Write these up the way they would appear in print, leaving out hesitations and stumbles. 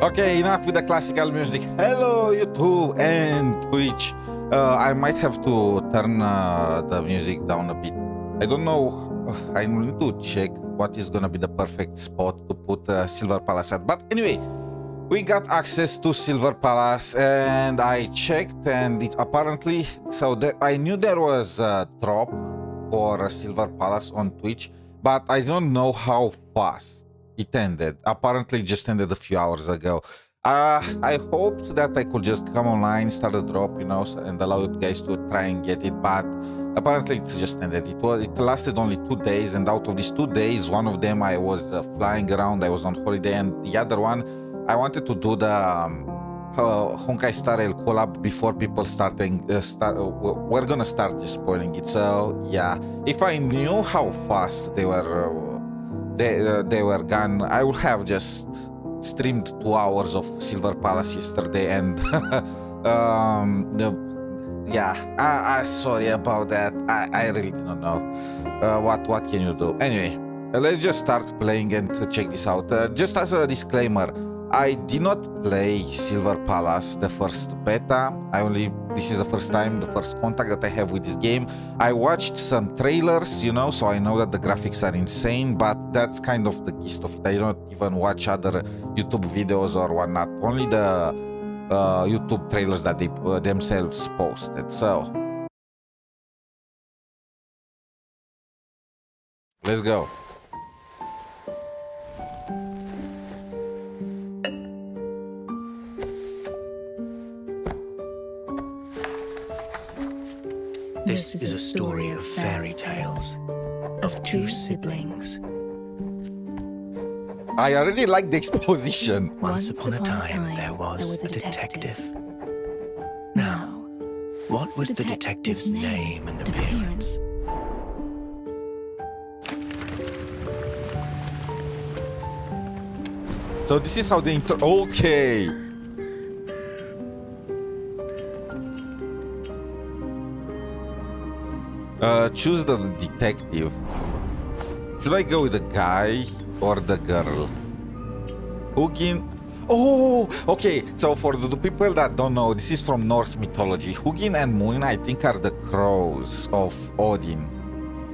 Okay, enough with the classical music. Hello, YouTube and Twitch. I might have to turn the music down a bit. I don't know. I need to check what is gonna be the perfect spot to put Silver Palace at. But anyway, we got access to Silver Palace, and I checked, and it apparently I knew there was a drop for Silver Palace on Twitch, but I don't know how fast it ended. Apparently, it just ended a few hours ago. I hoped that I could just come online, start a drop, you know, and allow you guys to try and get it, but apparently it just ended. It lasted only 2 days, and out of these 2 days, one of them I was flying around, I was on holiday, and the other one I wanted to do the Honkai Star Rail collab before people we're gonna start just spoiling it. So yeah, if I knew how fast they were gone, I would have just streamed 2 hours of Silver Palace yesterday, and yeah, sorry about that. I really don't know what can you do. Anyway, let's just start playing and check this out. Just as a disclaimer, I did not play Silver Palace the first beta. This is the first time, the first contact that I have with this game. I watched some trailers, you know, so I know that the graphics are insane, but that's kind of the gist of it. I don't even watch other YouTube videos or whatnot, only the YouTube trailers that they themselves posted. So let's go. This is a story of fairy tales, of two siblings. I already like the exposition. Once upon a time, there was a detective. Now, what was the detective's name and appearance? So this is how the okay. Choose the detective. Should I go with the guy or the girl? Hugin. Oh, okay. So for the people that don't know, this is from Norse mythology. Hugin and Munin, I think, are the crows of Odin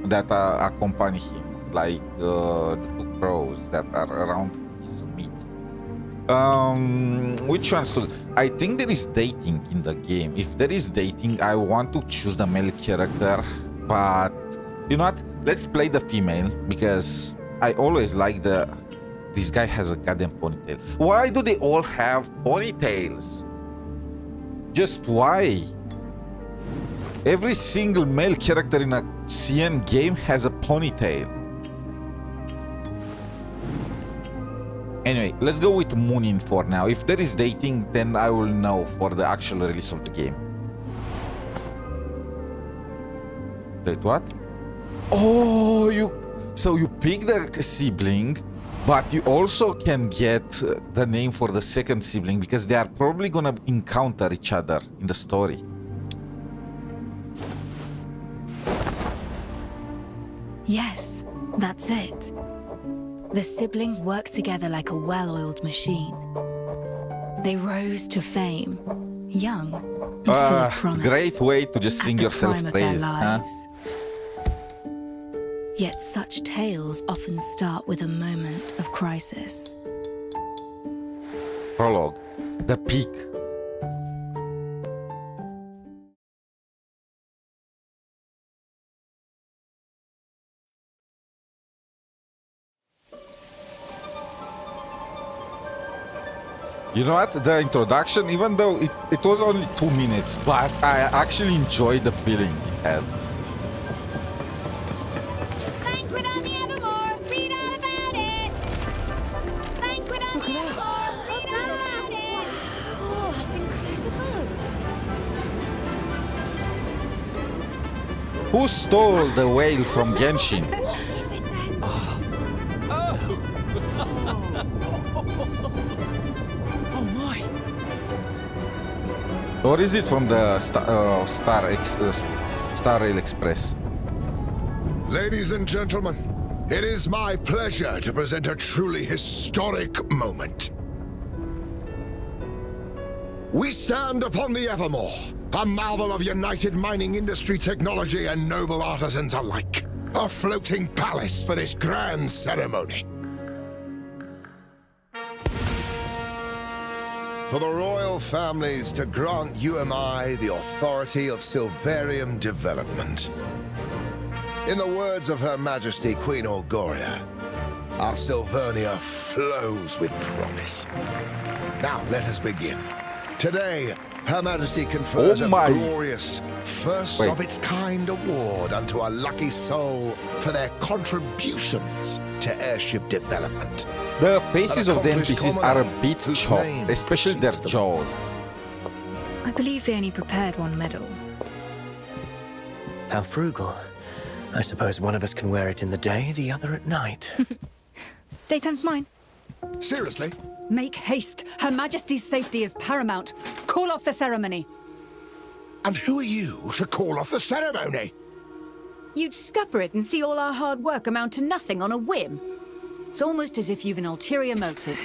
that accompany him, like the 2 crows that are around his meat. Which ones to? I think there is dating in the game. If there is dating, I want to choose the male character. But you know what? Let's play the female, because I always like this guy has a goddamn ponytail. Why do they all have ponytails? Just why? Every single male character in a CN game has a ponytail. Anyway, let's go with Munin for now. If there is dating, then I will know for the actual release of the game. Wait, what? Oh, so you pick the sibling, but you also can get the name for the second sibling, because they are probably gonna encounter each other in the story. Yes, that's it. The siblings worked together like a well-oiled machine. They rose to fame, young and full of promise. Great way to just sing yourself praise, huh? Yet such tales often start with a moment of crisis. Prologue. The peak. You know what? The introduction, even though it was only 2 minutes, but I actually enjoyed the feeling it had. Banquet on the Evermore, read all about it. Banquet on the Evermore, read all about it. Oh, that's incredible. Who stole the whale from Genshin? Or is it from the Star Rail Express? Ladies and gentlemen, it is my pleasure to present a truly historic moment. We stand upon the Evermore, a marvel of united mining industry technology and noble artisans alike. A floating palace for this grand ceremony. For the royal families to grant UMI the authority of Silverium development. In the words of Her Majesty Queen Orgoria, our Silvernia flows with promise. Now let us begin. Today, Her Majesty confers a glorious, first-of-its-kind award unto a lucky soul for their contributions to airship development. The faces of the NPCs are a bit chopped, especially their jaws. I believe they only prepared one medal. How frugal. I suppose one of us can wear it in the day, the other at night. Daytime's mine. Seriously? Make haste. Her Majesty's safety is paramount. Call off the ceremony. And who are you to call off the ceremony? You'd scupper it and see all our hard work amount to nothing on a whim. It's almost as if you've an ulterior motive.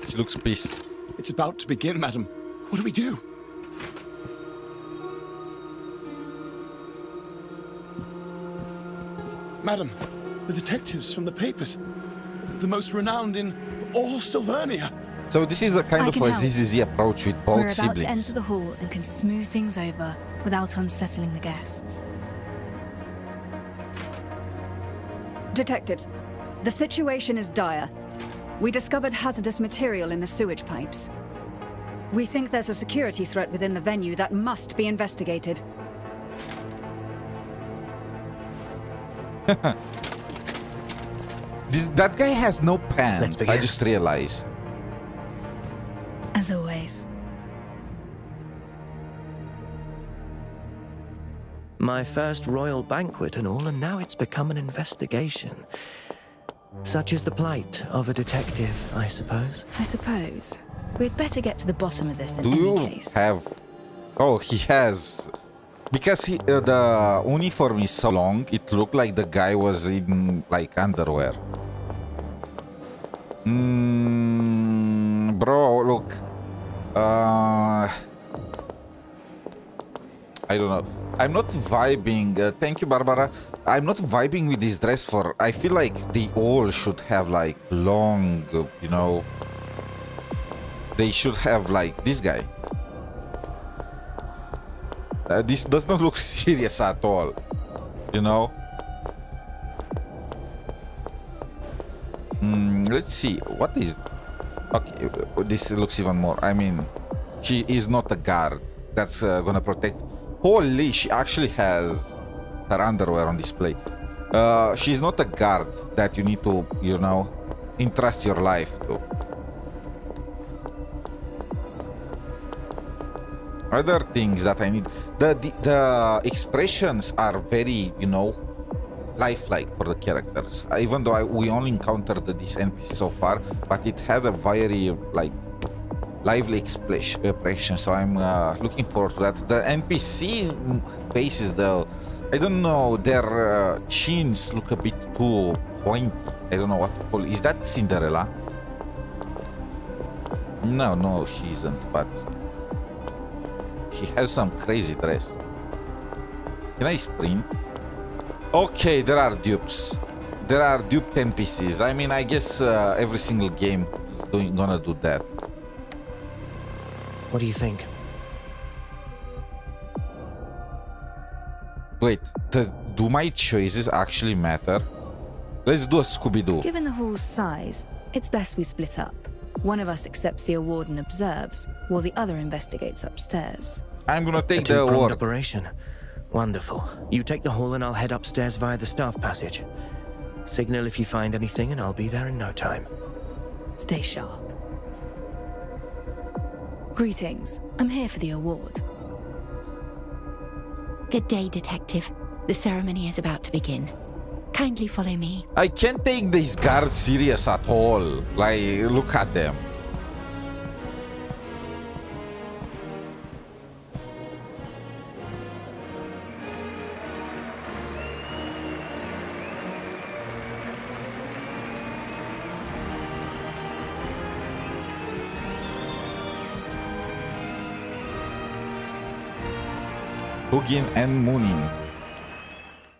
She looks pissed. It's about to begin, madam. What do we do? Madam, the detectives from the papers. The most renowned in all Silvernia. So this is the kind I of can a help. ZZZ approach with We're both about to siblings. enter the hall and can smooth things over without unsettling the guests. Detectives, the situation is dire. We discovered hazardous material in the sewage pipes. We think there's a security threat within the venue that must be investigated. That guy has no Let's pants. begin. I just realized. As always. My first royal banquet and all, and now it's become an investigation. Such is the plight of a detective, I suppose. I suppose. We'd better get to the bottom of this in Do any you case. have? Oh, he has. Because the uniform is so long, it looked like the guy was in like underwear. Bro, look. I don't know. I'm not vibing. Thank you, Barbara. I'm not vibing with this dress for. I feel like they all should have like long, you know. They should have like this guy. This does not look serious at all, you know. Let's see. What is? Okay, this looks even more. I mean, she is not a guard that's gonna protect. Holy, she actually has her underwear on display. She's not a guard that you need to, you know, entrust your life to. Other things that I need. The expressions are very, you know, lifelike for the characters. Even though we only encountered this NPC so far, but it had a very like lively expression. So I'm looking forward to that. The NPC faces, though, I don't know, their chins look a bit too pointy. I don't know what to call it. Is that Cinderella? No, she isn't, but she has some crazy dress. Can I sprint? Okay, there are dupes. There are duped NPCs. I mean, I guess every single game is gonna do that. What do you think? Wait, do my choices actually matter? Let's do a Scooby-Doo. Given the hall's size, it's best we split up. One of us accepts the award and observes, while the other investigates upstairs. I'm gonna A take the two-pronged award. operation. Wonderful. You take the hall and I'll head upstairs via the staff passage. Signal if you find anything and I'll be there in no time. Stay sharp. Greetings. I'm here for the award. Good day, Detective. The ceremony is about to begin. Kindly follow me. I can't take these guards serious at all. Like, look at them. Hugin and Munin.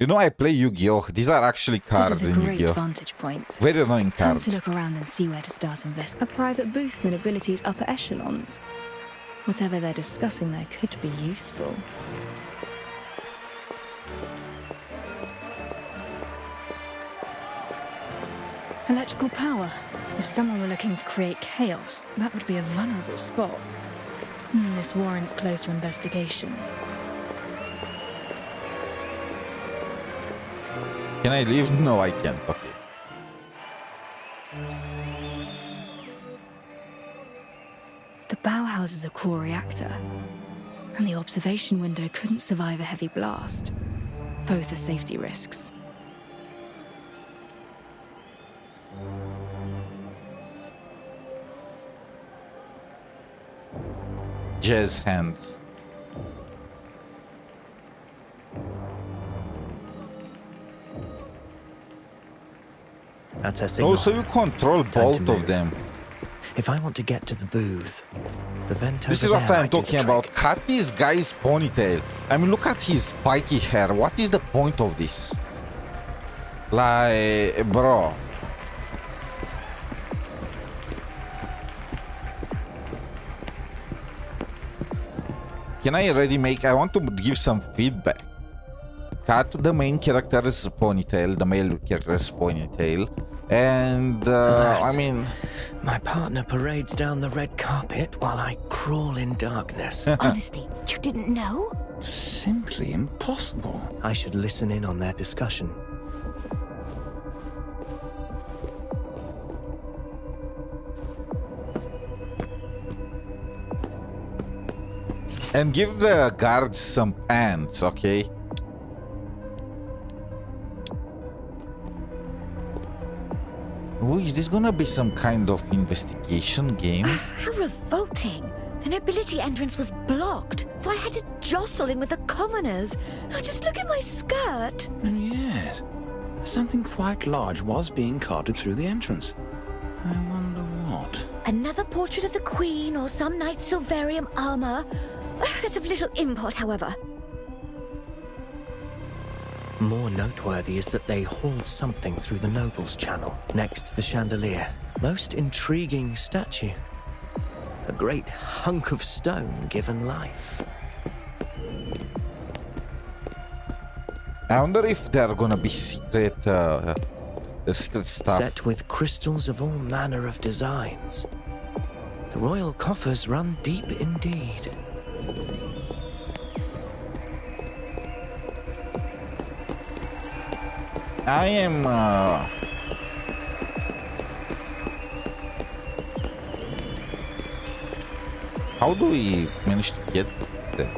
You know, I play Yu-Gi-Oh! These are actually cards This is a in great Yu-Gi-Oh! vantage point. Very annoying Time cards. to look around and see where to start investing. A private booth in the abilities upper echelons. Whatever they're discussing there could be useful. Electrical power. If someone were looking to create chaos, that would be a vulnerable spot. This warrants closer investigation. Can I leave? No, I can't. Okay. The Bauhaus is a core reactor, and the observation window couldn't survive a heavy blast. Both are safety risks. Jazz hands. That's her signal. Oh, so you control Time to both of move. them. If I want to get to the booth, the vent This over is what there I'm might do the talking trick. about. Cut this guy's ponytail. I mean, look at his spiky hair. What is the point of this? Like, bro. Can I already make... I want to give some feedback. Cut the main character's ponytail, the male character's ponytail. And, I mean... My partner parades down the red carpet while I crawl in darkness. Honestly, you didn't know? Simply impossible. I should listen in on their discussion. And give the guards some pants, okay? Oh, is this gonna be some kind of investigation game? How revolting. The nobility entrance was blocked, so I had to jostle in with the commoners. Oh, just look at my skirt. Oh, yes. Something quite large was being carted through the entrance. I wonder what. Another portrait of the Queen or some knight's Silverium armor. That's of little import, however. More noteworthy is that they hauled something through the nobles channel, next to the chandelier. Most intriguing statue. A great hunk of stone given life. I wonder if there gonna be secret, secret stuff. Set with crystals of all manner of designs. The royal coffers run deep indeed. I am, how do we manage to get there?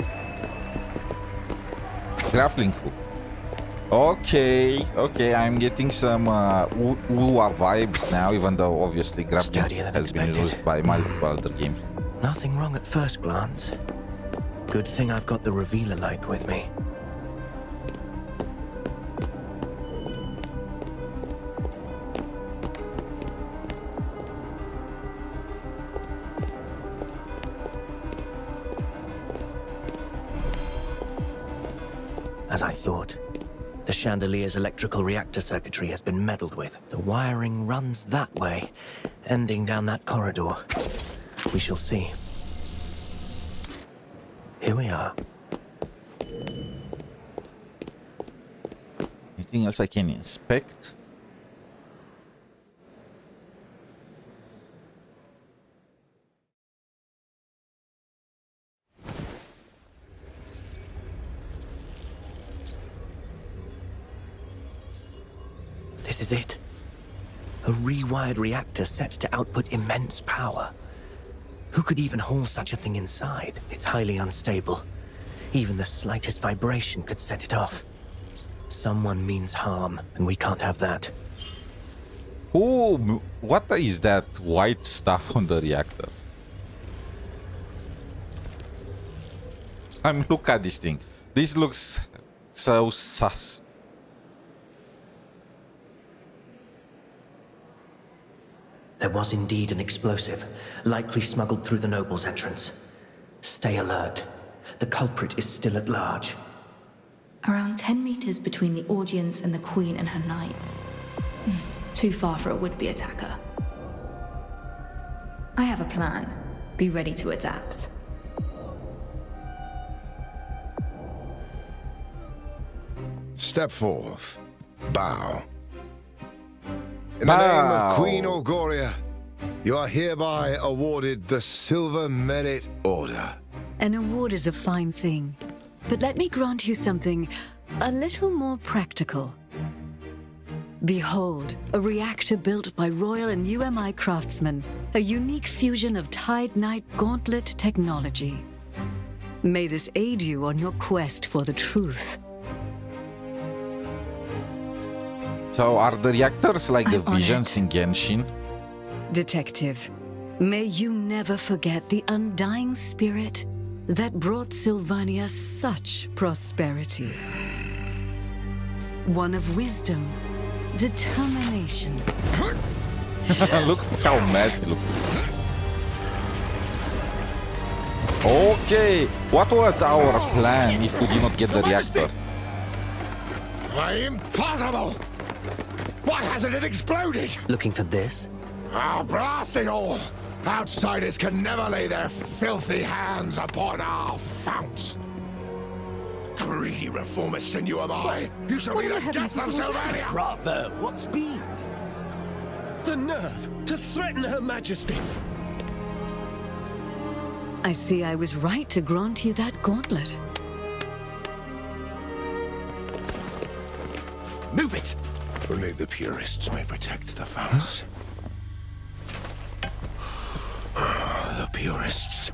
Grappling hook. Okay, I'm getting some UA vibes now, even though obviously grappling Sturdier than has been expected. used by multiple other games. Nothing wrong at first glance. Good thing I've got the revealer light with me. As I thought, the chandelier's electrical reactor circuitry has been meddled with. The wiring runs that way, ending down that corridor. We shall see. Here we are. Anything else I can inspect? This is it. A rewired reactor set to output immense power. Who could even haul such a thing inside? It's highly unstable. Even the slightest vibration could set it off. Someone means harm, and we can't have that. Oh, what is that white stuff on the reactor? I mean, look at this thing. This looks so sus. There was indeed an explosive, likely smuggled through the noble's entrance. Stay alert. The culprit is still at large. Around 10 meters between the audience and the Queen and her knights. Too far for a would-be attacker. I have a plan. Be ready to adapt. Step forth. Bow. In the name of Queen Orgoria, you are hereby awarded the Silver Merit Order. An award is a fine thing, but let me grant you something a little more practical. Behold, a reactor built by Royal and UMI craftsmen, a unique fusion of Tide Knight Gauntlet technology. May this aid you on your quest for the truth. So are the reactors like the I'm visions in Genshin? Detective, may you never forget the undying spirit that brought Sylvania such prosperity. One of wisdom, determination. Look how mad he looks. Okay, what was our plan if we did not get the reactor? Impossible! Why hasn't it exploded? Looking for this? Ah, blast it all! Outsiders can never lay their filthy hands upon our founts. Greedy reformists and you am I. You shall be the death of Sylvania! Bravo! What speed? The nerve to threaten Her Majesty! I see I was right to grant you that gauntlet. Move it! Only the purists may protect the founts. The purists.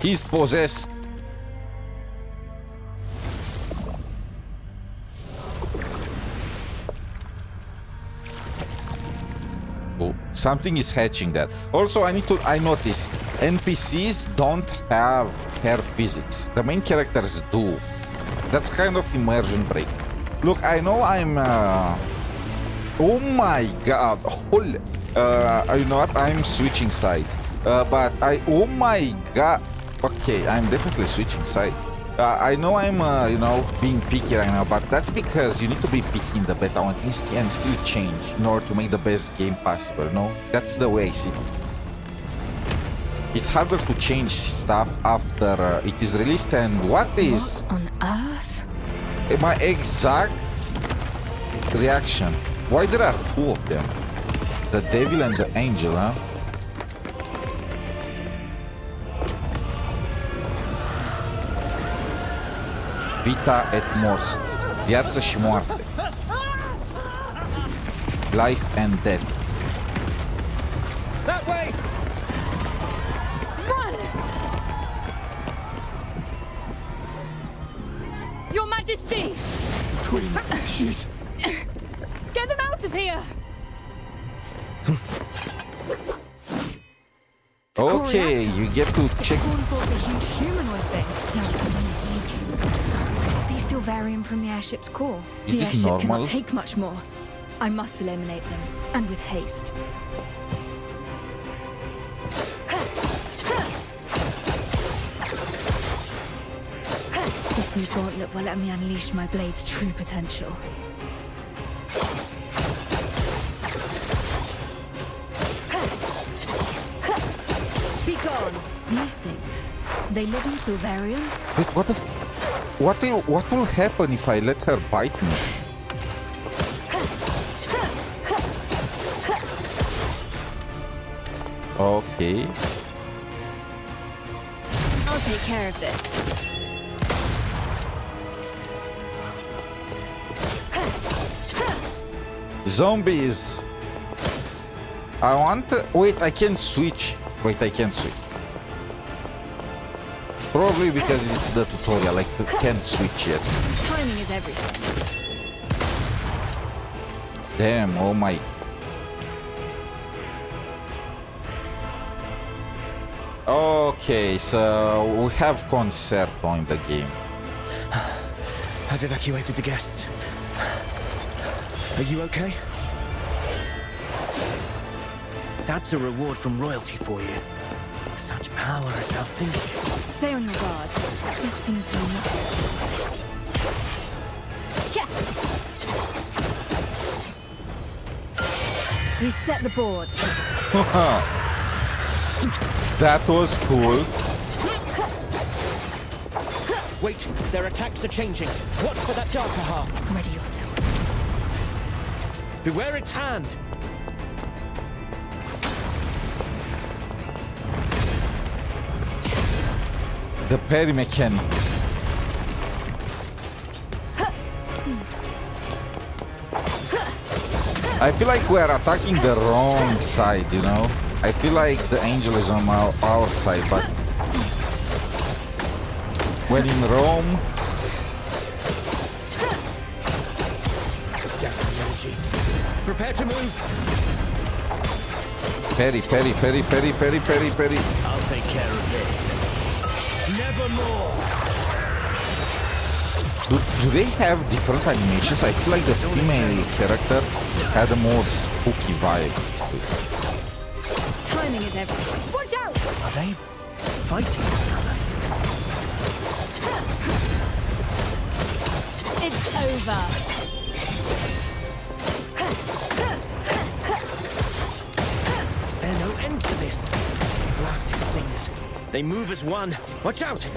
He's possessed. Oh, something is hatching there. Also, I noticed NPCs don't have hair physics. The main characters do. That's kind of immersion break. Look, I know I'm... Oh my god. Holy... you know what? I'm switching sides. But I... Oh my god. Okay, I'm definitely switching sides. I know I'm, you know, being picky right now, but that's because you need to be picky in the beta when things can still change in order to make the best game possible, no? That's the way I see it. It's harder to change stuff after it is released, and what is... What on earth? My exact reaction. Why there are two of them? The devil and the angel, huh? Vita et mors. Viață și moarte. Life and death. That way! Run! Your Majesty! Queen, she's... Get them out of here! Okay, you get to check. Spawn forth a huge humanoid thing. Now someone is leaking. Could be Silvarium from the airship's core. Is The this airship normal? cannot take much more. I must eliminate them, and with haste. This new gauntlet will let me unleash my blade's true potential. Be gone! These things, they live in Silvarium? Wait, what the what will happen if I let her bite me? Okay. I'll take care of this. Zombies. I want to... Wait, I can switch. Wait, I can't switch. Probably because it's the tutorial. I can't switch yet. Timing is everything. Damn, oh my... Okay, so we have Concerto in the game. I've evacuated the guests. Are you okay? That's a reward from royalty for you. Such power at our fingertips. Stay on your guard. Death seems to be yeah. Reset the board. That was cool. Wait, their attacks are changing. Watch for that darker half. Ready yourself. Beware its hand. The parry mechanic. I feel like we're attacking the wrong side, you know? I feel like the angel is on our side, but when in Rome... It's gathering energy. Prepare to move. Parry, parry, parry, parry, parry, parry, parry. I'll take care of this. Nevermore. Do they have different animations? I feel like the female character had a more spooky vibe. Timing is everything. Watch out! Are they fighting one another? It's over. Is there no end to this? Blasted things. They move as one. Watch out!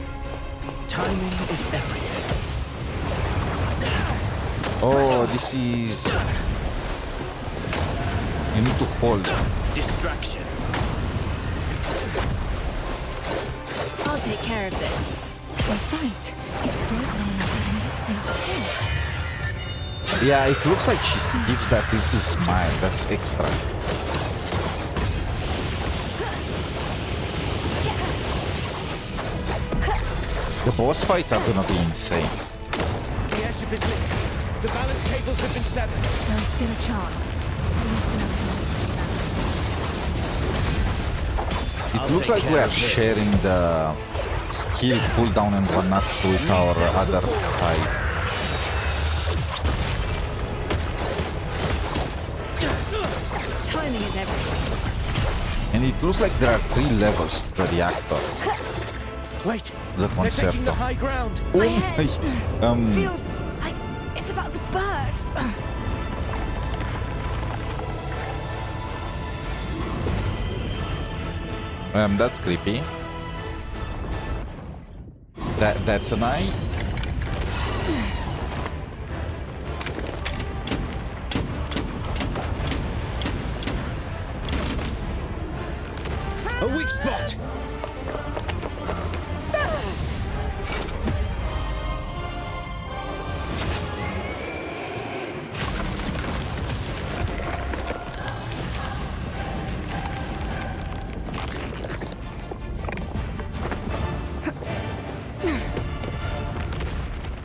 Timing is everything. Oh, this is... You need to hold. Distraction. I'll take care of this. They fight, exploit one another, and they Yeah, it looks like she gives that little smile. That's extra. The boss fights are gonna be insane. The airship is listed. The balance cables have been severed. There's still a chance. At least enough to It looks like we are sharing the skill cooldown and whatnot with our other fight. timing is everything. And it looks like there are 3 levels to the reactor. Wait, The they're taking the concept. high ground. Oh My head my... feels like it's about to burst. That's creepy. That's an eye. A weak spot.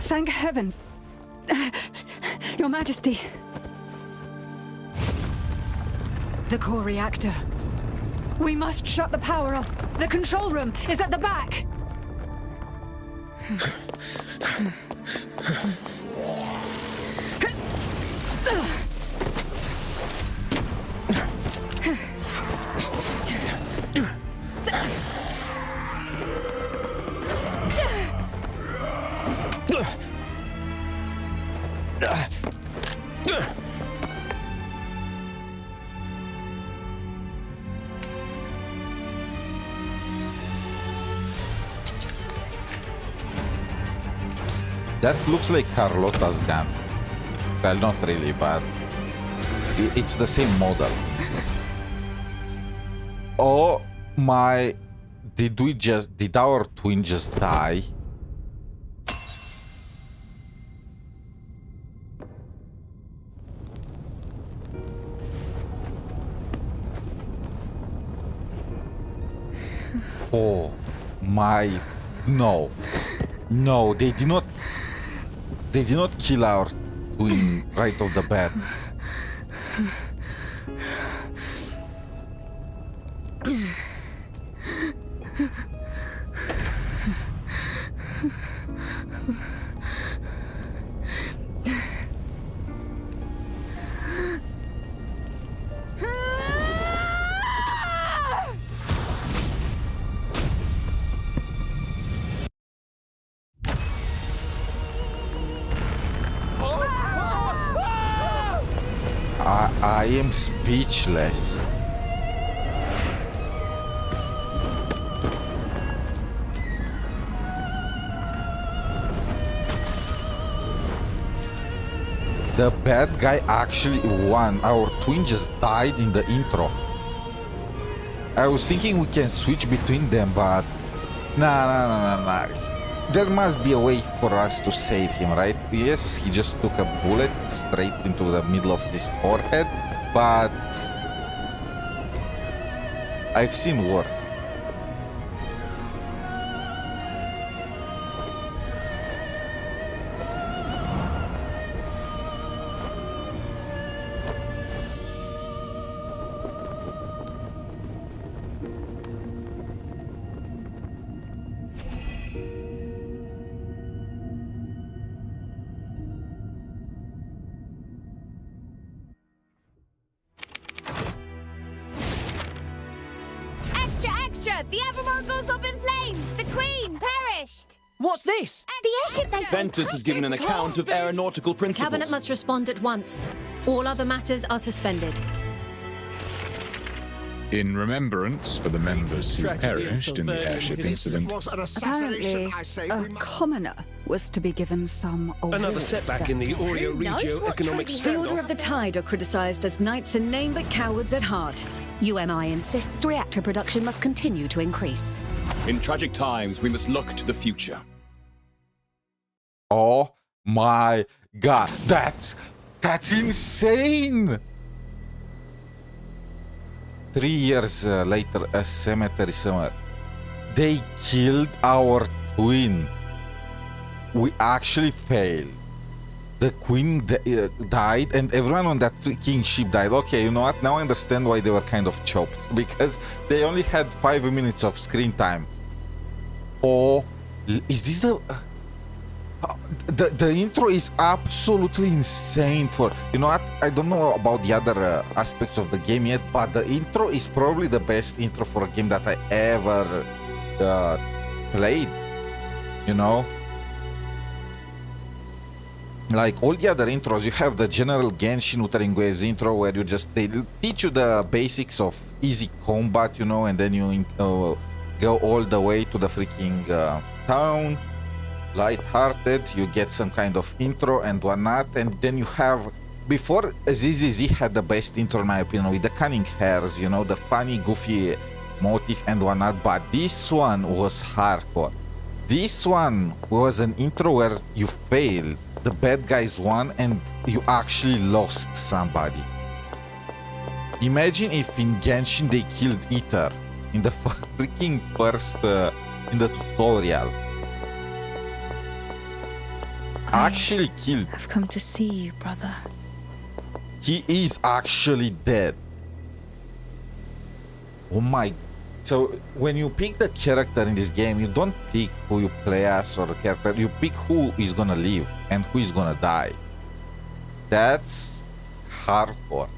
Thank heavens. Your Majesty. The core reactor. We must shut the power off. The control room is at the back. That looks like Carlotta's gun. Well, not really, but it's the same model. Oh my... Did our twin just die? Oh my... No. No, they did not kill our twin right off the bat. I am speechless. The bad guy actually won. Our twin just died in the intro. I was thinking we can switch between them, but nah. There must be a way for us to save him, right? Yes, he just took a bullet straight into the middle of his forehead, but I've seen worse. Extra! The Evermore goes up in flames! The Queen perished! What's this? The airship they Ventus has given an account of aeronautical principles. Cabinet must respond at once. All other matters are suspended. In remembrance for the members who perished in the airship incident. Apparently, a commoner was to be given some award. Another setback in the Oreo-Regio economic The Order of standoff. the Tide are criticized as knights in name but cowards at heart. UMI insists reactor production must continue to increase. In tragic times, we must look to the future. Oh my god, that's insane! 3 years later, a cemetery somewhere. They killed our twin. We actually failed. The queen died and everyone on that freaking ship died. Okay, you know what? Now I understand why they were kind of choked. Because they only had 5 minutes of screen time. Oh, is this the... The intro is absolutely insane for... You know what? I don't know about the other aspects of the game yet, but the intro is probably the best intro for a game that I ever played. You know? Like all the other intros, you have the general Genshin Wuthering Waves intro where they teach you the basics of easy combat, you know, and then you go all the way to the freaking town. Light-hearted, you get some kind of intro and whatnot, and then you have... Before, ZZZ had the best intro in my opinion, with the cunning hairs, you know, the funny, goofy motif and whatnot, but this one was hardcore. This one was an intro where you failed, the bad guys won, and you actually lost somebody. Imagine if in Genshin they killed Ether in the freaking first... in the tutorial. Actually killed. I've come to see you, brother. He is actually dead. Oh my... So, when you pick the character in this game, you don't pick who you play as or the character. You pick who is gonna live and who is gonna die. That's hardcore.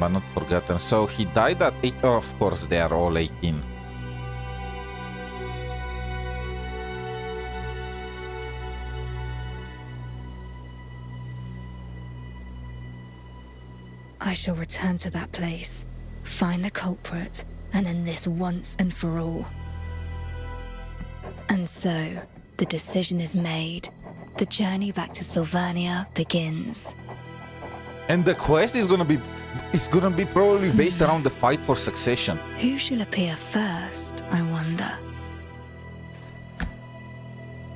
But not forgotten. So he died at 8. Oh, of course, they are all 18. I shall return to that place, find the culprit, and end this once and for all. And so, the decision is made. The journey back to Sylvania begins. And the quest is gonna be probably based around the fight for succession. Who shall appear first, I wonder?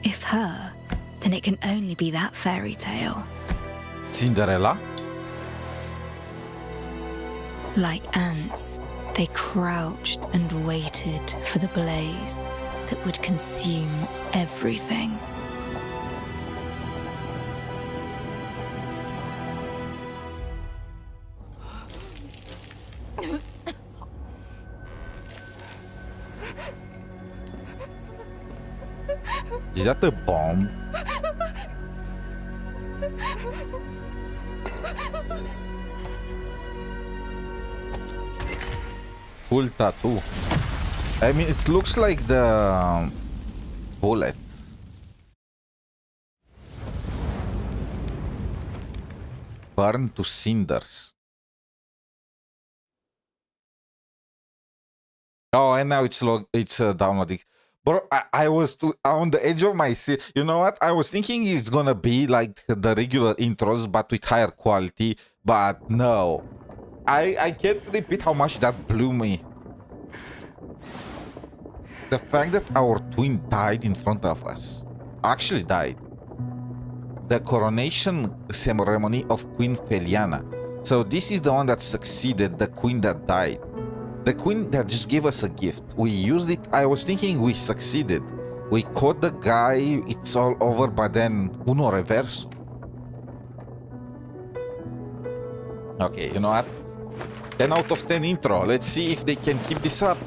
If her, then it can only be that fairy tale. Cinderella? Like ants, they crouched and waited for the blaze that would consume everything. Is that a bomb? Cool tattoo. I mean, it looks like the bullet. Burn to cinders. Oh, and now it's downloading. Bro, I was on the edge of my seat. You know what? I was thinking it's gonna be like the regular intros, but with higher quality. But no, I can't repeat how much that blew me. The fact that our twin died in front of us, actually died. The coronation ceremony of Queen Feliana. So this is the one that succeeded the queen that died. The queen that just gave us a gift. We used it. I was thinking we succeeded. We caught the guy. It's all over, but then uno reverso. Okay, you know what? 10 out of 10 intro. Let's see if they can keep this up.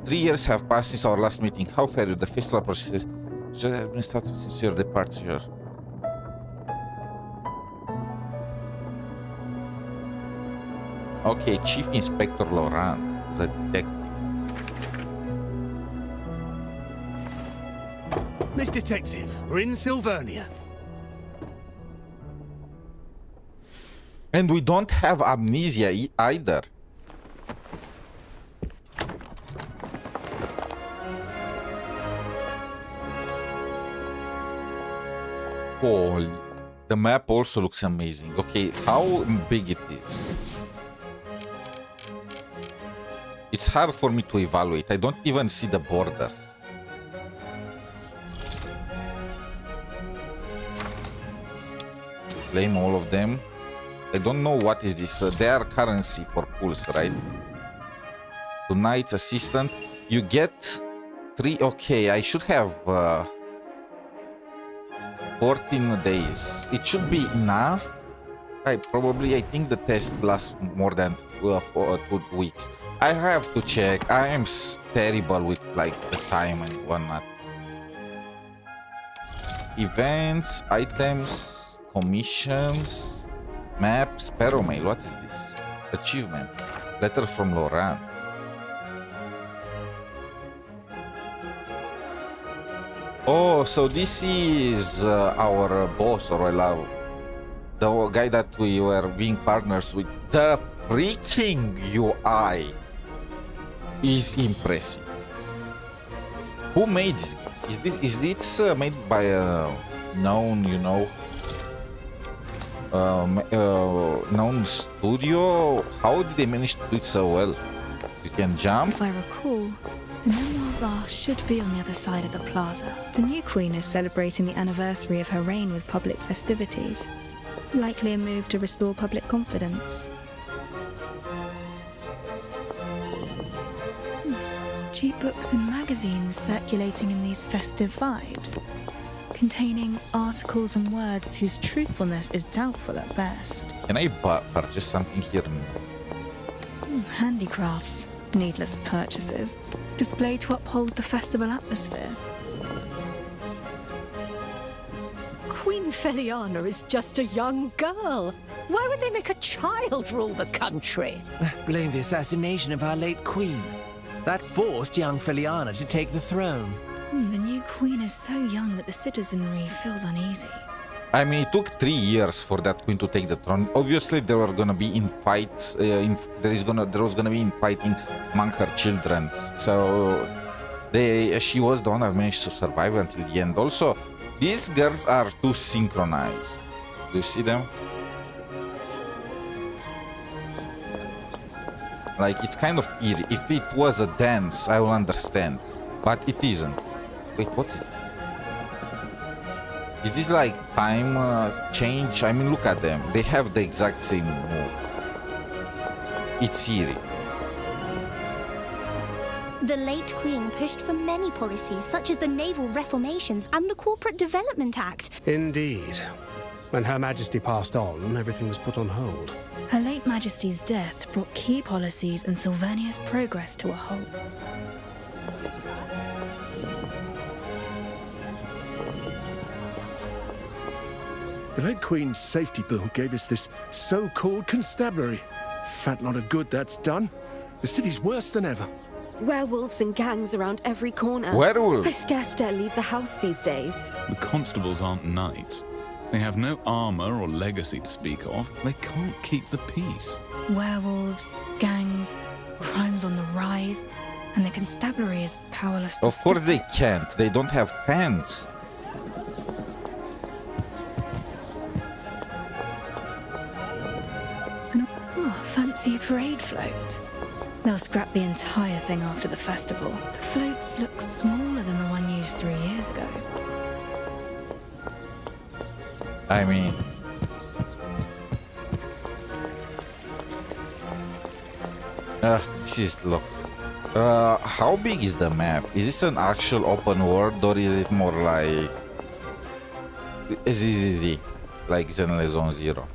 Three years have passed since our last meeting. How fair the festival process should have been started since your departure. Okay, Chief Inspector Laurent, the detective. Miss Detective, we're in Silvernia. And we don't have amnesia either. Holy. The map also looks amazing. Okay, how big it is. It's hard for me to evaluate. I don't even see the borders. Claim all of them. I don't know what is this. They are currency for pools, right? Tonight's assistant. You get 3. Okay, I should have 14 days. It should be enough. I think the test lasts more than 2 weeks. I have to check. I am terrible with like the time and whatnot. Events, items, commissions, maps, Peromail. What is this? Achievement. Letter from Laurent. Oh, so this is our boss, or the guy that we were being partners with. The freaking UI is impressive. Who made this? Is this made by a known, known studio? How did they manage to do it so well? You can jump. If I recall, the memoir bar should be on the other side of the plaza. The new queen is celebrating the anniversary of her reign with public festivities. Likely a move to restore public confidence. Cheap books and magazines circulating in these festive vibes, containing articles and words whose truthfulness is doubtful at best. Can I purchase something here? Handicrafts, needless purchases, displayed to uphold the festival atmosphere. Queen Feliana is just a young girl. Why would they make a child rule the country? Blame the assassination of our late queen. That forced young Feliana to take the throne. The new queen is so young that the citizenry feels uneasy. I mean, it took 3 years for that queen to take the throne. Obviously, there were gonna be infights. There was gonna be infighting among her children. So she was the one that managed to survive until the end. Also, these girls are too synchronized. Do you see them? Like, it's kind of eerie. If it was a dance, I will understand. But it isn't. Wait, what is it? Is this like time change? I mean, look at them. They have the exact same move. It's eerie. The late Queen pushed for many policies, such as the naval reformations and the Corporate Development Act. Indeed. When Her Majesty passed on, everything was put on hold. Her late Majesty's death brought key policies and Sylvernia's progress to a halt. The late Queen's safety bill gave us this so-called constabulary. Fat lot of good that's done. The city's worse than ever. Werewolves and gangs around every corner. Werewolf? I scarce dare leave the house these days. The constables aren't knights. They have no armor or legacy to speak of. They can't keep the peace. Werewolves, gangs, crimes on the rise, and the constabulary is powerless to Of course they can't. They don't have pants. Oh, fancy a parade float. They'll scrap the entire thing after the festival. The floats look smaller than the one used 3 years ago. I mean... this is... Look. How big is the map? Is this an actual open world or is it more like... ZZZ? Like Zenless Zone Zero?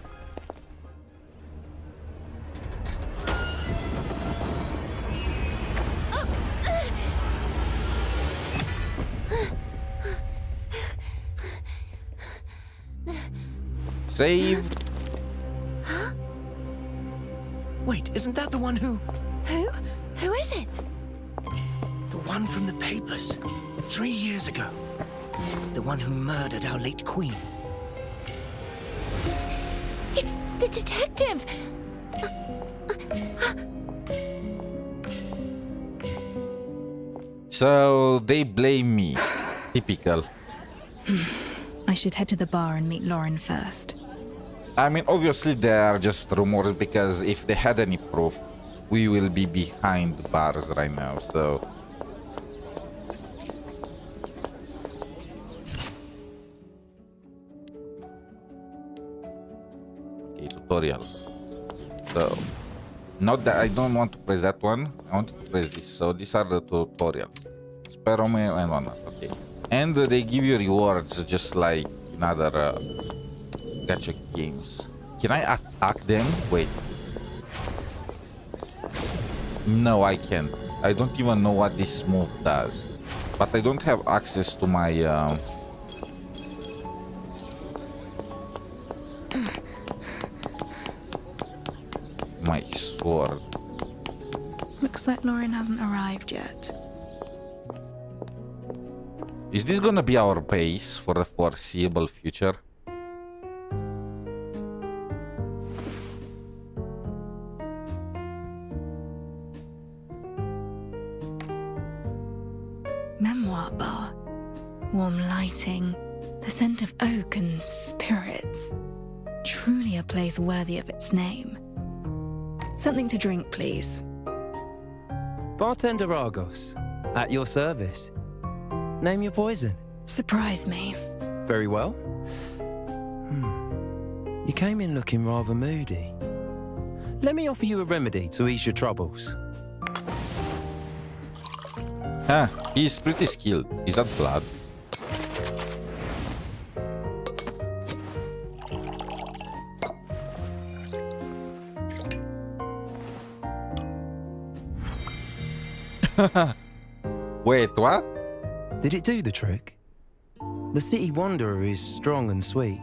Save. Wait, isn't that the one who... Who is it? The one from the papers. 3 years ago. The one who murdered our late queen. It's the detective! So they blame me. Typical. I should head to the bar and meet Lauren first. I mean, obviously they are just rumors because if they had any proof, we will be behind bars right now, so... Okay, tutorial. So, not that I don't want to press that one, I want to press this. So these are the tutorials. Sparrowman and whatnot, okay. And they give you rewards just like in other gacha games. Can I attack them? Wait. No, I can't. I don't even know what this move does. But I don't have access to my... my sword. Looks like Lauren hasn't arrived yet. Is this gonna be our base for the foreseeable future? Memoir bar. Warm lighting, the scent of oak and spirits. Truly a place worthy of its name. Something to drink, please. Bartender Argos, at your service. Name your poison. Surprise me. Very well. You came in looking rather moody. Let me offer you a remedy to ease your troubles. Huh, he's pretty skilled. Is that blood? Wait, what? Did it do the trick? The city wanderer is strong and sweet,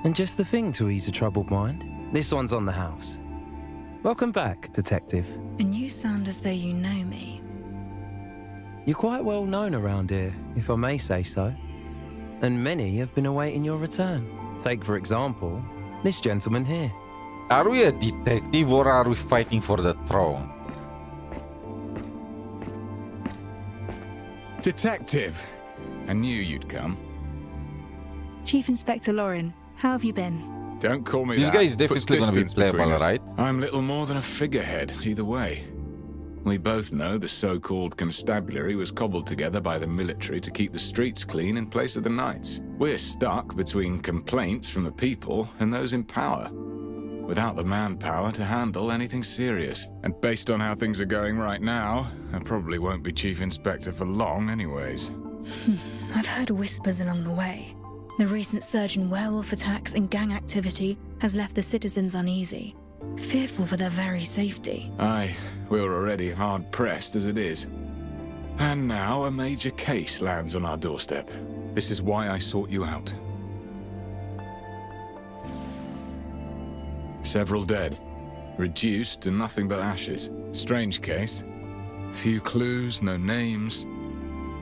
and just the thing to ease a troubled mind. This one's on the house. Welcome back, Detective. And you sound as though you know me. You're quite well known around here, if I may say so. And many have been awaiting your return. Take, for example, this gentleman here. Are we a detective or are we fighting for the throne? Detective! I knew you'd come. Chief Inspector Lauren, how have you been? Don't call me This that. guy is definitely Puts gonna be distance between playable, us. right? I'm little more than a figurehead, either way. We both know the so-called constabulary was cobbled together by the military to keep the streets clean in place of the knights. We're stuck between complaints from the people and those in power, without the manpower to handle anything serious. And based on how things are going right now, I probably won't be Chief Inspector for long anyways. I've heard whispers along the way. The recent surge in werewolf attacks and gang activity has left the citizens uneasy, fearful for their very safety. Aye, we're already hard-pressed as it is. And now a major case lands on our doorstep. This is why I sought you out. Several dead. Reduced to nothing but ashes. Strange case. Few clues, no names.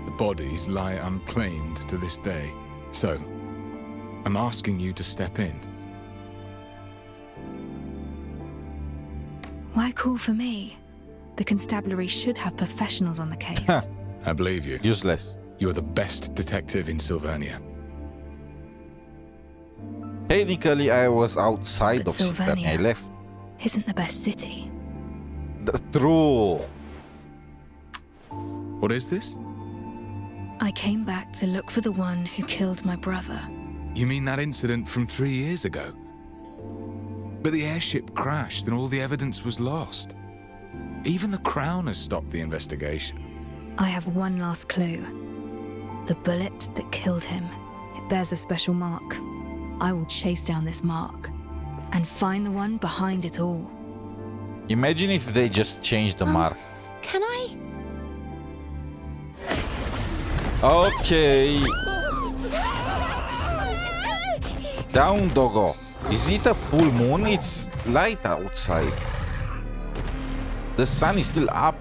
The bodies lie unclaimed to this day. So, I'm asking you to step in. Why call for me? The constabulary should have professionals on the case. I believe you. Useless. You are the best detective in Sylvania. Technically, I was outside But of Sylvania. I left. Isn't the best city. True. What is this? I came back to look for the one who killed my brother. You mean that incident from 3 years ago? But the airship crashed and all the evidence was lost. Even the Crown has stopped the investigation. I have one last clue. The bullet that killed him. It bears a special mark. I will chase down this mark and find the one behind it all. Imagine if they just changed the mark. Can I? Okay. Down, doggo. Is it a full moon? It's light outside. The sun is still up.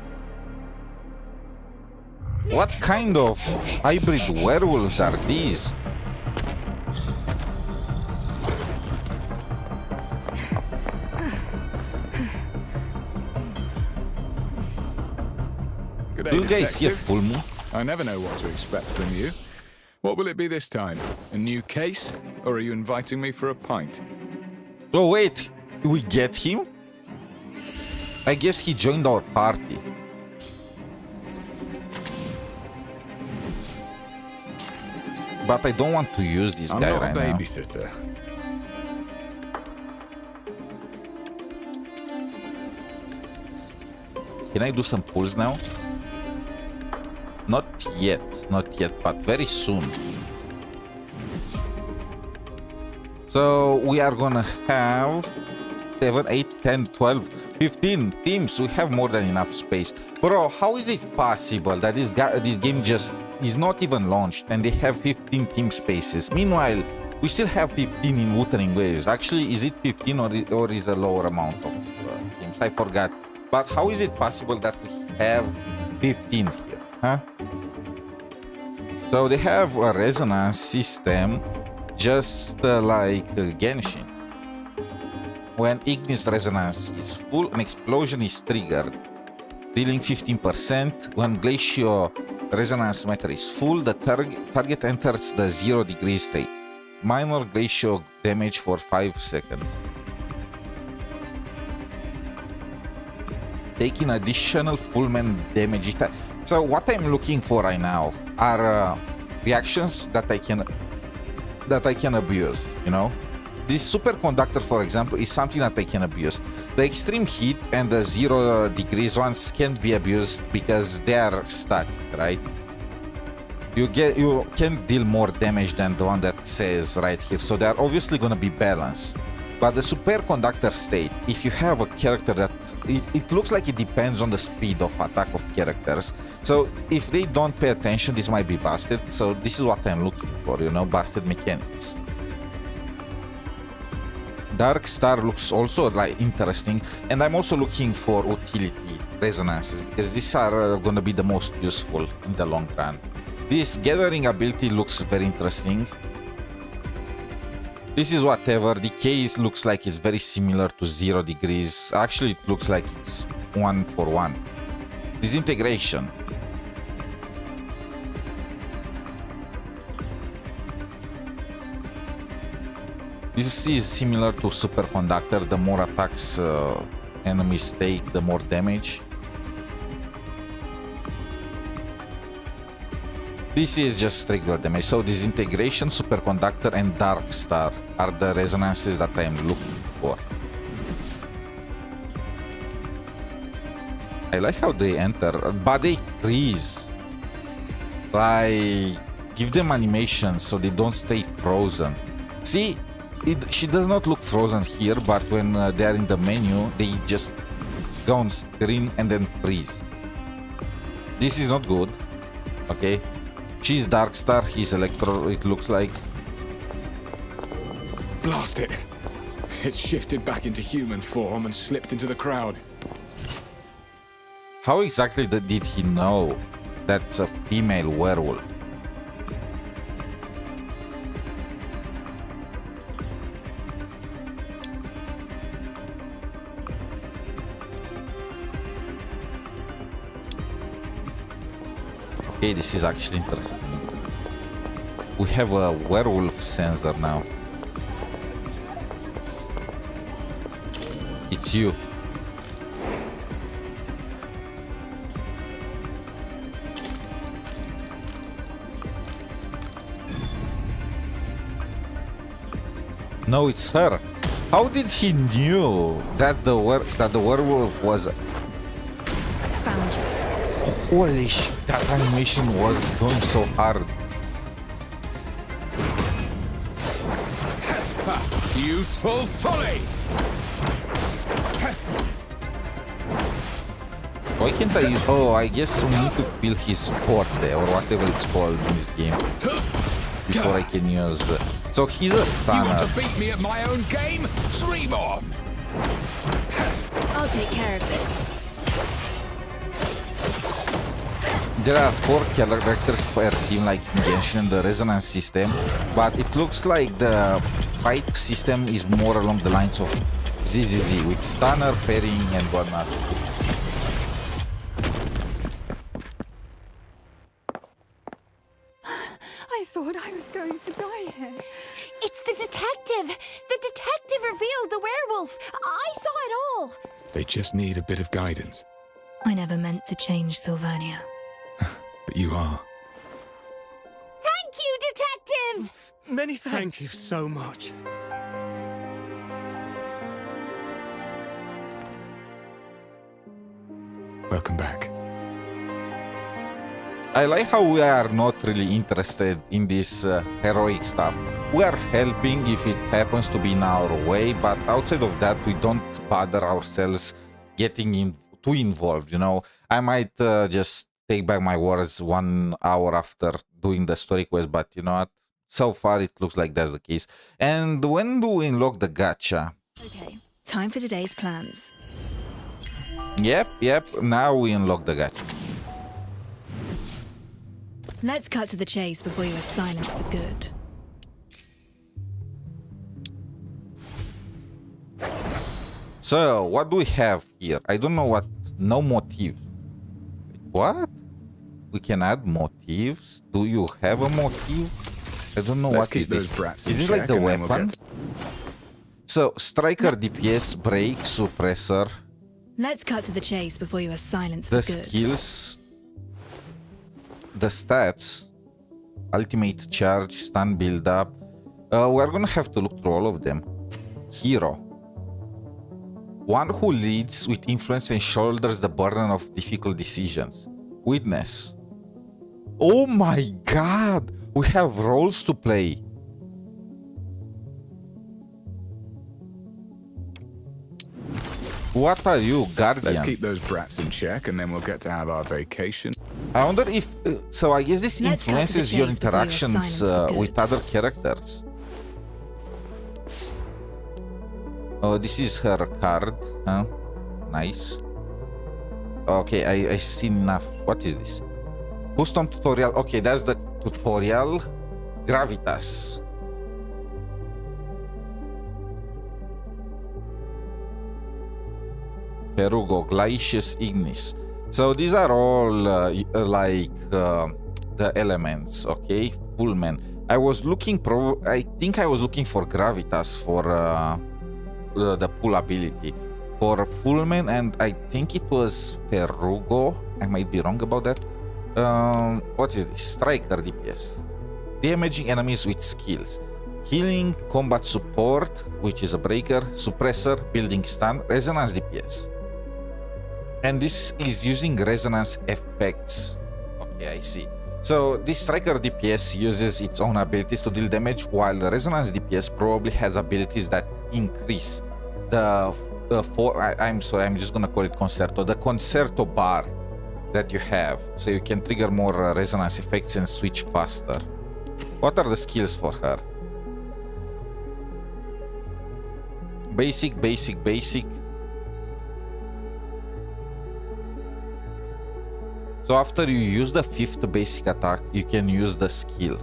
What kind of hybrid werewolves are these? Good day, Do you guys see a detective. full moon? I never know what to expect from you. What will it be this time? A new case? Or are you inviting me for a pint? Oh wait, we get him? I guess he joined our party. But I don't want to use this I'm guy not right a now. babysitter. Can I do some pulls now? Not yet, but very soon. So we are gonna have 7, 8, 10, 12, 15 teams. We have more than enough space. Bro, how is it possible that this game just is not even launched and they have 15 team spaces? Meanwhile, we still have 15 in Wuthering Waves. Actually, is it 15 or is a lower amount of teams? I forgot. But how is it possible that we have 15 here, huh? So they have a resonance system just like Genshin. When Ignis resonance is full, an explosion is triggered, dealing 15%. When Glacio resonance meter is full, the target enters the 0 degree state. Minor Glacio damage for 5 seconds. Taking additional full man damage. So what I'm looking for right now are reactions that I can abuse, you know? This superconductor, for example, is something that I can abuse. The extreme heat and the 0 degrees ones can't be abused because they are static, right? You can deal more damage than the one that says right here, so they're obviously gonna be balanced. But the superconductor state, if you have a character that it looks like it depends on the speed of attack of characters. So if they don't pay attention, this might be busted. So this is what I'm looking for, you know, busted mechanics. Dark Star looks also like interesting, and I'm also looking for utility resonances because these are gonna be the most useful in the long run. This gathering ability looks very interesting. This is whatever. Decay looks like it's very similar to 0 degrees. Actually, it looks like it's 1 for 1. Disintegration. This is similar to Superconductor. The more attacks enemies take, the more damage. This is just regular damage. So Disintegration, Superconductor, and Dark Star are the resonances that I am looking for. I like how they enter, but they freeze. Like, give them animations so they don't stay frozen. See, she does not look frozen here, but when they are in the menu, they just go on screen and then freeze. This is not good, okay? She's Darkstar, he's Electro, it looks like. Blast it! It's shifted back into human form and slipped into the crowd. How exactly did he know that's a female werewolf? Okay, this is actually interesting. We have a werewolf sensor now. It's you. No, it's her. How did he knew that the werewolf was? Found you. Holy shit! That animation was going so hard. Youthful folly! Why can't I use... Oh, I guess we need to fill his forte or whatever it's called in this game before I can use... So he's a stunner. You want to beat me at my own game? Dream on! I'll take care of this. There are 4 characters per team like in Genshin, the resonance system, but it looks like the fight system is more along the lines of ZZZ with stunner, parrying and whatnot. I thought I was going to die here. It's the detective! The detective revealed the werewolf! I saw it all! They just need a bit of guidance. I never meant to change Sylvania. But you are. Thank you, detective! Many thanks. Thank you so much. Welcome back. I like how we are not really interested in this heroic stuff. We are helping if it happens to be in our way, but outside of that, we don't bother ourselves getting too involved, you know. I might just take back my words 1 hour after doing the story quest, but you know what? So far, it looks like that's the case. And when do we unlock the gacha? Okay, time for today's plans. Yep, now we unlock the gacha. Let's cut to the chase before you are silenced for good. So, what do we have here? I don't know what... No motive. What? We can add motives? Do you have a motive? I don't know. What is this. Is it like the weapon? So, striker, DPS, break, suppressor. Let's cut to the chase before you are silenced The for good. skills. The stats. Ultimate charge, stun build up. We're gonna have to look through all of them. Hero. One who leads with influence and shoulders the burden of difficult decisions. Witness. Oh my god! We have roles to play. What are you, Guardian? Let's keep those brats in check and then we'll get to have our vacation. I wonder if... so I guess this influences your interactions with other characters. Oh, this is her card. Huh? Nice. Okay, I see enough. What is this? Custom tutorial. Okay, that's the tutorial. Gravitas. Perugo, Glacius, Ignis. So these are all like the elements, okay? Fullman. I was looking I think I was looking for Gravitas for the pull ability. For Fullman, and I think it was Perugo. I might be wrong about that. What is this? Striker DPS. Damaging enemies with skills. Healing, combat support, which is a breaker, suppressor, building stun, resonance DPS. And this is using resonance effects. Okay, I see. So this striker DPS uses its own abilities to deal damage, while the resonance DPS probably has abilities that increase the I'm sorry, I'm just gonna call it concerto. The concerto bar that you have, so you can trigger more resonance effects and switch faster. What are the skills for her? Basic, basic, basic. So after you use the 5th basic attack, you can use the skill.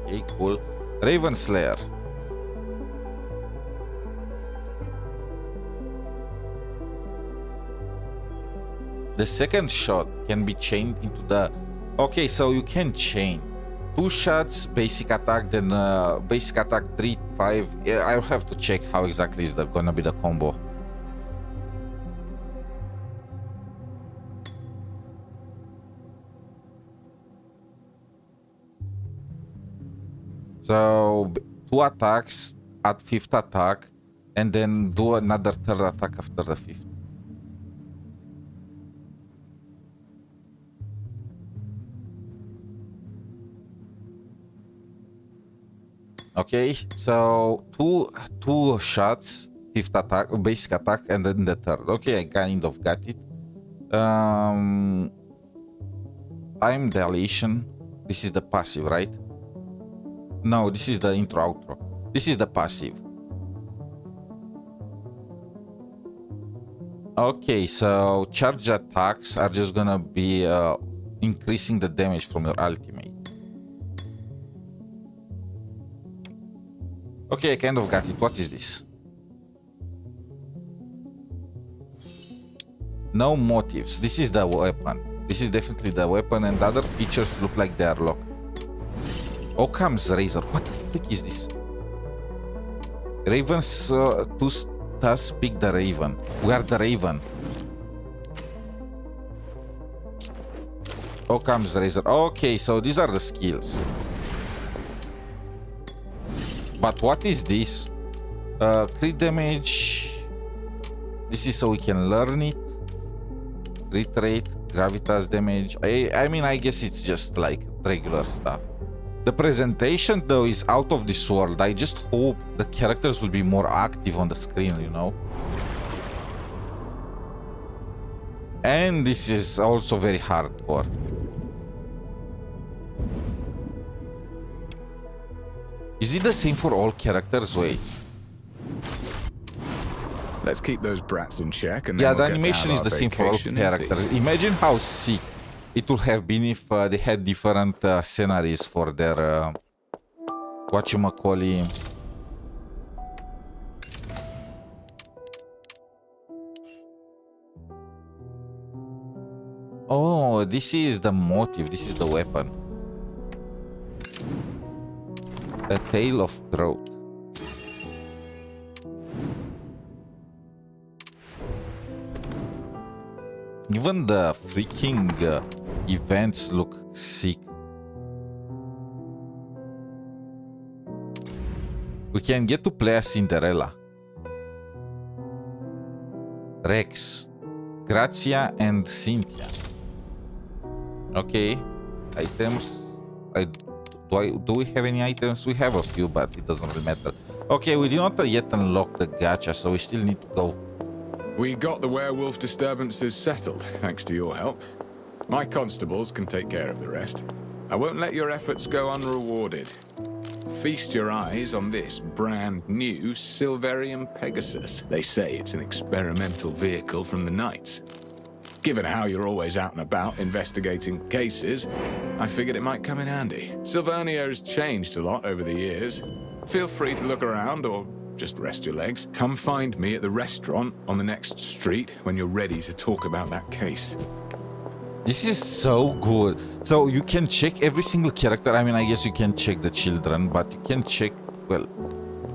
Okay, cool. Raven Slayer. The second shot can be chained into the... Okay, so you can chain 2 shots, basic attack, then basic attack 3, 5. Yeah, I'll have to check how exactly is that gonna be the combo. So 2 attacks at 5th attack, and then do another 3rd attack after the 5th. Okay, so two shots, 5th attack, basic attack, and then the 3rd. Okay, I kind of got it. Time dilation. This is the passive, right? No, this is the intro outro. This is the passive. Okay, so charge attacks are just gonna be increasing the damage from your ultimate. Okay, I kind of got it. What is this? No motives. This is the weapon. This is definitely the weapon, and the other features look like they are locked. Occam's razor. What the fuck is this? Ravens thus pick the raven. We are the raven. Occam's razor. Okay, so these are the skills. But what is this? Crit damage. This is so we can learn it. Crit rate, gravitas damage. I mean, I guess it's just like regular stuff. The presentation though is out of this world. I just hope the characters will be more active on the screen, you know. And this is also very hardcore. Is it the same for all characters? Wait. Let's keep those brats in check, and yeah, then the we'll animation is the same for all characters. Imagine how sick it would have been if they had different sceneries for their whatchamacallit. Oh, this is the motive. This is the weapon. A tale of growth. Even the freaking events look sick. We can get to play as Cinderella, Rex, Grazia, and Cynthia. Okay, items. Do we have any items? We have a few, but it doesn't really matter. Okay, we did not yet unlock the gacha, so we still need to go. We got the werewolf disturbances settled, thanks to your help. My constables can take care of the rest. I won't let your efforts go unrewarded. Feast your eyes on this brand new Silverium Pegasus. They say it's an experimental vehicle from the Knights. Given how you're always out and about investigating cases, I figured it might come in handy. Silvernio's changed a lot over the years. Feel free to look around or just rest your legs. Come find me at the restaurant on the next street when you're ready to talk about that case. This is so good. So you can check every single character. I mean, I guess you can check the children, but you can check, well,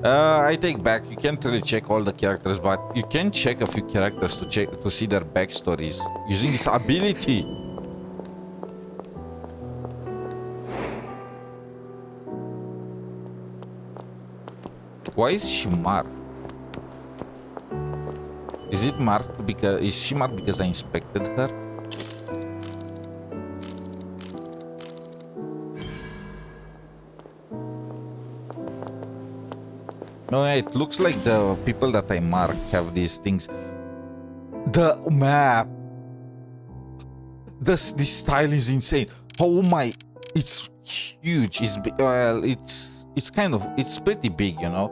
I take back, you can't really check all the characters, but you can check a few characters to see their backstories using this ability. Why is she marked? Is it marked because she marked because I inspected her? No, it looks like the people that I mark have these things. The map. This style is insane. Oh my! It's huge. It's kind of pretty big, you know.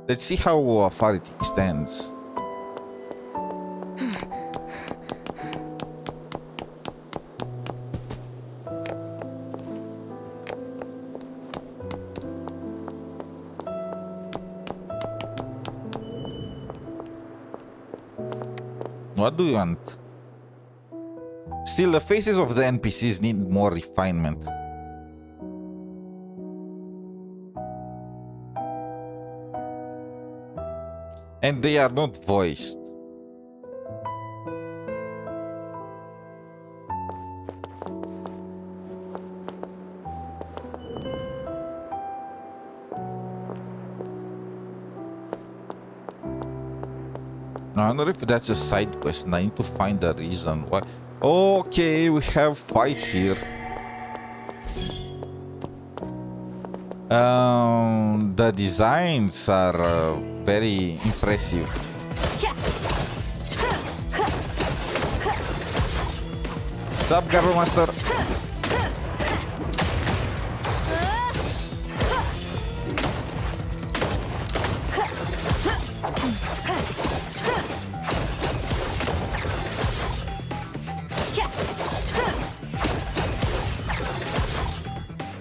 Let's see how far it extends. What do you want? Still, the faces of the NPCs need more refinement. And they are not voiced. I wonder if that's a side quest and I need to find the reason why. Okay, we have fights here. The designs are very impressive. What's up, Garbo Master?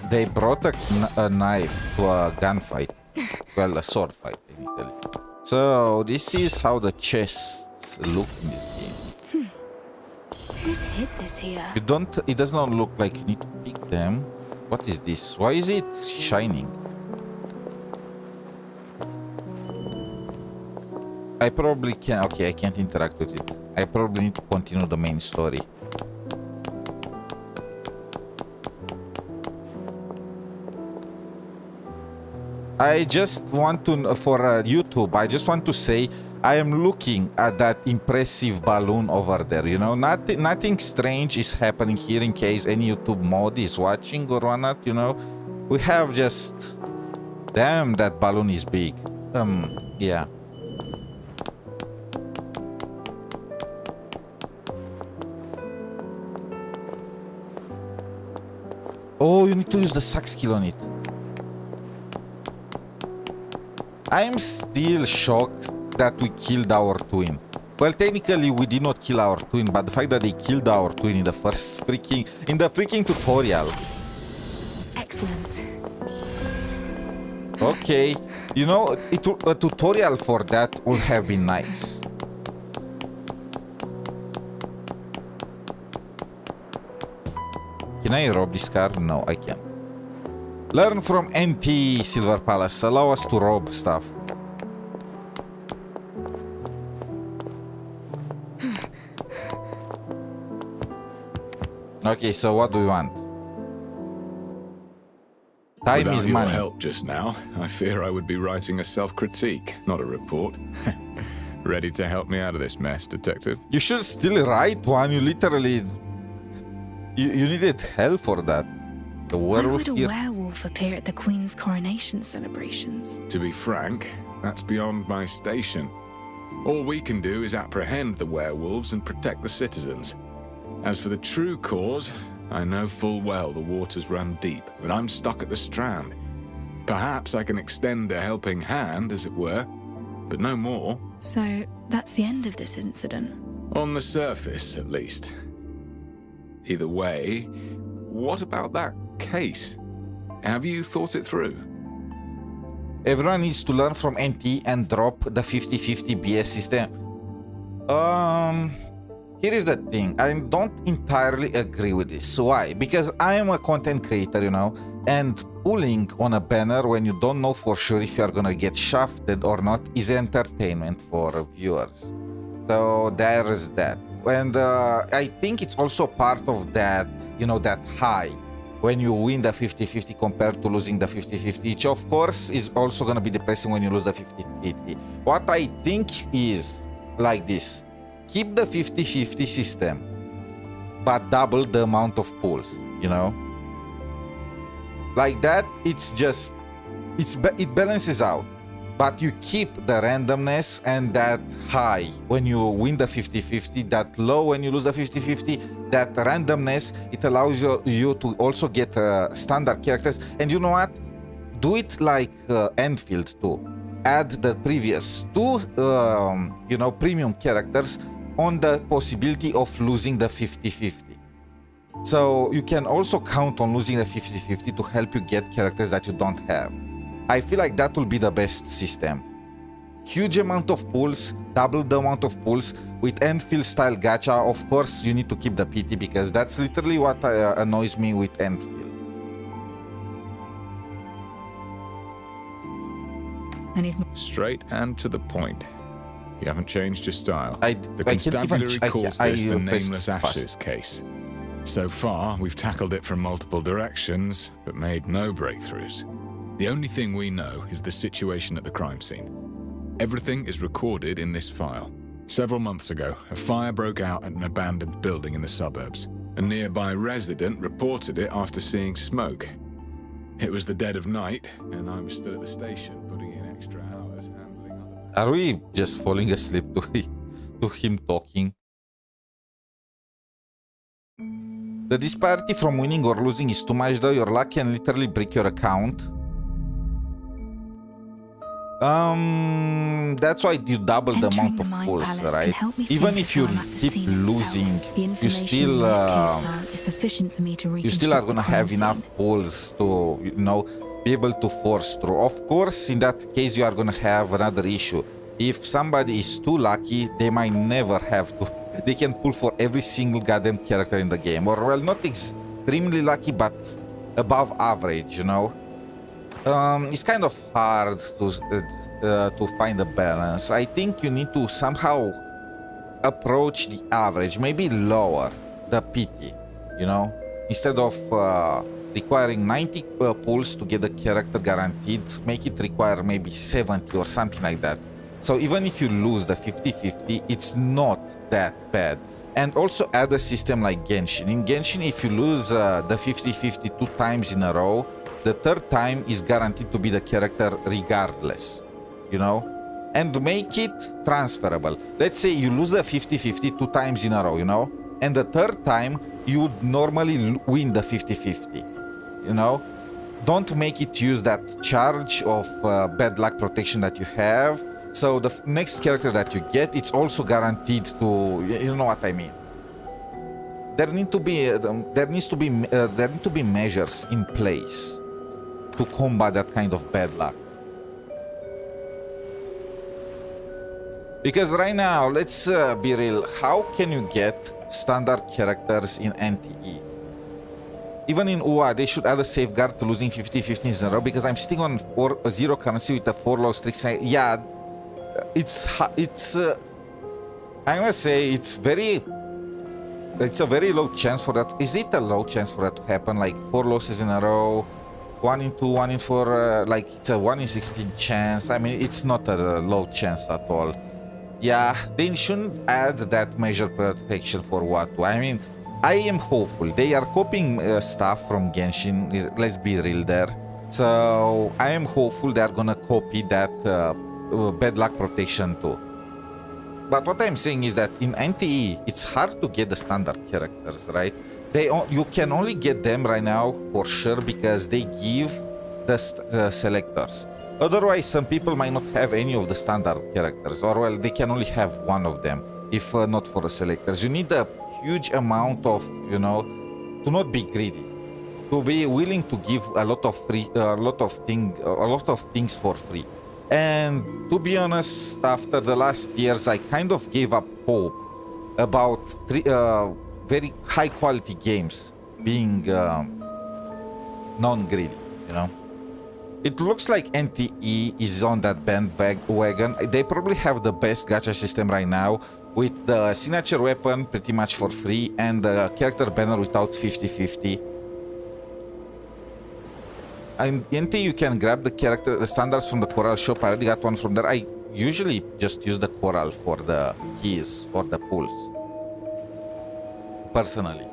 They brought a knife to a gunfight. Well, a sword fight, technically. So, this is how the chests look in this game. Who's hid this here? It does not look like you need to pick them. What is this? Why is it shining? I probably can. Okay, I can't interact with it. I probably need to continue the main story. I just want to, for YouTube, I just want to say I am looking at that impressive balloon over there. You know, nothing strange is happening here in case any YouTube mod is watching or whatnot. You know, we have just, damn, that balloon is big. Yeah. Oh, you need to use the sack skill on it. I'm still shocked that we killed our twin. Well, technically we did not kill our twin, but the fact that they killed our twin in the freaking tutorial. Excellent. Okay, you know, a tutorial for that would have been nice. Can I rob this car? No, I can't. Learn from NT Silver Palace. Allow us to rob stuff. Okay, so what do you want? Time Without is your money. help just now, I fear I would be writing a self-critique, not a report. Ready to help me out of this mess, Detective? You should still write one. You literally... You needed help for that. The Why werewolf would a here. werewolf appear at the Queen's coronation celebrations? To be frank, that's beyond my station. All we can do is apprehend the werewolves and protect the citizens. As for the true cause, I know full well the waters run deep, but I'm stuck at the Strand. Perhaps I can extend a helping hand, as it were, but no more. So, that's the end of this incident? On the surface, at least. Either way, what about that case? Have you thought it through? Everyone needs to learn from NT and drop the 50-50 BS system. Here is the thing. I don't entirely agree with this. Why? Because I am a content creator, you know, and pulling on a banner when you don't know for sure if you are gonna get shafted or not is entertainment for viewers. So there is that. And I think it's also part of that, you know, that high when you win the 50-50 compared to losing the 50-50, which of course is also going to be depressing when you lose the 50-50. What I think is like this. Keep the 50-50 system, but double the amount of pulls, you know? Like that, it's just, it balances out. but you keep the randomness and that high when you win the 50-50, that low when you lose the 50-50, that randomness, it allows you to also get standard characters. And you know what? Do it like Enfield too. Add the previous two, premium characters on the possibility of losing the 50-50. So you can also count on losing the 50-50 to help you get characters that you don't have. I feel like that will be the best system. Huge amount of pulls, double the amount of pulls. With Enfield style gacha, of course, you need to keep the PT because that's literally what annoys me with Enfield. Straight and to the point. You haven't changed your style. The I constabulary calls this the pressed Nameless Ashes case. So far, we've tackled it from multiple directions, but made no breakthroughs. The only thing we know is the situation at the crime scene. Everything is recorded in this file. Several months ago, a fire broke out at an abandoned building in the suburbs. A nearby resident reported it after seeing smoke. It was the dead of night, and I was still at the station, putting in extra hours handling other... Are we just falling asleep to him talking? The disparity from winning or losing is too much though. Your luck can literally break your account. That's why you double the amount of pulls, right? Even if you keep losing, you still are gonna have enough pulls to, be able to force through. Of course, in that case, you are gonna have another issue. If somebody is too lucky, they might never have to. They can pull for every single goddamn character in the game, or well, not extremely lucky, but above average, It's kind of hard to find a balance. I think you need to somehow approach the average, maybe lower the PT, instead of requiring 90 pulls to get a character guaranteed, make it require maybe 70 or something like that. So even if you lose the 50-50, it's not that bad. And also add a system like Genshin. In Genshin, if you lose the 50-50 2 times in a row, the third time is guaranteed to be the character regardless, And make it transferable. Let's say you lose the 50-50 2 times in a row, And the third time, you would normally win the 50-50, Don't make it use that charge of bad luck protection that you have. So the next character that you get, it's also guaranteed to, you know what I mean. There need to be measures in place to combat that kind of bad luck. Because right now, let's be real, how can you get standard characters in NTE? Even in UA, they should add a safeguard to losing 50-50 in a row, because I'm sitting on 0 currency with a 4 low streaks. Yeah, it's I must say it's a very low chance for that. Is it a low chance for that to happen? Like 4 losses in a row, 1 in 2, 1 in 4, like it's a 1 in 16 chance. I mean, it's not a low chance at all. Yeah, they shouldn't add that measure protection for what? I mean, I am hopeful. They are copying stuff from Genshin, let's be real there. So I am hopeful they're gonna copy that bad luck protection too. But what I'm saying is that in NTE, it's hard to get the standard characters, right? You can only get them right now for sure because they give the selectors. Otherwise, some people might not have any of the standard characters, or well, they can only have one of them, if not for the selectors. You need a huge amount of, to not be greedy, to be willing to give a lot of things for free. And to be honest, after the last years, I kind of gave up hope about very high quality games being non-greedy, It looks like NTE is on that bandwagon. They probably have the best gacha system right now, with the signature weapon pretty much for free and the character banner without 50-50. In NTE you can grab the standards from the Coral shop. I already got one from there. I usually just use the Coral for the keys or the pulls, personally.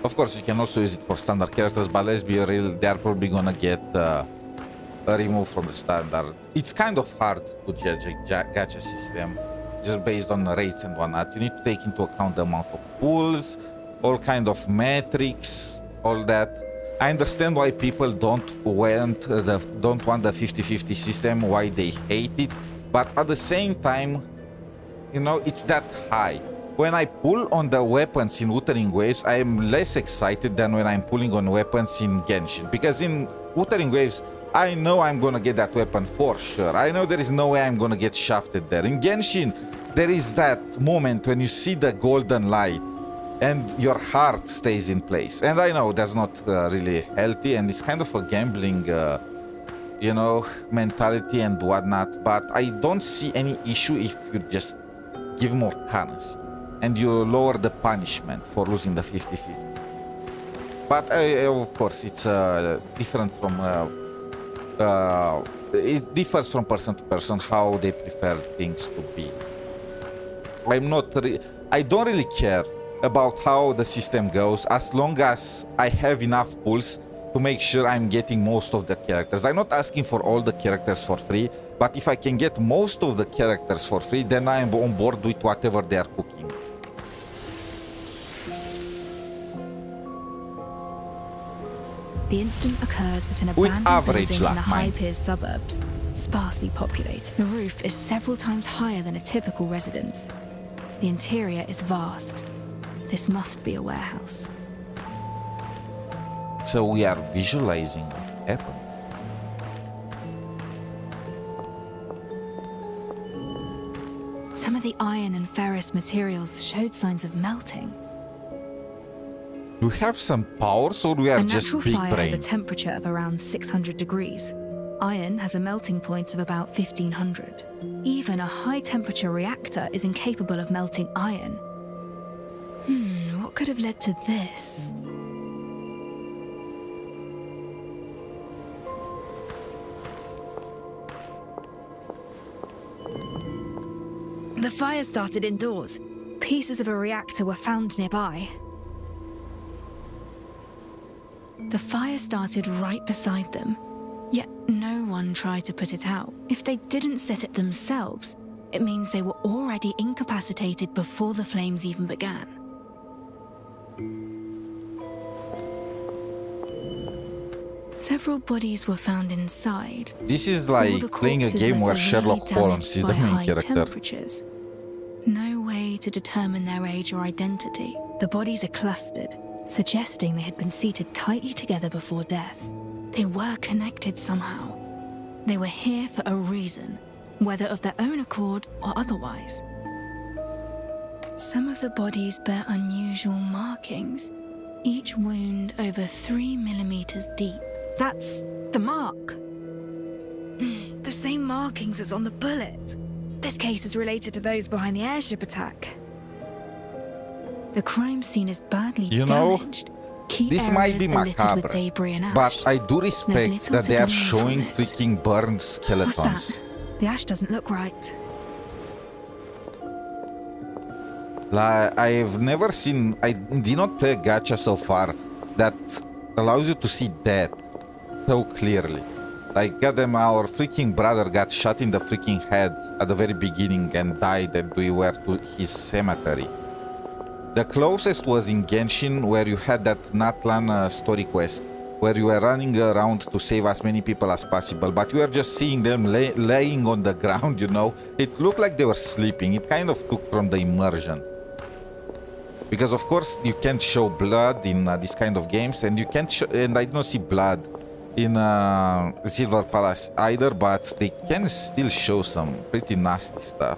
Of course, you can also use it for standard characters, but let's be real, they're probably gonna get removed from the standard. It's kind of hard to judge a gacha system just based on the rates and whatnot. You need to take into account the amount of pulls, all kind of metrics, all that. I understand why people don't want the 50-50 system, why they hate it, but at the same time, you know, it's that high. When I pull on the weapons in Wuthering Waves, I am less excited than when I'm pulling on weapons in Genshin, because in Wuthering Waves, I know I'm gonna get that weapon for sure. I know there is no way I'm gonna get shafted there. In Genshin, there is that moment when you see the golden light and your heart stays in place. And I know that's not really healthy, and it's kind of a gambling, you know, mentality and whatnot, but I don't see any issue if you just give more cannons and you lower the punishment for losing the 50-50. But of course, it's different from... it differs from person to person how they prefer things to be. I don't really care about how the system goes as long as I have enough pulls to make sure I'm getting most of the characters. I'm not asking for all the characters for free, but if I can get most of the characters for free, then I am on board with whatever they are cooking. The incident occurred at an abandoned building in the High Piers suburbs, sparsely populated. The roof is several times higher than a typical residence. The interior is vast. This must be a warehouse. So we are visualizing what happened. Some of the iron and ferrous materials showed signs of melting. Do we have some powers, or we are just big A natural fire brain? has a temperature of around 600 degrees. Iron has a melting point of about 1500. Even a high-temperature reactor is incapable of melting iron. What could have led to this? The fire started indoors. Pieces of a reactor were found nearby. The fire started right beside them, yet no one tried to put it out. If they didn't set it themselves, it means they were already incapacitated before the flames even began. Several bodies were found inside. This is All like the playing a corpses game were where severely Sherlock Holmes damaged is the by main high character. temperatures. No way to determine their age or identity. The bodies are clustered, suggesting they had been seated tightly together before death. They were connected somehow. They were here for a reason, whether of their own accord or otherwise. Some of the bodies bear unusual markings, each wound over 3 millimeters deep. That's the mark. The same markings as on the bullet. This case is related to those behind the airship attack. The crime scene is badly damaged. Key This might be areas are littered with macabre, debris and ash. but I do There's respect little that to they are glean showing from it. freaking burned What's skeletons. that? The ash doesn't look right. Like, I've never seen... I did not play a gacha so far that allows you to see death so clearly. Like, goddamn, our freaking brother got shot in the freaking head at the very beginning and died, and we were to his cemetery. The closest was in Genshin, where you had that Natlan story quest, where you were running around to save as many people as possible, but you were just seeing them laying on the ground, you know? It looked like they were sleeping. It kind of took from the immersion. Because of course you can't show blood in this kind of games, and you can't show, and I don't see blood in Silver Palace either, but they can still show some pretty nasty stuff.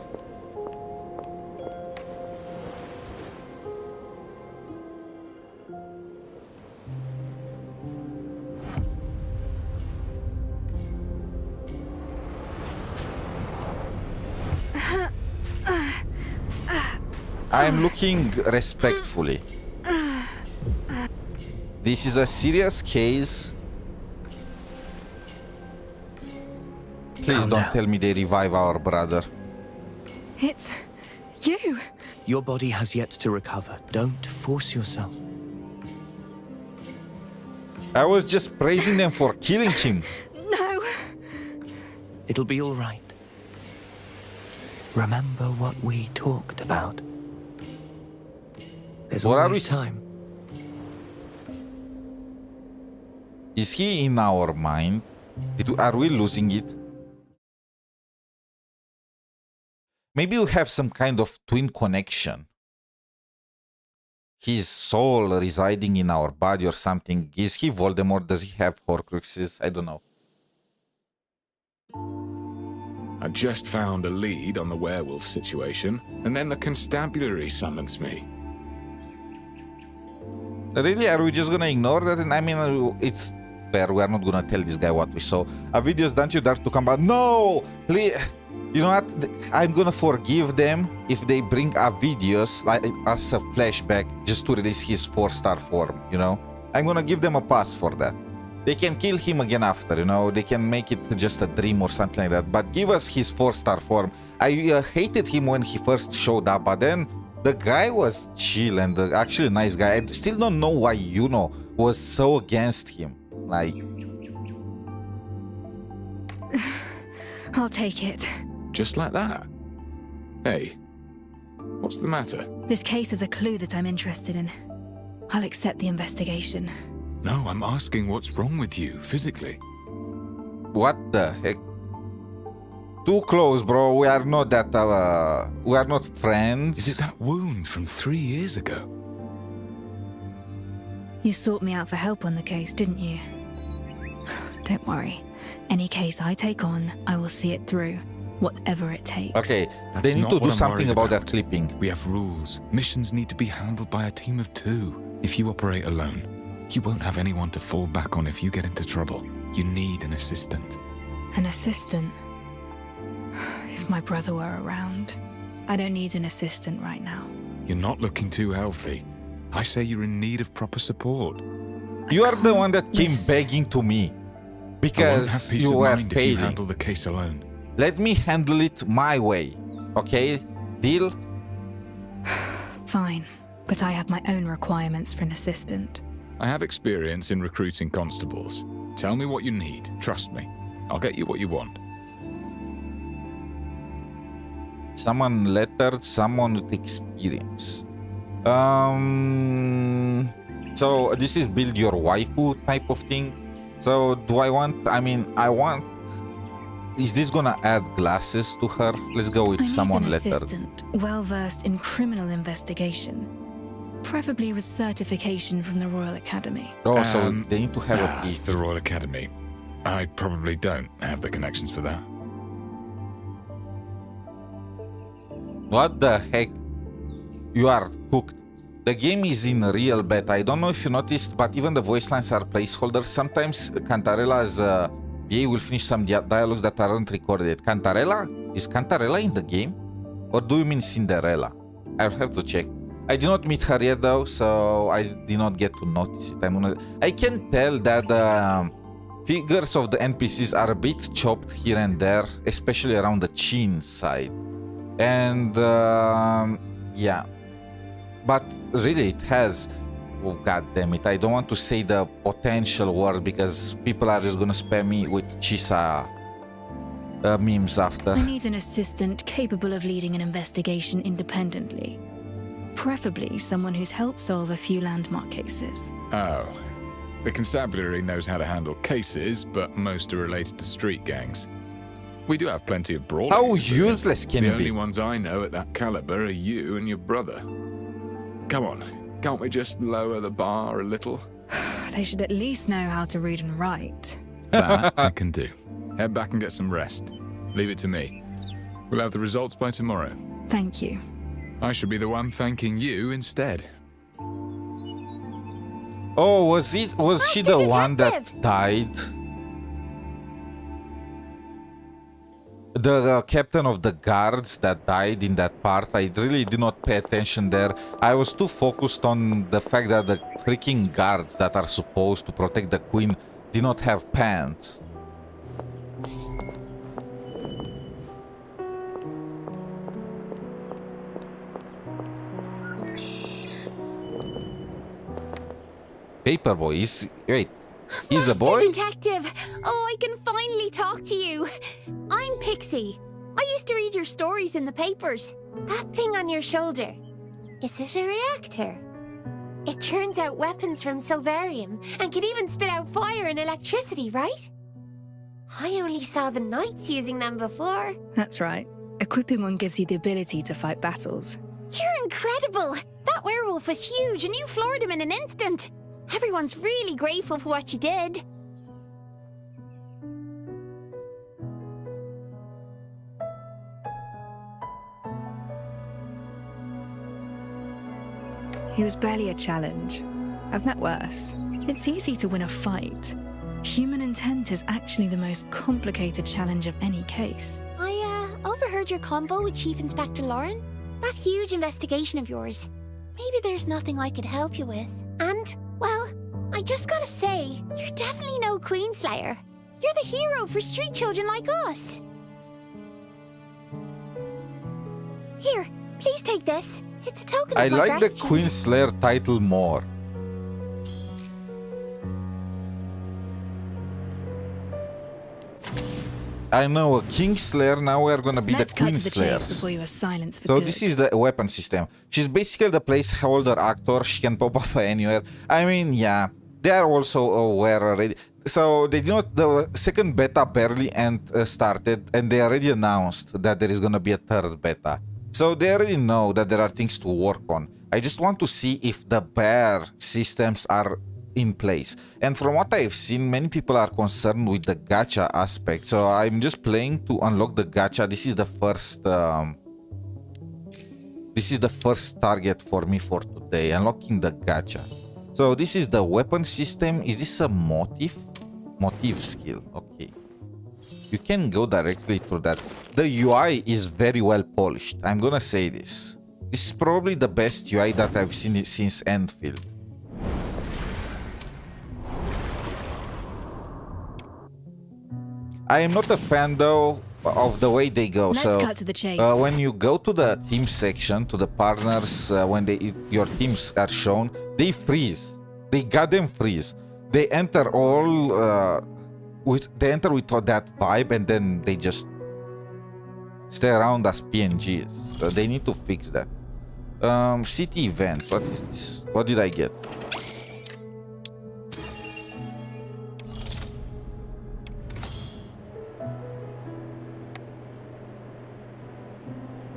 I'm looking respectfully. This is a serious case. Please don't tell me they revive our brother. It's you. Your body has yet to recover. Don't force yourself. I was just praising them for killing him. No. It'll be all right. Remember what we talked about. There's What are always we- time. Is he in our mind? Are we losing it? Maybe we have some kind of twin connection. His soul residing in our body or something. Is he Voldemort? Does he have Horcruxes? I don't know. I just found a lead on the werewolf situation, and then the constabulary summons me. Really? Are we just gonna ignore that? And I mean, it's fair. We are not gonna tell this guy what we saw. A videos, don't you dare to come back. No! Please. You know what? I'm gonna forgive them if they bring a videos like as a flashback just to release his 4-star form, you know? I'm gonna give them a pass for that. They can kill him again after, you know? They can make it just a dream or something like that. But give us his 4-star form. I hated him when he first showed up, but then the guy was chill and actually a nice guy. I still don't know why Yuno was so against him. Like... I'll take it. Just like that? Hey, what's the matter? This case is a clue that I'm interested in. I'll accept the investigation. No, I'm asking what's wrong with you, physically. What the heck? Too close, bro. We are not that, we are not friends. Is it that wound from 3 years ago? You sought me out for help on the case, didn't you? Don't worry. Any case I take on, I will see it through. Whatever it takes. Okay, That's they need not to what do I'm something worried about that clipping. We have rules. Missions need to be handled by a team of 2. If you operate alone, you won't have anyone to fall back on if you get into trouble. You need an assistant. An assistant? If my brother were around. I don't need an assistant right now. You're not looking too healthy. I say you're in need of proper support. You are the one that came begging to me. I won't have Because peace you of were mind if you failing. handle the case alone. Let me handle it my way. Okay? Deal? Fine, but I have my own requirements for an assistant. I have experience in recruiting constables. Tell me what you need. Trust me. I'll get you what you want. Someone lettered, someone with experience. So this is build your waifu type of thing. So do I want, I want, is this gonna add glasses to her? Let's go with I someone need an lettered. assistant, well-versed in criminal investigation. Preferably with certification from the Royal Academy. Oh, so they need to have a It's the Royal Academy. I probably don't have the connections for that. What the heck? You are cooked. The game is in real beta. I don't know if you noticed, but even the voice lines are placeholders. Sometimes Cantarella's VA will finish some dialogues that aren't recorded. Cantarella? Is Cantarella in the game? Or do you mean Cinderella? I'll have to check. I did not meet her yet though, so I did not get to notice it. I can tell that the figures of the NPCs are a bit chopped here and there, especially around the chin side. And yeah, but really it has, oh god damn it, I don't want to say the potential word because people are just gonna spam me with Chisa memes after. I need an assistant capable of leading an investigation independently. Preferably someone who's helped solve a few landmark cases. Oh. The constabulary knows how to handle cases, but most are related to street gangs. We do have plenty of brawling. How useless can The you be? only ones I know at that caliber are you and your brother. Come on, can't we just lower the bar a little? They should at least know how to read and write. That I can do. Head back and get some rest. Leave it to me. We'll have the results by tomorrow. Thank you. I should be the one thanking you instead. Oh, was she the one that died? The captain of the guards that died in that part, I really did not pay attention there. I was too focused on the fact that the freaking guards that are supposed to protect the queen did not have pants. Paperboy is... Wait, He's a boy? Detective! Oh, I can finally talk to you. I'm Pixie. I used to read your stories in the papers. That thing on your shoulder, is it a reactor? It churns out weapons from Silverium and can even spit out fire and electricity, right? I only saw the knights using them before. That's right. Equipping one gives you the ability to fight battles. You're incredible! That werewolf was huge and you floored him in an instant. Everyone's really grateful for what you did. He was barely a challenge. I've met worse. It's easy to win a fight. Human intent is actually the most complicated challenge of any case. I overheard your convo with Chief Inspector Lauren. That huge investigation of yours. Maybe there's nothing I could help you with. And, well, I just gotta say, you're definitely no Queenslayer. You're the hero for street children like us. Here, please take this. It's a token of I my like the gratitude. Queenslayer title more. I know a Kingslayer, now we're gonna be Let's the cut to the chase Queenslayers. before you are silenced for So good. this is the weapon system. She's basically the placeholder actor. She can pop up anywhere. I mean, yeah, they are also aware already. So they did not. The second beta barely started, and they already announced that there is gonna be a third beta. So they already know that there are things to work on. I just want to see if the bear systems are in place. And from what I've seen, many people are concerned with the gacha aspect. So I'm just playing to unlock the gacha. This is the first. This is the first target for me for today, unlocking the gacha. So this is the weapon system. Is this a motive? Motive skill, okay. You can go directly to that. The UI is very well polished. I'm gonna say this. This is probably the best UI that I've seen since Enfield. I am not a fan though of the way they go. Let's so cut to the chase. When you go to the team section, to the partners, when your teams are shown, they freeze. They goddamn freeze. They enter all with that vibe, and then they just stay around as PNGs. So they need to fix that. City event. What is this? What did I get?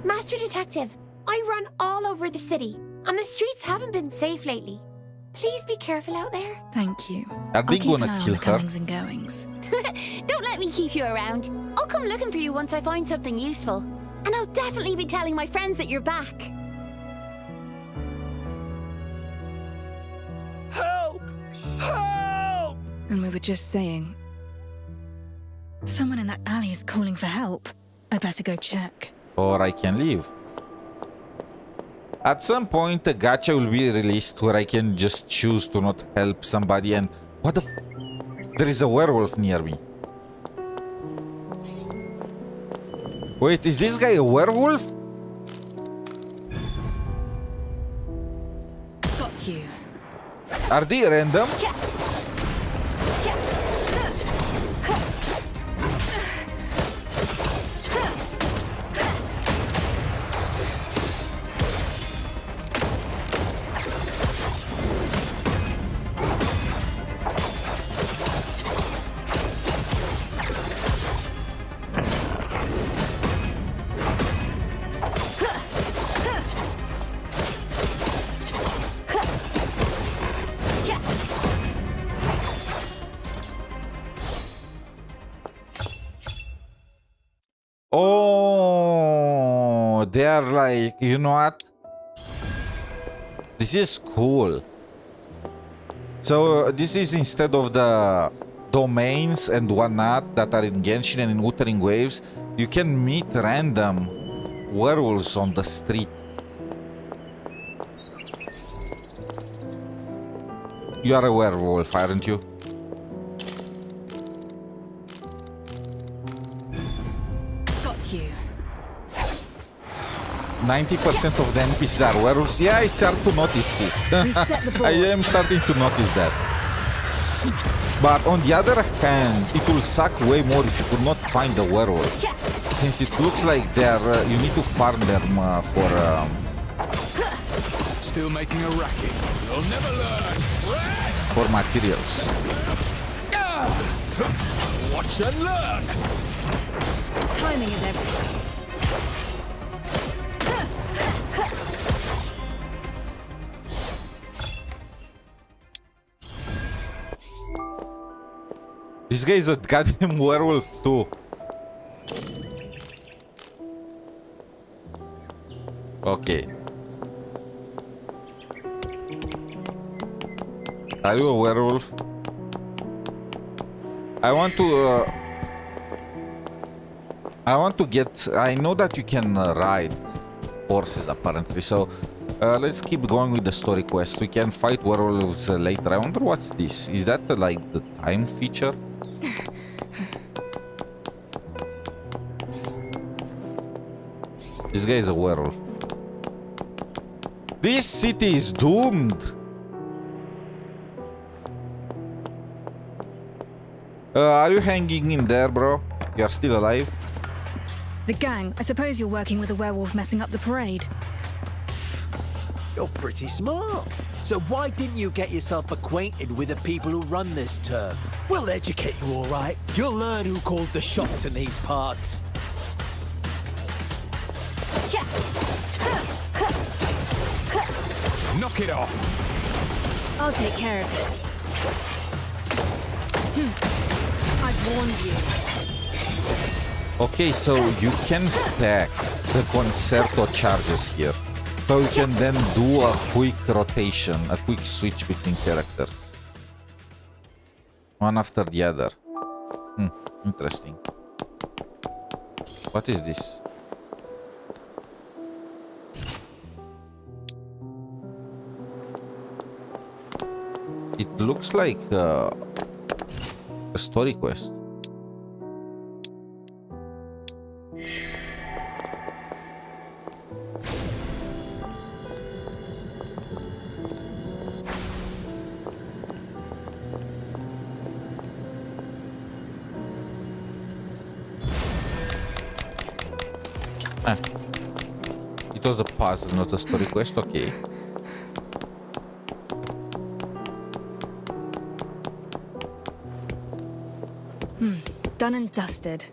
Master Detective, I run all over the city, and the streets haven't been safe lately. Please be careful out there. Thank you. Are they I'll keep an gonna eye on kill the her? comings and goings. Don't let me keep you around. I'll come looking for you once I find something useful. And I'll definitely be telling my friends that you're back. Help! Help! And we were just saying, someone in that alley is calling for help. I better go check. Or I can leave. At some point, a gacha will be released where I can just choose to not help somebody. And what the there is a werewolf near me. Wait, is this guy a werewolf? Got you. Are they random? Oh, they are like, you know what? This is cool. So this is instead of the domains and whatnot that are in Genshin and in Wuthering Waves, you can meet random werewolves on the street. You are a werewolf, aren't you? Got you. 90% of the NPCs are werewolves. Yeah, I start to notice it. Reset the board. I am starting to notice that. But on the other hand, it will suck way more if you could not find the werewolf. Since it looks like they're, you need to farm them for... Still making a racket. You'll never learn. for materials. Watch and learn. Timing is everything. This guy is a goddamn werewolf too. Okay. Are you a werewolf? I want to get... I know that you can ride horses apparently, so let's keep going with the story quest. We can fight werewolves later. I wonder what's this. Is that like the time feature? This guy is a werewolf. This city is doomed. Are you hanging in there, bro? You're still alive? The gang, I suppose you're working with a werewolf messing up the parade. You're pretty smart. So why didn't you get yourself acquainted with the people who run this turf? We'll educate you, all right. You'll learn who calls the shots in these parts. Knock it off. I'll take care of this. I've warned you. Okay, so you can stack the concerto charges here. So you can then do a quick rotation, a quick switch between characters. One after the other. Interesting. What is this? It looks like a story quest. It was a puzzle, not a story quest. Okay. Done and dusted.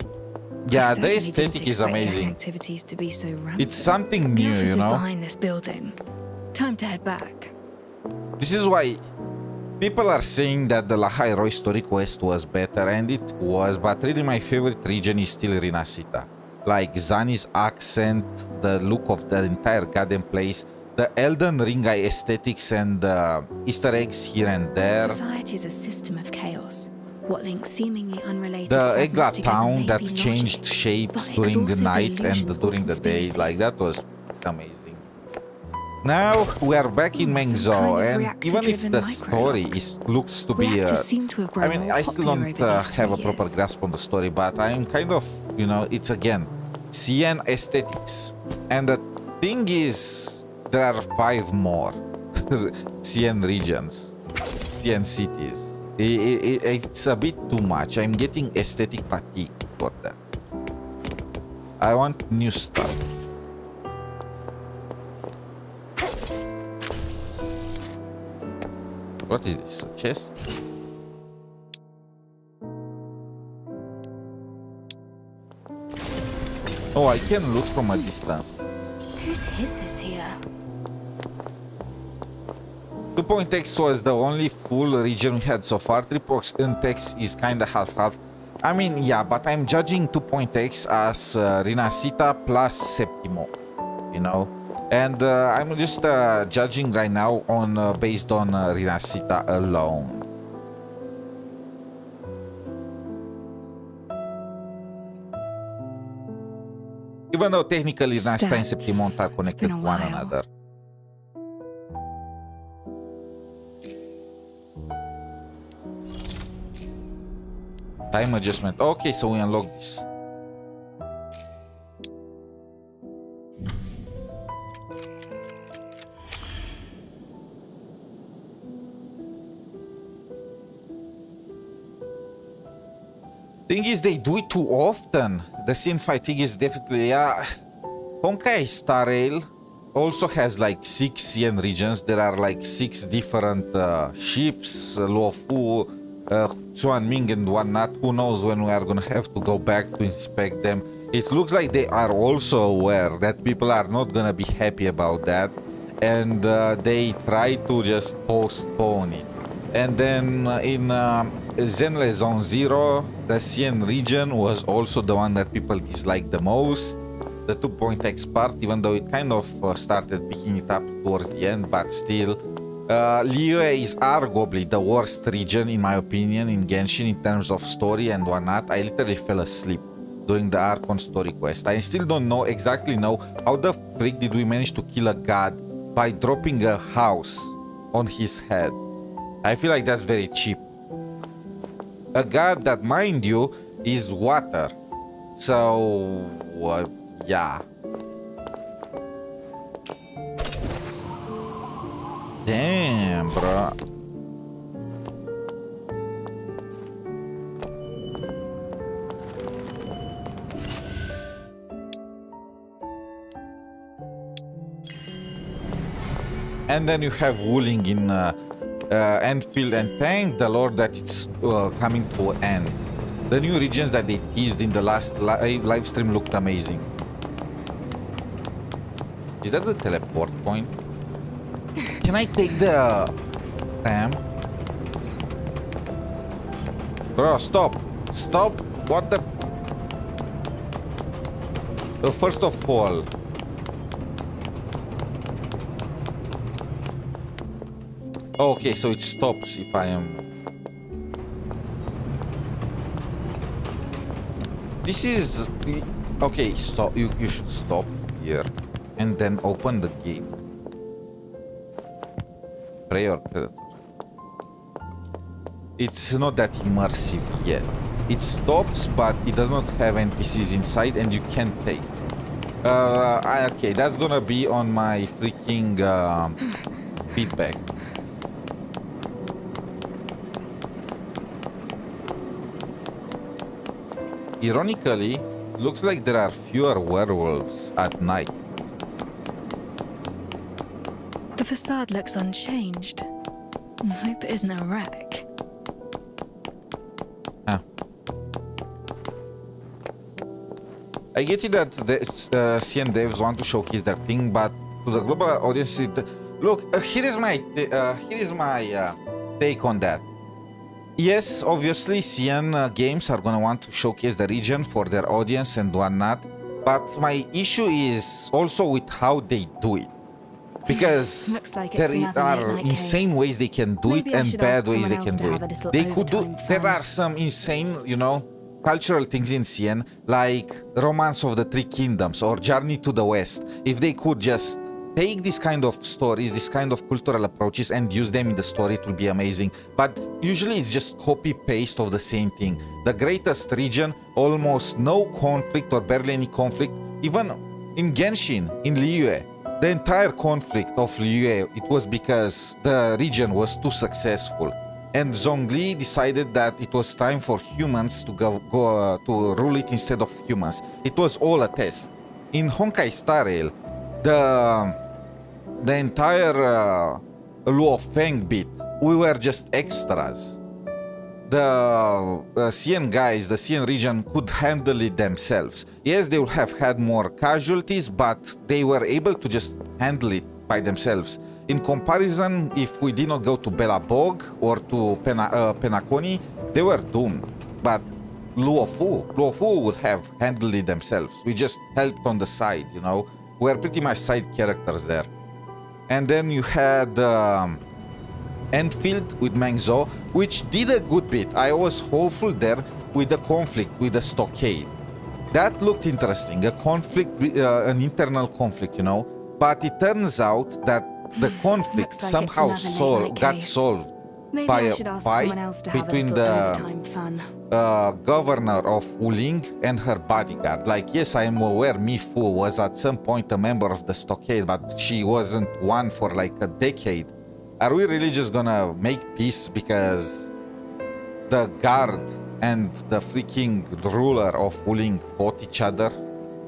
Yeah, I the certainly aesthetic didn't is expect gang amazing. activities to be so rampant. It's something The new, office you is know? behind this building. Time to head back. This is why people are saying that the Lahai Roy story quest was better, and it was, but really my favorite region is still Rinasita. Like Zani's accent, the look of the entire goddamn place, the Elden Ring aesthetics and Easter eggs here and there. Society is a system of chaos. What links seemingly unrelated The fragments Egla together town may that be changed logic, shapes but it during could the also be night and illusions or during the day, conspiracies. like that was amazing. Now we are back in Mengzo, kind of and even if reactor-driven the story looks to be, Reactors seem to have grown I mean, more I still popular don't over these have a 2 proper years. grasp on the story, but I'm kind of, you know, it's again CN aesthetics, and the thing is, there are 5 more CN regions, CN cities. It's a bit too much. I'm getting aesthetic fatigue for that. I want new stuff. What is this? A chest? Oh, I can look from a distance. Who's hid this here? 2.x was the only full region we had so far. 3.x is kinda half-half. I mean, yeah, but I'm judging 2.x as Rinasita plus Septimo, you know? And I'm just judging right now on based on Rinasita alone. Even though technically Rinasita and Septimont are connected to one another. Time adjustment. Okay, so we unlock this. Thing is, they do it too often. The scene fighting is definitely, Honkai Star Rail also has like 6 Xian regions. There are like 6 different ships, Luofu, Xuanming and whatnot. Who knows when we are gonna have to go back to inspect them. It looks like they are also aware that people are not gonna be happy about that, and they try to just postpone it. And then in Zenless Zone Zero, the Xian region was also the one that people disliked the most. The 2.x part, even though it kind of started picking it up towards the end, but still. Liyue is arguably the worst region, in my opinion, in Genshin in terms of story and whatnot. I literally fell asleep during the Archon story quest. I still don't exactly know how the frick did we manage to kill a god by dropping a house on his head. I feel like that's very cheap. A god that, mind you, is water. So, yeah. Damn, bro. And then you have Wuling in Enfield and Thank the Lord that it's coming to an end. The new regions that they teased in the last live stream looked amazing. Is that the teleport point? Can I take the ram? Bro, stop. Stop. What the... First of all... Okay, so it stops if I am... This is... Okay, stop. You should stop here. And then open the gate. Prey or predator. It's not that immersive yet. It stops, but it does not have NPCs inside and you can't take. Okay, that's gonna be on my freaking feedback. Ironically, it looks like there are fewer werewolves at night. The facade looks unchanged. I hope it isn't a wreck. I get it that the CN devs want to showcase their thing, but to the global audience, look, here is my take on that. Yes, obviously, CN games are gonna want to showcase the region for their audience and whatnot, but my issue is also with how they do it. Because like there are insane ways they can do it and bad ways they can do it. They could do. There are some insane, you know, cultural things in CN, like Romance of the Three Kingdoms or Journey to the West. If they could just take this kind of stories, this kind of cultural approaches and use them in the story, it will be amazing. But usually it's just copy-paste of the same thing. The greatest region, almost no conflict or barely any conflict. Even in Genshin, in Liyue, the entire conflict of Liyue, it was because the region was too successful. And Zhongli decided that it was time for humans to go to rule it instead of humans. It was all a test. In Honkai Star Rail, the entire Luo Feng bit, we were just extras. The CN guys, the CN region could handle it themselves. Yes, they would have had more casualties, but they were able to just handle it by themselves. In comparison, if we did not go to Belabog or to Penacony, they were doomed. But Luofu would have handled it themselves. We just helped on the side, you know. We're pretty much side characters there. And then you had Enfield with Mengzhou, which did a good bit. I was hopeful there with the conflict with the stockade. That looked interesting, a conflict, an internal conflict, you know. But it turns out that the conflict somehow got solved by a fight between the governor of Wuling and her bodyguard. Like, yes, I am aware Mifu was at some point a member of the stockade, but she wasn't one for like a decade. Are we really just gonna make peace because the guard and the freaking ruler of Wuling fought each other,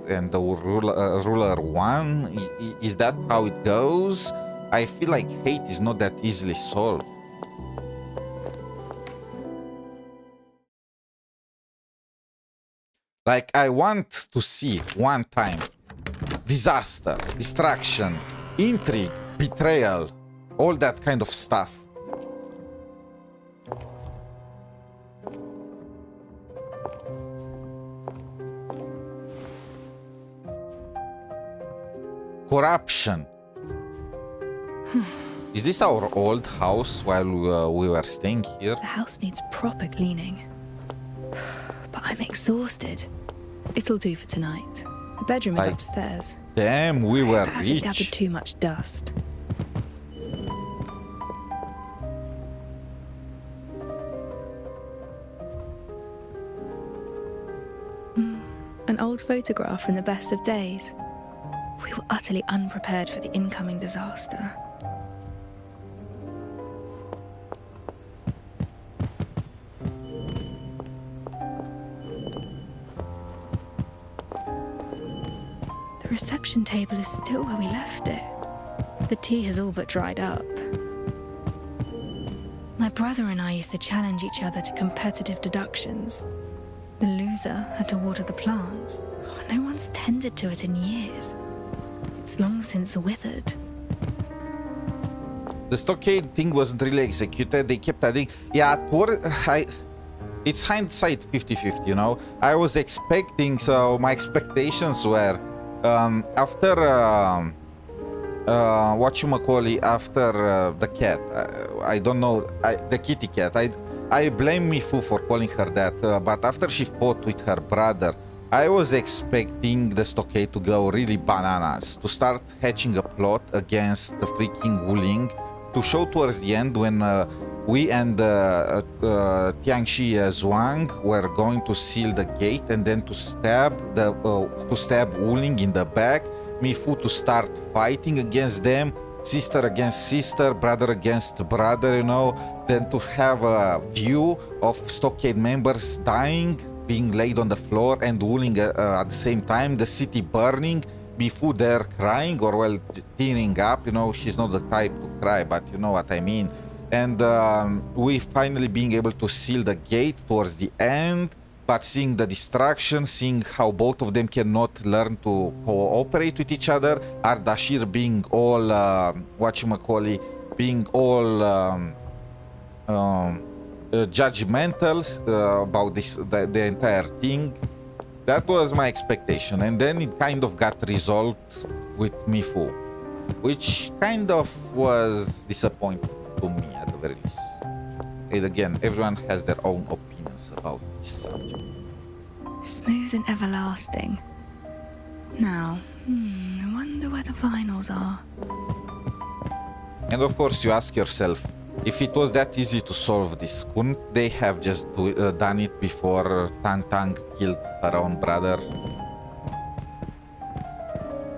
and the ruler won? Is that how it goes? I feel like hate is not that easily solved. Like, I want to see one time disaster, destruction, intrigue, betrayal, all that kind of stuff. Corruption. Is this our old house while we were staying here? The house needs proper cleaning. But I'm exhausted. It'll do for tonight. The bedroom is upstairs. Damn, we were It hasn't rich. gathered too much dust. An old photograph from the best of days. We were utterly unprepared for the incoming disaster. The reception table is still where we left it. The tea has all but dried up. My brother and I used to challenge each other to competitive deductions. The loser had to water the plants. No one's tended to it in years. It's long since withered. The stockade thing wasn't really executed. They kept adding. Yeah, it's hindsight 50-50, you know. I was expecting, so my expectations were after after the cat. I don't know, the kitty cat. I blame Mifu for calling her that, but after she fought with her brother, I was expecting the stockade to go really bananas, to start hatching a plot against the freaking Wuling, to show towards the end when we and Tiangxi Zhuang were going to seal the gate and then to stab Wuling in the back, Mifu to start fighting against them, sister against sister, brother against brother, you know, then to have a view of stockade members dying, being laid on the floor, and Wuling at the same time, the city burning, Mifu there crying or well tearing up, you know, she's not the type to cry, but you know what I mean. And we finally being able to seal the gate towards the end, but seeing the destruction, seeing how both of them cannot learn to cooperate with each other, Ardashir being all, being all judgmental about the entire thing. That was my expectation, and then it kind of got resolved with Mifu, which kind of was disappointing to me at the very least. And again, everyone has their own opinions about this subject. Smooth and everlasting. Now, I wonder where the finals are. And of course, you ask yourself, if it was that easy to solve this, couldn't they have just done it before Tang Tang killed her own brother?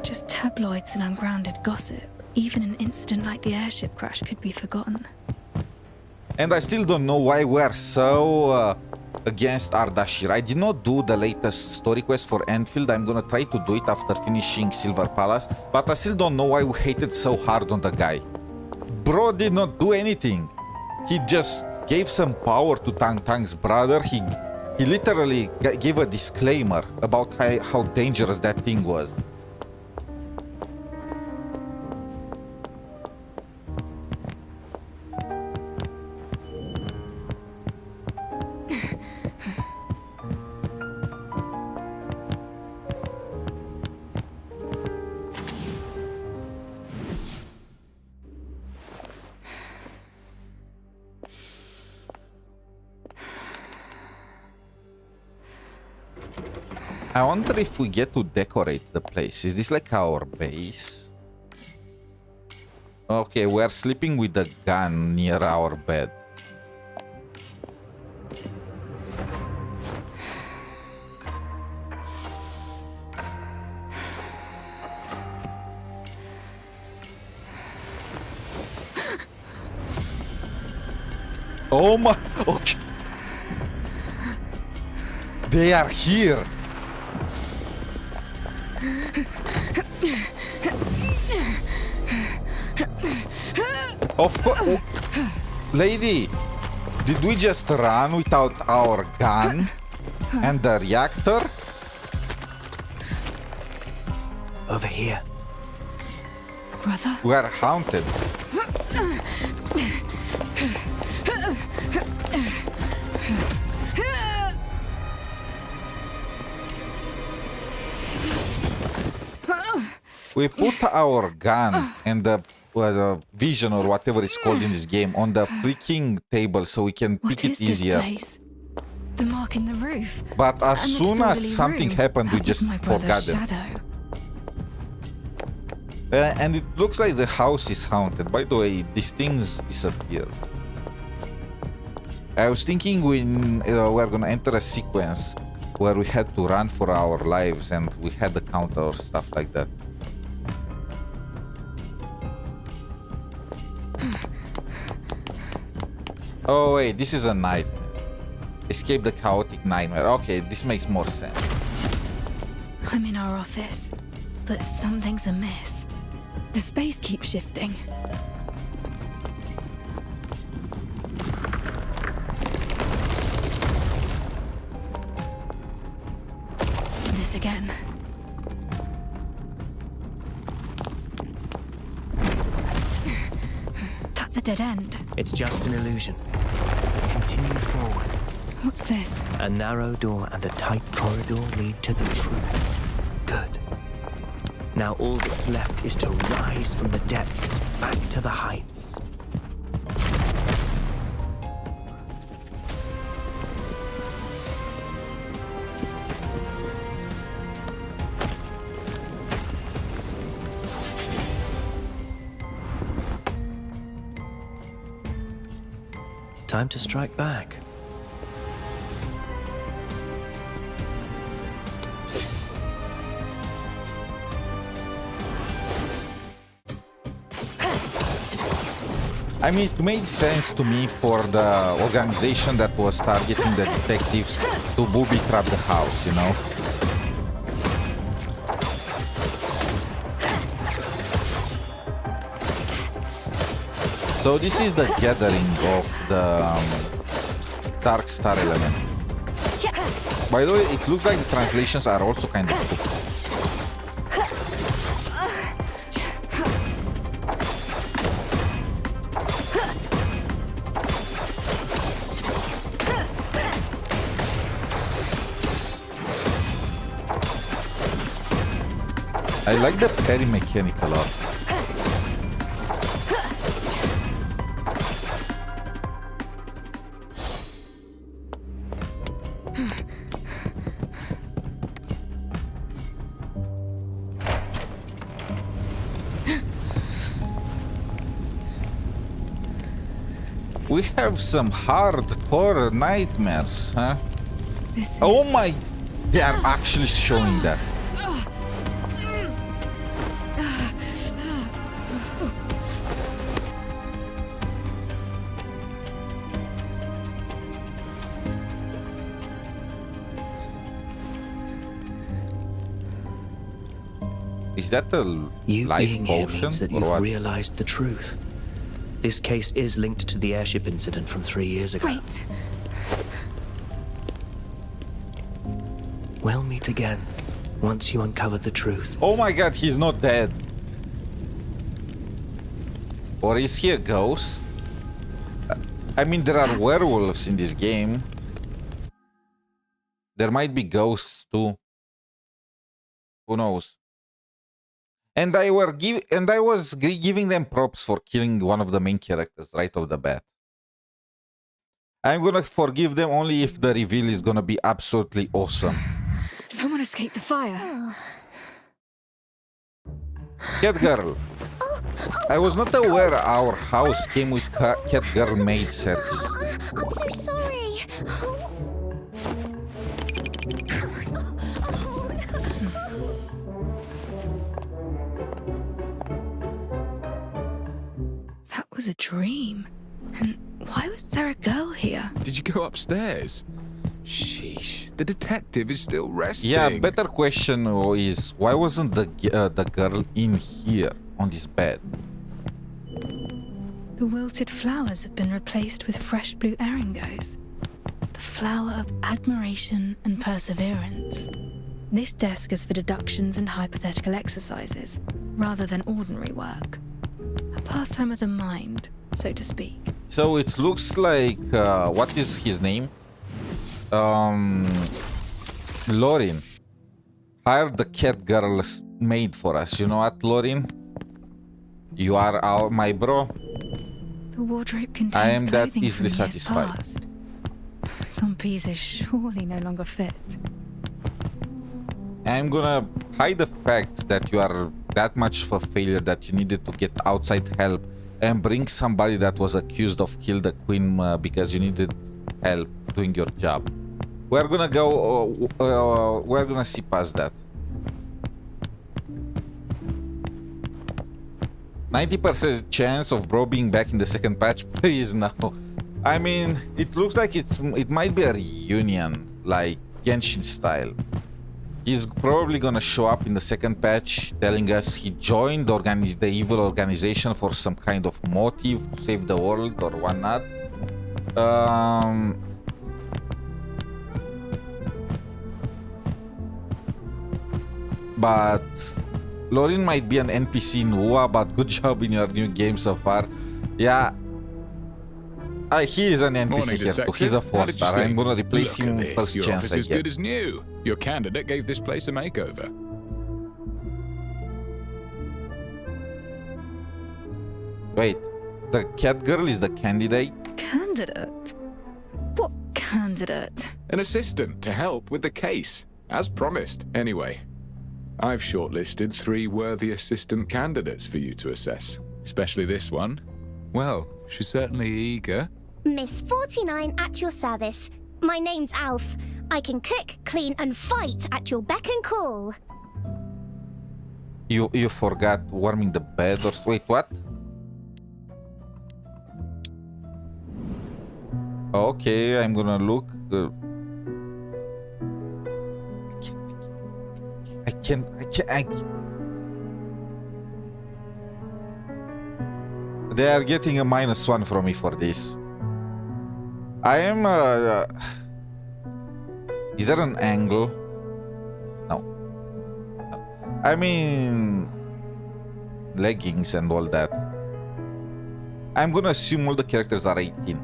Just tabloids and ungrounded gossip. Even an incident like the airship crash could be forgotten. And I still don't know why we're so against Ardashir. I did not do the latest story quest for Enfield. I'm gonna try to do it after finishing Silver Palace, but I still don't know why we hated so hard on the guy. Bro did not do anything. He just gave some power to Tang Tang's brother. He literally gave a disclaimer about how dangerous that thing was. I wonder if we get to decorate the place. Is this like our base? Okay, we're sleeping with the gun near our bed. Oh my... Okay. They are here. Of course. Lady, did we just run without our gun and the reactor? Over here. Brother? We are haunted. We put our gun and the vision or whatever it's called in this game on the freaking table so we can pick it easier. What is this place? The mark in the roof. But as And the soon as disorderly something room. happened, we That was just my brother's forgot them. shadow. And it looks like the house is haunted. By the way, these things disappeared. I was thinking when we're gonna enter a sequence where we had to run for our lives and we had the counter or stuff like that. Oh wait, this is a nightmare. Escape the chaotic nightmare. Okay, this makes more sense. I'm in our office, but something's amiss. The space keeps shifting. This again. That's a dead end. It's just an illusion. Continue forward. What's this? A narrow door and a tight corridor lead to the truth. Good. Now all that's left is to rise from the depths back to the heights. Time to strike back. I mean, it made sense to me for the organization that was targeting the detectives to booby trap the house, you know? So this is the gathering of the Dark Star element. By the way, it looks like the translations are also kind of cool. I like the parry mechanic a lot. We have some hardcore nightmares, huh? Oh my... They are actually showing that. Is that a life being here potion means that or you've what? realized the truth. This case is linked to the airship incident from 3 years ago. Wait. We'll meet again once you uncover the truth. Oh my god, he's not dead. Or is he a ghost? I mean, there are werewolves in this game. There might be ghosts too. Who knows? And I was giving them props for killing one of the main characters right off the bat. I'm gonna forgive them only if the reveal is gonna be absolutely awesome. Someone escaped the fire. Cat Girl. I was not aware our house came with Cat Girl maid service. I'm so sorry. That was a dream. And why was there a girl here? Did you go upstairs? Sheesh. The detective is still resting. Yeah, better question is, why wasn't the girl in here on this bed? The wilted flowers have been replaced with fresh blue eringos. The flower of admiration and perseverance. This desk is for deductions and hypothetical exercises, rather than ordinary work. A pastime of the mind, so to speak. So it looks like, what is his name? Lorin hired the cat girl's maid for us. You know what, Lorin? You are my bro. The wardrobe contains I am that clothing easily from years satisfied. past. Some pieces surely no longer fit. I'm gonna hide the fact that you are that much of a failure that you needed to get outside help and bring somebody that was accused of killing the queen because you needed help doing your job. We're gonna go, we're gonna see past that. 90% chance of bro being back in the second patch, please no. I mean, it looks like it might be a reunion, like Genshin style. He's probably gonna show up in the second patch telling us he joined the evil organization for some kind of motive to save the world or whatnot. But Lorin might be an NPC in UA, but good job in your new game so far. Yeah. He is an NPC here too. He's a 4-star. I'm gonna replace him first Your chance office I is get. good as new. Your candidate gave this place a makeover. Wait, the cat girl is the candidate? Candidate? What candidate? An assistant to help with the case, as promised. Anyway, I've shortlisted 3 worthy assistant candidates for you to assess, especially this one. Well, she's certainly eager. Miss 49 at your service. My name's Alf. I can cook, clean, and fight at your beck and call. You forgot warming the bed or wait, what? Okay, I'm gonna look. I can't. They are getting a -1 from me for this. I am. Is there an angle? No. I mean, leggings and all that. I'm gonna assume all the characters are 18.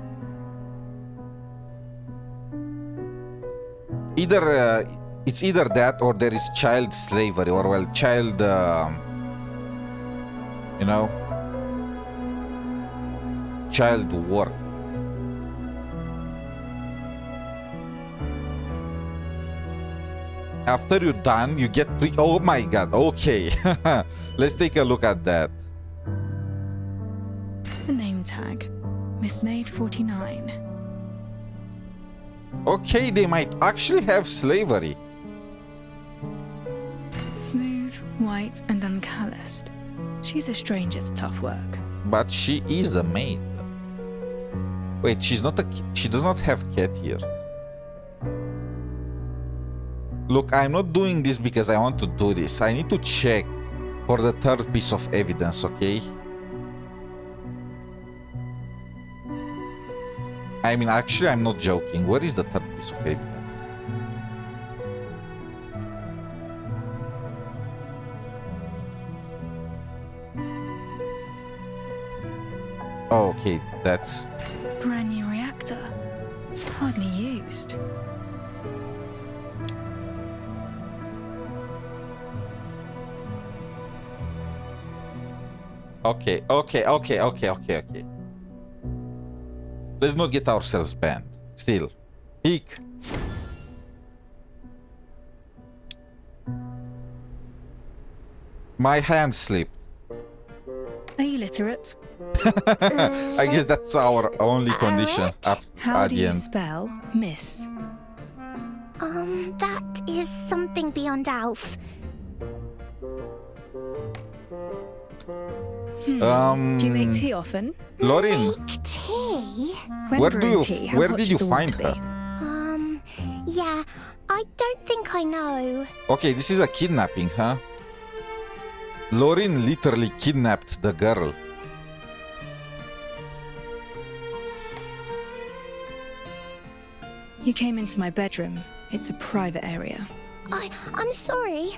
It's either that or there is child slavery or well, child, you know, child work. After you're done, you get free. Oh my god, okay. Let's take a look at that. The name tag. Miss Maid 49. Okay, they might actually have slavery. Smooth, white, and uncalloused. She's a stranger to tough work. But she is a maid. Wait, she does not have cat ears. Look, I'm not doing this because I want to do this. I need to check for the third piece of evidence, okay? I mean, actually, I'm not joking. Where is the third piece of evidence? Oh, okay, that's... Brand new reactor. Hardly used. Okay. Let's not get ourselves banned. Still. Peek. My hand slipped. Are you literate? I guess that's our only condition How at do the you end. spell miss? That is something beyond Alf. Do you make tea often? Lorin, Tea? where did you find her? think I know. Okay, this is a kidnapping, huh? Lauren literally kidnapped the girl. You came into my bedroom. It's a private area. I'm sorry.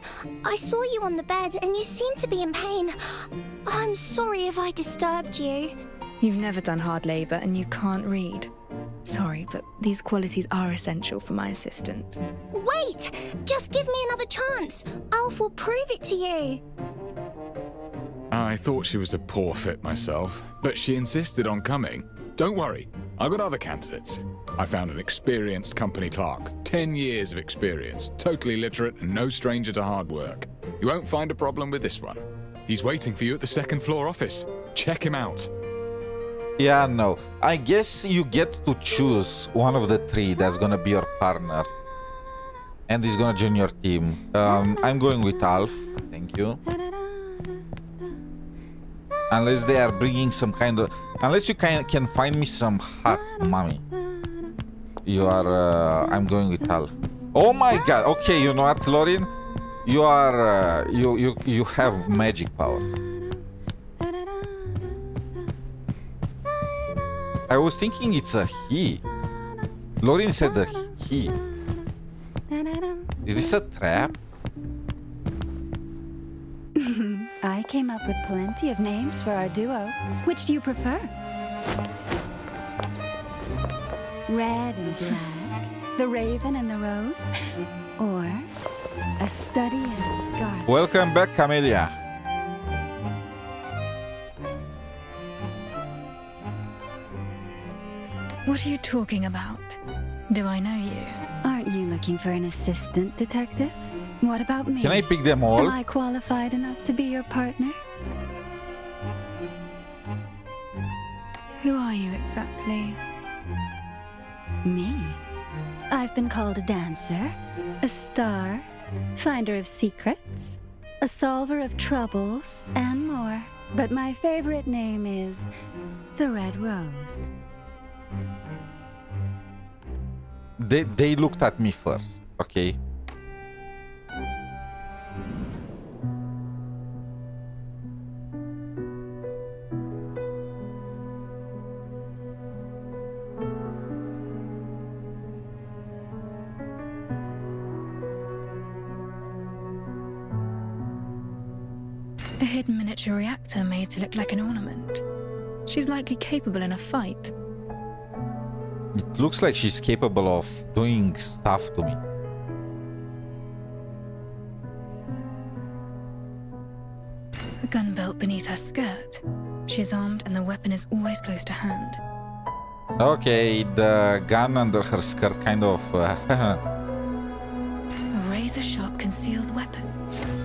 I saw you on the bed and you seemed to be in pain. I'm sorry if I disturbed you. You've never done hard labor and you can't read. Sorry, but these qualities are essential for my assistant. Wait! Just give me another chance. Alf will prove it to you. I thought she was a poor fit myself, but she insisted on coming. Don't worry, I've got other candidates. I found an experienced company clerk, 10 years of experience, totally literate and no stranger to hard work. You won't find a problem with this one. He's waiting for you at the second floor office. Check him out. Yeah, no. I guess you get to choose one of the three that's gonna be your partner. And he's gonna join your team. I'm going with Alf. Thank you. Unless they are bringing some kind of... Unless you can find me some hot mommy. You are... I'm going with Alf. Oh my god. Okay, you know what, Lauren? You are... You have magic power. I was thinking it's a he. Lauren said a he. Is this a trap? I came up with plenty of names for our duo. Which do you prefer? Red and black, the raven and the rose, or a study and scarlet? Welcome back, Camellia. What are you talking about? Do I know you? Aren't you looking for an assistant, detective? What about me? Can I pick them all? Am I qualified enough to be your partner? Who are you exactly? Me? I've been called a dancer, a star, finder of secrets, a solver of troubles, and more. But my favorite name is the Red Rose. They looked at me first, okay? A hidden miniature reactor made to look like an ornament. She's likely capable in a fight. It looks like she's capable of doing stuff to me. A gun belt beneath her skirt. She's armed and the weapon is always close to hand. Okay, the gun under her skirt kind of... A razor-sharp concealed weapon.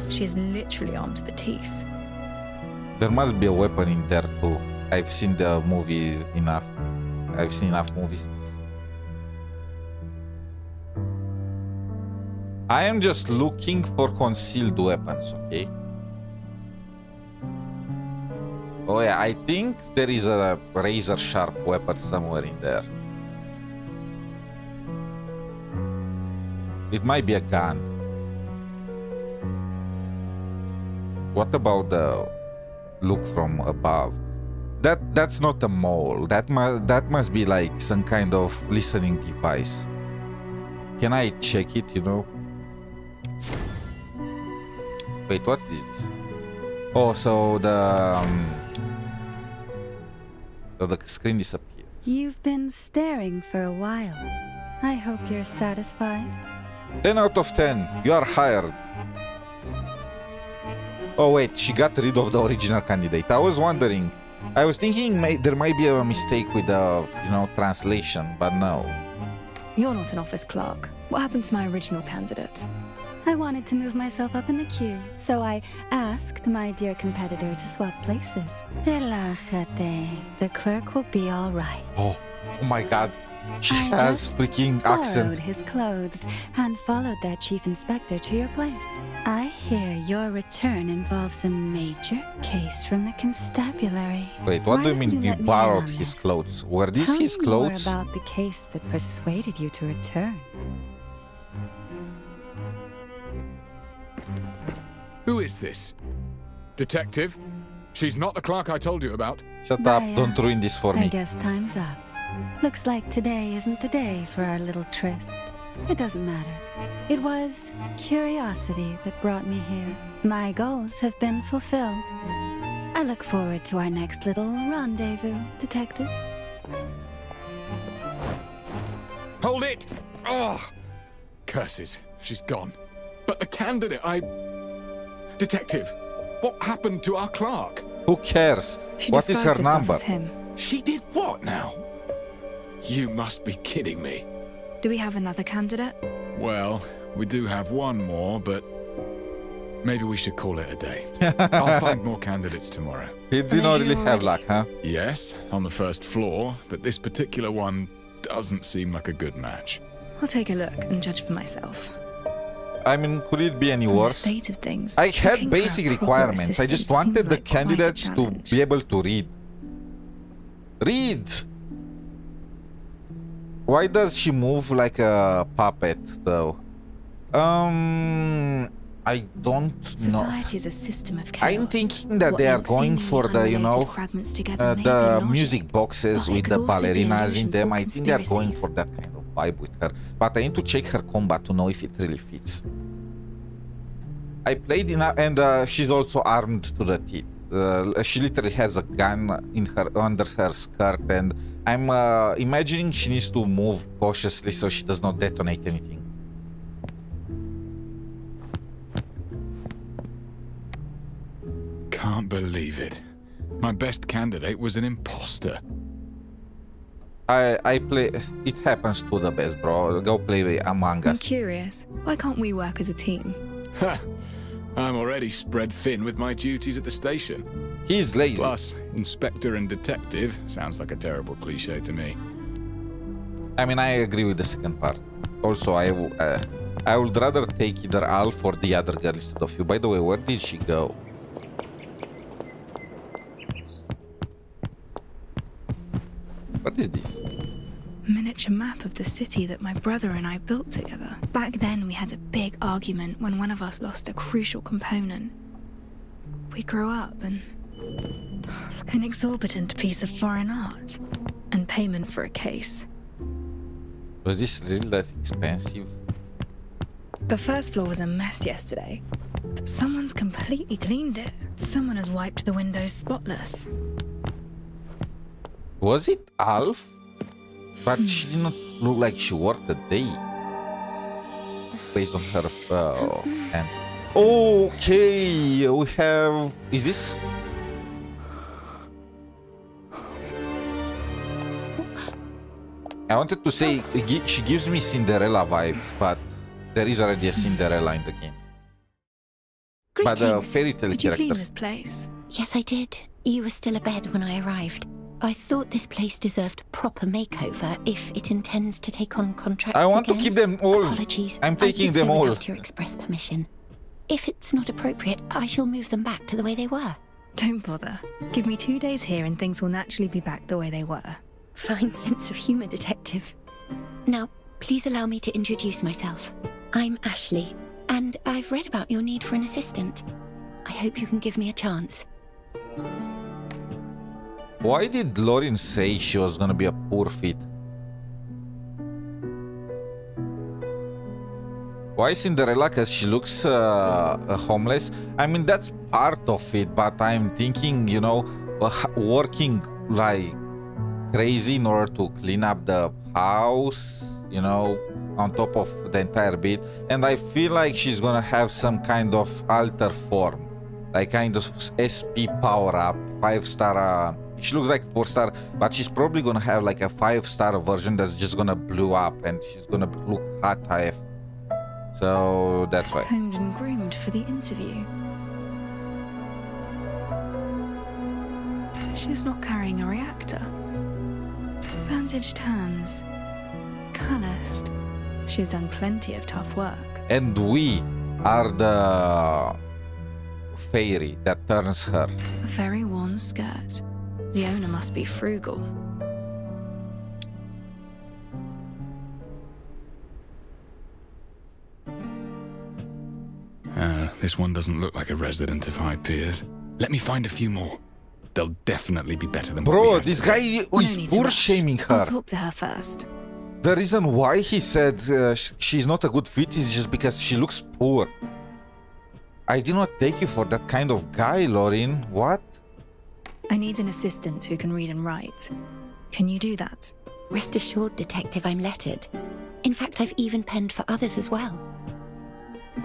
She is literally armed to the teeth. There must be a weapon in there too. I've seen the movies enough. I've seen enough movies. I am just looking for concealed weapons, okay? Oh yeah, I think there is a razor-sharp weapon somewhere in there. It might be a gun. What about the look from above? That's not a mole. That must be like some kind of listening device. Can I check it, you know? Wait, what is this? Oh, so the screen disappears. You've been staring for a while. I hope you're satisfied. 10 out of 10. You are hired. Oh wait, she got rid of the original candidate. I was wondering. I was thinking there might be a mistake with the, translation, but no. You're not an office clerk. What happened to my original candidate? I wanted to move myself up in the queue, so I asked my dear competitor to swap places. Relájate. The clerk will be all right. Oh my god. She I has just freaking borrowed accent. his clothes and followed their chief inspector to your place. I hear your return involves a major case from the constabulary. Wait, what Why do you don't mean you let me in borrowed on his this? clothes? Were these Tell his me clothes? more about the case that persuaded you to return. is this? Detective? She's not the clerk I told you about. Shut up, don't ruin this for I me. guess time's up. Looks like today isn't the day for our little tryst. It doesn't matter. It was curiosity that brought me here. My goals have been fulfilled. I look forward to our next little rendezvous, Detective. Hold it! Oh! Curses, she's gone. But the candidate, Detective, what happened to our clerk? Who cares? What is her number? She did what now? You must be kidding me. Do we have another candidate? Well, we do have one more, but maybe we should call it a day. I'll find more candidates tomorrow. He did not really have luck, huh? Yes, on the first floor, but this particular one doesn't seem like a good match. I'll take a look and judge for myself. I mean, could it be any On the worse? state of things, I had looking for a basic proper requirements. I just assistant wanted seems the like quite a candidates to challenge. be able to read. Read! Why does she move like a puppet, though? I don't know. Society is a system of chaos. I'm thinking that What they are links going seemingly for the, you know, unrelated fragments together may be the logic, music boxes but it with could the also be ballerinas in illusions them. or I think they're going conspiracies. for that kind of vibe with her. But I need to check her combat to know if it really fits. I played in and she's also armed to the teeth. She literally has a gun in her under her skirt, and I'm imagining she needs to move cautiously so she does not detonate anything. Can't believe it. My best candidate was an imposter. I play. It happens to the best, bro. Go play Among I'm Us. curious. Why can't we work as a team? Ha! I'm already spread thin with my duties at the station. He's lazy. Plus, inspector and detective sounds like a terrible cliche to me. I mean, I agree with the second part. Also, I would rather take either Alf or the other girl instead of you. By the way, where did she go? What is this? Miniature map of the city that my brother and I built together. Back then, we had a big argument when one of us lost a crucial component. We grew up and... an exorbitant piece of foreign art. And payment for a case. Was this really that expensive? The first floor was a mess yesterday, but someone's completely cleaned it. Someone has wiped the windows spotless. Was it Alf? But she did not look like she worked a day. Based on her hands. Okay, we have... Is this... I wanted to say she gives me Cinderella vibes, but there is already a Cinderella in the game. But the fairy tale Did you clean characters. this place? Yes, I did. You were still abed when I arrived. I thought this place deserved a proper makeover if it intends to take on contracts I want again. to keep them all. Apologies. I'm taking I did them so all. without your express permission. If it's not appropriate, I shall move them back to the way they were. Don't bother. Give me 2 days here and things will naturally be back the way they were. Fine sense of humour, Detective. Now, please allow me to introduce myself. I'm Ashley, and I've read about your need for an assistant. I hope you can give me a chance. Why did Lauren say she was gonna be a poor fit? Why Cinderella? Because she looks homeless. I mean, that's part of it, but I'm thinking, you know, working like crazy in order to clean up the house, you know, on top of the entire bit. And I feel like she's gonna have some kind of alter form, like kind of SP power up, 5-star. She looks like 4-star, but she's probably gonna have like a 5-star version that's just gonna blow up, and she's gonna look hot AF. So that's why. Combed and groomed for the interview. She's not carrying a reactor. Bandaged hands. Calloused. She's done plenty of tough work. And we are the fairy that turns her. A very worn skirt. The owner must be frugal. This one doesn't look like a resident of High Piers. Let me find a few more. They'll definitely be better than what we Bro, have this today. guy is poor shaming her. I'll talk to her first. The reason why he said she's not a good fit is just because she looks poor. I did not take you for that kind of guy, Lauren. What? I need an assistant who can read and write. Can you do that? Rest assured, Detective, I'm lettered. In fact, I've even penned for others as well.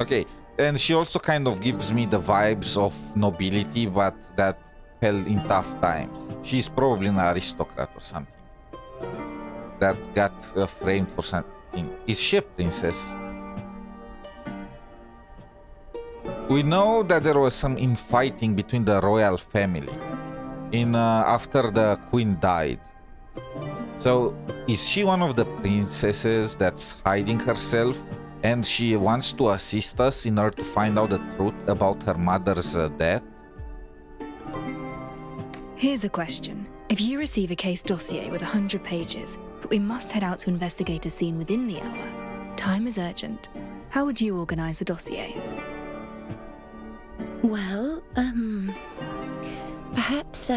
Okay, and she also kind of gives me the vibes of nobility, but that fell in tough times. She's probably an aristocrat or something that got framed for something. Is she a princess? We know that there was some infighting between the royal family after the queen died. So is she one of the princesses that's hiding herself and she wants to assist us in order to find out the truth about her mother's death? Here's a question. If you receive a case dossier with 100 pages, but we must head out to investigate a scene within the hour, time is urgent, how would you organize the dossier? Well, perhaps,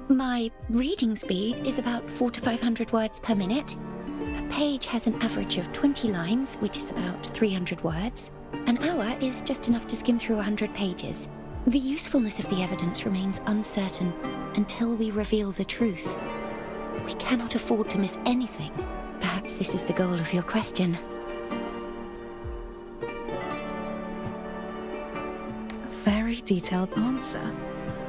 my reading speed is about 400 to 500 words per minute. A page has an average of 20 lines, which is about 300 words. An hour is just enough to skim through 100 pages. The usefulness of the evidence remains uncertain until we reveal the truth. We cannot afford to miss anything. Perhaps this is the goal of your question. Very detailed answer.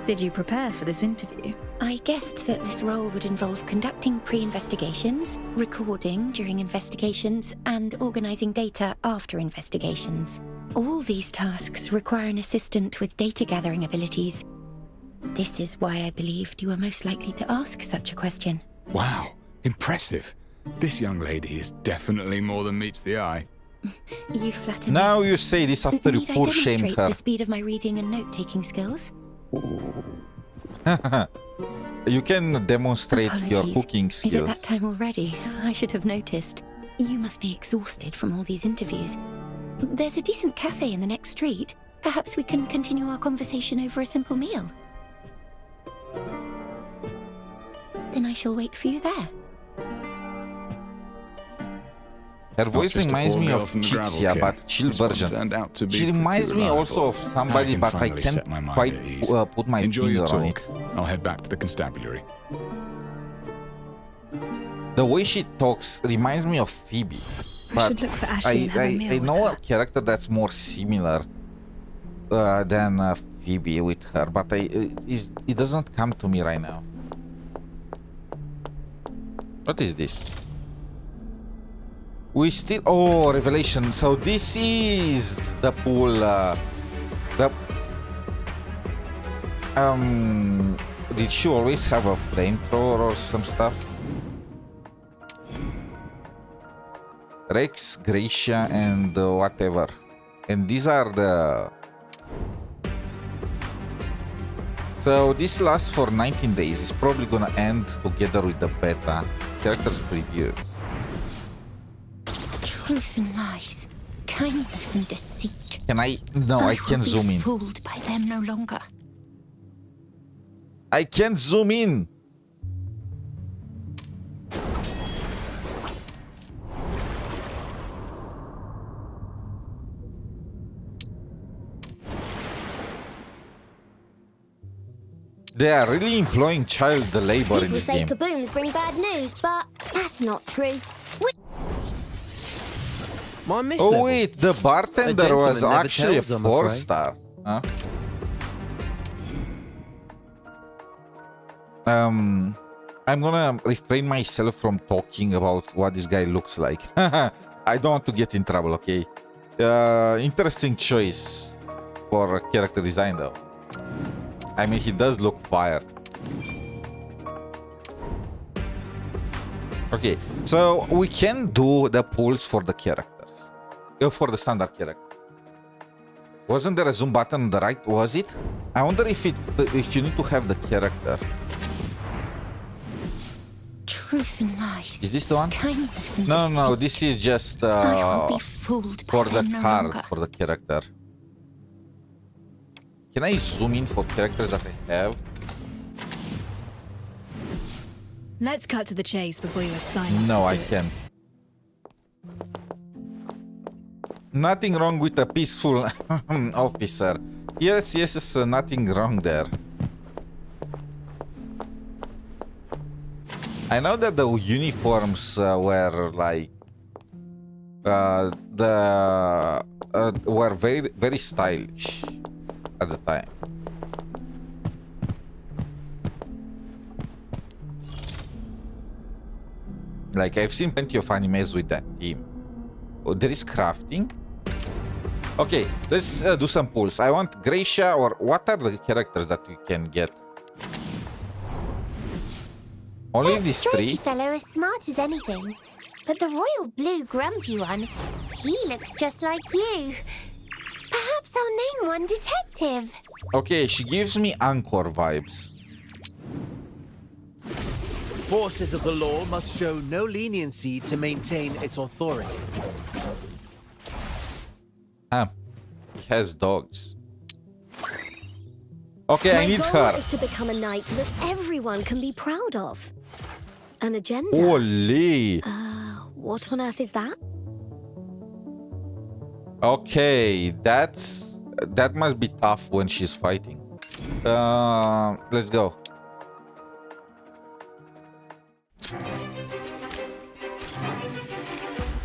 Did you prepare for this interview? I guessed that this role would involve conducting pre-investigations, recording during investigations, and organizing data after investigations. All these tasks require an assistant with data-gathering abilities. This is why I believed you were most likely to ask such a question. Wow, impressive. This young lady is definitely more than meets the eye. You flatter me. Now you say this after you Need I poor shamed demonstrate her. the speed of my reading and note-taking skills? You can demonstrate your Apologies. cooking Is it skills. that time already? I should have noticed. You must be exhausted from all these interviews. There's a decent cafe in the next street. Perhaps we can continue our conversation over a simple meal. Then I shall wait for you there. Her voice just a reminds poor me girl of from the gravel Chixia, kit. but chill This one version. turned out to be She pretty reminds me reliable. also of somebody, can but I finally can't set my mind quite at ease. put my Enjoy finger your on talk. it. I'll head back to the constabulary. The way she talks reminds me of Phoebe. I should look for Ashley and have a meal I with know her. a character that's more similar than Phoebe with her, but it doesn't come to me right now. What is this? We still... Oh, revelation. So this is the pool... Did she always have a flamethrower or some stuff? Rex, Gracia, and whatever. And these are the... So this lasts for 19 days. It's probably gonna end together with the beta. Characters preview. Truth and lies, kindness and deceit. Can I... No, I can't zoom in. Fooled by them no longer. I can't zoom in. They are really employing child labor in People this say game. kabooms bring bad news, but that's not true. My miss Oh level. wait, the bartender A was gentleman never actually a tells, I'm afraid. 4-star. Huh? I'm gonna refrain myself from talking about what this guy looks like. I don't want to get in trouble, okay? Interesting choice for character design though. I mean, he does look fire. Okay, so we can do the pulls for the characters. For the standard character. Wasn't there a zoom button on the right? Was it? I wonder if you need to have the character. Truth and lies. Is this the one? Kindness and No. This is just I won't be fooled by for the them no card longer. for the character. Can I zoom in for characters that I have? Let's cut to the chase before you assign us. No, I can't. Nothing wrong with a peaceful officer. Yes, nothing wrong there. I know that the uniforms were like were very stylish at the time. Like I've seen plenty of animes with that team. Oh, there is crafting. Okay, let's do some pulls. I want Gracia, or what are the characters that we can get? Only these three? Fellow as smart as anything, but the royal blue grumpy one, he looks just like you. Perhaps I'll name one detective. Okay, she gives me Anchor vibes. Forces of the law must show no leniency to maintain its authority. Ah, he has dogs. Okay, My I need goal her. is to become a knight that everyone can be proud of. An agenda. Holy. What on earth is that? Okay, that must be tough when she's fighting. Let's go.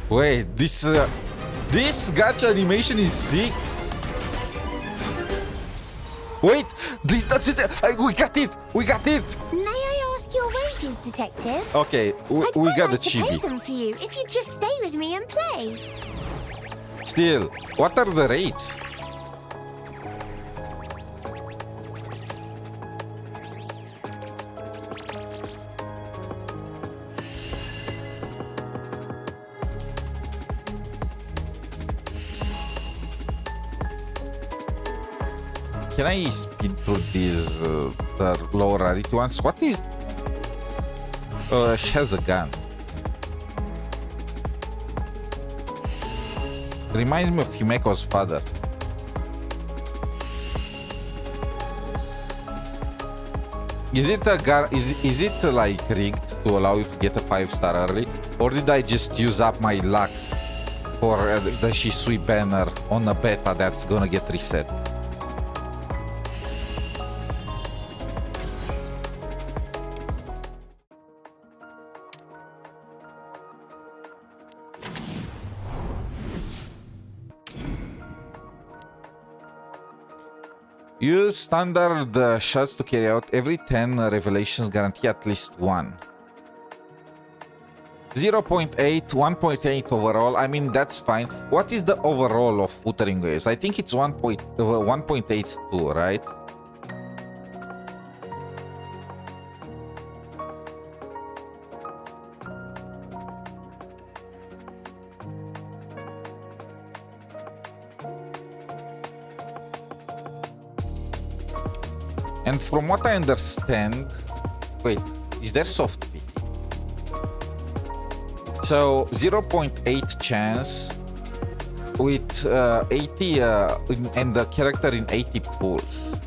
Wait, this gacha animation is sick. Wait, that's it. We got it. We got it. May I ask your wages, detective? Okay, we got the I'd pay chibi. them for you if you'd just stay with me and play. Still, what are the rates? Can I speed through these the lower rarity ones? What is? She has a gun. Reminds me of Himeko's father. Is it is it like rigged to allow you to get a 5-star early, or did I just use up my luck for the Shisui banner on a beta that's gonna get reset? Use standard shots to carry out every 10 revelations, guarantee at least one. 0.8, 1.8 overall. I mean, that's fine. What is the overall of Wuthering Waves? I think it's 1.82, right? And from what I understand, wait, is there soft P? So 0.8 chance with 80 and the character in 80 pulls.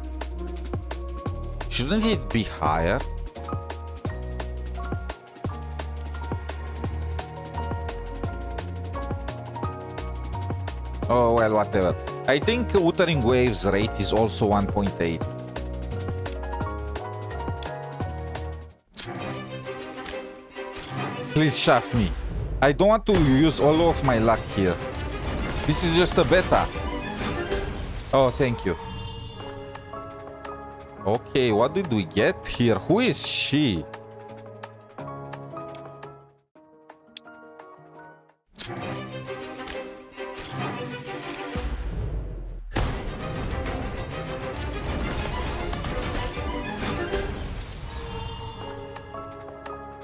Shouldn't it be higher? Oh well, whatever. I think Wuthering Waves rate is also 1.8. Please shaft me. I don't want to use all of my luck here. This is just a beta. Oh, thank you. Okay, what did we get here? Who is she?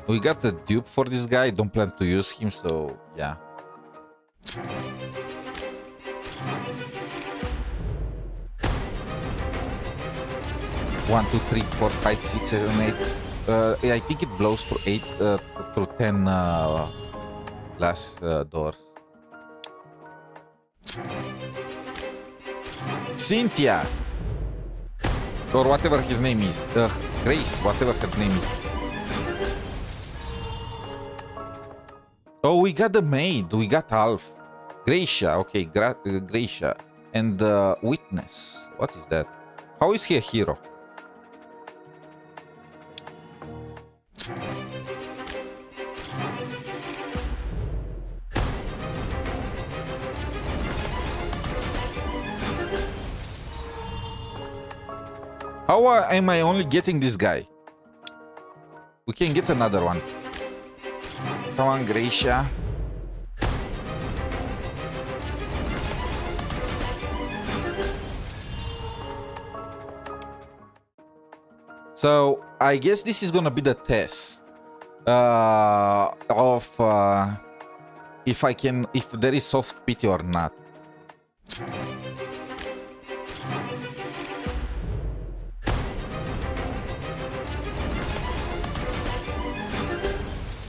We got the dupe for this guy. Don't plan to use him, so yeah. One, two, three, four, five, six, seven, eight. I think it blows for 8 through 10 glass doors. Cynthia. Or whatever his name is. Grace, whatever her name is. Oh, we got the maid. We got Alf. Gracia. Okay, Gracia. And Witness. What is that? How is he a hero? How am I only getting this guy? We can get another one. Come on, Gracia. So I guess this is gonna be the test of if there is soft pity or not.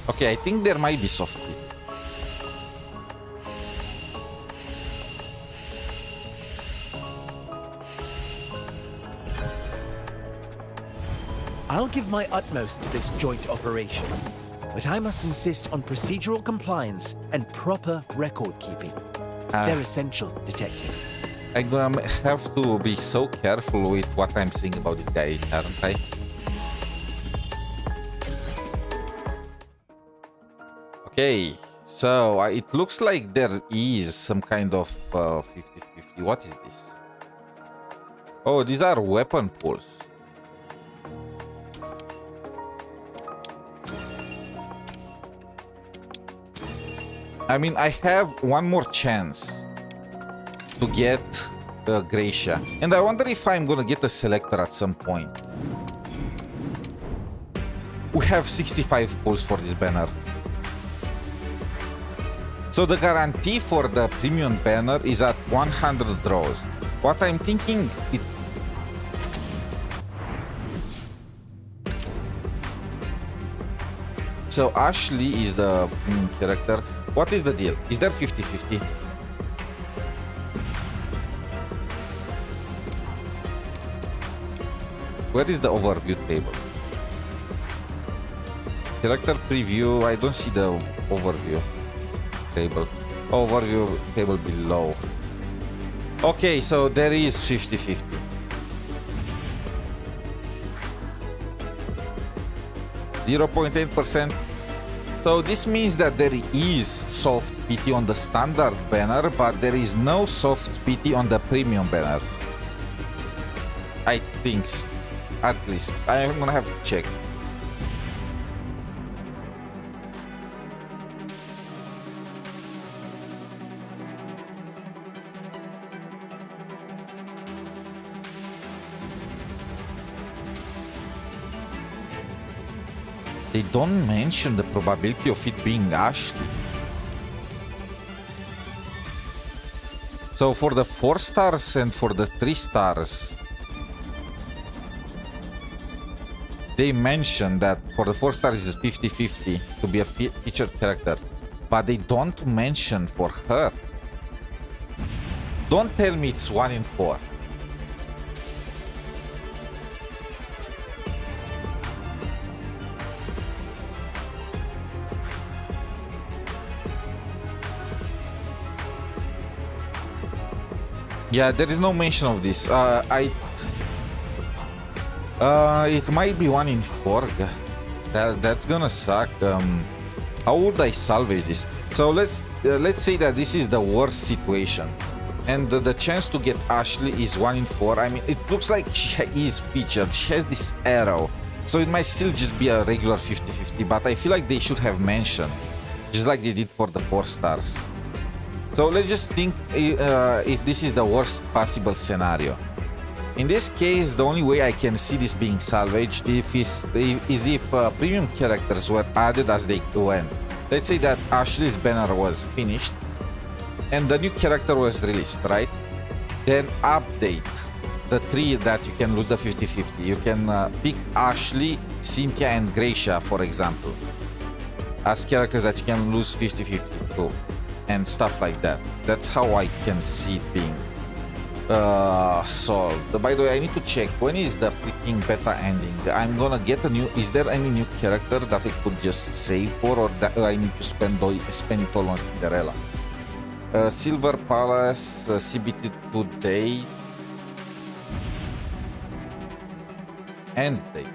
Okay, I think there might be soft pity. I'll give my utmost to this joint operation, but I must insist on procedural compliance and proper record keeping. They're essential, Detective. I'm gonna have to be so careful with what I'm saying about this guy, aren't I? Okay, so it looks like there is some kind of 50-50. What is this? Oh, these are weapon pools. I mean, I have one more chance to get Gracia. And I wonder if I'm gonna get a selector at some point. We have 65 pulls for this banner. So the guarantee for the premium banner is at 100 draws. What I'm thinking, so Ashley is the character. What is the deal? Is there 50-50? Where is the overview table? Character preview. I don't see the overview table. Overview table below. Okay, so there is 50-50. .8%. So this means that there is soft PT on the standard banner, but there is no soft PT on the premium banner. I think, at least. I'm gonna have to check. They don't mention the probability of it being Ashley. So for the 4 stars and for the 3 stars, they mention that for the 4 stars is 50-50 to be a featured character, but they don't mention for her. Don't tell me it's 1 in 4. Yeah, there is no mention of this. It might be 1 in 4. That's gonna suck. How would I salvage this? So let's say that this is the worst situation, and the chance to get Ashley is 1 in 4. I mean, it looks like she is featured. She has this arrow, so it might still just be a regular 50-50. But I feel like they should have mentioned, just like they did for the 4 stars. So let's just think if this is the worst possible scenario. In this case, the only way I can see this being salvaged is if premium characters were added as they went. Let's say that Ashley's banner was finished and the new character was released, right? Then update the 3 that you can lose the 50-50. You can pick Ashley, Cynthia, and Gracia, for example, as characters that you can lose 50-50 to. And stuff like that. That's how I can see it being. solved. By the way, I need to check when is the freaking beta ending. I'm gonna get a new. Is there any new character that I could just save for, or that I need to spend it all on Cinderella? Silver Palace, CBT2 date, end date.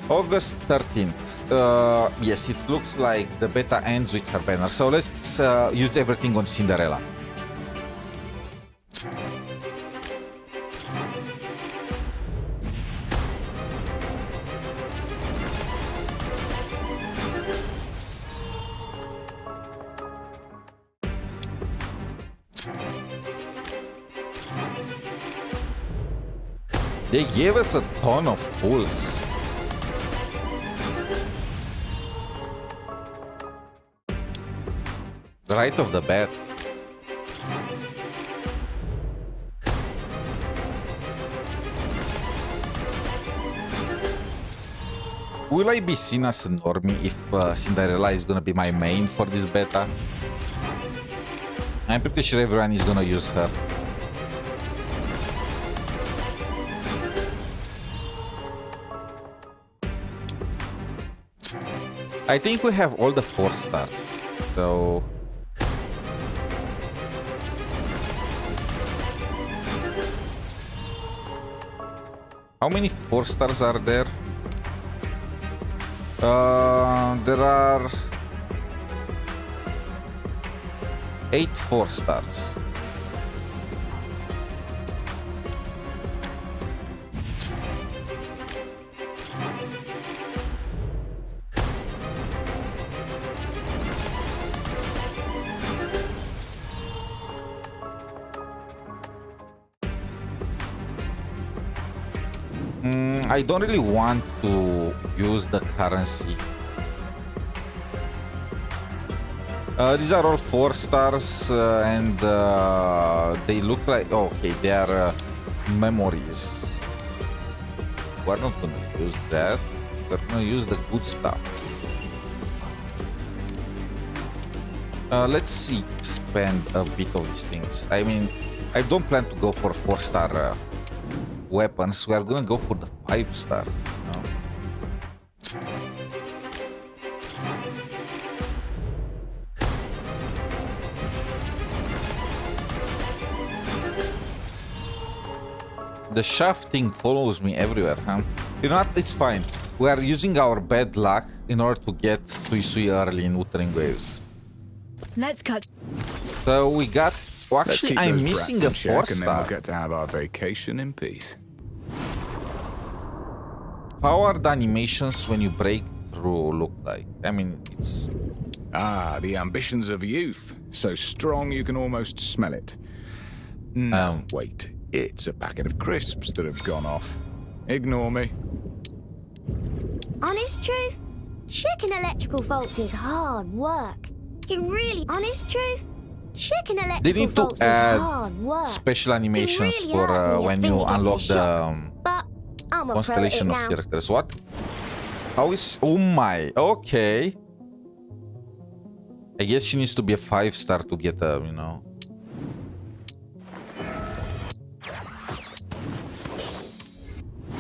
August 13th. Yes, it looks like the beta ends with her banner. So let's use everything on Cinderella. They gave us a ton of pulls. Right off the bat. Will I be seen as a normie if Cinderella is gonna be my main for this beta? I'm pretty sure everyone is gonna use her. I think we have all the 4 stars, so... How many 4 stars are there? There are 8 4 stars. I don't really want to use the currency. These are all 4 stars and they look like... Oh, okay, they are memories. We're not going to use that. We're going to use the good stuff. Let's see, spend a bit of these things. I mean, I don't plan to go for 4-star weapons. We are gonna go for the 5 stars. No. The shaft thing follows me everywhere, huh? You know what? It's fine. We are using our bad luck in order to get Sui Sui early in Wuthering Waves. Let's cut. So we got... Well, actually, I'm missing a 4-star. And then we'll get to have our vacation in peace. How are the animations when you break through look like? I mean, it's... Ah, the ambitions of youth. So strong you can almost smell it. No, wait. It's a packet of crisps that have gone off. Ignore me. Honest truth? Checking electrical faults is hard work. It really... Honest truth? Checking They electrical need to faults is add hard work. special animations It really for hurts when when your you finger unlock gets a the shock. But I'm a pro at constellation it of now. characters. What? How is... Oh my... Okay. I guess she needs to be a 5-star to get a, you know...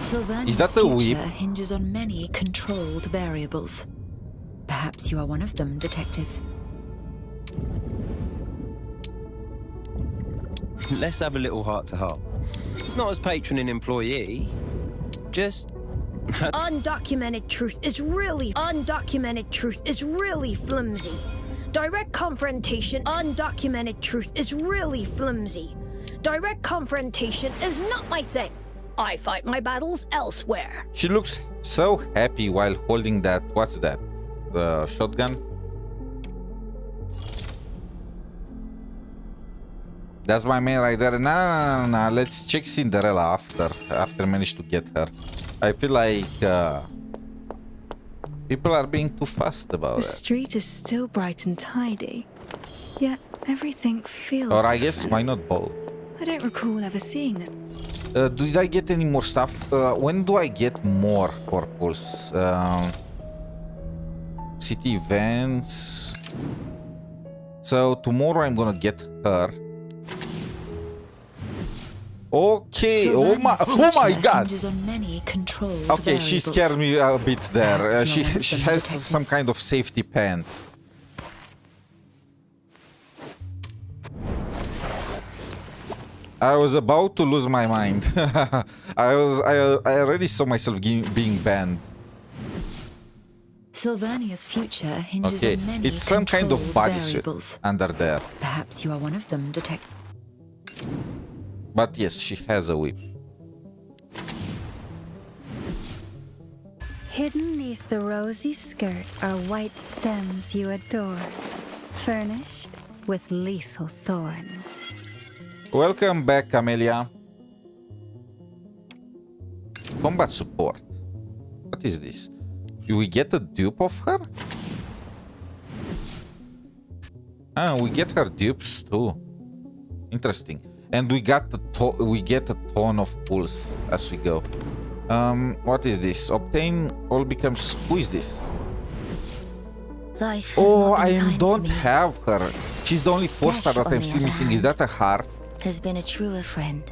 Sylvania's Is that the whip? future hinges on many controlled variables. Perhaps you are one of them, Detective. Let's have a little heart-to-heart. Not as patron and employee, just... Undocumented truth is really flimsy. Direct confrontation, undocumented truth is really flimsy. Direct confrontation is not my thing. I fight my battles elsewhere. She looks so happy while holding that... What's that? Shotgun? That's my main right there. No. Let's check Cinderella after manage to get her. I feel like people are being too fast about The it. street is still bright and tidy, yet everything feels Or I guess different. why not both? I don't recall ever seeing this. Did I get any more stuff? When do I get more for pulse? City events. So tomorrow I'm gonna get her. Okay. Oh my god. Hinges on many controlled Okay, she variables. scared me a bit there. Perhaps She you're one of she them, has Detective. some kind of safety pants. I was about to lose my mind. I already saw myself being banned. Sylvania's future hinges Okay, on many it's some kind of controlled bodysuit variables. under there. Perhaps you are one of them, Detective. But yes, she has a whip. Hidden neath the rosy skirt are white stems you adore, furnished with lethal thorns. Welcome back, Amelia. Combat support. What is this? Do we get a dupe of her? Ah, we get her dupes too. Interesting. And we get a ton of pulls as we go. What is this? Obtain all becomes. Who is this? Life has Oh, not been I kind to don't me. have her. She's the only 4-star Death, that on I'm the still other missing. Is hand, that a heart? has been a truer friend.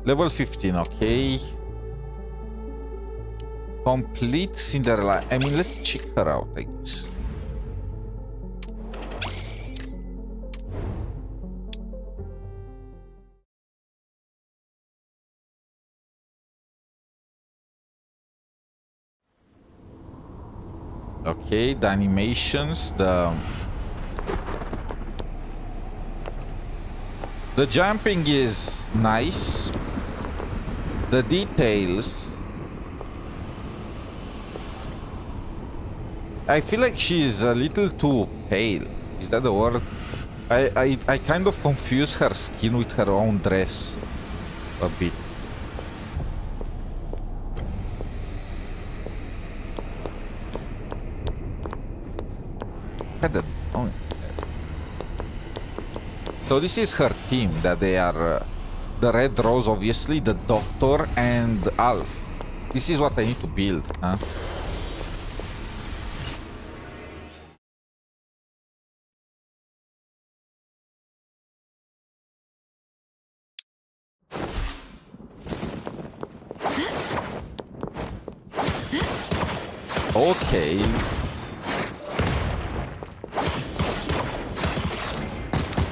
Level 15, okay. Complete Cinderella. I mean, let's check her out, I guess. Okay, the animations, the jumping is nice. The details. I feel like she's a little too pale. Is that the word? I kind of confuse her skin with her own dress a bit. So this is her team, that they are the Red Rose, obviously, the Doctor, and Alf. This is what I need to build, huh? Okay.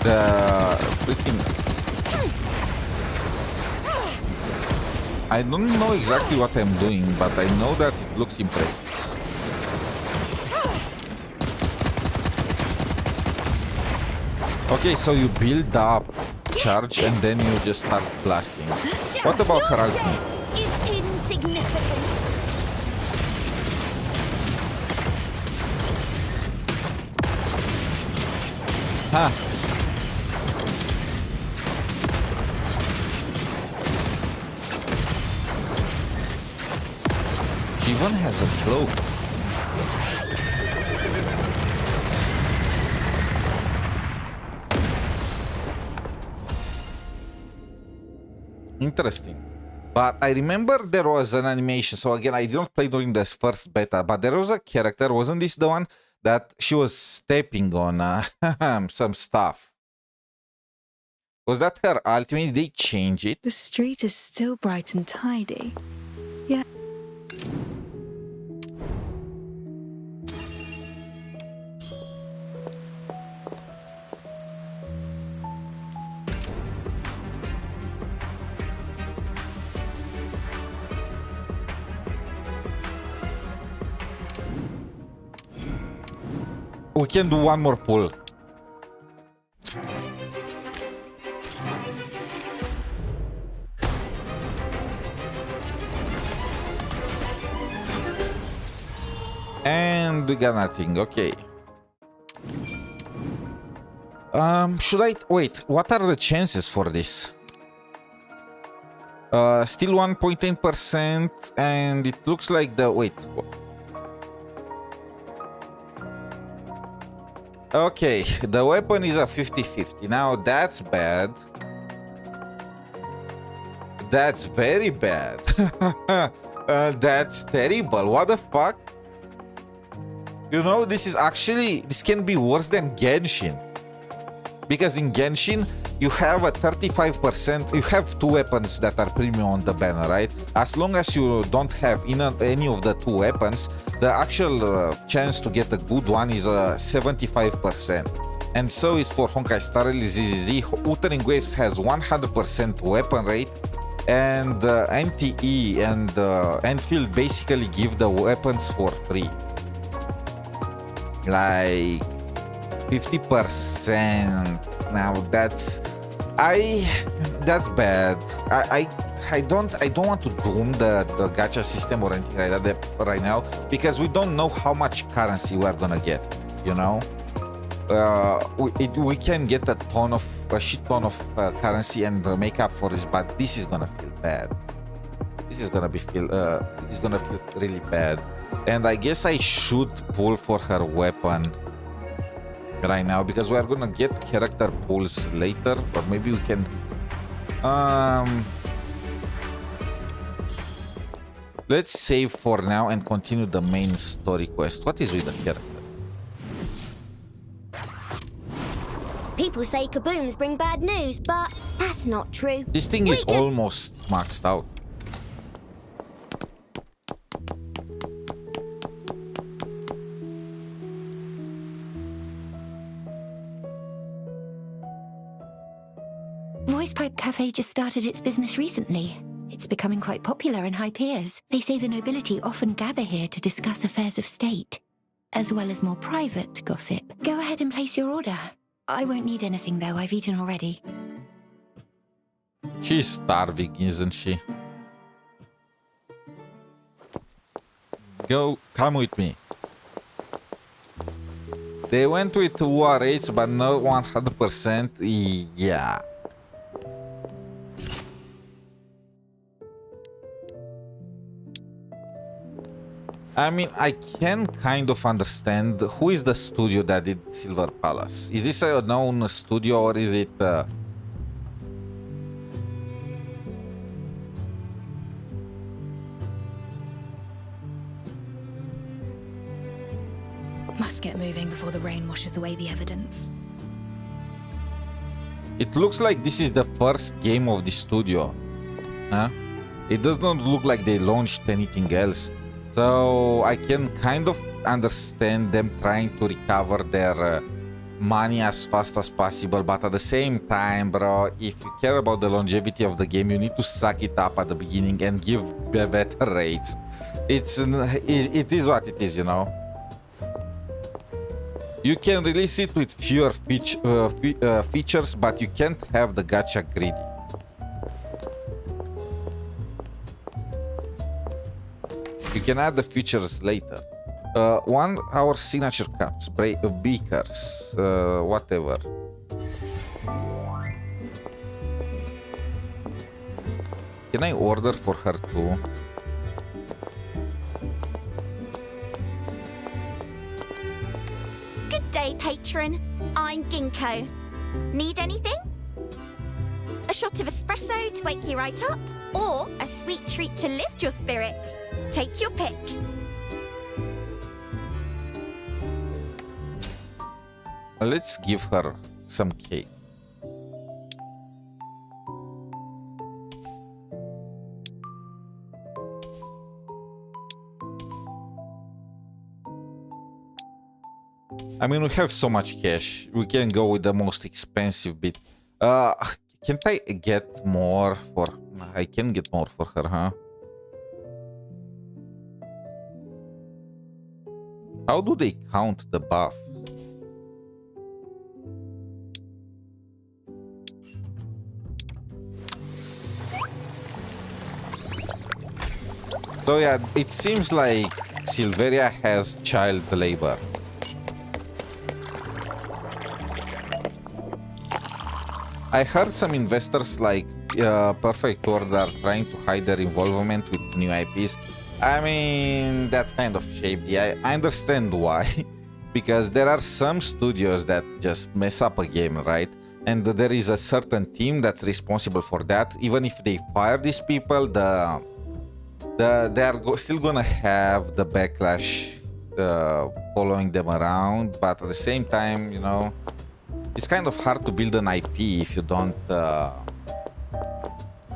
The freaking... I don't know exactly what I'm doing, but I know that it looks impressive. Okay, so you build up, charge, and then you just start blasting. What about her ultimate? Is insignificant. Huh. She even has a cloak. Interesting. But I remember there was an animation. So again, I didn't play during this first beta, but there was a character. Wasn't this the one that she was stepping on some stuff? Was that her ultimate? Did they change it? The street is still bright and tidy. Yeah. We can do one more pull. And we got nothing. Okay. Should I wait? What are the chances for this? Still 1.10%, and it looks like the wait. Okay, the weapon is a 50-50. Now that's bad. That's very bad. That's terrible. What the fuck? You know, this can be worse than Genshin. Because in Genshin, you have a 35%, you have 2 weapons that are premium on the banner, right? As long as you don't have any of the 2 weapons, the actual chance to get a good one is 75%. And so is for Honkai Star Rail ZZZ. Wuthering Waves has 100% weapon rate, and NTE and Enfield basically give the weapons for free. Like 50%. Now that's bad. I don't want to doom the gacha system or anything like that right now, because we don't know how much currency we are gonna get, you know. We can get a shit ton of currency and make up for this, but this is gonna feel bad. This is gonna feel really bad. And I guess I should pull for her weapon right now, because we are gonna get character pulls later, or maybe we can let's save for now and continue the main story quest. What is with the character? People say kabooms bring bad news, but that's not true. This thing is almost maxed out. Voice Pipe Cafe just started its business recently. It's becoming quite popular in high peers. They say the nobility often gather here to discuss affairs of state, as well as more private gossip. Go ahead and place your order. I won't need anything, though. I've eaten already. She's starving, isn't she? Come with me. They went with URH, but not 100%. Yeah. I mean, I can kind of understand who is the studio that did Silver Palace. Is this a known studio, or is it... Must get moving before the rain washes away the evidence. It looks like this is the first game of the studio. Huh? It does not look like they launched anything else. So I can kind of understand them trying to recover their money as fast as possible, but at the same time, bro, if you care about the longevity of the game, you need to suck it up at the beginning and give better rates. It is what it is, you know. You can release it with fewer features, but you can't have the gacha greedy. You can add the features later. 1 hour signature cups, beakers, whatever. Can I order for her too? Good day, patron. I'm Ginkgo. Need anything? A shot of espresso to wake you right up? Or a sweet treat to lift your spirits? Take your pick. Let's give her some cake. I mean, we have so much cash. We can go with the most expensive bit. Can't I get more for... I can get more for her, huh? How do they count the buff? So yeah, it seems like Silveria has child labor. I heard some investors like Perfect World are trying to hide their involvement with new IPs. I mean, that's kind of shady. I understand why. Because there are some studios that just mess up a game, right? And there is a certain team that's responsible for that. Even if they fire these people, they are still gonna have the backlash following them around, but at the same time, you know, it's kind of hard to build an IP if you don't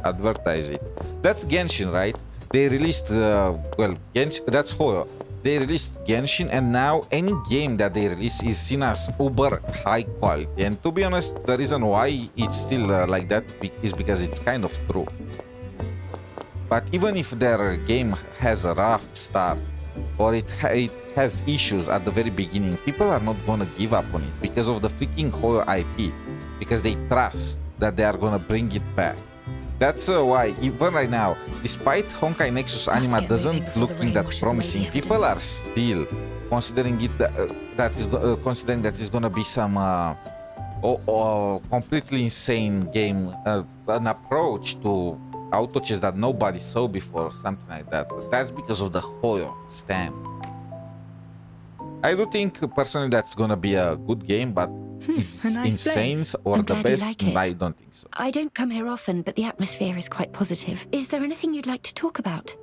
advertise it. That's Genshin, right? They released, well, Genshin, that's Hoyo. They released Genshin, and now any game that they release is seen as uber high quality. And to be honest, the reason why it's still like that is because it's kind of true. But even if their game has a rough start, or it has issues at the very beginning, people are not gonna give up on it because of the freaking Hoyo IP, because they trust that they are gonna bring it back. That's why, even right now, despite Honkai Nexus Anima doesn't looking that promising, people are still considering it considering that it's gonna be some completely insane game, an approach to auto chess that nobody saw before, something like that. But that's because of the Hoyo stamp. I do think personally that's gonna be a good game, but a nice insane place. or I'm the glad you best, like it. I don't think so. I don't come here often, but the atmosphere is quite positive. Is there anything you'd like to talk about?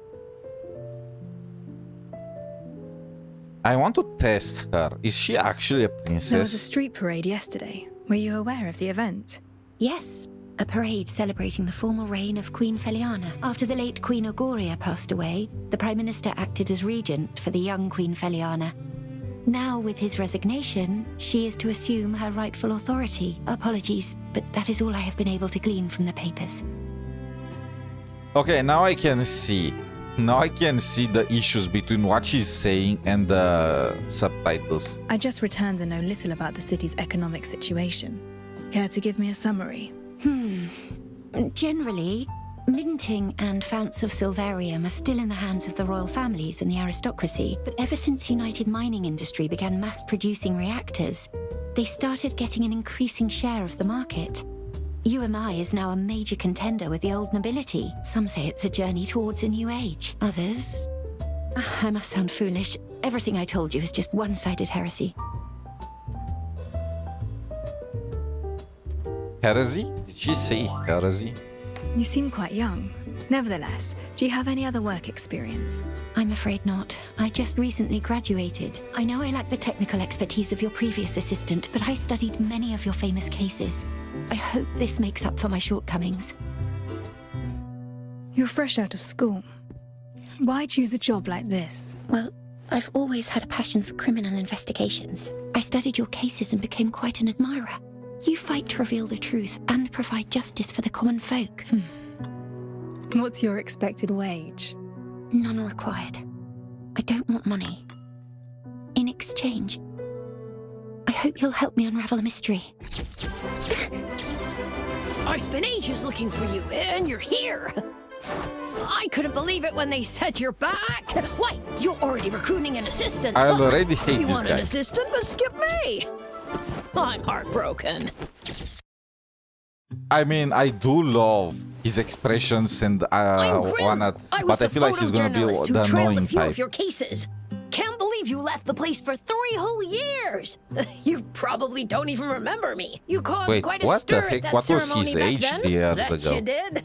I want to test her. Is she actually a princess? There was a street parade yesterday. Were you aware of the event? Yes, a parade celebrating the formal reign of Queen Feliana. After the late Queen Ogoria passed away, the Prime Minister acted as regent for the young Queen Feliana. Now, with his resignation, she is to assume her rightful authority. Apologies, but that is all I have been able to glean from the papers. Okay, now I can see. Now I can see the issues between what she's saying and the subtitles. I just returned and know little about the city's economic situation. Care to give me a summary? Generally, minting and founts of Silvarium are still in the hands of the royal families and the aristocracy, but ever since United Mining Industry began mass-producing reactors, they started getting an increasing share of the market. UMI is now a major contender with the old nobility. Some say it's a journey towards a new age. Others... I must sound foolish. Everything I told you is just one-sided heresy. Heresy? Did she say heresy? You seem quite young. Nevertheless, do you have any other work experience? I'm afraid not. I just recently graduated. I know I lack the technical expertise of your previous assistant, but I studied many of your famous cases. I hope this makes up for my shortcomings. You're fresh out of school. Why choose a job like this? Well, I've always had a passion for criminal investigations. I studied your cases and became quite an admirer. You fight to reveal the truth and provide justice for the common folk. What's your expected wage? None required. I don't want money. In exchange, I hope you'll help me unravel a mystery. I spent ages looking for you, and you're here. I couldn't believe it when they said you're back. Why, you're already recruiting an assistant. I already hate you this want guy. an assistant, but skip me. I'm heartbroken. I mean, I do love his expressions and but I feel like he's gonna be the annoying few type. of your cases. Can't believe you left the place for 3 whole years. You probably don't even remember me. You caused Wait, quite a what the stir heck? at that What was ceremony his back age then. 3 years that ago? You did.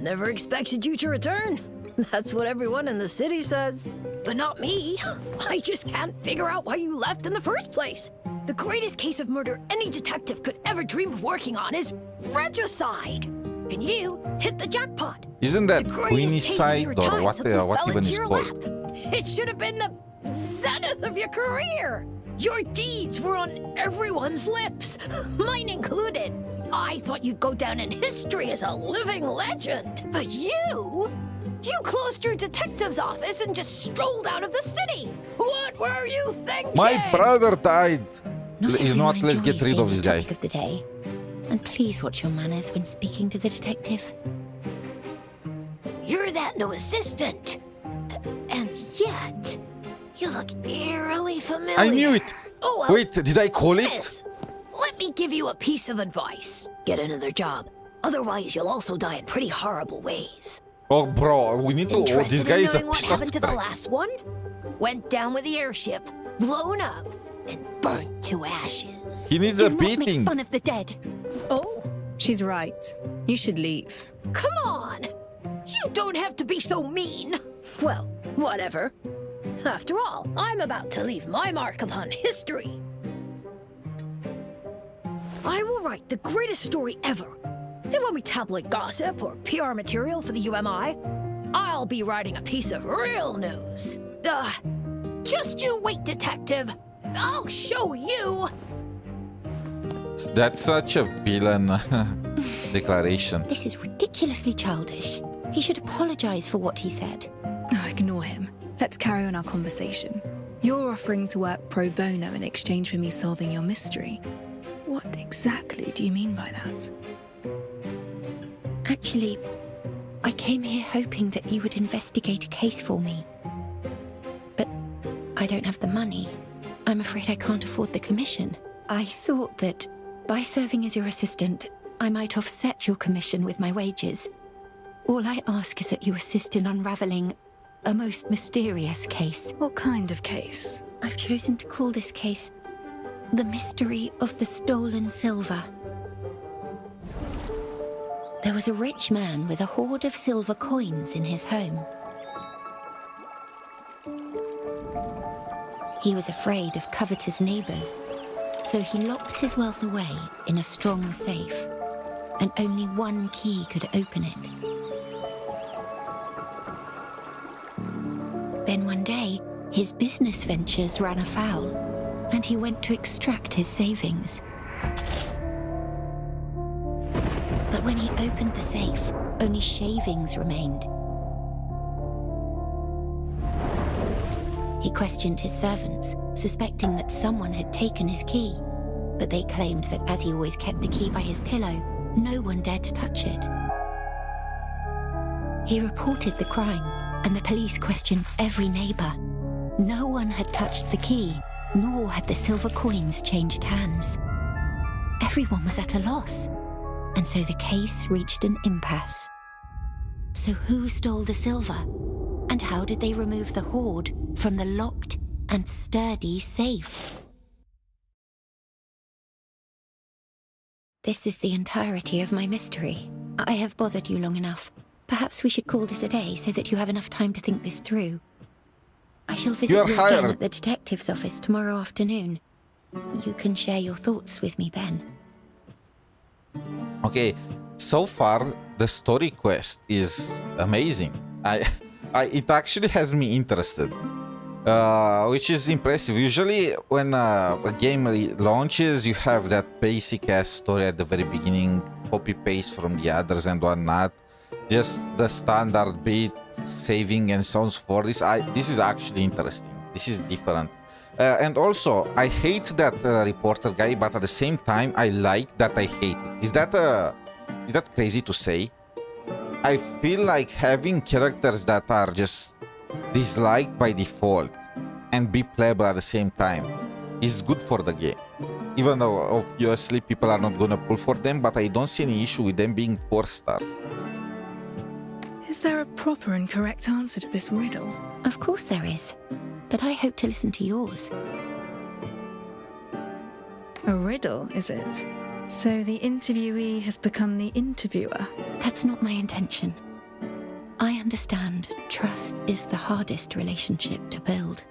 Never expected you to return. That's what everyone in the city says. But not me. I just can't figure out why you left in the first place. The greatest case of murder any detective could ever dream of working on is regicide. And you hit the jackpot. Isn't that The greatest Queenie case of side your or time what suddenly fell even into is your called? lap. It should have been the zenith of your career. Your deeds were on everyone's lips, mine included. I thought you'd go down in history as a living legend. But you closed your detective's office and just strolled out of the city. What were you thinking? My brother died. You know what? everyone Let's get enjoys rid being of this the guy. topic of the day. And please watch your manners when speaking to the detective. You're that new assistant. And yet, you look eerily familiar. I knew it. Oh, well, Wait, did I call it? Miss, let me give you a piece of advice. Get another job. Otherwise, you'll also die in pretty horrible ways. Oh, bro, we need to. Oh, this Interested guy in is a knowing what piece of happened to the crap. last one? Went down with the airship, blown up, and burnt to ashes. He needs Do a not make beating. fun of the dead. Oh, She's right. You should leave. Come on! You don't have to be so mean. Well, whatever. After all, I'm about to leave my mark upon history. I will write the greatest story ever. It won't be tabloid gossip or PR material for the UMI. I'll be writing a piece of real news. Just you wait, detective. I'll show you. That's such a villain declaration. This is ridiculously childish. He should apologize for what he said. Oh, ignore him. Let's carry on our conversation. You're offering to work pro bono in exchange for me solving your mystery. What exactly do you mean by that? Actually, I came here hoping that you would investigate a case for me. But I don't have the money. I'm afraid I can't afford the commission. I thought that by serving as your assistant, I might offset your commission with my wages. All I ask is that you assist in unraveling a most mysterious case. What kind of case? I've chosen to call this case The Mystery of the Stolen Silver. There was a rich man with a hoard of silver coins in his home. He was afraid of covetous neighbors, so he locked his wealth away in a strong safe, and only one key could open it. Then one day, his business ventures ran afoul, and he went to extract his savings. But when he opened the safe, only shavings remained. He questioned his servants, suspecting that someone had taken his key, but they claimed that as he always kept the key by his pillow, no one dared to touch it. He reported the crime, and the police questioned every neighbor. No one had touched the key, nor had the silver coins changed hands. Everyone was at a loss, and so the case reached an impasse. So who stole the silver? And how did they remove the hoard from the locked and sturdy safe? This is the entirety of my mystery. I have bothered you long enough. Perhaps we should call this a day so that you have enough time to think this through. I shall visit you again at the detective's office tomorrow afternoon. You can share your thoughts with me then. Okay, so far the story quest is amazing. It actually has me interested, which is impressive. Usually when a game launches, you have that basic ass story at the very beginning, copy paste from the others and whatnot, just the standard bit, saving and so on for this. This is actually interesting. This is different. And also, I hate that reporter guy, but at the same time, I like that I hate it. Is that crazy to say? I feel like having characters that are just disliked by default and be playable at the same time is good for the game. Even though obviously people are not gonna pull for them, but I don't see any issue with them being 4 stars. Is there a proper and correct answer to this riddle? Of course there is, but I hope to listen to yours. A riddle, is it? So the interviewee has become the interviewer? That's not my intention. I understand trust is the hardest relationship to build.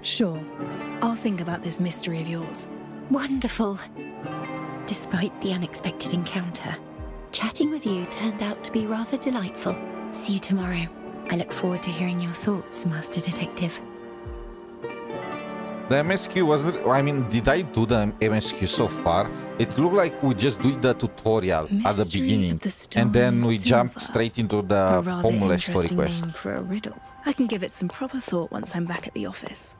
Sure. I'll think about this mystery of yours. Wonderful. Despite the unexpected encounter, chatting with you turned out to be rather delightful. See you tomorrow. I look forward to hearing your thoughts, Master Detective. The MSQ was... I mean, did I do the MSQ so far? It looked like we just did the tutorial at the beginning. And then we jumped straight into the homeless story quest. Name for a riddle. I can give it some proper thought once I'm back at the office.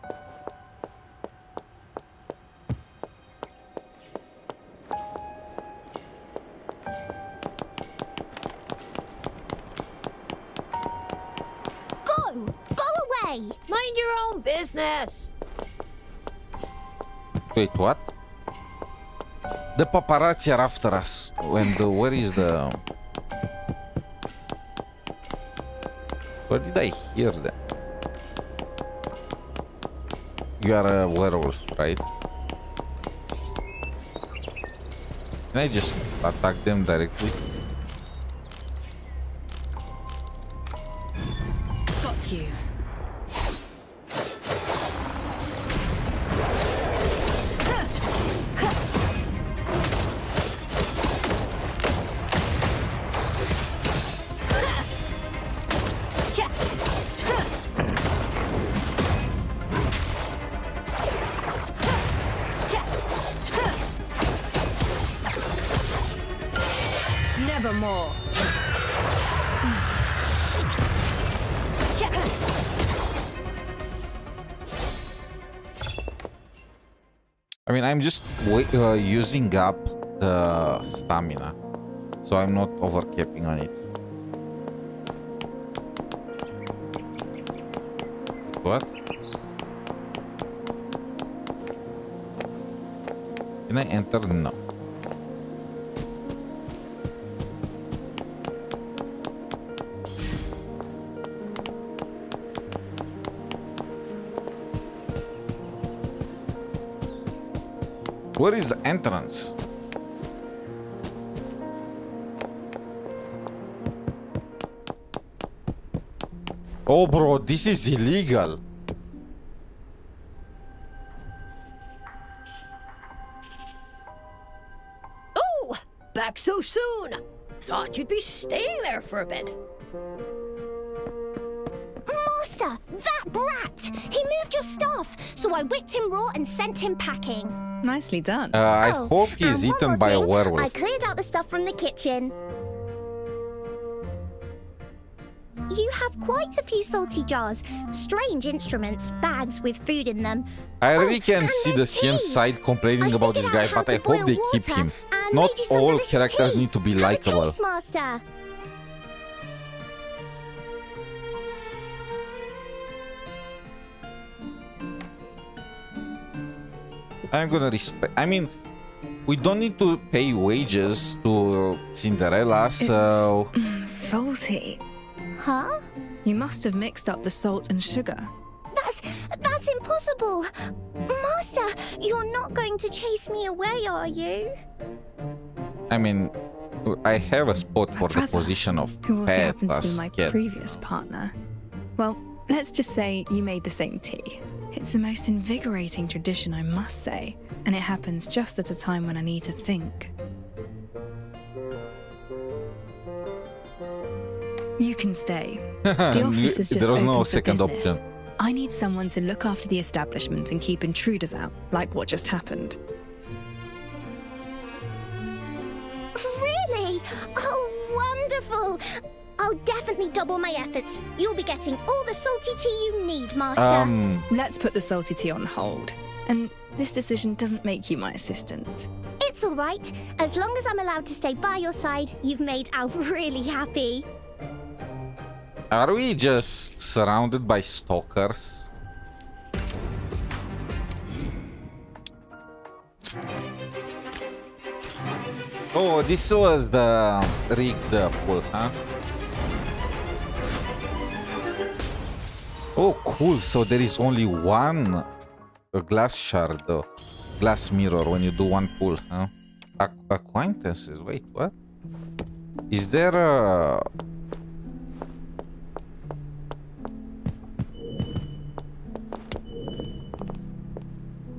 Mind your own business. Wait, what? The paparazzi are after us. Where is the... Where did I hear them? You are a werewolf, right? Can I just attack them directly? Got you. Nevermore. I mean, I'm just using up the stamina, so I'm not overcapping on it. What? Can I enter? No. Where is the entrance? Oh, bro, this is illegal. Oh, back so soon. Thought you'd be staying there for a bit. Master, that brat! He moved your stuff, so I whipped him raw and sent him packing. Nicely done. I hope he's and one eaten more by a thing, werewolf. I cleared out the stuff from the kitchen. You have quite a few salty jars, strange instruments, bags with food in them. I really can't and see the there's CN tea. side complaining about this guy, how but I to boil hope they keep water him. and Not made you some all delicious characters tea. need to be Have a likable. taste, Master. I'm gonna respect. I mean, we don't need to pay wages to Cinderella, so. Salty. Huh? You must have mixed up the salt and sugar. That's impossible. Master, you're not going to chase me away, are you? I mean, I have a spot for the position of Who also pet happens to be as my cat. previous partner. Well, let's just say you made the same tea. It's the most invigorating tradition, I must say, and it happens just at a time when I need to think. You can stay. The office is just There was open no for second business. option. I need someone to look after the establishment and keep intruders out, like what just happened. Really? Oh, wonderful. I'll definitely double my efforts. You'll be getting all the salty tea you need, Master. Let's put the salty tea on hold. And this decision doesn't make you my assistant. It's all right. As long as I'm allowed to stay by your side, you've made Al really happy. Are we just surrounded by stalkers? Oh, this was the rigged pool, huh? Oh, cool. So there is only one glass shard, glass mirror when you do one pull, huh? Acquaintances. Wait, what? Is there a...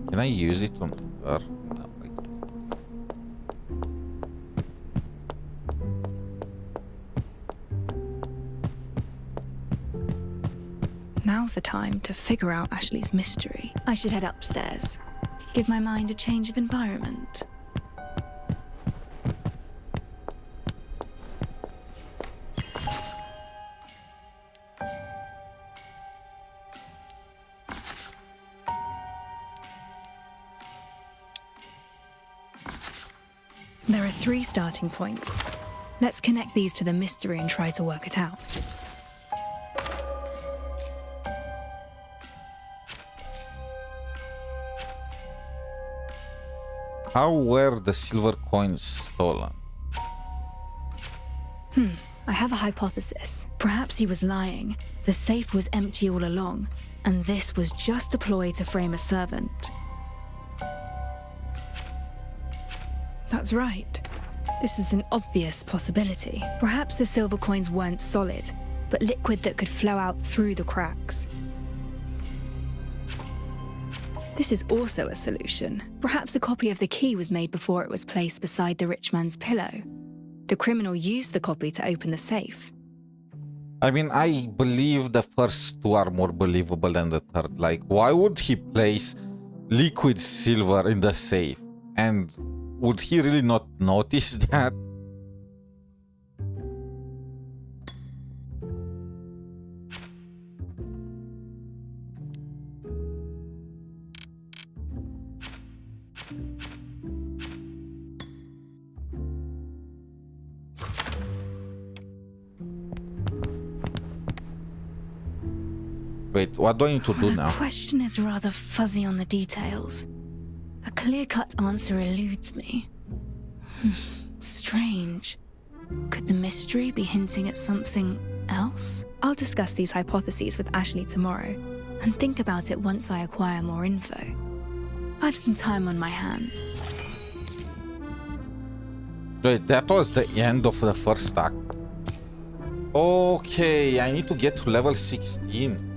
Can I use it on her? No, I can't. Now's the time to figure out Ashley's mystery. I should head upstairs. Give my mind a change of environment. There are 3 starting points. Let's connect these to the mystery and try to work it out. How were the silver coins stolen? I have a hypothesis. Perhaps he was lying. The safe was empty all along, And this was just a ploy to frame a servant. That's right. This is an obvious possibility. Perhaps the silver coins weren't solid, but liquid that could flow out through the cracks. This is also a solution. Perhaps a copy of the key was made before it was placed beside the rich man's pillow. The criminal used the copy to open the safe. I mean, I believe the first two are more believable than the third. Like, why would he place liquid silver in the safe? And would he really not notice that? Wait, what do I need to do now? The question is rather fuzzy on the details. A clear-cut answer eludes me. Strange. Could the mystery be hinting at something else? I'll discuss these hypotheses with Ashley tomorrow and think about it once I acquire more info. I've some time on my hands. Wait, that was the end of the first act. Okay, I need to get to level 16.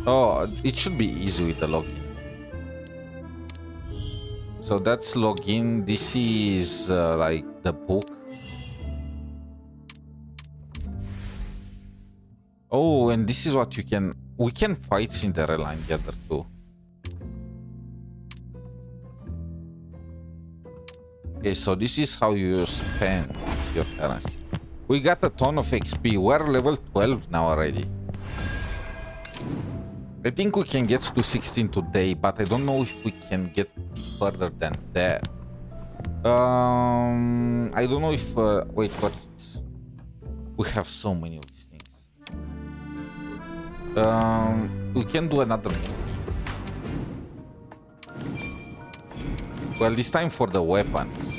Oh, it should be easy with the login. So that's login. This is like the book. Oh, and this is what you can... We can fight Cinderella and get her too. Okay, so this is how you spend your currency. We got a ton of XP. We're level 12 now already. I think we can get to 16 today, but I don't know if we can get further than that. I don't know if... wait, what is this? We have so many of these things. We can do another movie. Well, this time for the weapons.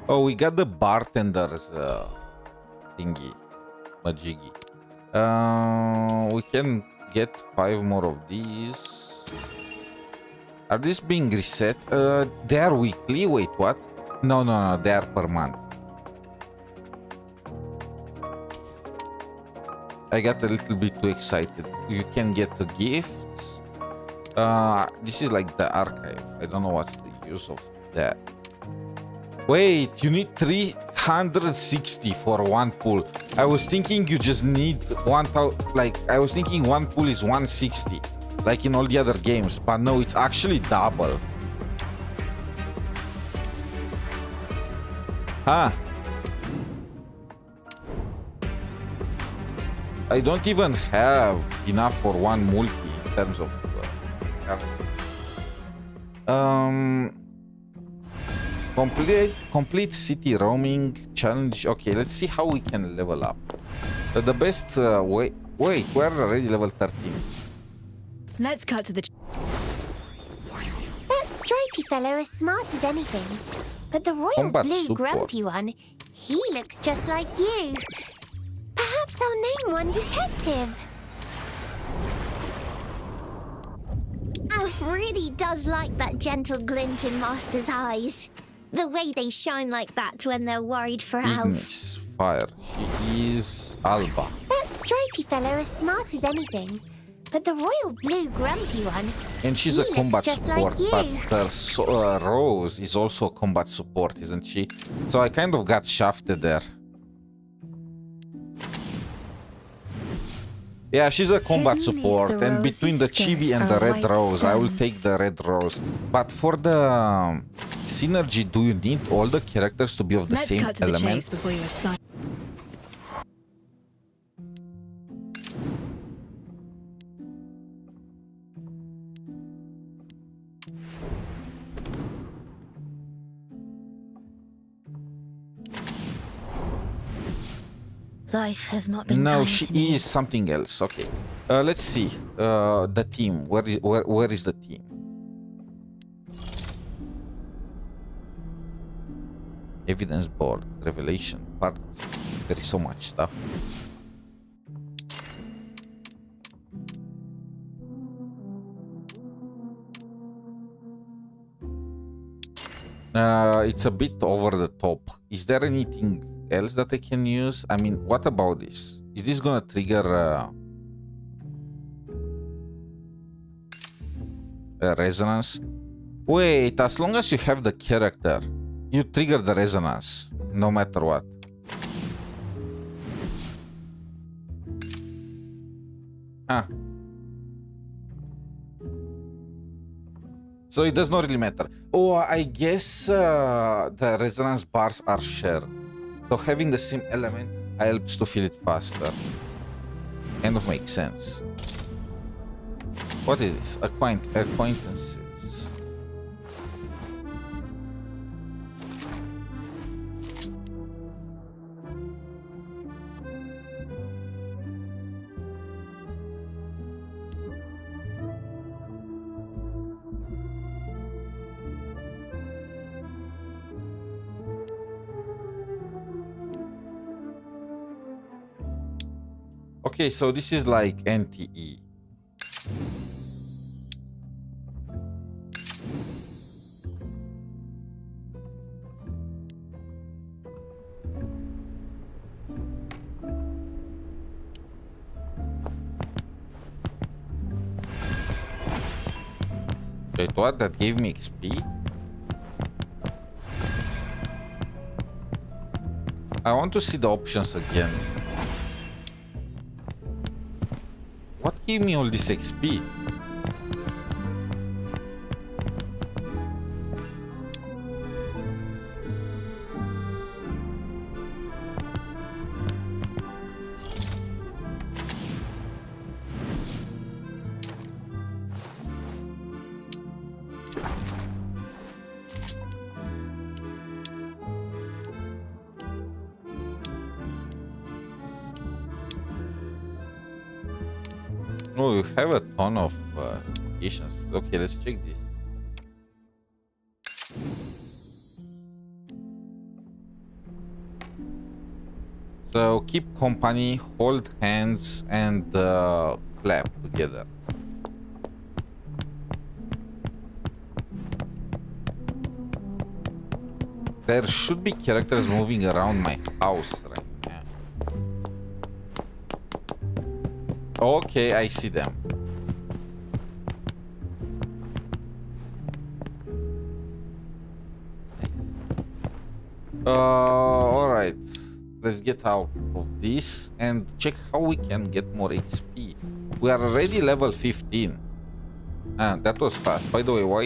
Oh, we got the bartender's thingy, majiggy. We can get 5 more of these. Are these being reset? They are weekly. Wait, what? No, they are per month. I got a little bit too excited. You can get the gifts. This is like the archive. I don't know what's the use of that. Wait, you need 360 for one pool. I was thinking you just need 1,000. Like, I was thinking one pool is 160, like in all the other games. But no, it's actually double. Huh? I don't even have enough for one multi in terms of complete city roaming challenge. Okay, let's see how we can level up. The best wait, we're already level 13. Let's cut to the... That stripy fellow is smart as anything. But the royal Combat blue support. grumpy one, he looks just like you. Perhaps I'll name one detective. Alf really does like that gentle glint in Master's eyes. The way they shine like that when they're worried for Alf. Ignis, fire. She is Alba. That stripy fellow is smart as anything. But the royal blue grumpy one, And she's a he combat looks just support, like but you. her Rose is also a combat support, isn't she? So I kind of got shafted there. Yeah, she's a combat support, and between the chibi and the red rose, I will take the red rose. But for the synergy, do you need all the characters to be of the Let's same cut to the element? chase before you assign... Life has not been No, kind she to me. is something else. Okay. Let's see. The team. Where is the team? Evidence board, revelation, partners. There is so much stuff. It's a bit over the top. Is there anything else that I can use? I mean, what about this? Is this gonna trigger a resonance? Wait, as long as you have the character, you trigger the resonance, no matter what. Huh. So it does not really matter. Oh, I guess the resonance bars are shared. So having the same element helps to feel it faster. Kind of makes sense. What is this? Acquaintances. Okay, so this is like NTE. Wait, what? That gave me XP? I want to see the options again. What gave me all this XP? Oh, you have a ton of applications. Okay, let's check this. So keep company, hold hands, and clap together. There should be characters moving around my house right now. Okay, I see them. Nice. Alright. Let's get out of this and check how we can get more XP. We are already level 15. Ah, that was fast. By the way, why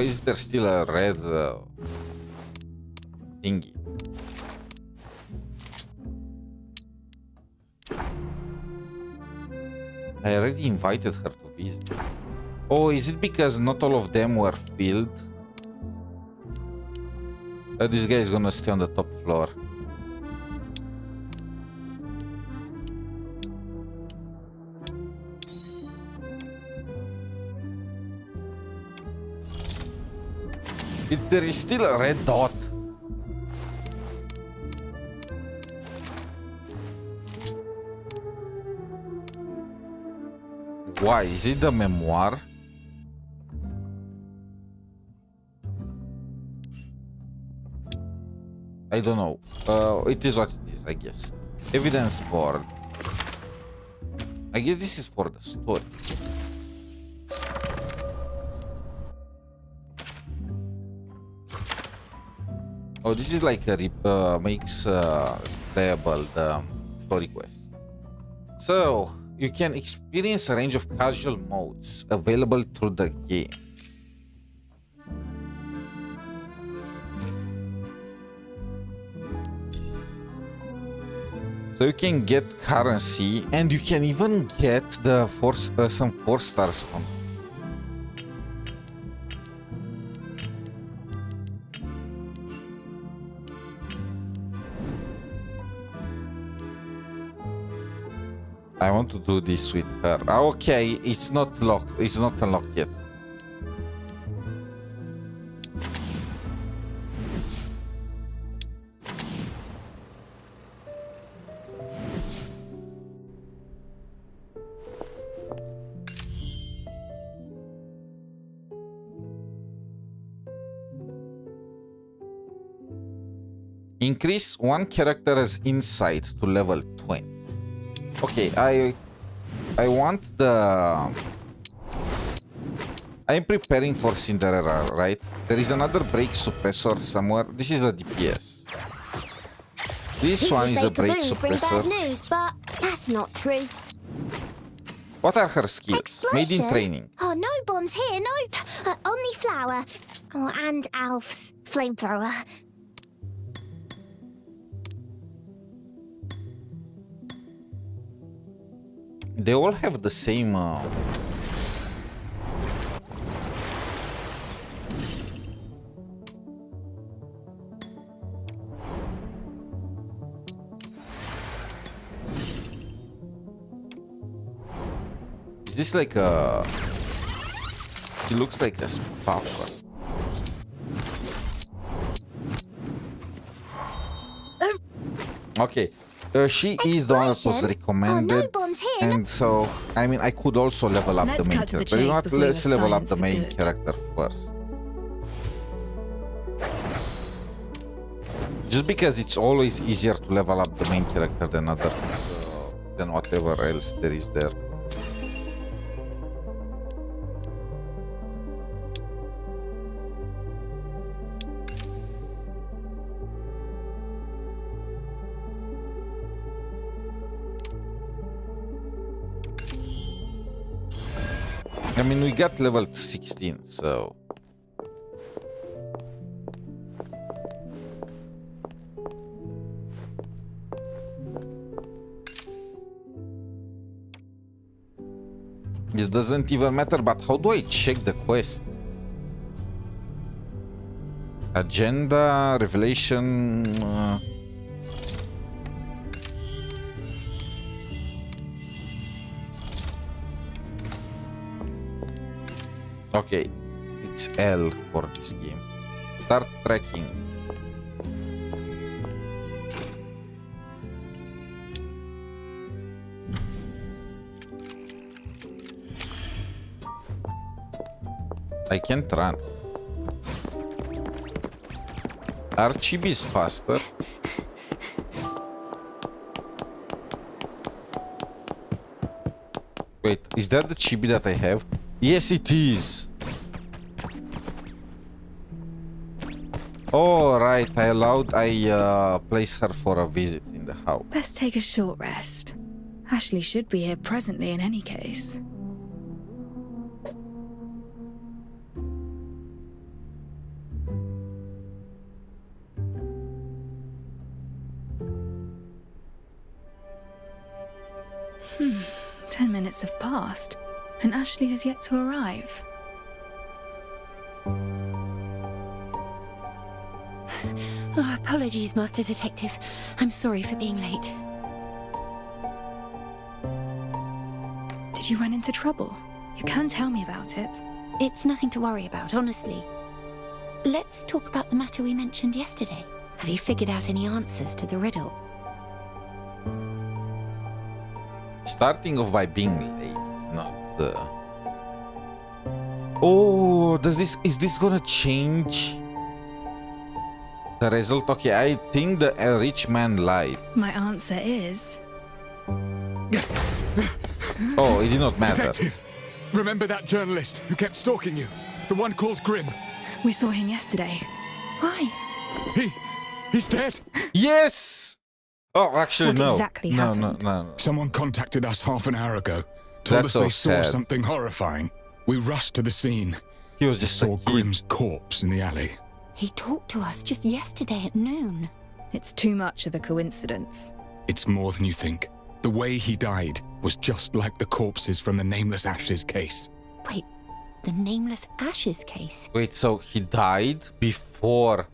is there still a red thingy? I already invited her to visit. Oh, is it because not all of them were filled? This guy is gonna stay on the top floor. There is still a red dot. Why? Is it the memoir? I don't know. It is what it is, I guess. Evidence board. I guess this is for the story. Oh, this is like a makes playable the story quest. So you can experience a range of casual modes available through the game. So you can get currency, and you can even get the some 4 stars from. I want to do this with her. Okay, it's not locked. It's not unlocked yet. Increase one character's insight to level 20. Okay, I want the... I'm preparing for Cinderella, right? There is another break suppressor somewhere. This is a DPS. This one is a break suppressor. Bring bad news, but that's not true. What are her skills? Explosion? Made in training. Oh, no bombs here, nope. Only flour. Oh, and Alf's flamethrower. They all have the same... Is this like a... He looks like a spuffer. Okay. She is the one that was recommended, and so, I mean, I could also level up the main character. You know what, let's level up the main character first. Just because it's always easier to level up the main character than than whatever else there is there. I mean, we got level 16, so... It doesn't even matter, but how do I check the quest? Agenda, revelation... Okay, it's L for this game. Start tracking. I can't run. Our chibi is faster. Wait, is that the chibi that I have? Yes, it is. Oh, right. I place her for a visit in the house. Best take a short rest. Ashley should be here presently in any case. Hmm. 10 minutes have passed, and Ashley has yet to arrive. Oh, apologies, Master Detective. I'm sorry for being late. Did you run into trouble? You can tell me about it. It's nothing to worry about, honestly. Let's talk about the matter we mentioned yesterday. Have you figured out any answers to the riddle? Starting off by being late is not... Oh, is this gonna change the result? Okay, I think the rich man lied. My answer is... Oh, it did not matter. Detective, remember that journalist who kept stalking you? The one called Grimm? We saw him yesterday. Why? He's dead. Yes! Oh, actually, What no. exactly No. Someone contacted us half an hour ago. Told us That's they so saw sad. something horrifying. We rushed to the scene. He was just saw Grimm's corpse in the alley. He talked to us just yesterday at noon. It's too much of a coincidence. It's more than you think. The way he died was just like the corpses from the Nameless Ashes case. Wait, the Nameless Ashes case? Wait, so he died before...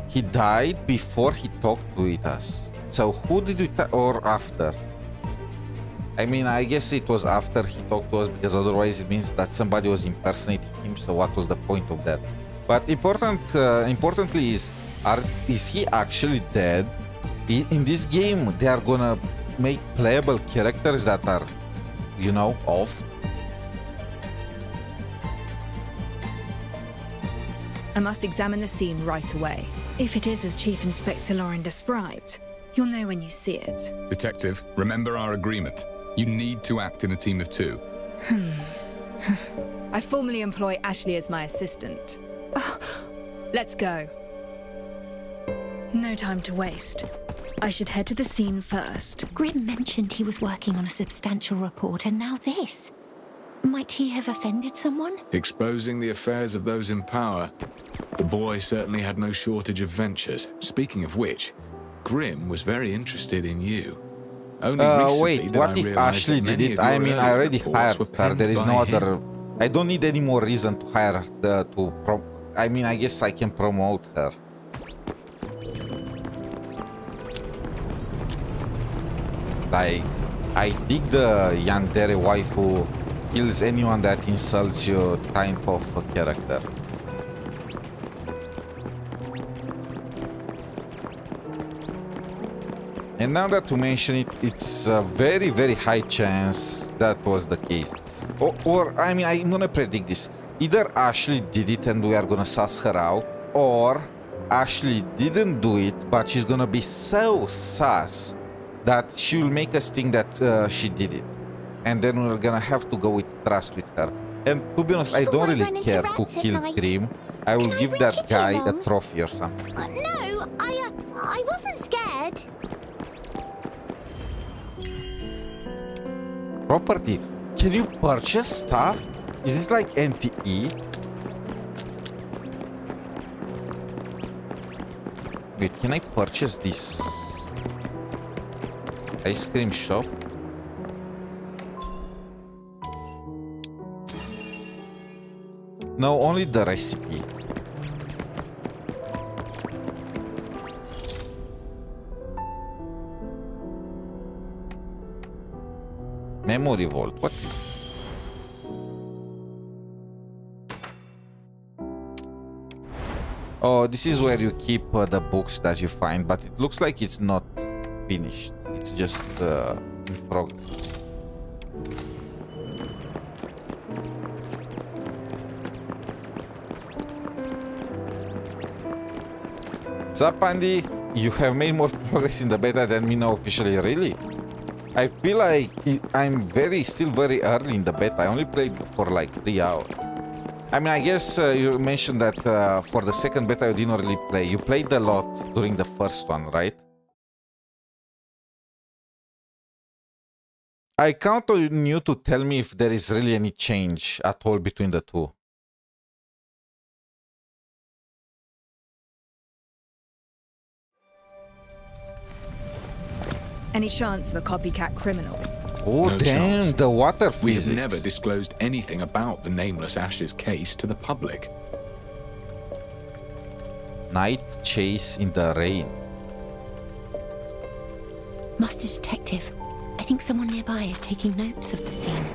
He died before he talked with us. So who did we or after? I mean, I guess it was after he talked to us, because otherwise it means that somebody was impersonating him. So what was the point of that? But importantly is he actually dead? In this game, they are gonna make playable characters that are, you know, off. I must examine the scene right away. If it is as Chief Inspector Lauren described, you'll know when you see it. Detective, remember our agreement. You need to act in a team of 2. I formally employ Ashley as my assistant. Let's go. No time to waste. I should head to the scene first. Grim mentioned he was working on a substantial report, and now this. Might he have offended someone? Exposing the affairs of those in power. The boy certainly had no shortage of ventures. Speaking of which, Grim was very interested in you. Only recently wait, did what I if realize Ashley that did many it? of I your mean, I earlier already reports hired were her. penned There is by no him. other. I don't need any more reason to hire her I mean, I guess I can promote her. Like, I dig the yandere waifu kills anyone that insults your type of character. And now that you mention it, it's a very, very high chance that was the case. Or I mean, I'm gonna predict this. Either Ashley did it and we are gonna suss her out, or Ashley didn't do it, but she's gonna be so sus that she will make us think that she did it. And then we're gonna have to go with trust with her. And to be honest, I don't really care who killed Grim. I will give that guy a trophy or something. No, I wasn't scared. Property. Can you purchase stuff? Is it like NTE? Wait, can I purchase this? Ice cream shop? No, only the recipe. Memory vault. What? Oh, this is where you keep the books that you find, but it looks like it's not finished. It's just in progress. Sup, Andy? You have made more progress in the beta than me now officially, really? I feel like I'm still very early in the beta. I only played for like 3 hours. I mean, I guess you mentioned that for the second beta you didn't really play. You played a lot during the first one, right? I count on you to tell me if there is really any change at all between the two. Any chance of a copycat criminal? Oh, No damn, chance. the water We physics. have never disclosed anything about the Nameless Ashes case to the public. Night chase in the rain. Master Detective, I think someone nearby is taking notes of the scene.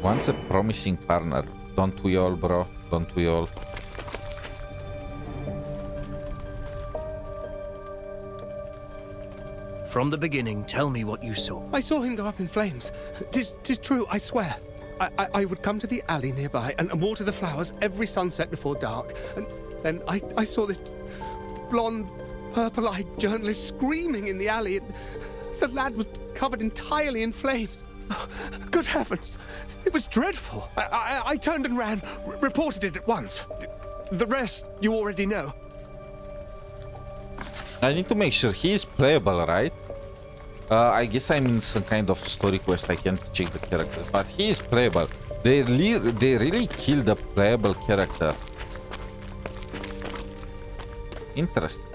Once a promising partner. Don't we all, bro? Don't we all? From the beginning, tell me what you saw. I saw him go up in flames. Tis true, I swear. I would come to the alley nearby and water the flowers every sunset before dark. And then I saw this blonde, purple-eyed journalist screaming in the alley. And the lad was covered entirely in flames. Good heavens! It was dreadful. I turned and ran, reported it at once. The rest you already know. I need to make sure he is playable, right? I guess I'm in some kind of story quest. I can't check the character, but he is playable. They really killed the playable character. Interesting.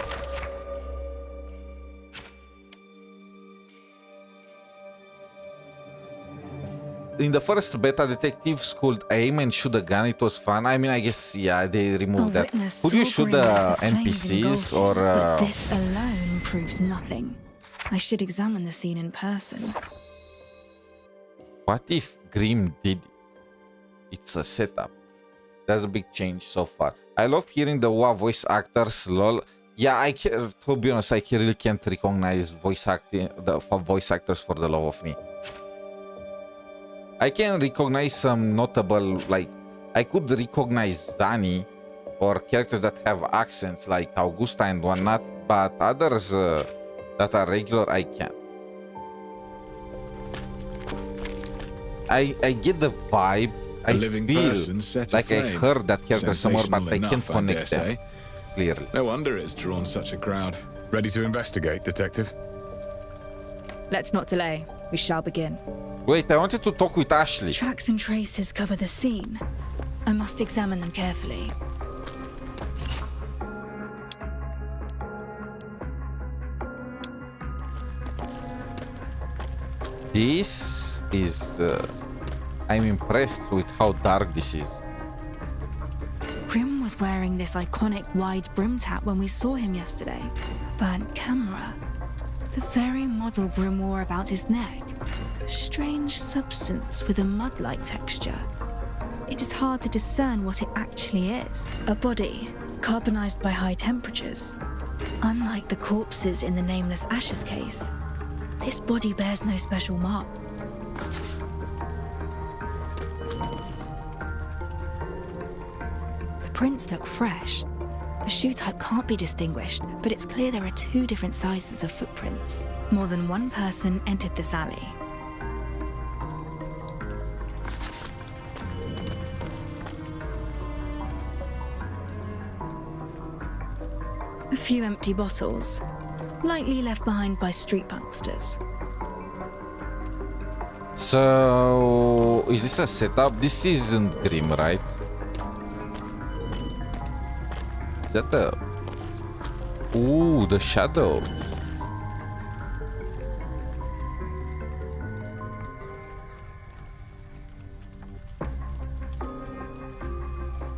In the first beta, detectives could aim and shoot a gun. It was fun. I mean, I guess, yeah, they removed that. Could you shoot the NPCs or... But this alone proves nothing. I should examine the scene in person. What if Grimm did it? It's a setup. That's a big change so far. I love hearing the WoW voice actors, lol. Yeah, to be honest, I really can't recognize voice actors for the love of me. I can recognize some notable, like, I could recognize Dani or characters that have accents like Augusta and whatnot, but others that are regular, I can't. I get the vibe. I feel like I heard that character somewhere, but I can't connect them. Clearly. No wonder it's drawn such a crowd. Ready to investigate, Detective? Let's not delay. We shall begin. Wait, I wanted to talk with Ashley. Tracks and traces cover the scene. I must examine them carefully. This is... I'm impressed with how dark this is. Grimm was wearing this iconic wide brim hat when we saw him yesterday. Burnt camera. The very model Grimm wore about his neck. A strange substance with a mud-like texture. It is hard to discern what it actually is. A body, carbonized by high temperatures. Unlike the corpses in the Nameless Ashes case, this body bears no special mark. The prints look fresh. The shoe type can't be distinguished, but it's clear there are two different sizes of footprints. More than one person entered this alley. A few empty bottles, likely left behind by street punksters. So, is this a setup? This isn't Grimm, right? Is that the... Ooh, the shadows.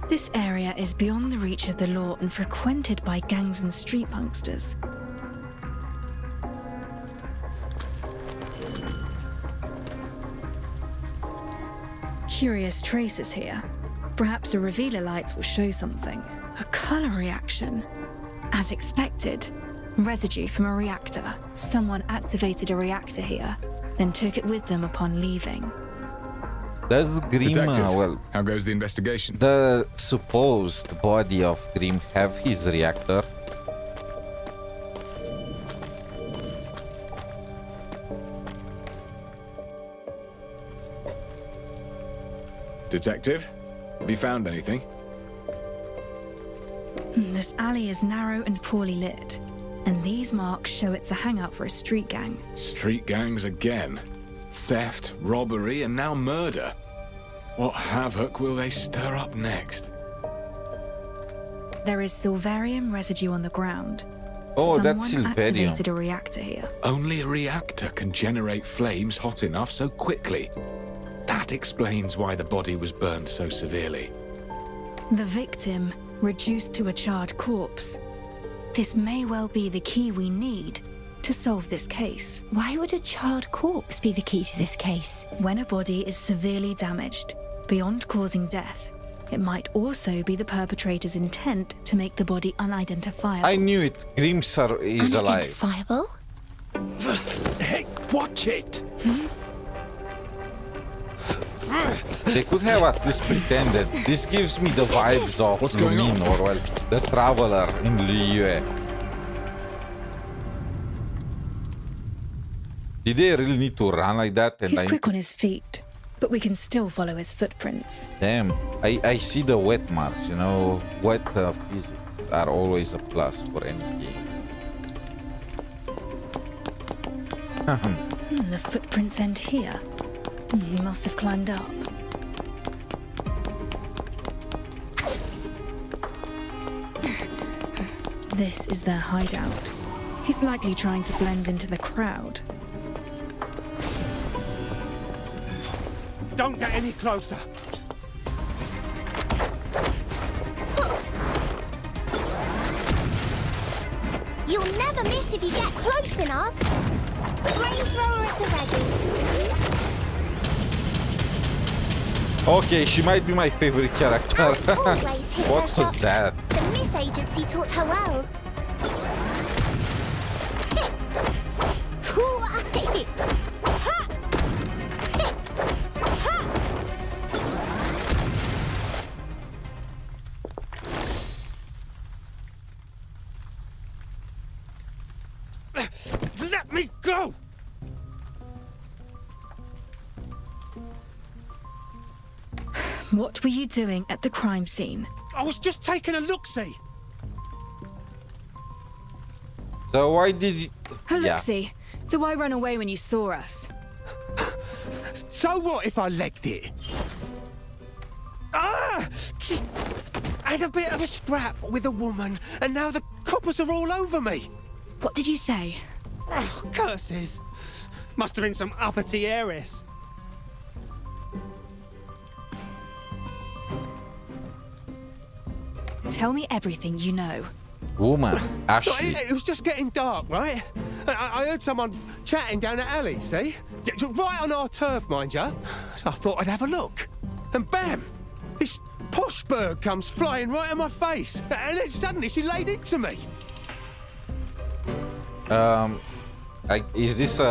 This area is beyond the reach of the law and frequented by gangs and street punksters. Curious traces here. Perhaps a revealer light will show something. A color reaction. As expected, residue from a reactor. Someone activated a reactor here, then took it with them upon leaving. Does Grimm, well, how goes the investigation? The supposed body of Grimm have his reactor? Detective, have you found anything? This alley is narrow and poorly lit, and these marks show it's a hangout for a street gang. Street gangs again. Theft, robbery, and now murder. What havoc will they stir up next? There is silverium residue on the ground. Oh, that's Someone silverium. activated a reactor here. Only a reactor can generate flames hot enough so quickly. That explains why the body was burned so severely. The victim reduced to a charred corpse. This may well be the key we need to solve this case. Why would a charred corpse be the key to this case? When a body is severely damaged, beyond causing death, it might also be the perpetrator's intent to make the body unidentifiable. I knew it. Grimm is alive. Unidentifiable? Hey, watch it! They could have at least pretended. This gives me the vibes of Lumin, or well, the Traveler in Liyue. Did they really need to run like that? And He's quick on his feet, but we can still follow his footprints. Damn, I see the wet marks, you know. Wet physics are always a plus for any game. The footprints end here. He must have climbed up. This is their hideout. He's likely trying to blend into the crowd. Don't get any closer! You'll never miss if you get close enough. Okay, she might be my favorite character. Always hits What her was shots. that? The Miss Agency taught her well. Let me go! What were you doing at the crime scene? I was just taking a look-see. So why did you... Look-see. So why run away when you saw us? So what if I legged it? Ah! I had a bit of a scrap with a woman, and now the coppers are all over me. What did you say? Oh, curses. Must have been some uppity heiress. Tell me everything you know. Woman, Ashley. It was just getting dark, right? I heard someone chatting down the alley, see? Right on our turf, mind you. So I thought I'd have a look. And bam! This posh bird comes flying right in my face. And then suddenly she laid into me. Is this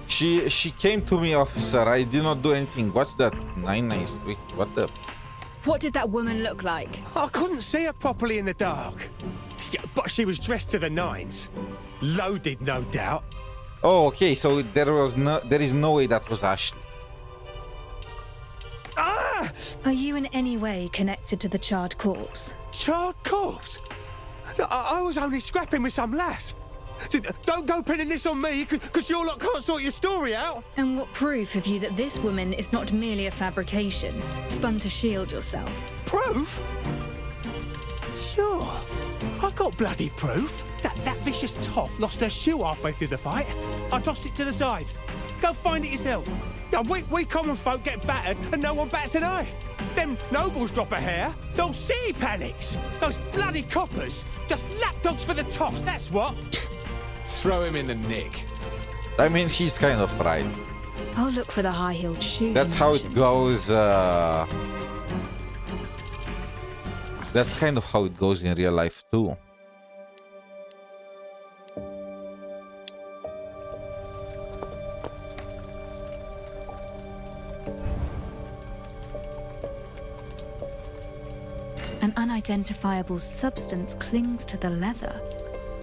she came to me, officer. I did not do anything. What's that? 99 Street. What the? What did that woman look like? I couldn't see her properly in the dark. Yeah, but she was dressed to the nines. Loaded, no doubt. Oh, okay. So there is no way that was Ashley. Ah! Are you in any way connected to the charred corpse? Charred corpse? No, I was only scrapping with some lass. So don't go pinning this on me, because you lot can't sort your story out. And what proof have you that this woman is not merely a fabrication, spun to shield yourself? Proof? Sure. I got bloody proof. That vicious toff lost her shoe halfway through the fight. I tossed it to the side. Go find it yourself. Yeah, we common folk get battered and no one bats an eye. Them nobles drop a hair, the whole city panics. Those bloody coppers, just lapdogs for the toffs, that's what. Throw him in the nick. I mean, he's kind of right. I'll look for the high-heeled shoe. That's how it goes. That's kind of how it goes in real life too. An unidentifiable substance clings to the leather,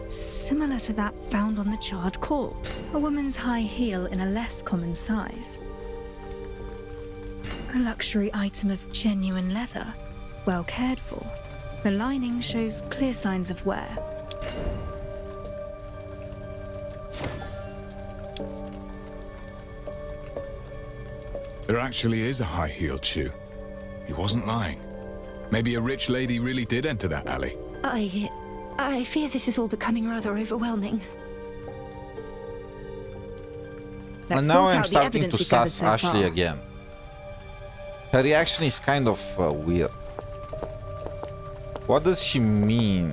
similar to that found on the charred corpse. A woman's high heel in a less common size. A luxury item of genuine leather, well cared for. The lining shows clear signs of wear. There actually is a high-heeled shoe. He wasn't lying. Maybe a rich lady really did enter that alley. I fear this is all becoming rather overwhelming. And now I'm starting to suss Ashley again. Her reaction is kind of weird. What does she mean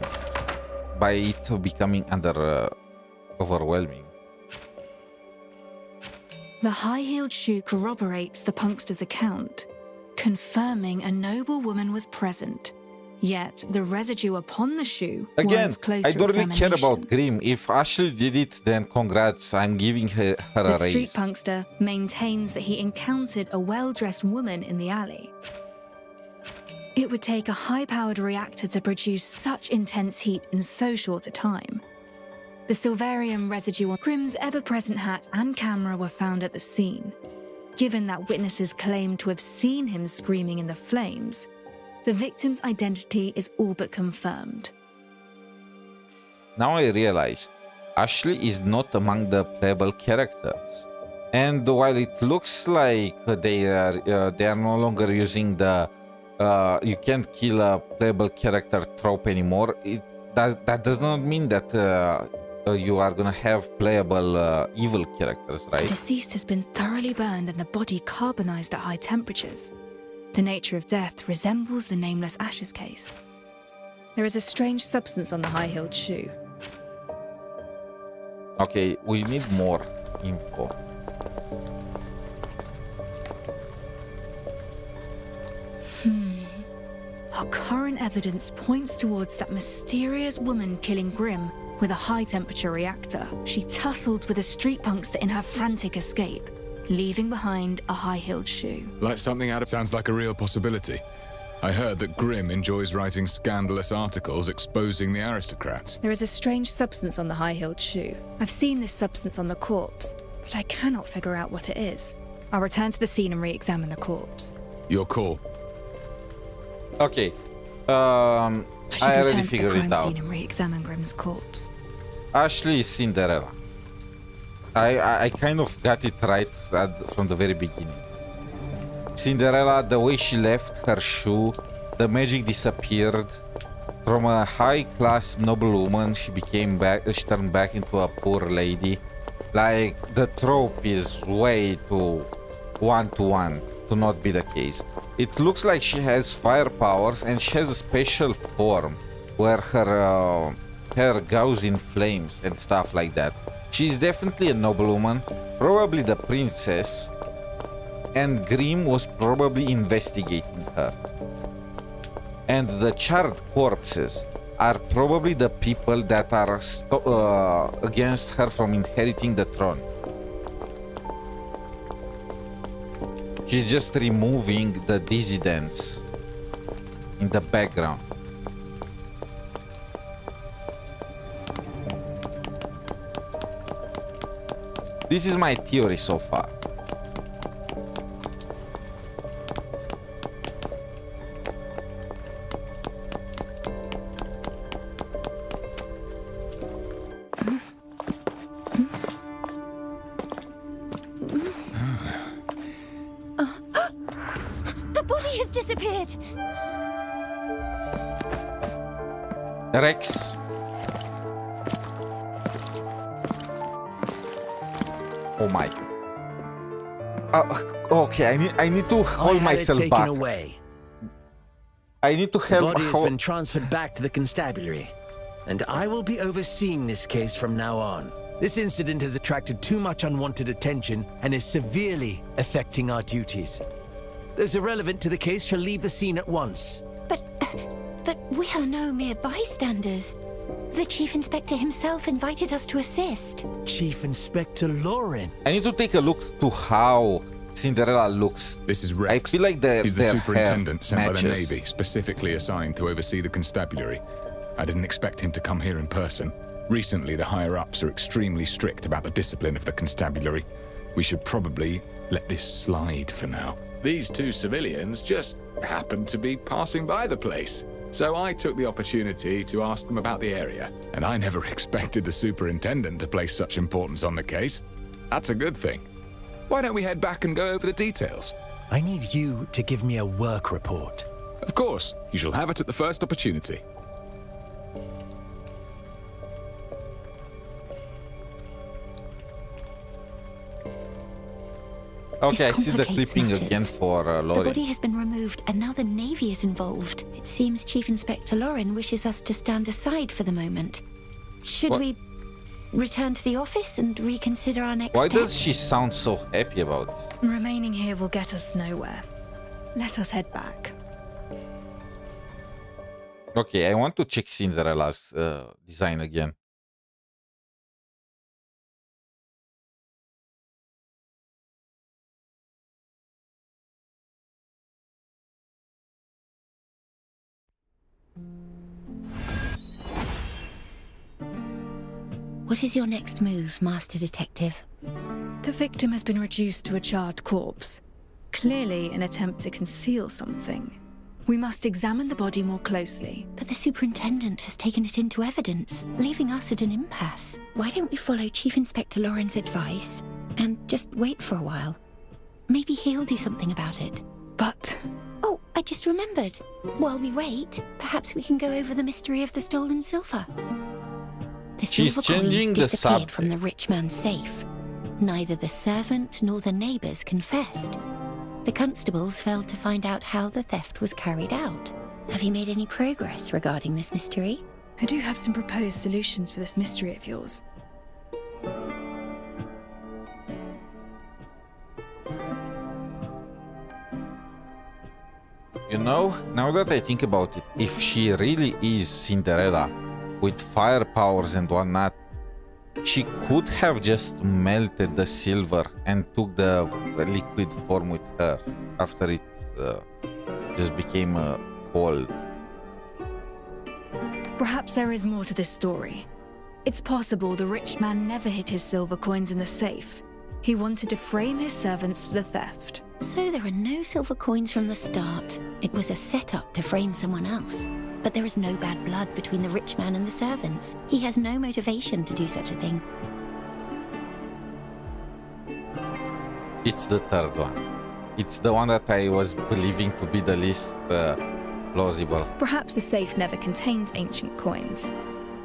by it becoming overwhelming? The high-heeled shoe corroborates the punkster's account, confirming a noble woman was present. Yet the residue upon the shoe Again, warrants closer I don't really care examination. about Grimm. If Ashley did it, then congrats. I'm giving her a The raise. street punkster maintains that he encountered a well-dressed woman in the alley. It would take a high-powered reactor to produce such intense heat in so short a time. The silverium residue on Grimm's ever-present hat and camera were found at the scene. Given that witnesses claim to have seen him screaming in the flames, the victim's identity is all but confirmed. Now I realize Ashley is not among the playable characters. And while it looks like they are no longer using the you can't kill a playable character trope anymore, that does not mean that you are gonna have playable evil characters, right? Deceased has been thoroughly burned and the body carbonized at high temperatures. The nature of death resembles the nameless Ashes case. There is a strange substance on the high-heeled shoe. Okay, we need more info. Our current evidence points towards that mysterious woman killing Grimm with a high-temperature reactor. She tussled with a street punkster in her frantic escape, leaving behind a high-heeled shoe. Like something out of... Sounds like a real possibility. I heard that Grimm enjoys writing scandalous articles exposing the aristocrats. There is a strange substance on the high-heeled shoe. I've seen this substance on the corpse, but I cannot figure out what it is. I'll return to the scene and re-examine the corpse. Your call. Okay. I should I return already to the figured it crime out. scene and re-examine Grimm's corpse. Ashley is Cinderella. I kind of got it right from the very beginning. Cinderella, the way she left her shoe, the magic disappeared. From a high-class noblewoman, she turned back into a poor lady. Like, the trope is way too one-to-one to not be the case. It looks like she has fire powers and she has a special form where her hair goes in flames and stuff like that. She's definitely a noblewoman, probably the princess, and Grimm was probably investigating her. And the charred corpses are probably the people that are against her from inheriting the throne. She's just removing the dissidents in the background. This is my theory so far. The body has disappeared. Rex. Oh my. Okay, I need to hold myself taken back. away. I need to The help. body has been transferred back to the constabulary, and I will be overseeing this case from now on. This incident has attracted too much unwanted attention and is severely affecting our duties. Those irrelevant to the case shall leave the scene at once. But we are no mere bystanders. The Chief Inspector himself invited us to assist. Chief Inspector Lauren. I need to take a look to how Cinderella looks. This is Rex. I feel like He's the their superintendent hair sent by the matches. Navy, specifically assigned to oversee the constabulary. I didn't expect him to come here in person. Recently, the higher-ups are extremely strict about the discipline of the constabulary. We should probably let this slide for now. These two civilians just happened to be passing by the place. So I took the opportunity to ask them about the area, and I never expected the superintendent to place such importance on the case. That's a good thing. Why don't we head back and go over the details? I need you to give me a work report. Of course, you shall have it at the first opportunity. Okay, I This see the complicates clipping matters. again for The Lauren. body has been removed, and now the Navy is involved. It seems Chief Inspector Lauren wishes us to stand aside for the moment. Should What? we return to the office and reconsider our next Why steps? does she sound so happy about this? Remaining here will get us nowhere. Let us head back. Okay, I want to check Cinderella's design again. What is your next move, Master Detective? The victim has been reduced to a charred corpse. Clearly an attempt to conceal something. We must examine the body more closely. But the superintendent has taken it into evidence, leaving us at an impasse. Why don't we follow Chief Inspector Lauren's advice and just wait for a while? Maybe he'll do something about it. But... Oh, I just remembered. While we wait, perhaps we can go over the mystery of the stolen silver. The She's silver changing coins the disappeared from the rich man's safe. Neither the servant nor the neighbors confessed. The constables failed to find out how the theft was carried out. Have you made any progress regarding this mystery? I do have some proposed solutions for this mystery of yours. You know, now that I think about it, if she really is Cinderella with fire powers and whatnot, she could have just melted the silver and took the liquid form with her after it just became cold. Perhaps there is more to this story. It's possible the rich man never hid his silver coins in the safe. He wanted to frame his servants for the theft. So there are no silver coins from the start. It was a setup to frame someone else. But there is no bad blood between the rich man and the servants. He has no motivation to do such a thing. It's the third one. It's the one that I was believing to be the least plausible. Perhaps the safe never contained ancient coins,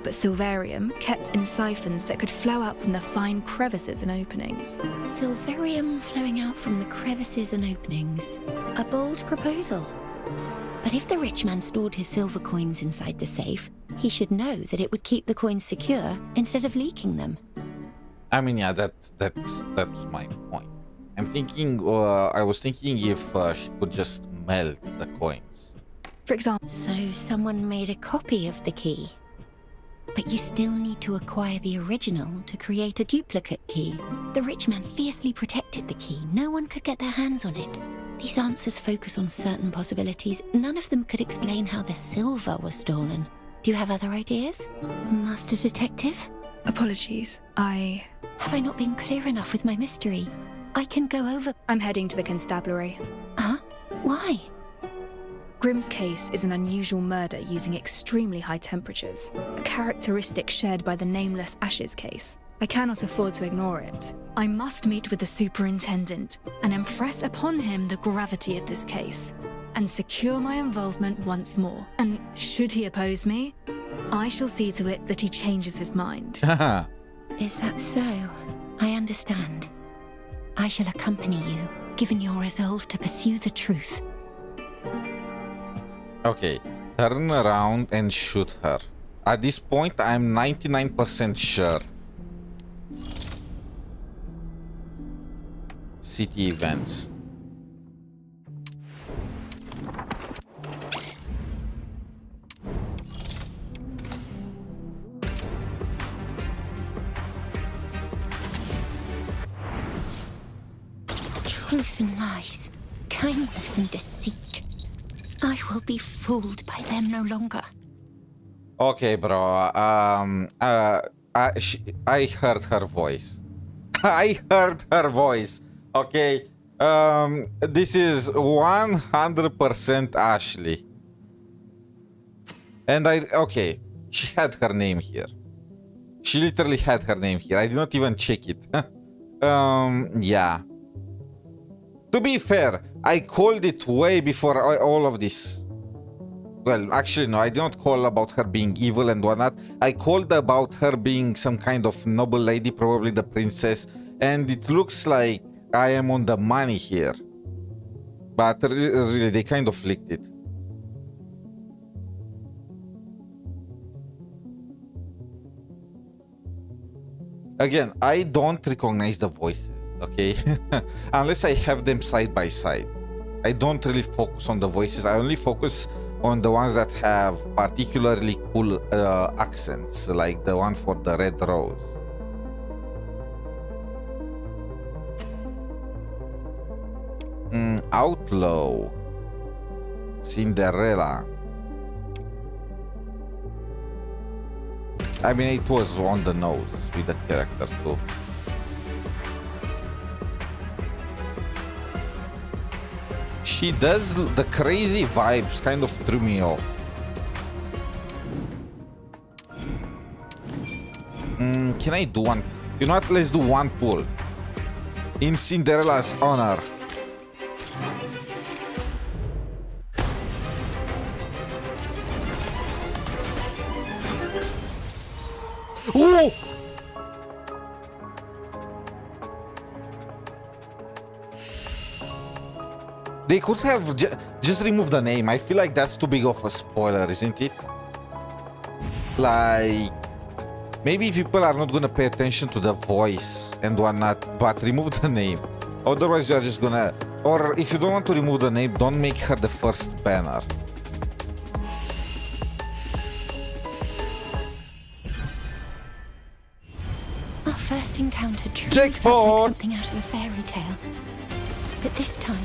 but silverium kept in siphons that could flow out from the fine crevices and openings. Silverium flowing out from the crevices and openings. A bold proposal. But if the rich man stored his silver coins inside the safe, he should know that it would keep the coins secure instead of leaking them. I mean, yeah, that's my point. I was thinking if she could just melt the coins. For example. So someone made a copy of the key. But you still need to acquire the original to create a duplicate key. The rich man fiercely protected the key. No one could get their hands on it. These answers focus on certain possibilities. None of them could explain how the silver was stolen. Do you have other ideas, Master Detective? Apologies, Have I not been clear enough with my mystery? I can go over... I'm heading to the constabulary. Huh? Why? Grimm's case is an unusual murder using extremely high temperatures, a characteristic shared by the Nameless Ashes case. I cannot afford to ignore it. I must meet with the superintendent and impress upon him the gravity of this case, and secure my involvement once more. And should he oppose me, I shall see to it that he changes his mind. Is that so? I understand. I shall accompany you, given your resolve to pursue the truth. Okay, turn around and shoot her. At this point, I'm 99% sure. City events. Truth and lies, kindness and deceit. I will be fooled by them no longer. Okay, bro. I heard her voice. I heard her voice. Okay. This is 100% Ashley. And okay. She had her name here. She literally had her name here. I did not even check it. Yeah. To be fair, I called it way before all of this. Well, actually, no, I did not call about her being evil and whatnot. I called about her being some kind of noble lady, probably the princess. And it looks like I am on the money here. But really, they kind of licked it. Again, I don't recognize the voices, okay? Unless I have them side by side. I don't really focus on the voices. I only focus on the ones that have particularly cool accents, like the one for the Red Rose. Outlaw. Cinderella. I mean, it was on the nose with the character too. She does the crazy vibes, kind of threw me off. Can I do one? You know what? Let's do one pull. In Cinderella's honor. Ooh! They could have just removed the name. I feel like that's too big of a spoiler, isn't it? Like, maybe people are not gonna pay attention to the voice and whatnot, but remove the name. Otherwise, you are just gonna... Or if you don't want to remove the name, don't make her the first banner. Our first encounter truly Jackpot! felt like something out of a fairy tale. But this time,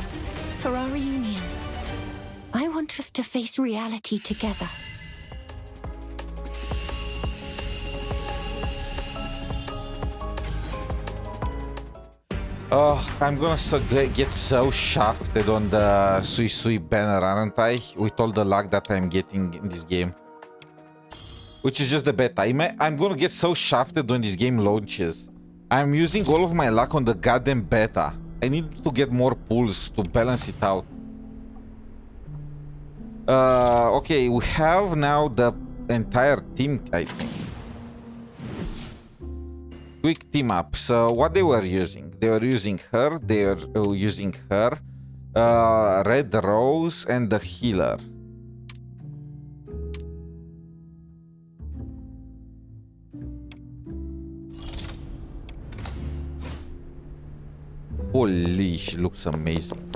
for our reunion, I want us to face reality together. Oh, I'm gonna get so shafted on the Sui Sui banner, aren't I? With all the luck that I'm getting in this game. Which is just the beta. I'm gonna get so shafted when this game launches. I'm using all of my luck on the goddamn beta. I need to get more pulls to balance it out. Okay, we have now the entire team, I think. Quick team up. So what they were using? They were using her. They were using her. Red Rose and the healer. Holy, she looks amazing.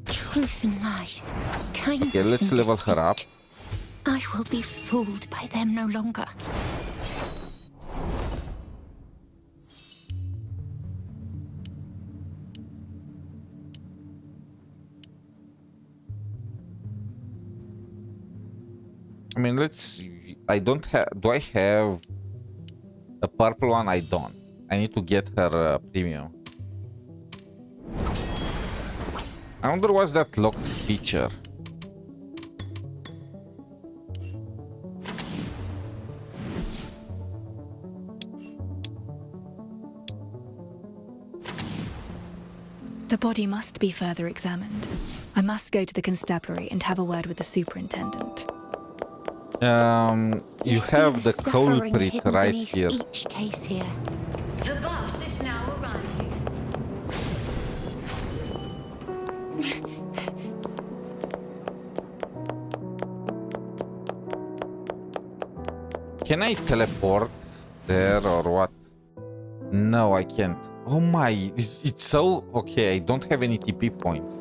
Truth and lies, kindness Okay, let's and level her up. I will be fooled by them no longer. I mean, let's see. I don't have... Do I have a purple one? I don't. I need to get her premium. I wonder what's that locked feature. The body must be further examined. I must go to the constabulary and have a word with the superintendent. You have the Suffering culprit hidden right beneath here. each case here. The bus is now arriving. Can I teleport there or what? No, I can't. Oh my, it's so... Okay, I don't have any TP points.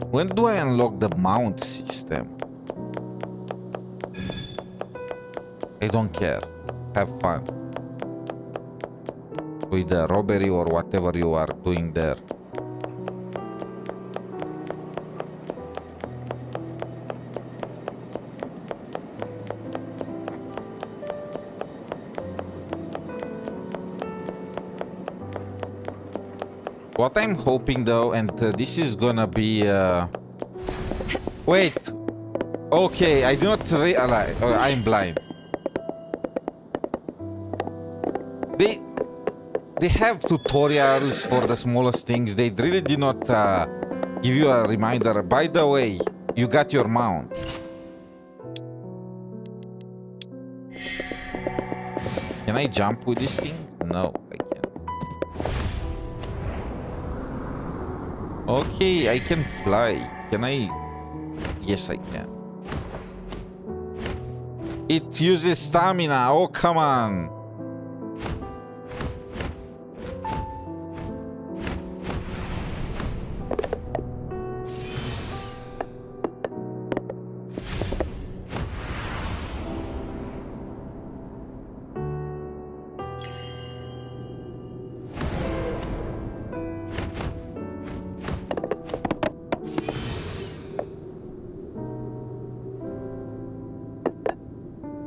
When do I unlock the mount system? I don't care. Have fun. With the robbery or whatever you are doing there. What I'm hoping though, and this is gonna be... Wait! Okay, I do not realize... Oh, I'm blind. They have tutorials for the smallest things. They really did not give you a reminder. By the way, you got your mount. Can I jump with this thing? No, I can't. Okay, I can fly. Can I? Yes, I can. It uses stamina. Oh, come on.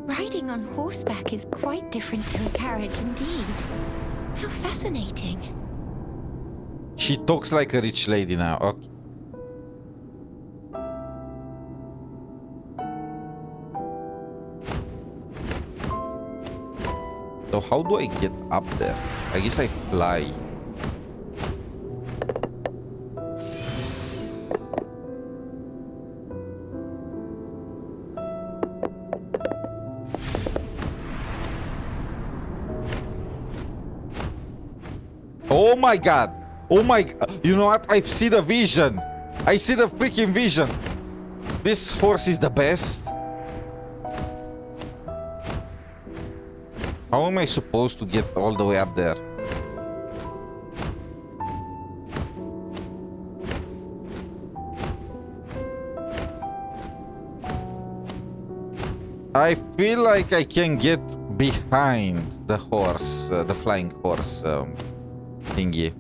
Riding on horseback is quite different to a carriage indeed. How fascinating. She talks like a rich lady now. Okay. So how do I get up there? I guess I fly. Oh my god! Oh my... You know what? I see the vision! I see the freaking vision! This horse is the best. How am I supposed to get all the way up there? I feel like I can get behind the horse, the flying horse thingy.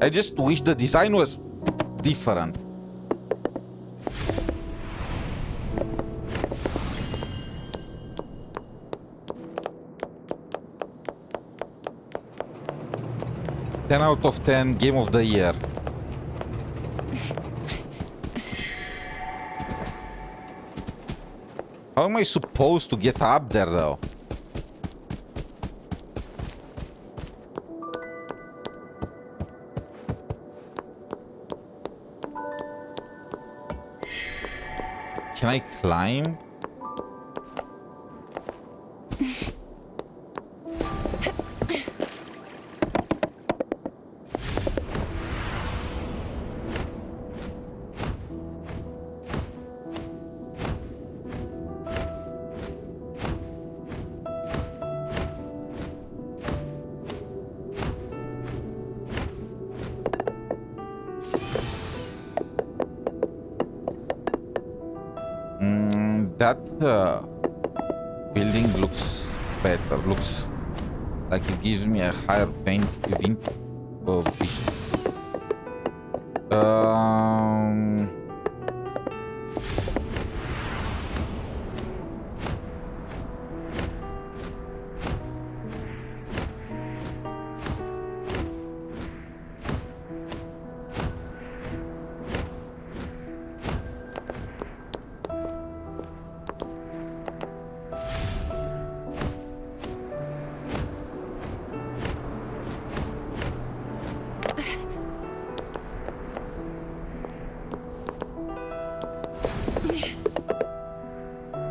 I just wish the design was different. Ten out of 10, game of the year. How am I supposed to get up there, though? Can I climb? That building looks better. Looks like it gives me a higher vision.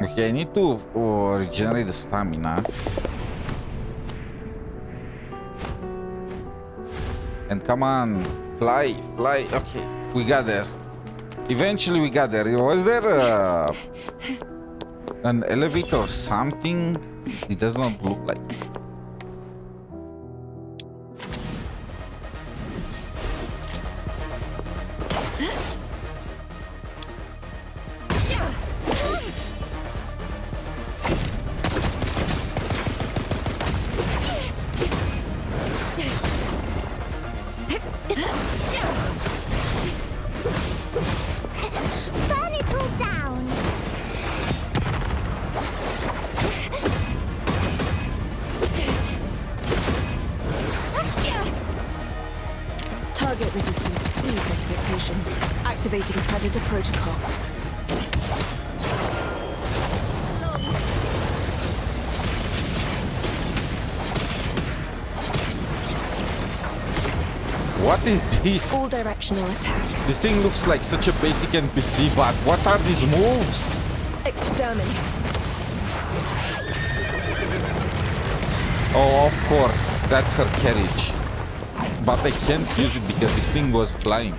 Okay, I need to regenerate the stamina. And come on, fly, fly. Okay, we got there. Eventually we got there. Was there an elevator or something? It does not look like it. Burn it all down. Target resistance exceeds expectations. Activating Predator Protocol. What is this? All directional attack. This thing looks like such a basic NPC, but what are these moves? Exterminate. Oh, of course, that's her carriage. But I can't use it because this thing was flying.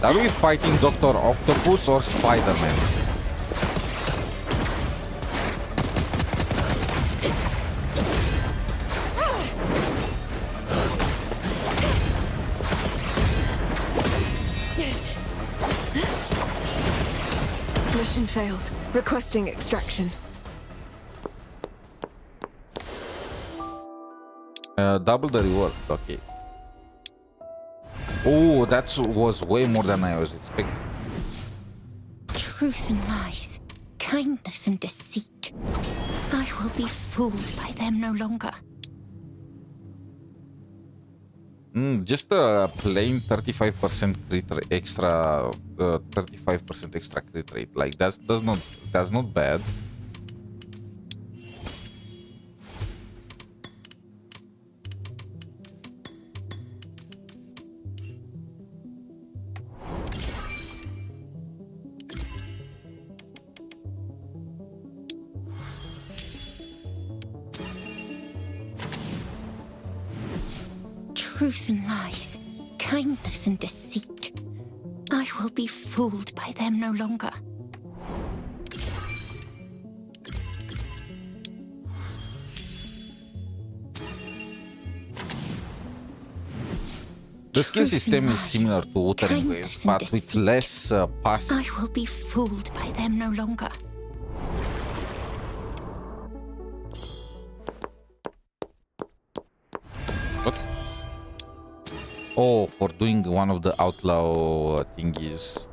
Are we fighting Dr. Octopus or Spider-Man? Mission failed. Requesting extraction. Double the reward. Okay. Oh, that was way more than I was expecting. Truth and lies, kindness and deceit. I will be fooled by them no longer. Just a plain 35% crit extra, 35% extra crit rate. Like that's not bad. Truth and lies, kindness and deceit. I will be fooled by them no longer. The skill system is similar to Wuthering Waves, but with less passive. I will be fooled by them no longer. What? Oh, for doing one of the outlaw thingies.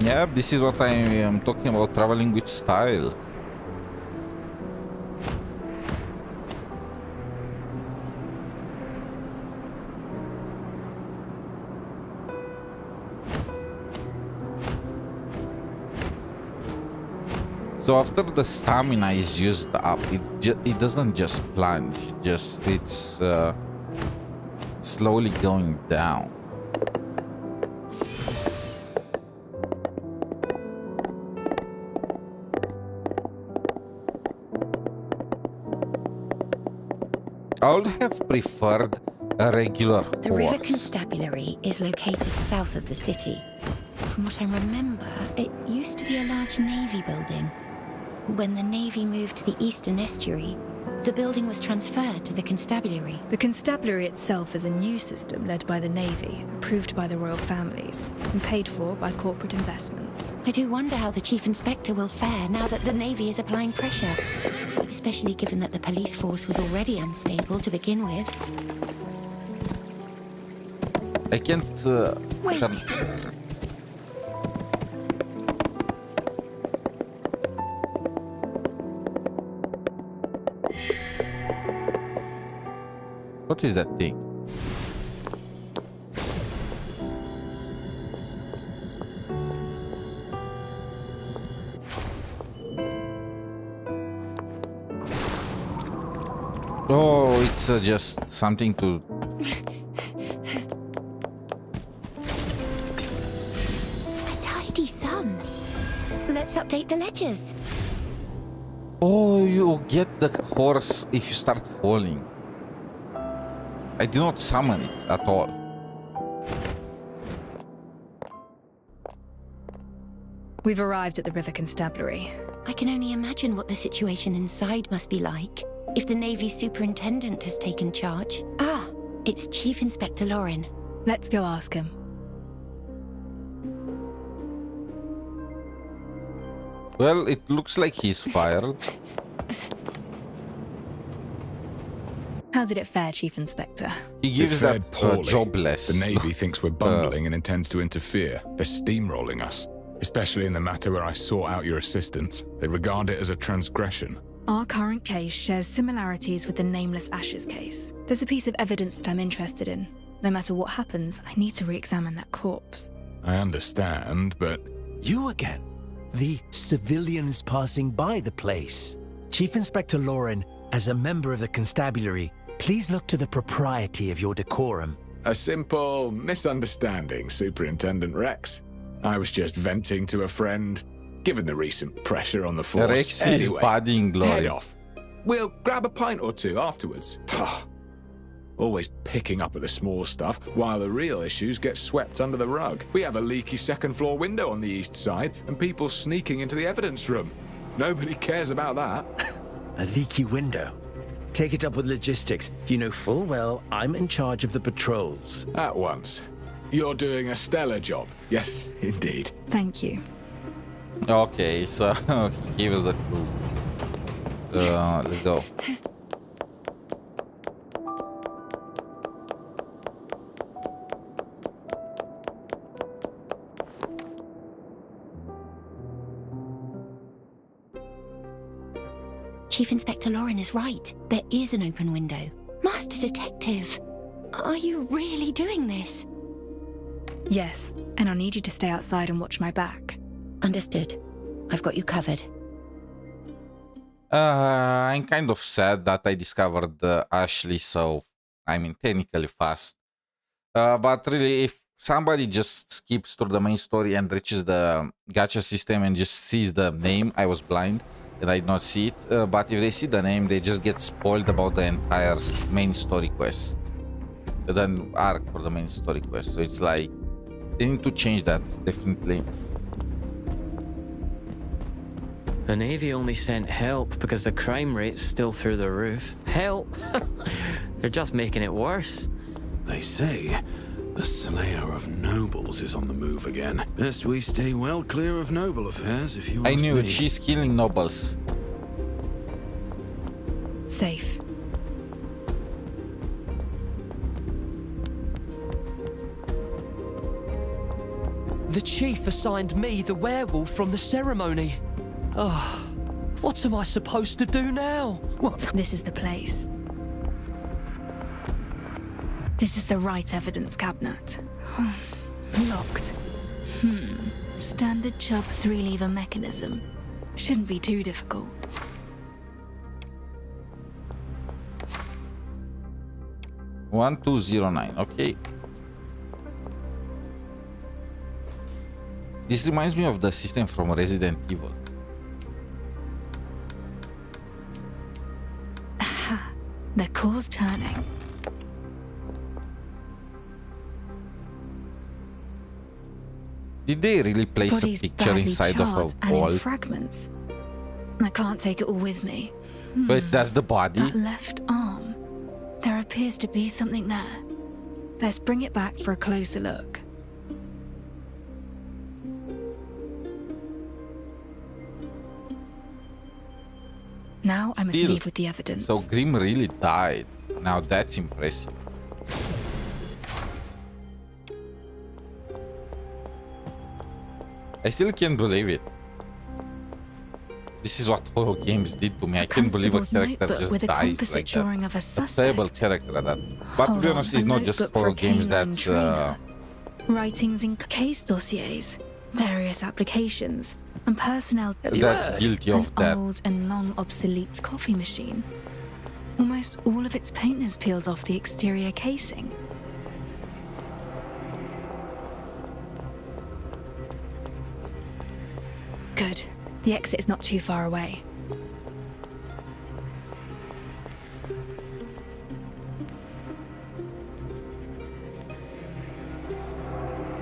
Yeah, this is what I am talking about, traveling with style. So after the stamina is used up, it doesn't just plunge, it's slowly going down. I would have preferred a regular horse. The River Constabulary is located south of the city. From what I remember, it used to be a large navy building. When the navy moved to the eastern estuary, the building was transferred to the constabulary. The constabulary itself is a new system led by the Navy, approved by the royal families, and paid for by corporate investments. I do wonder how the Chief Inspector will fare now that the Navy is applying pressure, especially given that the police force was already unstable to begin with. I can't... Wait! What is that thing? Oh, it's just something to... A tidy sum. Let's update the ledgers. Oh, you get the horse if you start falling. I do not summon it at all. We've arrived at the River Constabulary. I can only imagine what the situation inside must be like if the Navy superintendent has taken charge. Ah, it's Chief Inspector Lauren. Let's go ask him. Well, it looks like he's fired. How did it fare, Chief Inspector? He gives that jobless. The Navy thinks we're bumbling and intends to interfere. They're steamrolling us, especially in the matter where I sought out your assistance. They regard it as a transgression. Our current case shares similarities with the Nameless Ashes case. There's a piece of evidence that I'm interested in. No matter what happens, I need to re-examine that corpse. I understand, but... You again? The civilians passing by the place. Chief Inspector Lauren, as a member of the constabulary, please look to the propriety of your decorum. A simple misunderstanding, Superintendent Rex. I was just venting to a friend, given the recent pressure on the force. Rex is budding glory. Head off. We'll grab a pint or two afterwards. Always picking up at the small stuff, while the real issues get swept under the rug. We have a leaky second-floor window on the east side, and people sneaking into the evidence room. Nobody cares about that. A leaky window? Take it up with logistics. You know full well I'm in charge of the patrols. At once. You're doing a stellar job. Yes, indeed. Thank you. Okay, so give us the clue. Let's go. Chief Inspector Lauren is right. There is an open window. Master Detective, are you really doing this? Yes, and I'll need you to stay outside and watch my back. Understood. I've got you covered. I'm kind of sad that I discovered Ashley so, I mean, technically fast. But really, if somebody just skips through the main story and reaches the gacha system and just sees the name, I was blind and I did not see it. But if they see the name, they just get spoiled about the entire main story quest. The arc for the main story quest. So it's like, they need to change that, definitely. The Navy only sent help because the crime rate's still through the roof. Help? They're just making it worse. They say the Slayer of Nobles is on the move again. Best we stay well clear of noble affairs, if you I ask knew me. it. She's killing nobles. Safe. The chief assigned me the werewolf from the ceremony. Oh, what am I supposed to do now? What? This is the place. This is the right evidence cabinet. Locked. Standard Chubb 3-lever mechanism. Shouldn't be too difficult. One 209. Okay. This reminds me of the system from Resident Evil. Aha. The core's turning. Did they really place Body's a picture badly inside of charred a and wall? in fragments. I can't take it all with me. But that's the body? That left arm. There appears to be something there. Best bring it back for a closer look. Now I must Still, leave with the evidence. So Grimm really died. Now that's impressive. I still can't believe it. This is what horror games did to me. I can't believe a Constable's character notebook just with a dies composite like drawing that. of a A suspect. terrible character at that. But to Hold be on, honest, a it's not just notebook for horror a games canine that's... trainer. Writings in case dossiers, various applications, and personnel. That's guilty of An that. old and long obsolete coffee machine. Almost all of its paint has peeled off the exterior casing. Good. The exit is not too far away.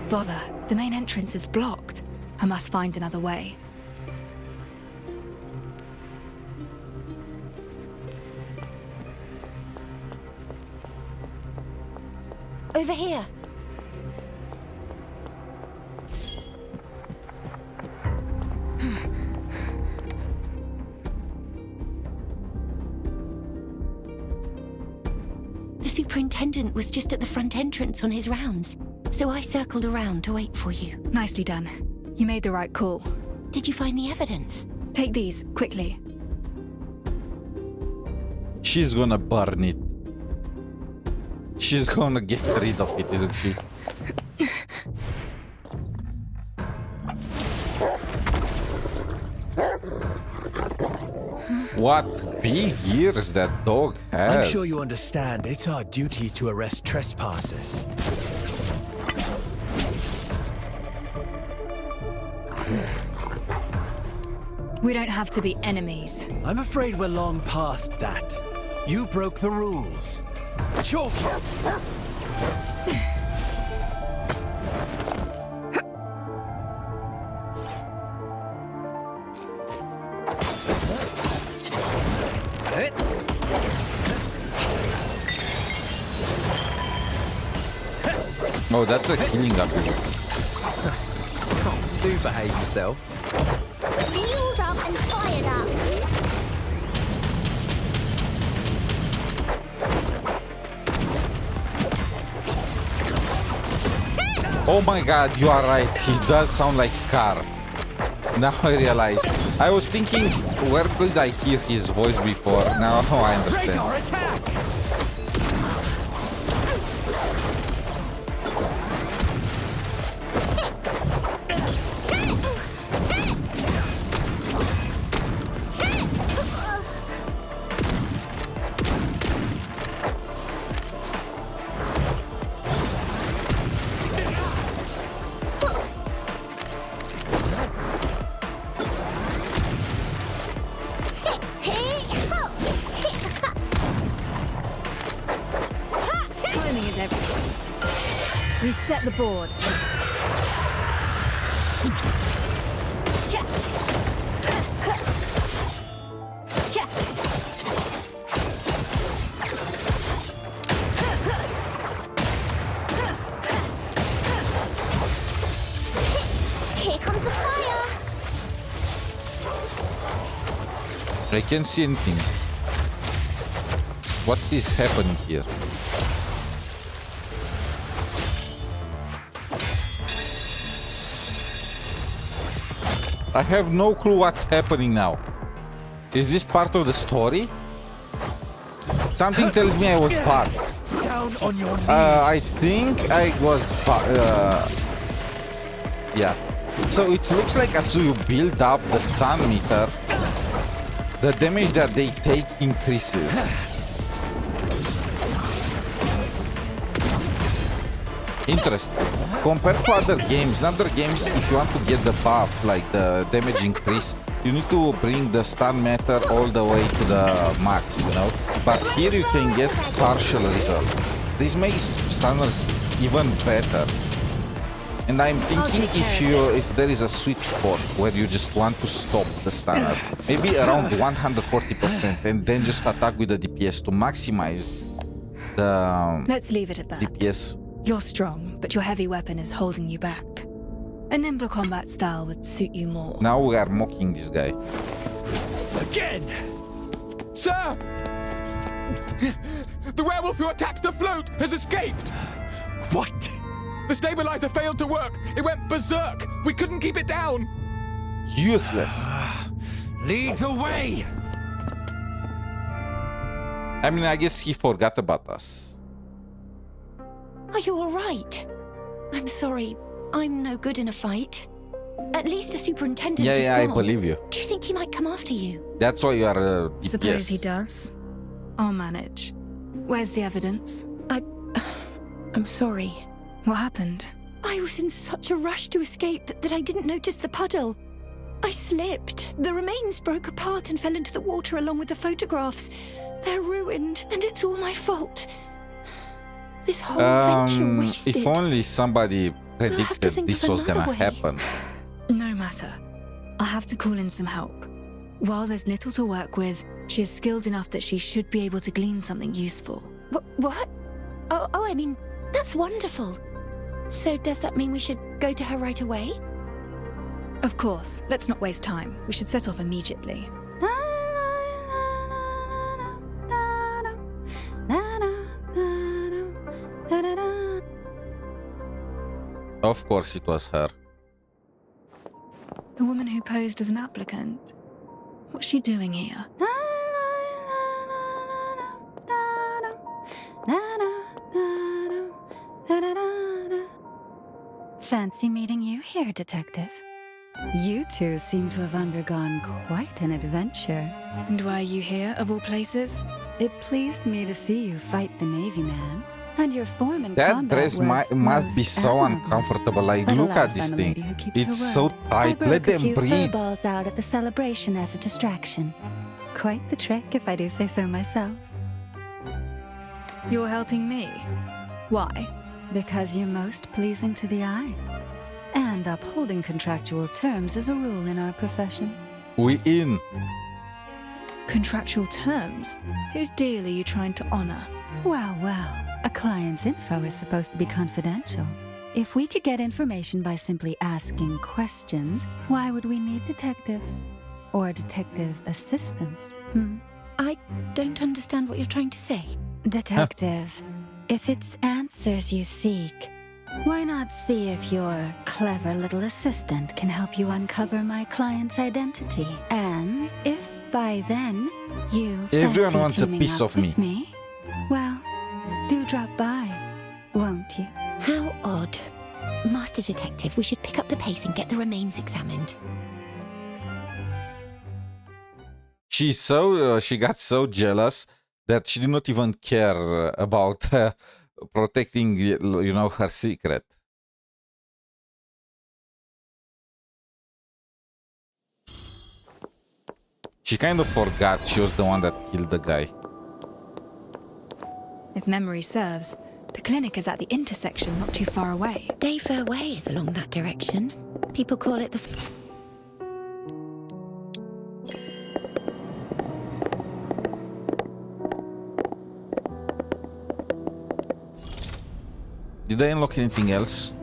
Bother. The main entrance is blocked. I must find another way. Over here. The superintendent was just at the front entrance on his rounds, so I circled around to wait for you. Nicely done. You made the right call. Did you find the evidence? Take these, quickly. She's gonna burn it. She's gonna get rid of it, isn't she? What big ears that dog has. I'm sure you understand. It's our duty to arrest trespassers. We don't have to be enemies. I'm afraid we're long past that. You broke the rules. Choke him! Oh, that's a healing ability. Do behave yourself. Fueled up and fired up. Oh my god, you are right. He does sound like Scar. Now I realize. I was thinking, where could I hear his voice before? Now I understand. Set the board. Here comes the fire. I can't see anything. What is happening here? I have no clue what's happening now. Is this part of the story? Something tells me I was bugged. Down on your knees. I think I was yeah. So it looks like as you build up the stun meter, the damage that they take increases. Interesting. Compared to other games, if you want to get the buff, like the damage increase, you need to bring the stun meter all the way to the max, you know? But here you can get partial result. This makes stunners even better. And I'm thinking if there is a sweet spot where you just want to stop the stunner, maybe around 140%, and then just attack with the DPS to maximize the Let's leave it at that. DPS. You're strong, but your heavy weapon is holding you back. A nimbler combat style would suit you more. Now we are mocking this guy. Again! Sir! The werewolf who attacked the float has escaped! What? The stabilizer failed to work. It went berserk. We couldn't keep it down. Useless. Lead the way! I mean, I guess he forgot about us. Are you all right? I'm sorry. I'm no good in a fight. At least the superintendent is Yeah, I gone. believe you. Do you think he might come after you? That's why you are DPS. Suppose he does. I'll manage. Where's the evidence? I'm sorry. What happened? I was in such a rush to escape that I didn't notice the puddle. I slipped. The remains broke apart and fell into the water along with the photographs. They're ruined, and it's all my fault. This whole venture wasted. If only somebody predicted this was gonna happen. No matter. I'll have to call in some help. While there's little to work with, she is skilled enough that she should be able to glean something useful. What? Oh, I mean, that's wonderful. So does that mean we should go to her right away? Of course. Let's not waste time. We should set off immediately. Of course it was her. The woman who posed as an applicant. What's she doing here? Fancy meeting you here, Detective. You two seem to have undergone quite an adventure. And why are you here, of all places? It pleased me to see you fight the Navy man. And your form in That combat dress was must be most so admirable. uncomfortable. Like, But look at alas, this I'm a thing. lady who keeps It's her so word. I tight. broke Let a them few breathe. furballs out at the celebration as a distraction. Quite the trick, if I do say so myself. You're helping me. Why? Because you're most pleasing to the eye. And upholding contractual terms is a rule in our profession. We in. Contractual terms? Whose deal are you trying to honor? Well, a client's info is supposed to be confidential. If we could get information by simply asking questions, why would we need detectives? Or detective assistants? I don't understand what you're trying to say. Detective, if it's answers you seek, why not see if your clever little assistant can help you uncover my client's identity? And if by then you Everyone fancy wants a teaming piece up of with me. Well, do drop by, won't you? How odd. Master Detective, we should pick up the pace and get the remains examined. She got so jealous that she did not even care about protecting, you know, her secret. She kind of forgot she was the one that killed the guy. If memory serves, The clinic is at the intersection, not too far away. Dayfair Way is along that direction. People call it the... Did I unlock anything else?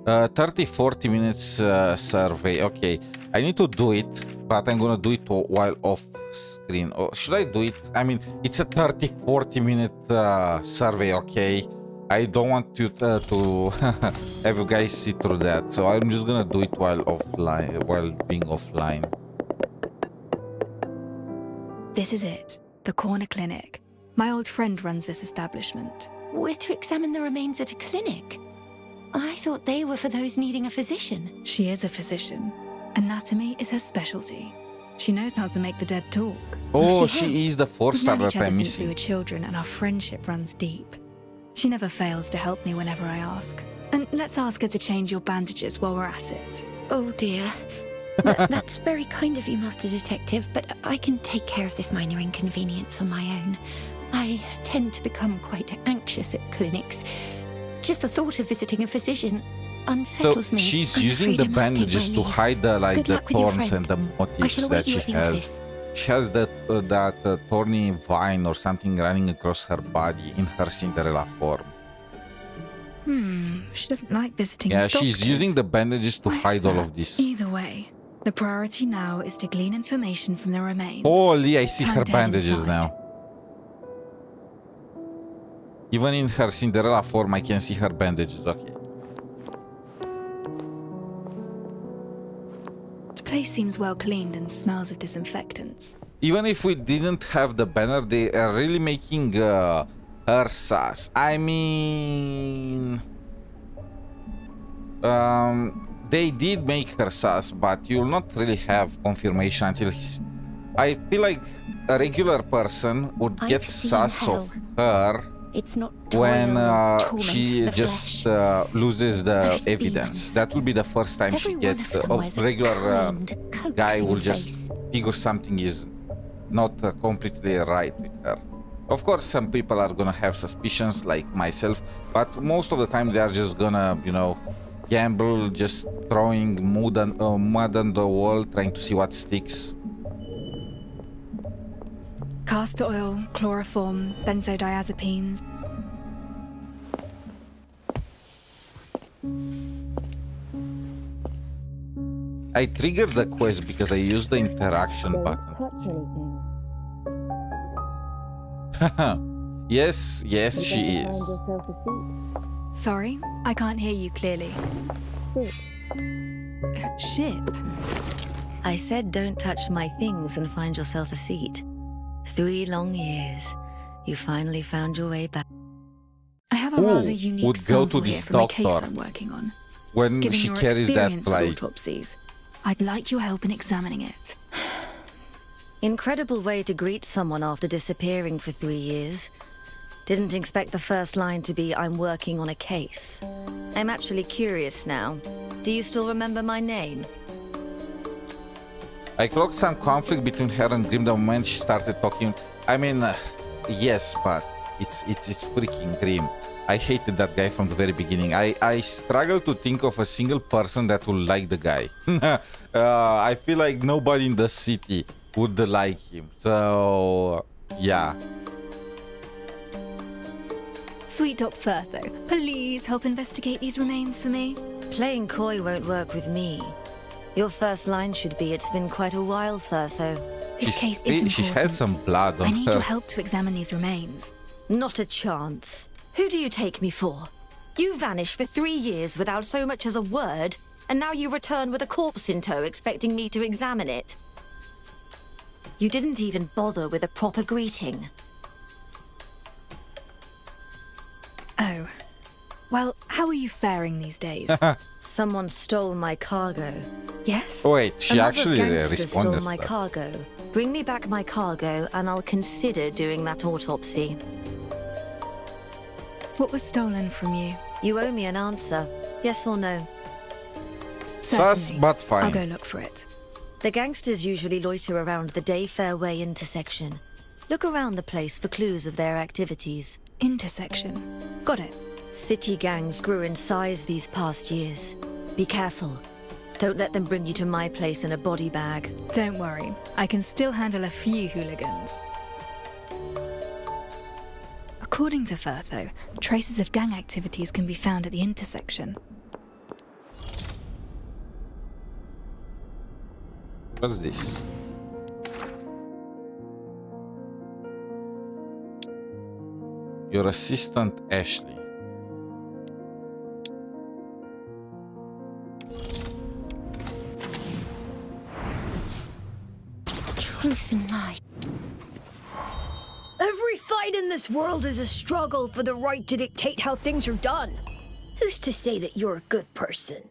30-40 minutes survey. Okay, I need to do it, but I'm gonna do it while off screen. Or should I do it? I mean, it's a 30-40 minute survey, okay? I don't want you to have you guys see through that, so I'm just gonna do it while offline, while being offline. This is it, the corner clinic. My old friend runs this establishment. We're to examine the remains at a clinic. I thought they were for those needing a physician. She is a physician. Anatomy is her specialty. She knows how to make the dead talk. Oh, she is the four-star that I'm missing. since we were children, and our friendship runs deep. She never fails to help me whenever I ask. And let's ask her to change your bandages while we're at it. Oh dear. That's very kind of you, Master Detective, but I can take care of this minor inconvenience on my own. I tend to become quite anxious at clinics. Just the thought of visiting a physician unsettles me. So she's I'm using afraid the I must take bandages my to leave. hide the Good the luck with your thorns and the friend. I motifs shall that await she you at the has. office. She has that thorny vine or something running across her body in her Cinderella form. She doesn't like visiting Yeah, doctors. she's using the bandages to Why is hide all that? of this. Either way, the priority now is to glean information from the remains. Holy, I see Found her dead bandages inside. now. Even in her Cinderella form, I can see her bandages. Okay. The place seems well cleaned and smells of disinfectants. Even if we didn't have the banner, they are really making her sus. I mean, they did make her sus, but you'll not really have confirmation until I feel like a regular person would get sus of her It's not when torment she of the just loses the There's evidence. That will be the first time she Every get one of them a wears a regular kind, guy coaxing will face. just figure something is not completely right with her. Of course, some people are gonna have suspicions, like myself, but most of the time they are just gonna, you know, gamble, just throwing mud on the wall, trying to see what sticks. Castor oil, chloroform, benzodiazepines. I triggered the quest because I used the interaction button. Yes, she is. Sorry, I can't hear you clearly. Ship? I said don't touch my things and find yourself a seat. 3 long years. You finally found your way back. I have a rather unique would go to sample here this from a case doctor I'm working on. when Given she your carries that experience with like autopsies, I'd like your help in examining it. Incredible way to greet someone after disappearing for 3 years. Didn't expect the first line to be, I'm working on a case. I'm actually curious now. Do you still remember my name? I clocked some conflict between her and Grim the moment she started talking. I mean, yes, but it's freaking Grim. I hated that guy from the very beginning. I struggle to think of a single person that will like the guy. I feel like nobody in the city would like him. So, yeah. Sweet Doc Firtho, please help investigate these remains for me. Playing coy won't work with me. Your first line should be, it's been quite a while, Firtho. This case is important. She has some blood on I need her. your help to examine these remains. Not a chance. Who do you take me for? You vanished for 3 years without so much as a word, and now you return with a corpse in tow expecting me to examine it. You didn't even bother with a proper greeting. Oh. Well, how are you faring these days? Someone stole my cargo. Yes? Wait, she Another actually gangster responded stole my to that. cargo. Bring me back my cargo, and I'll consider doing that autopsy. What was stolen from you? You owe me an answer. Yes or no? Sus, Certainly. but fine. I'll go look for it. The gangsters usually loiter around the Dayfair Way intersection. Look around the place for clues of their activities. Intersection. Got it. City gangs grew in size these past years. Be careful. Don't let them bring you to my place in a body bag. Don't worry. I can still handle a few hooligans. According to Firtho, traces of gang activities can be found at the intersection. What is this? Your assistant, Ashley. Truth and light. Every fight in this world is a struggle for the right to dictate how things are done. Who's to say that you're a good person?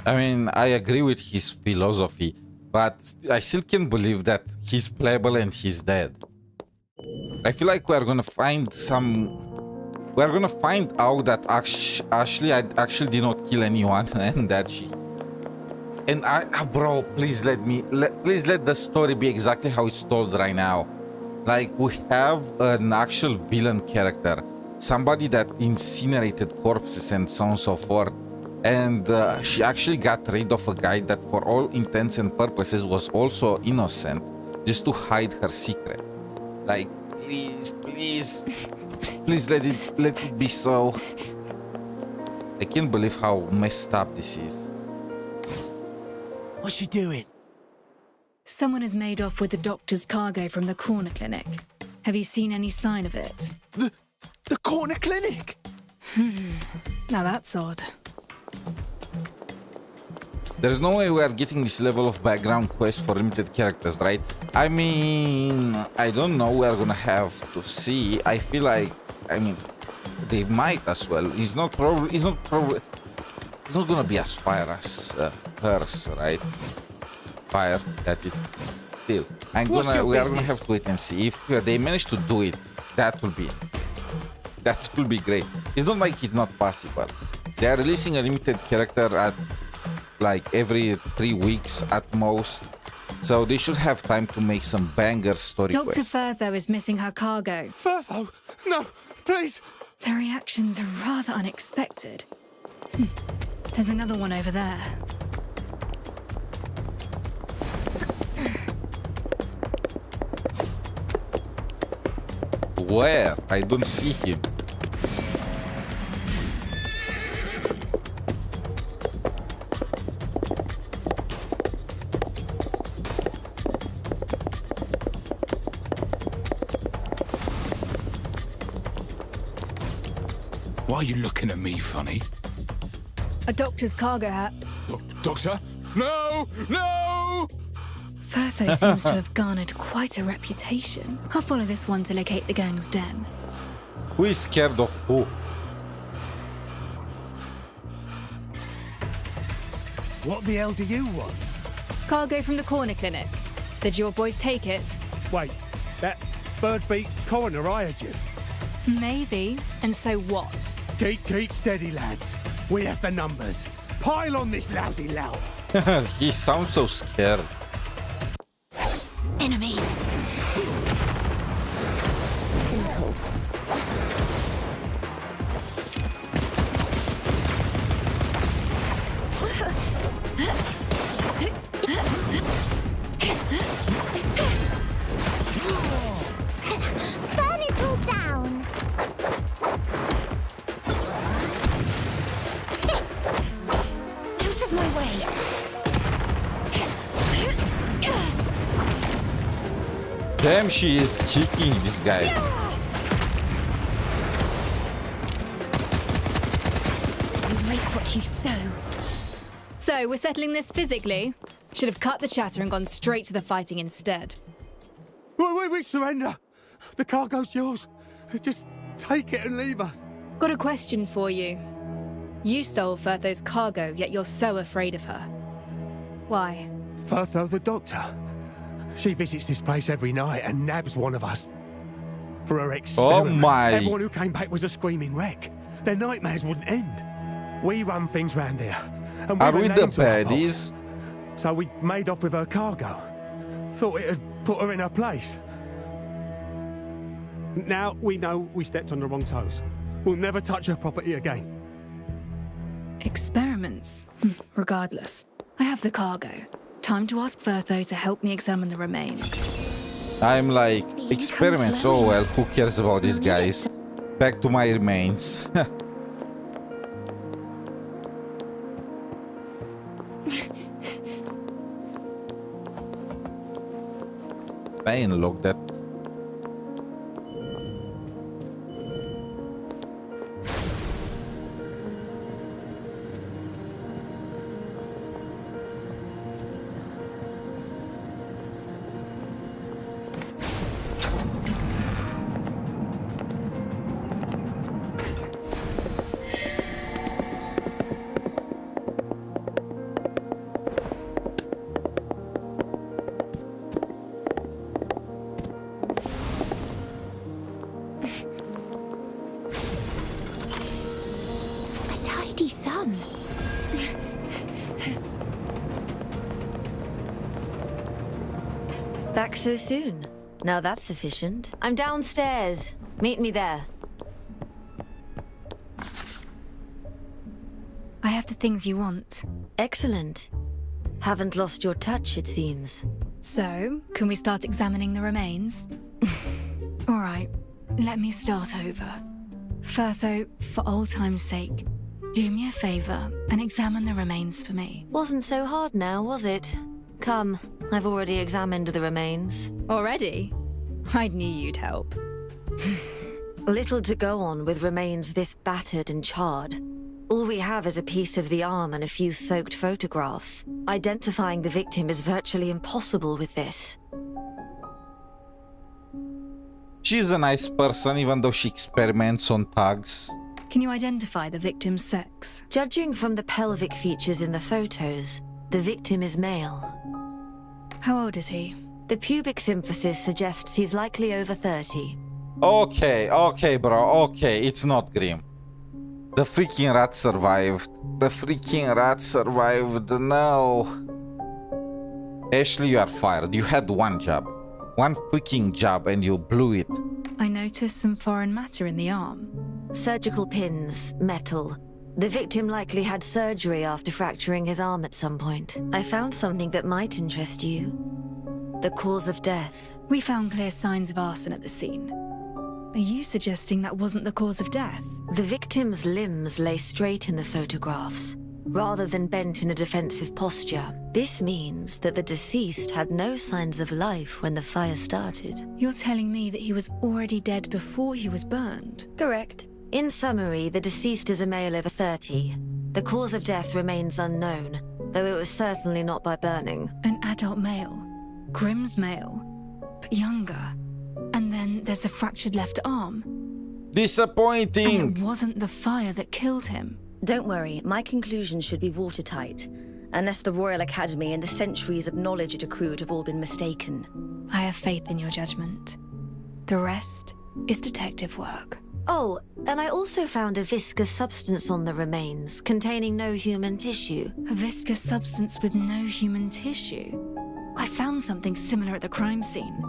I mean, I agree with his philosophy, but I still can't believe that he's playable and he's dead. I feel like we're gonna find out that Ashley actually did not kill anyone and that she... And bro, please let the story be exactly how it's told right now. Like, we have an actual villain character, somebody that incinerated corpses and so on and so forth, and she actually got rid of a guy that for all intents and purposes was also innocent, just to hide her secret. Like, please let it be so. I can't believe how messed up this is. What's she doing? Someone has made off with the doctor's cargo from the corner clinic. Have you seen any sign of it? The corner clinic? Now that's odd. There's no way we are getting this level of background quest for limited characters, right? I mean, I don't know. We are gonna have to see. I feel like, I mean, they might as well. It's not gonna be as fire as hers, right? Fire, that it. Still, we are gonna have to wait and see if they manage to do it. That will be great. It's not like it's not possible. They are releasing a limited character at like every 3 weeks at most, so they should have time to make some banger story Dr. quests. Firtho is missing her cargo. Firtho! No, please! The reactions are rather unexpected. There's another one over there. Where? I don't see him. Why are you looking at me funny? A doctor's cargo hat. Doctor? No! No! Firtho seems to have garnered quite a reputation. I'll follow this one to locate the gang's den. Who is scared of who? What the hell do you want? Cargo from the corner clinic. Did your boys take it? Wait, that bird-beak coroner hired you? Maybe. And so what? Keep steady, lads. We have the numbers. Pile on this lousy lout. He sounds so scared. Enemies. Simple. Burn it all down. Out of my way. Damn, she is kicking this guy. You reap what you sow. So, we're settling this physically? Should have cut the chatter and gone straight to the fighting instead. We surrender. The cargo's yours. Just take it and leave us. Got a question for you. You stole Firtho's cargo, yet you're so afraid of her. Why? Firtho the doctor. She visits this place every night and nabs one of us. For her experiments. Oh my. Everyone who came back was a screaming wreck. Their nightmares wouldn't end. We run things round here. And Are we the names on our baddies? box. So we made off with her cargo. Thought it'd put her in her place. Now we know we stepped on the wrong toes. We'll never touch her property again. Experiments. Regardless, I have the cargo. Time to ask Firtho to help me examine the remains. I'm like, experiments, oh well, who cares about these guys? Back to my remains. Pain, look that. Sum. Back so soon? Now that's efficient. I'm downstairs. Meet me there. I have the things you want. Excellent. Haven't lost your touch, it seems. So, can we start examining the remains? All right, let me start over. Firtho, for old time's sake, do me a favor and examine the remains for me. Wasn't so hard now, was it? Come, I've already examined the remains. Already? I knew you'd help. Little to go on with remains this battered and charred. All we have is a piece of the arm and a few soaked photographs. Identifying the victim is virtually impossible with this. She's a nice person, even though she experiments on thugs. Can you identify the victim's sex? Judging from the pelvic features in the photos, the victim is male. How old is he? The pubic symphysis suggests he's likely over 30. Okay, bro, okay, it's not Grim. The freaking rat survived. No. Ashley, you are fired. You had one job. One freaking job and you blew it. I noticed some foreign matter in the arm. Surgical pins, metal. The victim likely had surgery after fracturing his arm at some point. I found something that might interest you. The cause of death. We found clear signs of arson at the scene. Are you suggesting that wasn't the cause of death? The victim's limbs lay straight in the photographs, rather than bent in a defensive posture. This means that the deceased had no signs of life when the fire started. You're telling me that he was already dead before he was burned? Correct. In summary, the deceased is a male over 30. The cause of death remains unknown, though it was certainly not by burning. An adult male. Grimm's male, but younger. And then there's the fractured left arm. Disappointing! And it wasn't the fire that killed him. Don't worry, my conclusions should be watertight. Unless the Royal Academy and the centuries of knowledge it accrued have all been mistaken. I have faith in your judgment. The rest is detective work. Oh, and I also found a viscous substance on the remains, containing no human tissue. A viscous substance with no human tissue? I found something similar at the crime scene.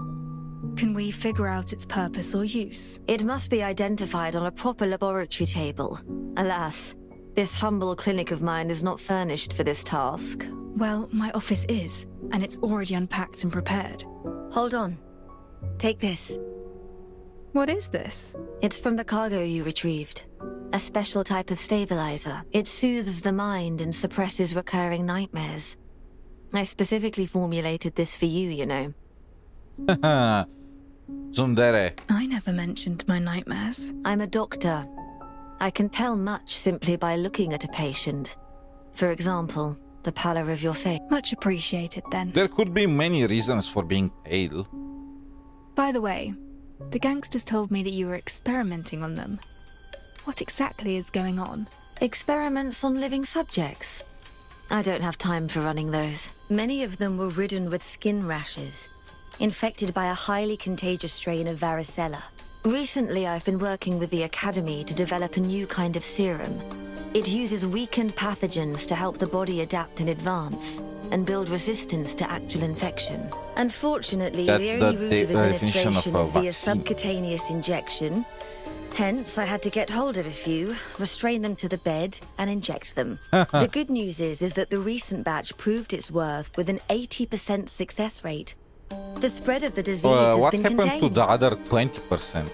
Can we figure out its purpose or use? It must be identified on a proper laboratory table. Alas, this humble clinic of mine is not furnished for this task. Well, my office is, and it's already unpacked and prepared. Hold on. Take this. What is this? It's from the cargo you retrieved. A special type of stabilizer. It soothes the mind and suppresses recurring nightmares. I specifically formulated this for you, you know. Tsundere. I never mentioned my nightmares. I'm a doctor. I can tell much simply by looking at a patient. For example, the pallor of your face. Much appreciated, then. There could be many reasons for being pale. By the way, the gangsters told me that you were experimenting on them. What exactly is going on? Experiments on living subjects. I don't have time for running those. Many of them were ridden with skin rashes, infected by a highly contagious strain of varicella. Recently, I've been working with the Academy to develop a new kind of serum. It uses weakened pathogens to help the body adapt and advance. and build resistance to actual infection. Unfortunately, That's the only the route of definition administration of a is via vaccine. subcutaneous injection. Hence, I had to get hold of a few, restrain them to the bed, and inject them. The good news is that the recent batch proved its worth with an 80% success rate. The spread of the disease has what been happened contained. to the other 20%?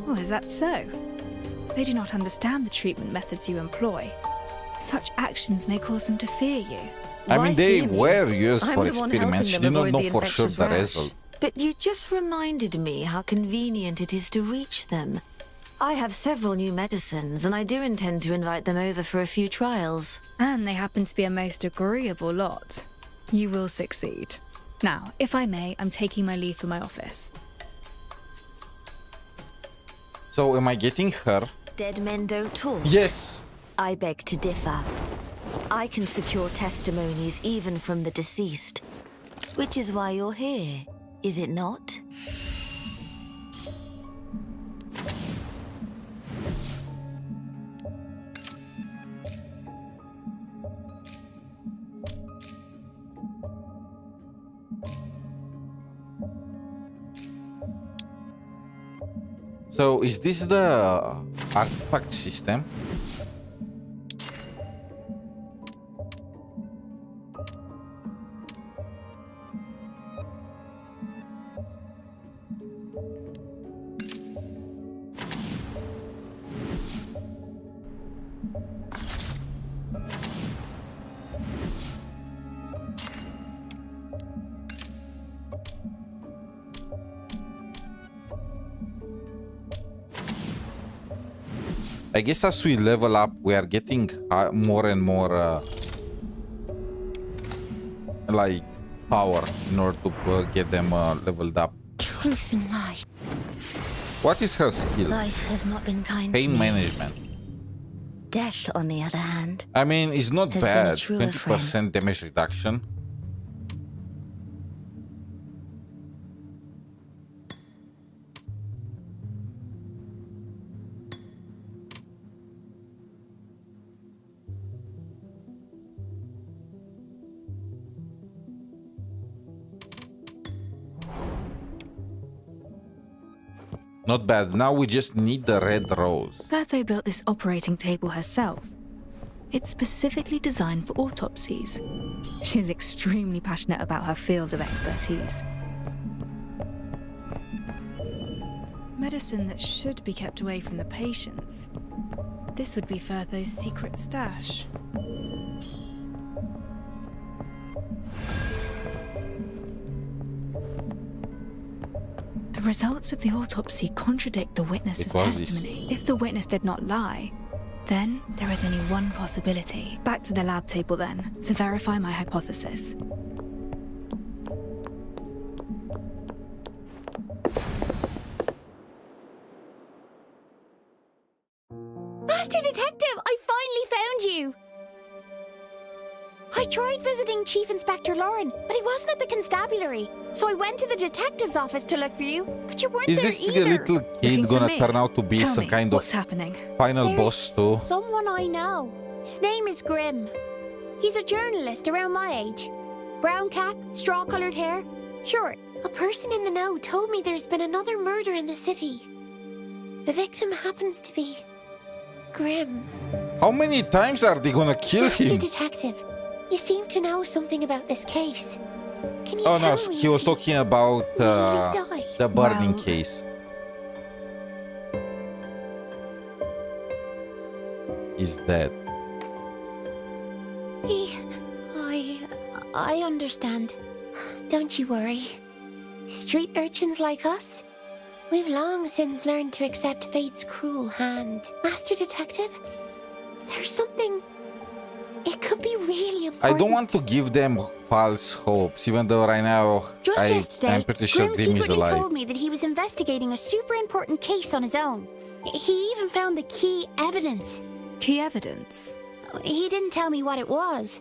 Oh, is that so? They do not understand the treatment methods you employ. Such actions may cause them to fear you. I mean, they fear me? were used I'm for the one helping experiments. She them did not avoid know the for sure infectious the rash. result. But you just reminded me how convenient it is to reach them. I have several new medicines, and I do intend to invite them over for a few trials. And they happen to be a most agreeable lot. You will succeed. Now, if I may, I'm taking my leave for my office. So, am I getting her? Dead men don't talk. Yes. I beg to differ. I can secure testimonies even from the deceased. Which is why you're here, is it not? So, is this the artifact system? I guess as we level up, we are getting more and more like power in order to get them leveled up. Truth and light. What is her skill? Life has not been kind to Pain me. management. Death, on the other hand, I mean, it's not has been a bad. truer 20% damage reduction. Not bad. Now we just need the red rose. Bertho built this operating table herself. It's specifically designed for autopsies. She's extremely passionate about her field of expertise. Medicine that should be kept away from the patients. This would be Bertho's secret stash. The results of the autopsy contradict the witness's testimony. If the witness did not lie, then there is only one possibility. Back to the lab table then, to verify my hypothesis. Master Detective, I finally found you! I tried visiting Chief Inspector Lauren, but he wasn't at the constabulary. So I went to the detective's office to look for you, but you weren't Is there this either. little kid gonna turn out to be Tell some me, kind what's of happening? final boss too? Someone I know. His name is Grimm. He's a journalist around my age. Brown cap, straw-colored hair. Sure, a person in the know told me there's been another murder in the city. The victim happens to be Grimm. How many times are they gonna kill Master him? Detective, you seem to know something about this case. Can you Oh no, tell me he was talking about died? the burning Well- case. He's dead. I understand. Don't you worry. Street urchins like us, we've long since learned to accept fate's cruel hand. Master Detective, there's something... It could be really I important. don't want to give them false hopes, even though right now Just yesterday, I'm pretty sure Grimm Grimm is secretly alive. told me that he was investigating a super important case on his own. He even found the key evidence. Key evidence? He didn't tell me what it was.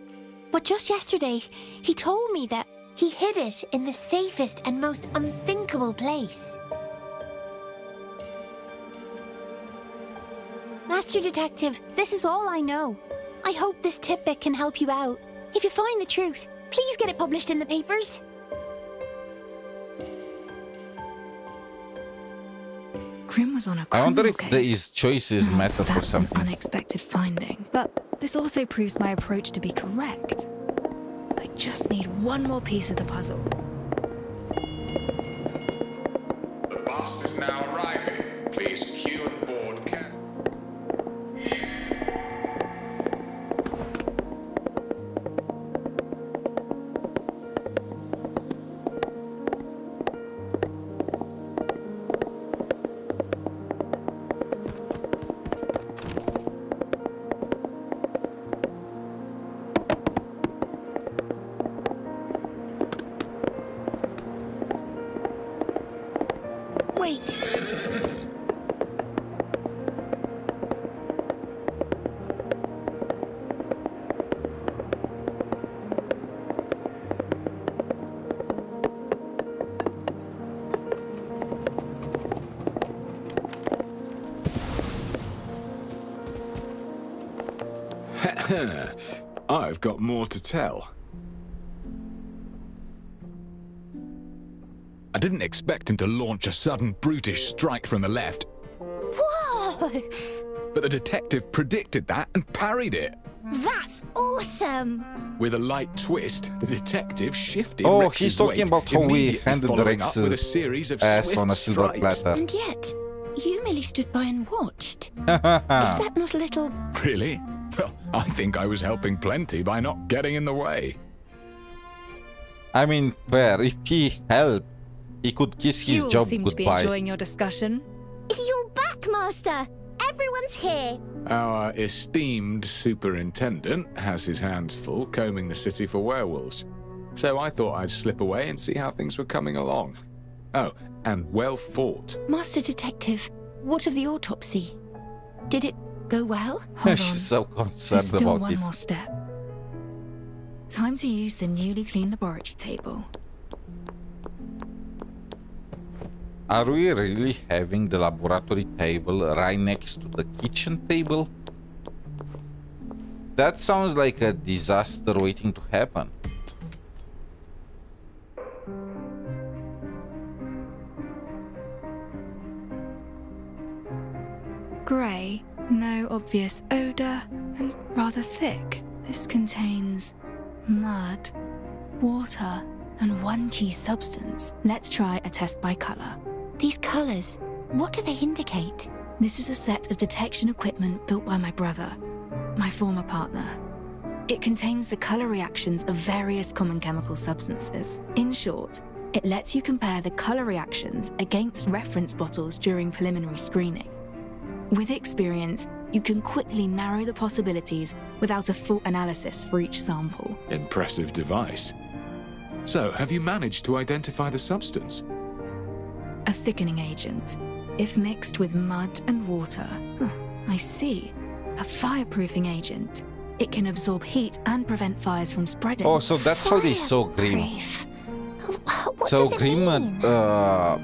But just yesterday, he told me that he hid it in the safest and most unthinkable place. Master Detective, this is all I know. I hope this tidbit can help you out. If you find the truth, please get it published in the papers. Grim was on a I criminal wonder if case. these choices matter for That's an something. unexpected finding. But this also proves my approach to be correct. I just need one more piece of the puzzle. The bus is now arriving. Please queue and board carefully. Wait! I've got more to tell. I didn't expect him to launch a sudden brutish strike from the left, Whoa! but the detective predicted that and parried it. That's awesome! With a light twist, the detective shifted Oh, Rex's he's talking weight, about how we immediately handed following up with a Rex's series of ass swift on a silver strikes. platter. And yet, you merely stood by and watched. Is that not a little... Really? Well, I think I was helping plenty by not getting in the way. I mean, fair. If he helped, he could kiss his You all job seem to be goodbye. enjoying your discussion. You're back, Master! Everyone's here! Our esteemed superintendent has his hands full combing the city for werewolves. So I thought I'd slip away and see how things were coming along. Oh, and well fought. Master Detective, what of the autopsy? Did it go well? Hold on. She's so There's concerned still about one it. more step. Time to use the newly cleaned laboratory table. Are we really having the laboratory table right next to the kitchen table? That sounds like a disaster waiting to happen. Grey, no obvious odor, and rather thick. This contains mud, water, and one key substance. Let's try a test by color. These colors, what do they indicate? This is a set of detection equipment built by my brother, my former partner. It contains the color reactions of various common chemical substances. In short, it lets you compare the color reactions against reference bottles during preliminary screening. With experience, you can quickly narrow the possibilities without a full analysis for each sample. Impressive device. So, have you managed to identify the substance? A thickening agent. If mixed with mud and water. I see. A fireproofing agent. It can absorb heat and prevent fires from spreading. Oh, so that's how they saw Grim. So Grim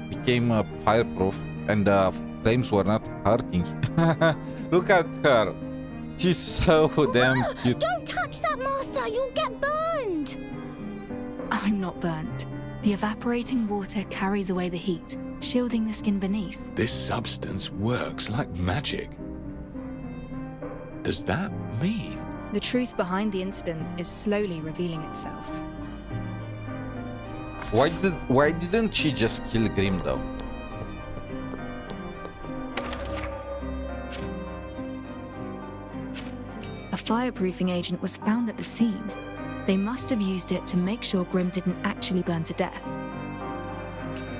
became fireproof and the flames were not hurting. Look at her. She's so damn cute. Don't touch that, Master! You'll get burned! I'm not burnt. The evaporating water carries away the heat, shielding the skin beneath. This substance works like magic. Does that mean? The truth behind the incident is slowly revealing itself. Why didn't she just kill Grim though? A fireproofing agent was found at the scene. They must have used it to make sure Grim didn't actually burn to death.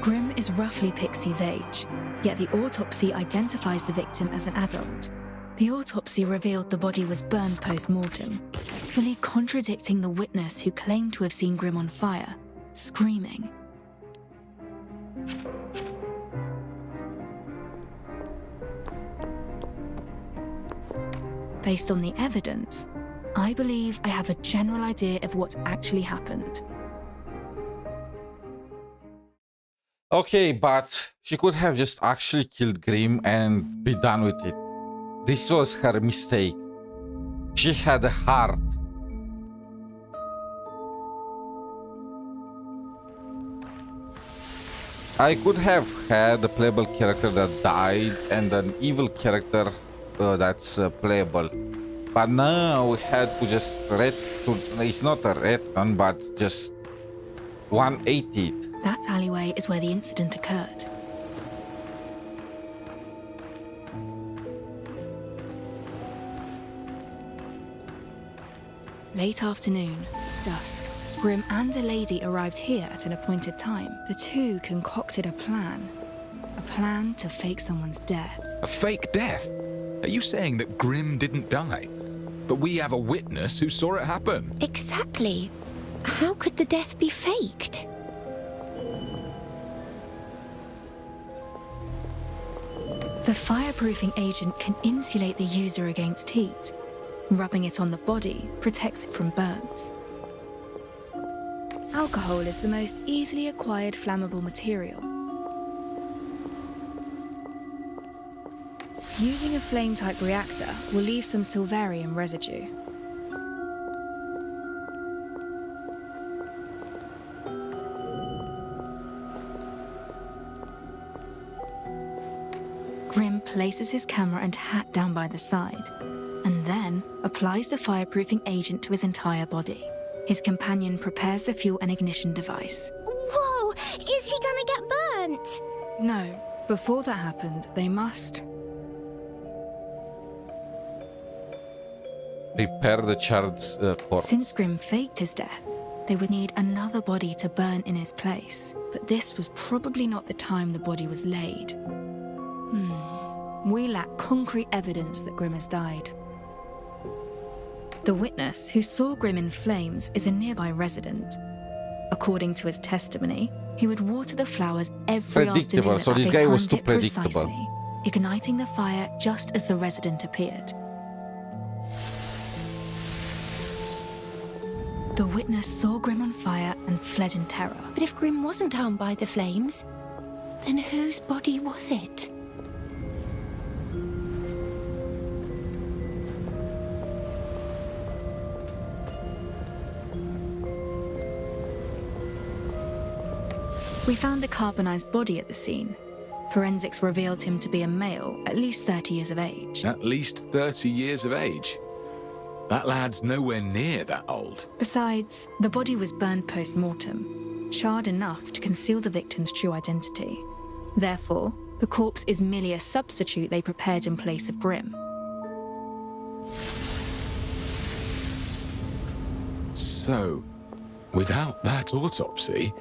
Grim is roughly Pixie's age, yet the autopsy identifies the victim as an adult. The autopsy revealed the body was burned post-mortem, fully contradicting the witness who claimed to have seen Grim on fire, screaming. Based on the evidence, I believe I have a general idea of what actually happened. Okay, but she could have just actually killed Grim and be done with it. This was her mistake. She had a heart. I could have had a playable character that died and an evil character that's playable. But now we had to just it's not a retcon, but just 180 it. That alleyway is where the incident occurred. Late afternoon, dusk. Grim and a lady arrived here at an appointed time. The two concocted a plan. A plan to fake someone's death. A fake death? Are you saying that Grim didn't die? But we have a witness who saw it happen. Exactly. How could the death be faked? The fireproofing agent can insulate the user against heat. Rubbing it on the body protects it from burns. Alcohol is the most easily acquired flammable material. Using a flame-type reactor will leave some silverium residue. Grim places his camera and hat down by the side, and then applies the fireproofing agent to his entire body. His companion prepares the fuel and ignition device. Whoa! Is he gonna get burnt? No, before that happened, they must Prepare the charred corpse. Since Grim faked his death, they would need another body to burn in his place. But this was probably not the time the body was laid. We lack concrete evidence that Grim has died. The witness who saw Grim in flames is a nearby resident. According to his testimony, he would water the flowers every afternoon. So this guy was too predictable. Precisely, igniting the fire just as the resident appeared. The witness saw Grim on fire and fled in terror. But if Grim wasn't harmed by the flames, then whose body was it? We found a carbonized body at the scene. Forensics revealed him to be a male, at least 30 years of age. At least 30 years of age? That lad's nowhere near that old. Besides, the body was burned post-mortem, charred enough to conceal the victim's true identity. Therefore, the corpse is merely a substitute they prepared in place of Grim. So, without that autopsy,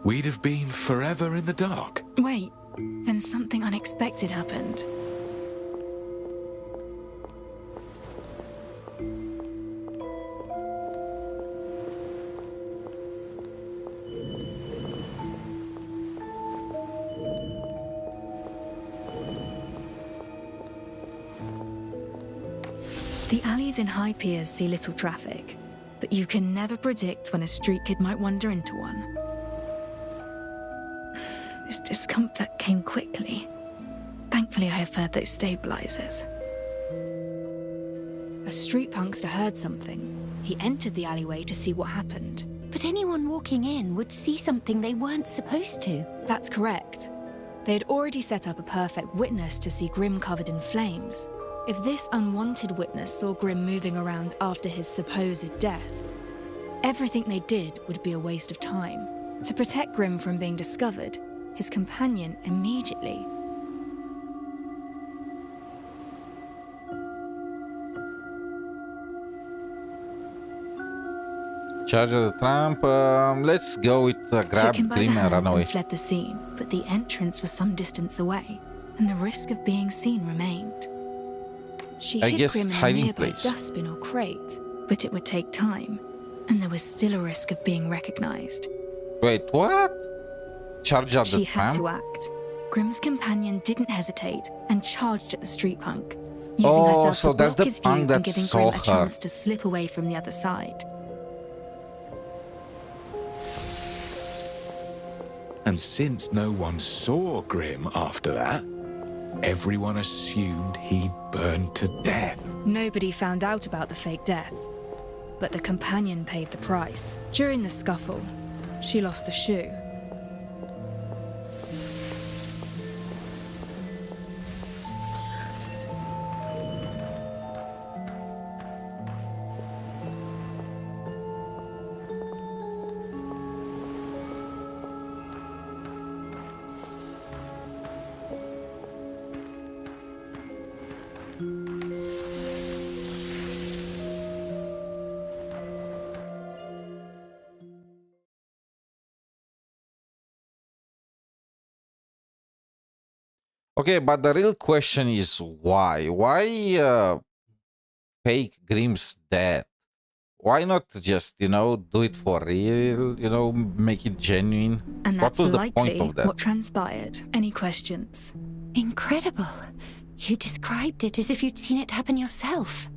we'd have been forever in the dark. Wait, then something unexpected happened. The alleys in high piers see little traffic, but you can never predict when a street kid might wander into one. This discomfort came quickly. Thankfully, I have heard those stabilizers. A street punkster heard something. He entered the alleyway to see what happened. But anyone walking in would see something they weren't supposed to. That's correct. They had already set up a perfect witness to see Grim covered in flames. If this unwanted witness saw Grim moving around after his supposed death, everything they did would be a waste of time. To protect Grim from being discovered, his companion immediately Charger the tramp. Let's go with grab took him by Grim the and run hand away. and fled the scene, but the entrance was some distance away, and the risk of being seen remained. She I hid guess Grim in a hiding nearby place. dustbin or crate, but it would take time, and there was still a risk of being recognized. Wait, what? Charge up She the had tramp? to act. Grim's companion didn't hesitate and charged at the street punk, using Oh, herself so to that's block the his view punk and that giving saw Grim a her. chance to slip away from the other side. And since no one saw Grim after that, Everyone assumed he burned to death. Nobody found out about the fake death, but the companion paid the price. During the scuffle, she lost a shoe. Okay, but the real question is why? Why fake Grimm's death? Why not just, do it for real, make it genuine? And What that's was the likely point of that? what transpired. Any questions? Incredible. You described it as if you'd seen it happen yourself.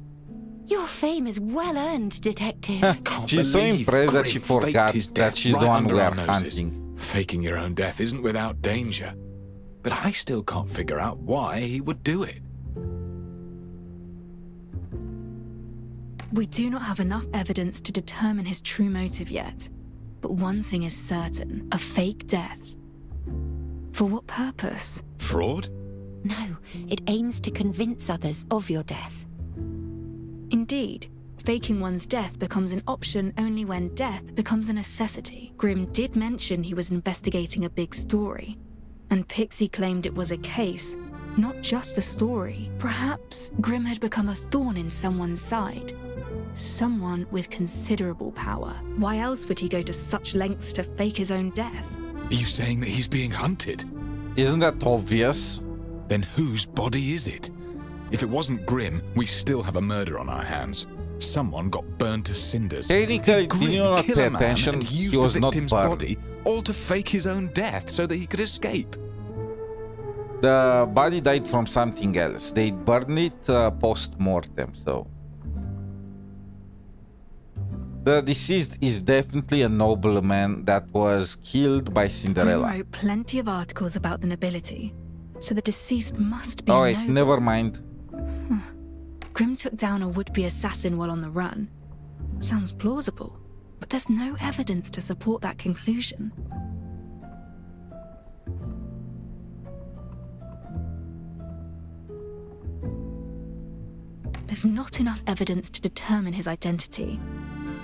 Your fame is well earned, Detective. She's so impressed that she Grim faked forgot his that death she's the right one under we our are noses. hunting. Faking your own death isn't without danger. But I still can't figure out why he would do it. We do not have enough evidence to determine his true motive yet. But one thing is certain, a fake death. For what purpose? Fraud? No, it aims to convince others of your death. Indeed, faking one's death becomes an option only when death becomes a necessity. Grimm did mention he was investigating a big story, and Pixie claimed it was a case, not just a story. Perhaps Grimm had become a thorn in someone's side. Someone with considerable power. Why else would he go to such lengths to fake his own death? Are you saying that he's being hunted? Isn't that obvious? Then whose body is it? If it wasn't Grimm, we still have a murder on our hands. Someone got burned to cinders. Technically, did you not kill pay a man attention? and use He was the not victim's burned. body, all to fake his own death so that he could escape. The body died from something else. They burned it post-mortem, so... The deceased is definitely a nobleman that was killed by Grimm Cinderella. wrote plenty of articles about the nobility, so the deceased must be Oh a wait, noble. never mind. Grimm took down a would-be assassin while on the run. Sounds plausible, but there's no evidence to support that conclusion. There's not enough evidence to determine his identity.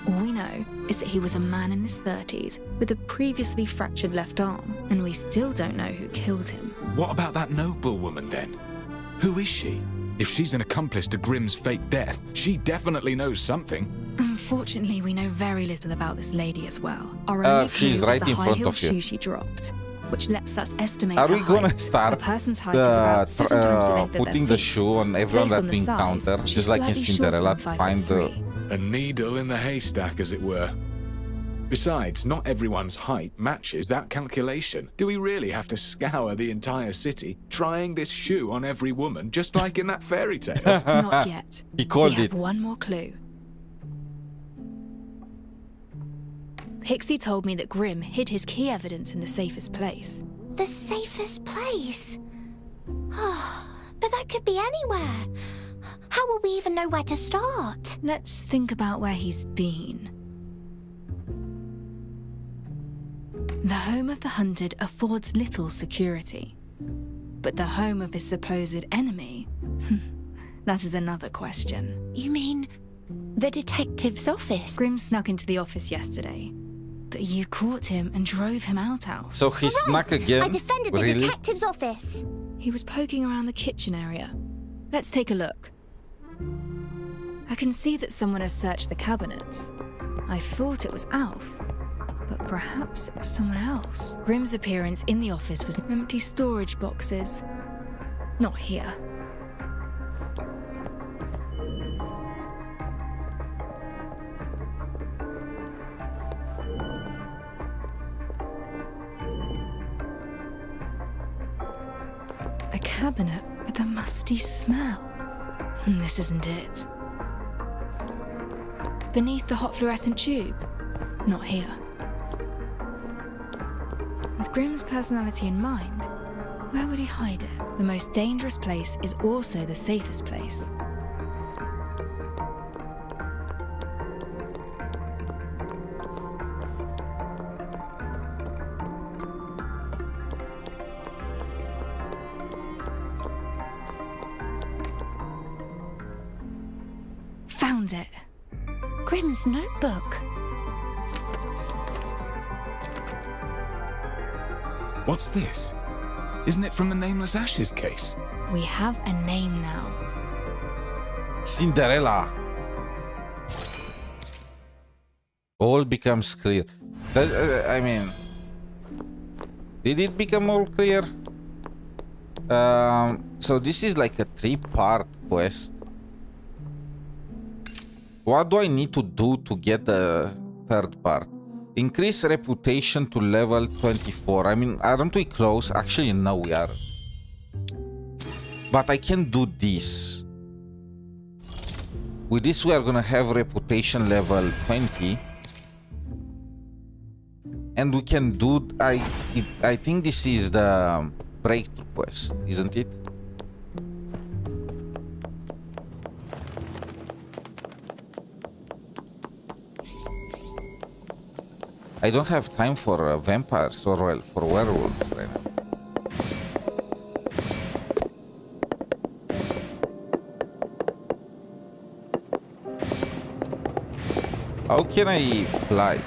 All we know is that he was a man in his 30s with a previously fractured left arm, and we still don't know who killed him. What about that noblewoman then? Who is she? If she's an accomplice to Grimm's fake death, she definitely knows something. Unfortunately, we know very little about this lady as well. Our only clue she's is right the in front high-heeled of you. shoe she dropped, which lets us estimate Are her we gonna height. start A person's height is about 7 times the length of their putting the feet. shoe on everyone Based that on the we size, encounter, she's just like in slightly shorter Cinderella, than to find the... 5'3". A needle in the haystack, as it were. Besides, not everyone's height matches that calculation. Do we really have to scour the entire city, trying this shoe on every woman, just like in that fairy tale? Not yet. He called we it. have one more clue. Pixie told me that Grimm hid his key evidence in the safest place. The safest place? But that could be anywhere. How will we even know where to start? Let's think about where he's been. The home of the hunted affords little security. But the home of his supposed enemy? That is another question. You mean the detective's office? Grimm snuck into the office yesterday, but you caught him and drove him out. So he snuck again? I defended the Really? detective's office. He was poking around the kitchen area. Let's take a look. I can see that someone has searched the cabinets. I thought it was Alf, but perhaps it was someone else. Grimm's appearance in the office was empty storage boxes. Not here. A cabinet with a musty smell. This isn't it. Beneath the hot fluorescent tube. Not here. With Grimm's personality in mind, Where would he hide it? The most dangerous place is also the safest place. Found it. Grimm's notebook. What's this? Isn't it from the Nameless Ashes case? We have a name now. Cinderella. All becomes clear. I mean, did it become all clear? So this is like a 3-part quest. What do I need to do to get the 3rd part? Increase reputation to level 24. I mean, aren't we close? Actually, no, we are. But I can do this. With this, we are gonna have reputation level 20. And we can do... I think this is the breakthrough quest, isn't it? I don't have time for vampires or well, for werewolves right now. How can I fly?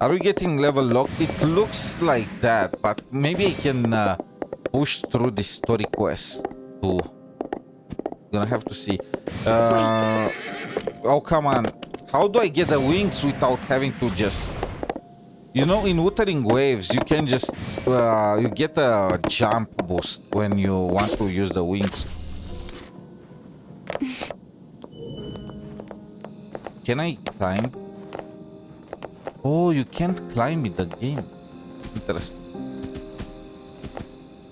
Are we getting level locked? It looks like that, but maybe I can push through this story quest too. Gonna have to see. Oh, come on. How do I get the wings without having to just... You know, in Wuthering Waves, you can just... you get a jump boost when you want to use the wings. Can I climb? Oh, you can't climb in the game. Interesting.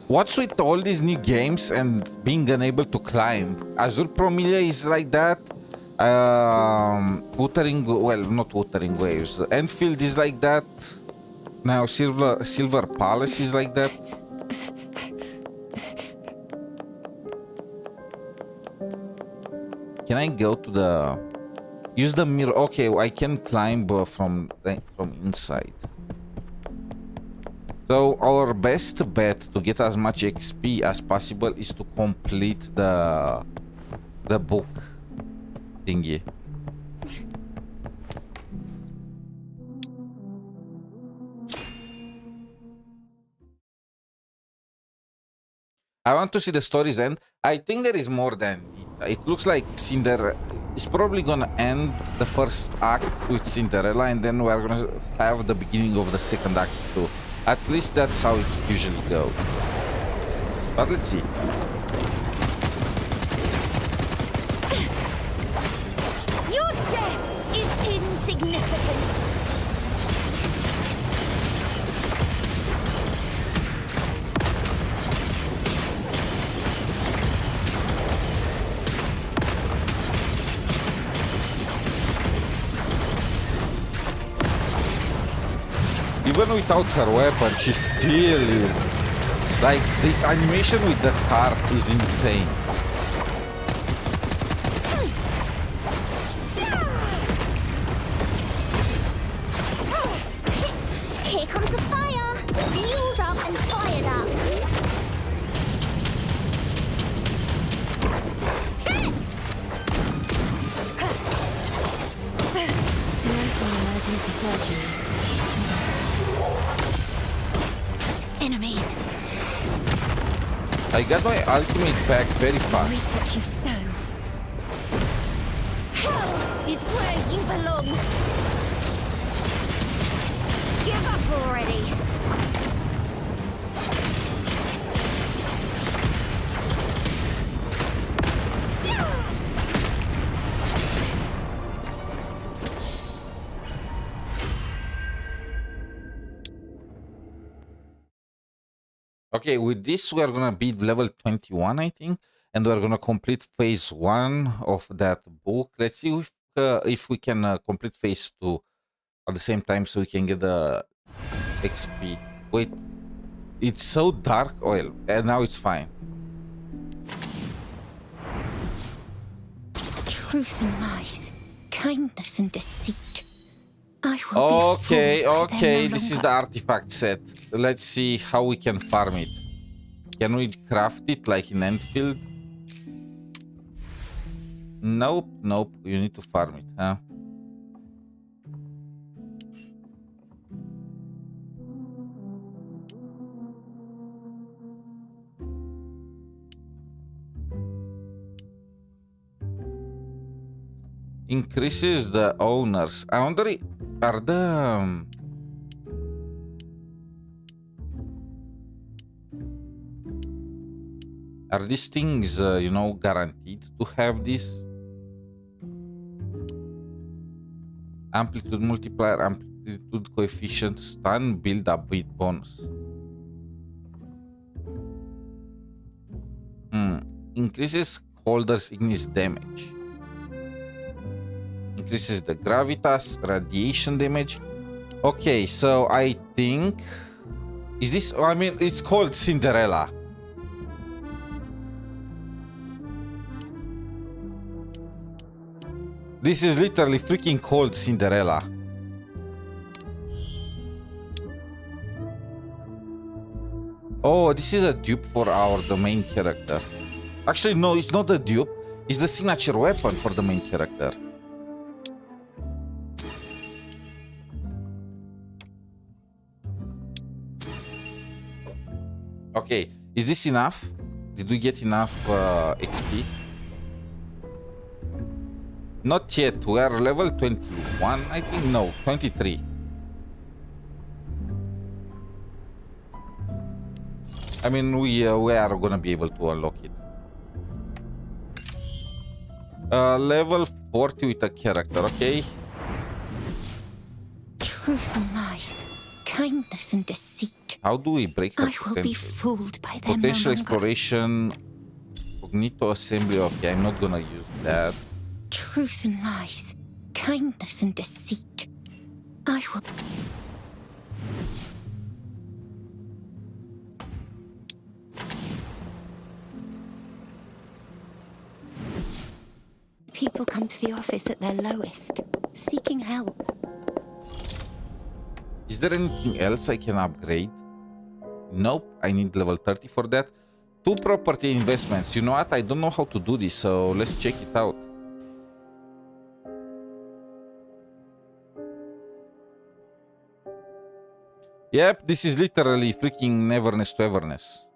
What's with all these new games and being unable to climb? Azure Promilia is like that. Well, not Wuthering Waves. Enfield is like that. Now Silver Palace is like that. Can I go to the... Use the mirror. Okay, I can climb from inside. So our best bet to get as much XP as possible is to complete the book thingy. I want to see the story's end. I think there is more than it. It looks like Cinderella is probably gonna end the first act with Cinderella, and then we're gonna have the beginning of the second act too. At least that's how it usually goes. But let's see. Your death is insignificant. Even without her weapon, she still is... Like, this animation with the cart is insane. Here comes the fire. Fueled up and fired up. Commencing emergency surgery. Enemies. I got my ultimate back very fast. Reap you sow. Hell is where you belong. Give up already. Okay, with this we are gonna be level 21, I think, and we're gonna complete phase 1 of that book. Let's see if we can complete phase 2 at the same time so we can get the XP. Wait, it's so dark oil, and now it's fine. Truth and lies, kindness and deceit. I will be Okay, fooled by okay, them no this is longer. the artifact set. Let's see how we can farm it. Can we craft it like in Enfield? Nope, nope, you need to farm it, huh? Increases the owners. I wonder, are the are these things, you know, guaranteed to have this? Amplitude multiplier, amplitude coefficient, stun, build up with bonus. Increases holders ignis damage. Increases the gravitas, radiation damage. Okay, so I think... Is this... I mean, it's called Cinderella. This is literally freaking called Cinderella. Oh, this is a dupe for the main character. Actually, no, it's not a dupe. It's the signature weapon for the main character. Okay, is this enough? Did we get enough XP? Not yet. We are level 21, I think. No, 23. I mean, we are gonna be able to unlock it. Level 40 with a character, okay? Truth and lies, kindness and deceit. How do we break her I will be potential? fooled by them Potential no longer. exploration, cognito assembly. Okay, I'm not gonna use that. Truth and lies, kindness and deceit. I will... People come to the office at their lowest, seeking help. Is there anything else I can upgrade? Nope, I need level 30 for that. 2 property investments. You know what? I don't know how to do this, so let's check it out. Yep, this is literally freaking Neverness to Everness.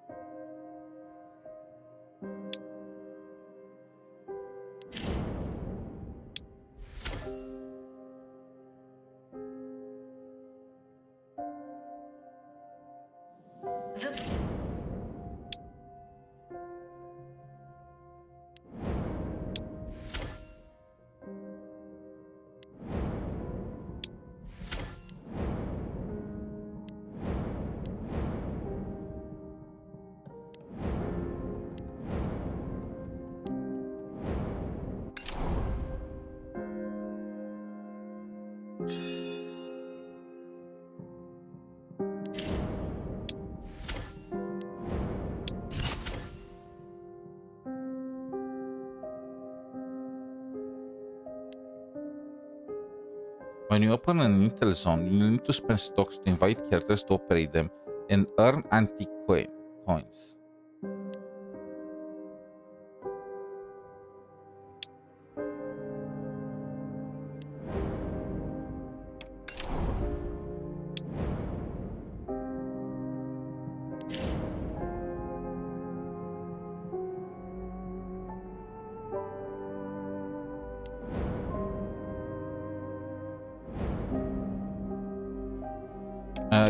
When you open an intel zone, you need to spend stocks to invite characters to operate them and earn antique coins.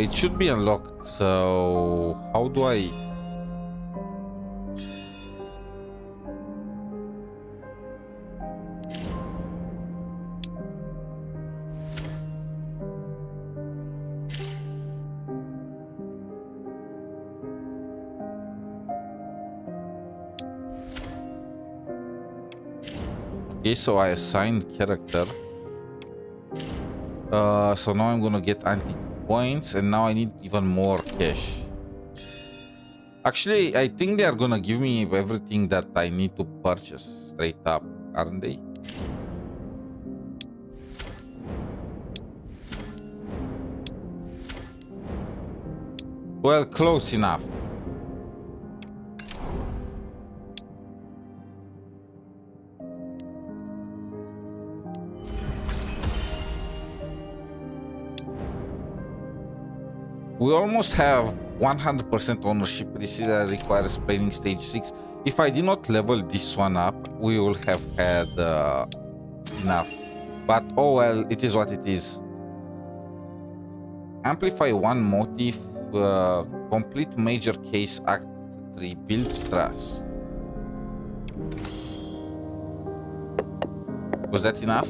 It should be unlocked, so how do I... Okay, so I assigned character. So now I'm gonna get antique points, and now I need even more cash. Actually, I think they are gonna give me everything that I need to purchase straight up, aren't they? Well, close enough. We almost have 100% ownership. This requires planning stage 6. If I did not level this one up, we will have had enough. But oh well, it is what it is. Amplify one motif, complete major case act 3, build trust. Was that enough?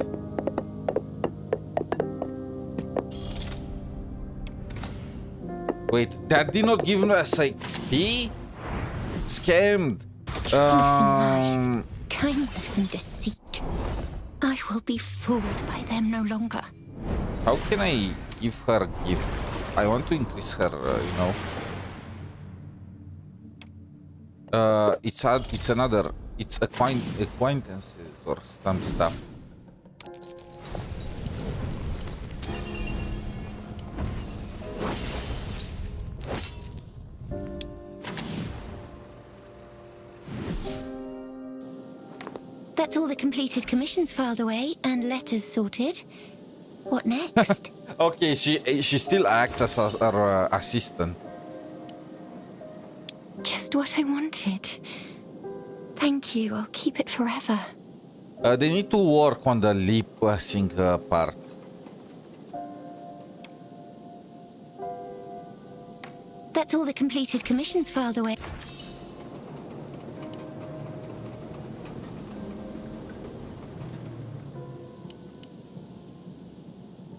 Wait, that did not give us XP? Scammed. Lies, kindness and deceit. I will be fooled by them no longer. How can I give her a gift? I want to increase her, you know. It's acquaintances or some stuff. That's all the completed commissions filed away and letters sorted. What next? Okay, she still acts as our assistant. Just what I wanted. Thank you, I'll keep it forever. They need to work on the lip sync part. That's all the completed commissions filed away.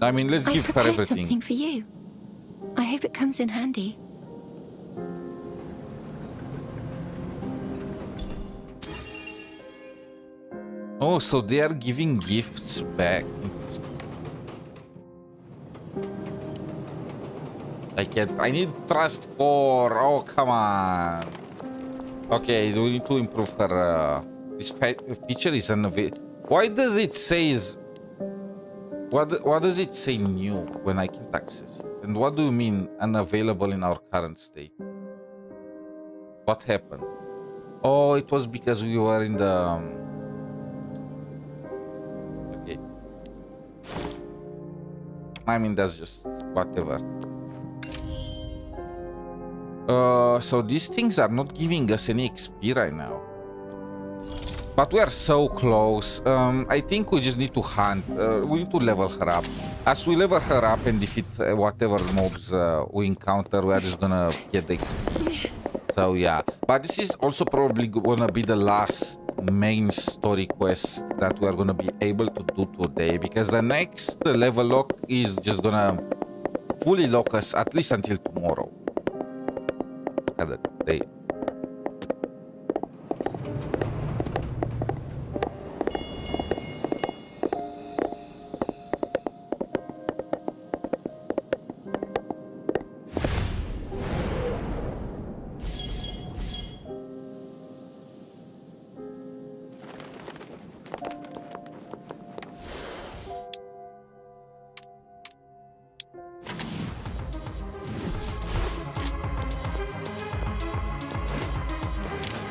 I mean, let's give her everything. Something for you. I hope it comes in handy. Oh, so they are giving gifts back. Interesting. I need trust 4. Oh, come on. Okay, we need to improve her. This feature is unavailable. Why does it say What does it say new when I can't access it? And what do you mean unavailable in our current state? What happened? Oh, it was because we were in the... Okay. I mean, that's just whatever. So these things are not giving us any XP right now. But we are so close. I think we just need to hunt. We need to level her up. As we level her up and defeat whatever mobs we encounter, we are just gonna get the XP. So yeah. But this is also probably gonna be the last main story quest that we are gonna be able to do today. Because the next level lock is just gonna fully lock us at least until tomorrow. Look at that day.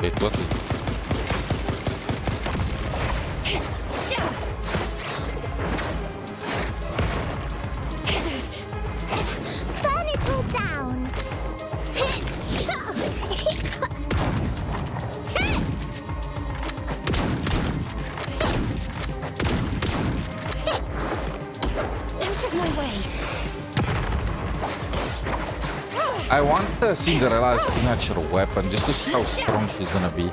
Wait, what is this? Burn it all down. Out of my way. I want Cinderella's signature weapon just to see how strong she's gonna be.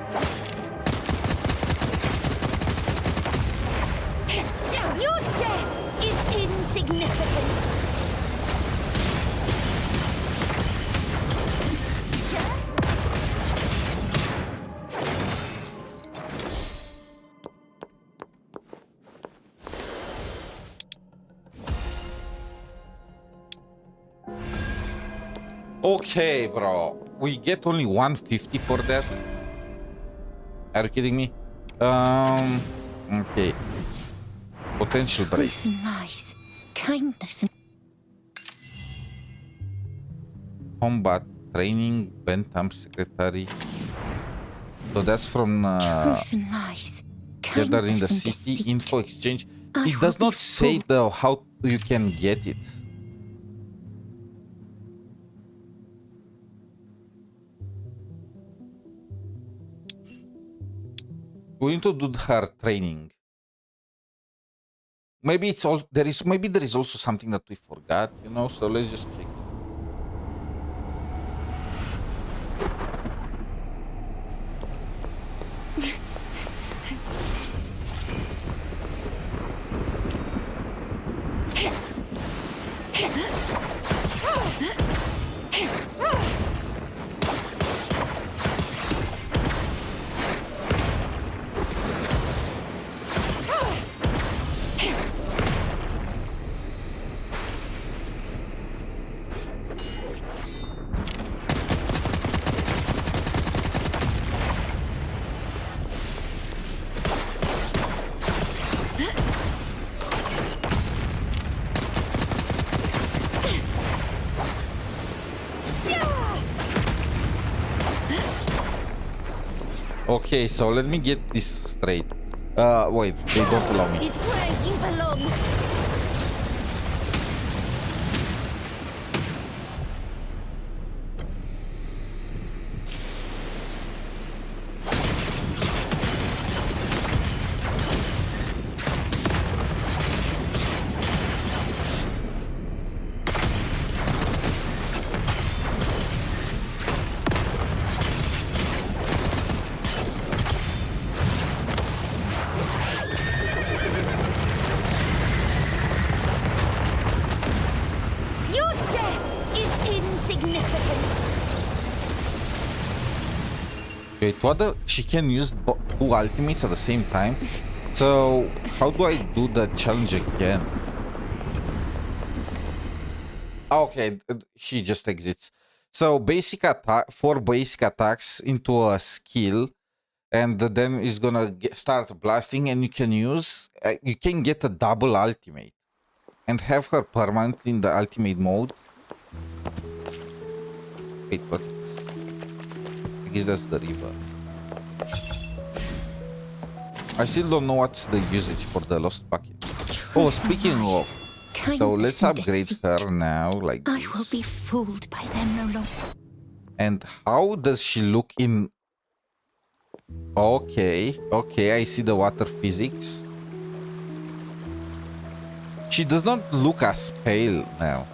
Your death is insignificant. Okay, bro. We get only 150 for that? Are you kidding me? Okay. Potential break. Truth and lies, kindness and Combat training, Bentham secretary. So that's from truth and lies, gathered in the kindness and city deceit. info exchange. I It does will not be say fooled. though how you can get it. We need to do her training. Maybe it's all there is. Maybe there is also something that we forgot, you know. So let's just check. Okay, so let me get this straight. Wait, they don't allow me. It's where you belong. Your death is insignificant. Wait, what the? She can use two ultimates at the same time? So, how do I do the challenge again? Okay, she just exits. So, basic attack, 4 basic attacks into a skill, and then it's gonna start blasting, and you can get a double ultimate and have her permanently in the ultimate mode. Wait, what is this? I guess that's the river. I still don't know what's the usage for the lost bucket. Oh, speaking of, so let's upgrade her now, like I this. will be fooled by them no longer. And how does she look in? Okay, I see the water physics. She does not look as pale now.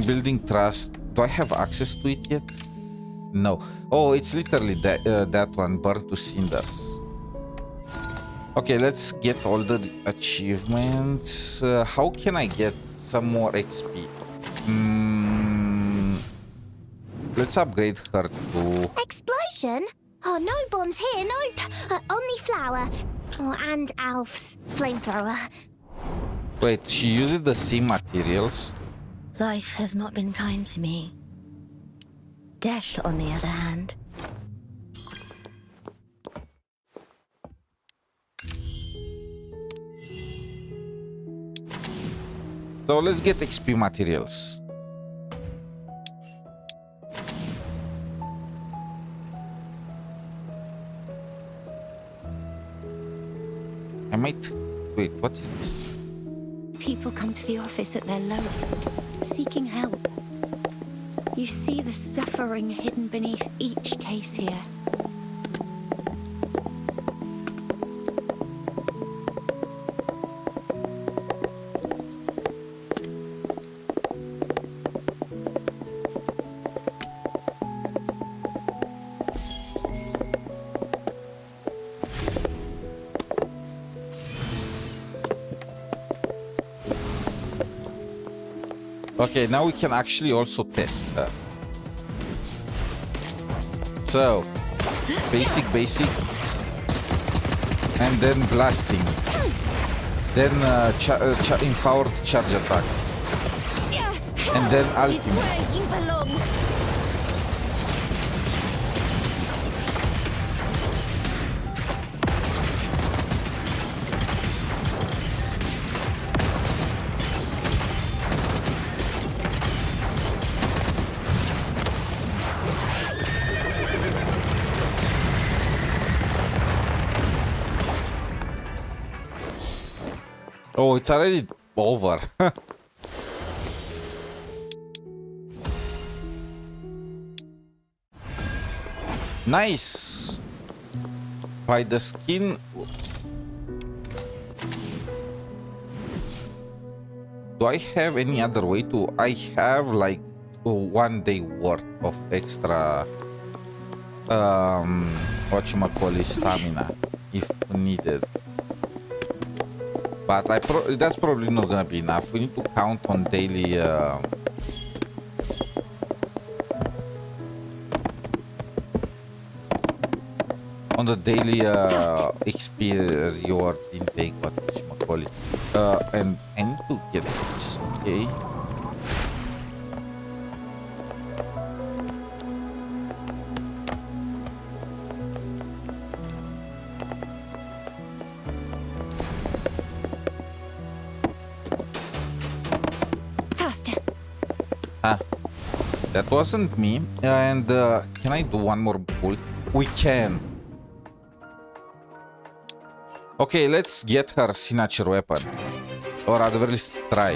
Building trust. Do I have access to it yet? No. Oh, it's literally that one, burned to cinders. Okay, let's get all the achievements. How can I get some more XP? Let's upgrade her to... Explosion? Oh, no bombs here, nope. Only flour. Oh, and Alf's flamethrower. Wait, she uses the same materials? Life has not been kind to me. Death, on the other hand. So let's get XP materials. I might... Wait, what is this? People come to the office at their lowest, seeking help. You see the suffering hidden beneath each case here. Okay, now we can actually also test her. So, basic, and then blasting. Then empowered charge attack. And then ultimate. Oh, it's already over. Nice. By the skin. Do I have any other way to? I have like 1 day worth of extra whatchamacallit stamina if needed. But that's probably not gonna be enough. We need to count on daily on the daily XP reward intake, whatchamacallit. And I need to get this, okay? That wasn't me. And can I do one more pull? We can. Okay, let's get her signature weapon. Or at the very least try.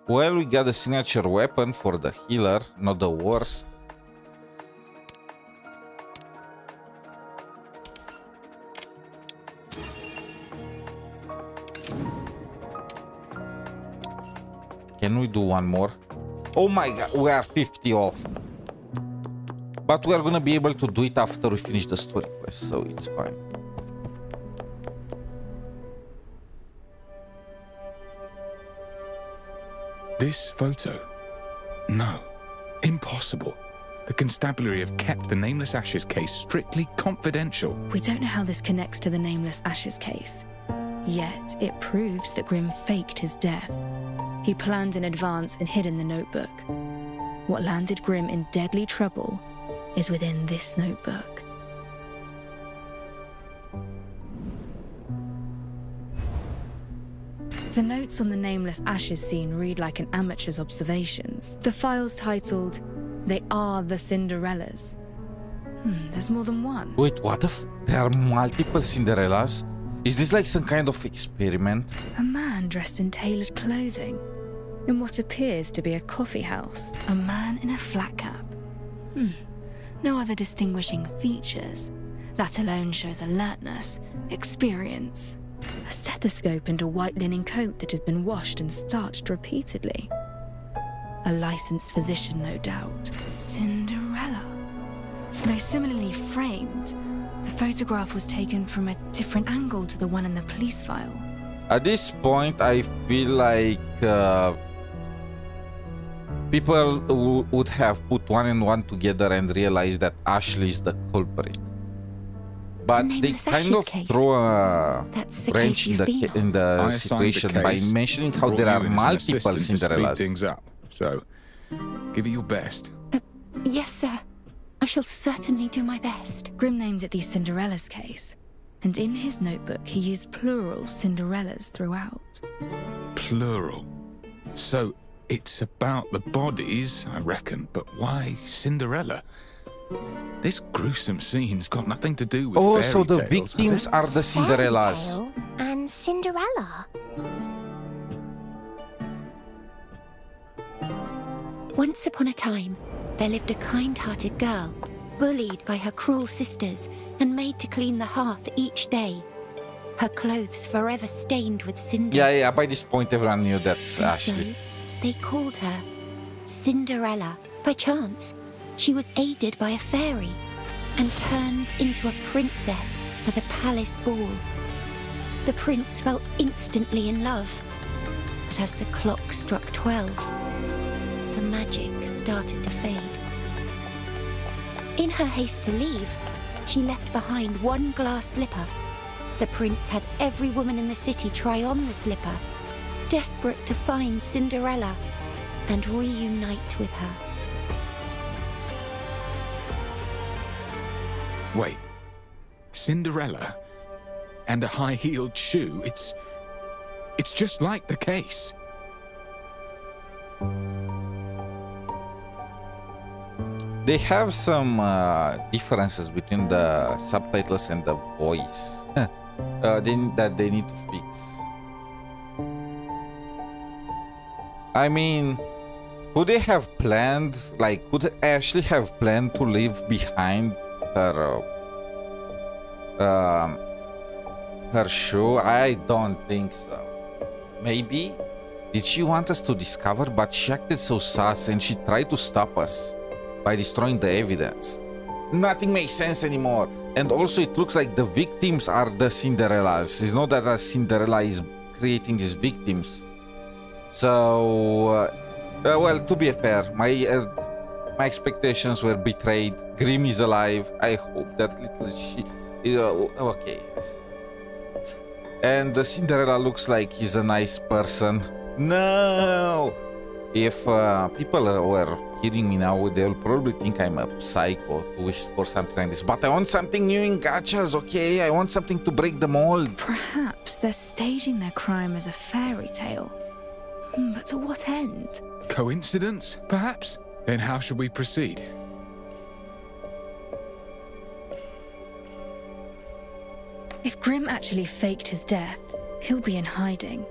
Well, we got a signature weapon for the healer, not the worst. Can we do one more? Oh my god, we are 50 off. But we are gonna be able to do it after we finish the story quest, so it's fine. This photo? No. Impossible. The constabulary have kept the Nameless Ashes case strictly confidential. We don't know how this connects to the Nameless Ashes case. Yet, it proves that Grimm faked his death. He planned in advance and hid in the notebook. What landed Grimm in deadly trouble is within this notebook. The notes on the Nameless Ashes scene read like an amateur's observations. The file's titled, "They Are the Cinderellas." There's more than one. Wait, what if there are multiple Cinderellas? Is this like some kind of experiment? A man dressed in tailored clothing. In what appears to be a coffee house. A man in a flat cap. No other distinguishing features. That alone shows alertness, experience. A stethoscope and a white linen coat that has been washed and starched repeatedly. A licensed physician, no doubt. Cinderella. Though similarly framed, the photograph was taken from a different angle to the one in the police file. At this point, I feel like people would have put one and one together and realized that Ashley is the culprit. But they kind of throw a wrench in the situation by mentioning how there are multiple Cinderellas. Things up. So, give it your best. Yes, sir. I shall certainly do my best. Grimm named it the Cinderella's case, and in his notebook he used plural Cinderellas throughout. Plural. So, it's about the bodies, I reckon, but why Cinderella? This gruesome scene's got nothing to do with fairy so the tales, victims are the Cinderellas. Fairy tale and Cinderella. Once upon a time, there lived a kind-hearted girl, bullied by her cruel sisters and made to clean the hearth each day. Her clothes forever stained with cinders. Yeah, by this point everyone knew that's Ashley. So, they called her Cinderella. By chance, she was aided by a fairy and turned into a princess for the palace ball. the prince felt instantly in love. But as the clock struck 12, the magic started to fade. In her haste to leave, she left behind one glass slipper. The prince had every woman in the city try on the slipper, desperate to find Cinderella and reunite with her. Wait. Cinderella? And a high-heeled shoe? It's just like the case. They have some differences between the subtitles and the voice that they need to fix. I mean, could they have planned, like, could Ashley have planned to leave behind her shoe? I don't think so. Maybe? Did she want us to discover, but she acted so sus and she tried to stop us by destroying the evidence. Nothing makes sense anymore. And also it looks like the victims are the Cinderellas. It's not that Cinderella is creating these victims. So, well, to be fair, my expectations were betrayed. Grimm is alive. I hope that little she... okay. And Cinderella looks like he's a nice person. No! If people were hearing me now, they'll probably think I'm a psycho to wish for something like this. But I want something new in gachas, okay? I want something to break the mold. Perhaps they're staging their crime as a fairy tale. But to what end? Coincidence, perhaps? Then how should we proceed? If Grimm actually faked his death, he'll be in hiding.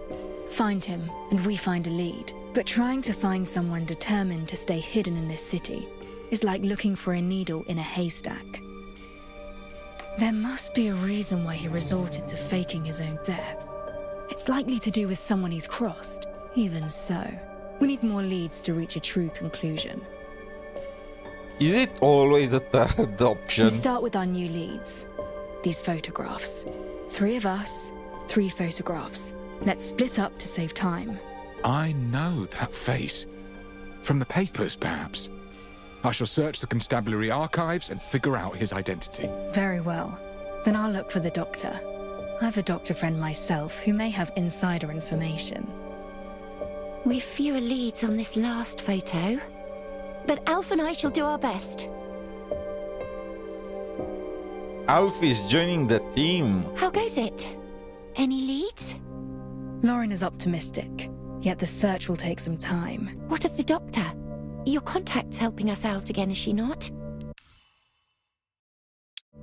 Find him, and we find a lead. But trying to find someone determined to stay hidden in this city is like looking for a needle in a haystack. There must be a reason why he resorted to faking his own death. It's likely to do with someone he's crossed. Even so, we need more leads to reach a true conclusion. Is it always the third option? We start with our new leads. These photographs. 3 of us, 3 photographs. Let's split up to save time. I know that face. From the papers, perhaps. I shall search the constabulary archives and figure out his identity. Very well. Then I'll look for the doctor. I have a doctor friend myself who may have insider information. We've fewer leads on this last photo, but Alf and I shall do our best. Alf is joining the team. How goes it? Any leads? Lauren is optimistic, yet the search will take some time. What of the doctor? Your contact's helping us out again, is she not?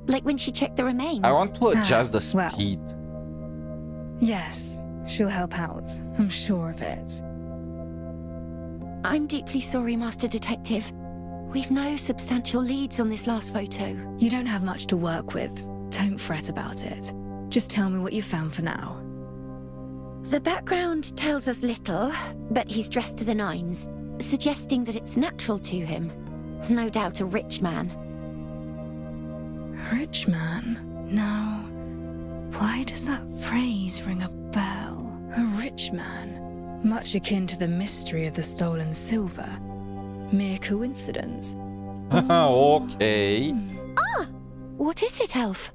Like when she checked the remains. I want to adjust the speed. Yes, she'll help out. I'm sure of it. I'm deeply sorry, Master Detective. We've no substantial leads on this last photo. You don't have much to work with. Don't fret about it. Just tell me what you found for now. The background tells us little, but he's dressed to the nines, suggesting that it's natural to him. No doubt a rich man. Rich man? No. Why does that phrase ring a bell? A rich man? Much akin to the mystery of the stolen silver. Mere coincidence. Okay. Ah! What is it, Alf?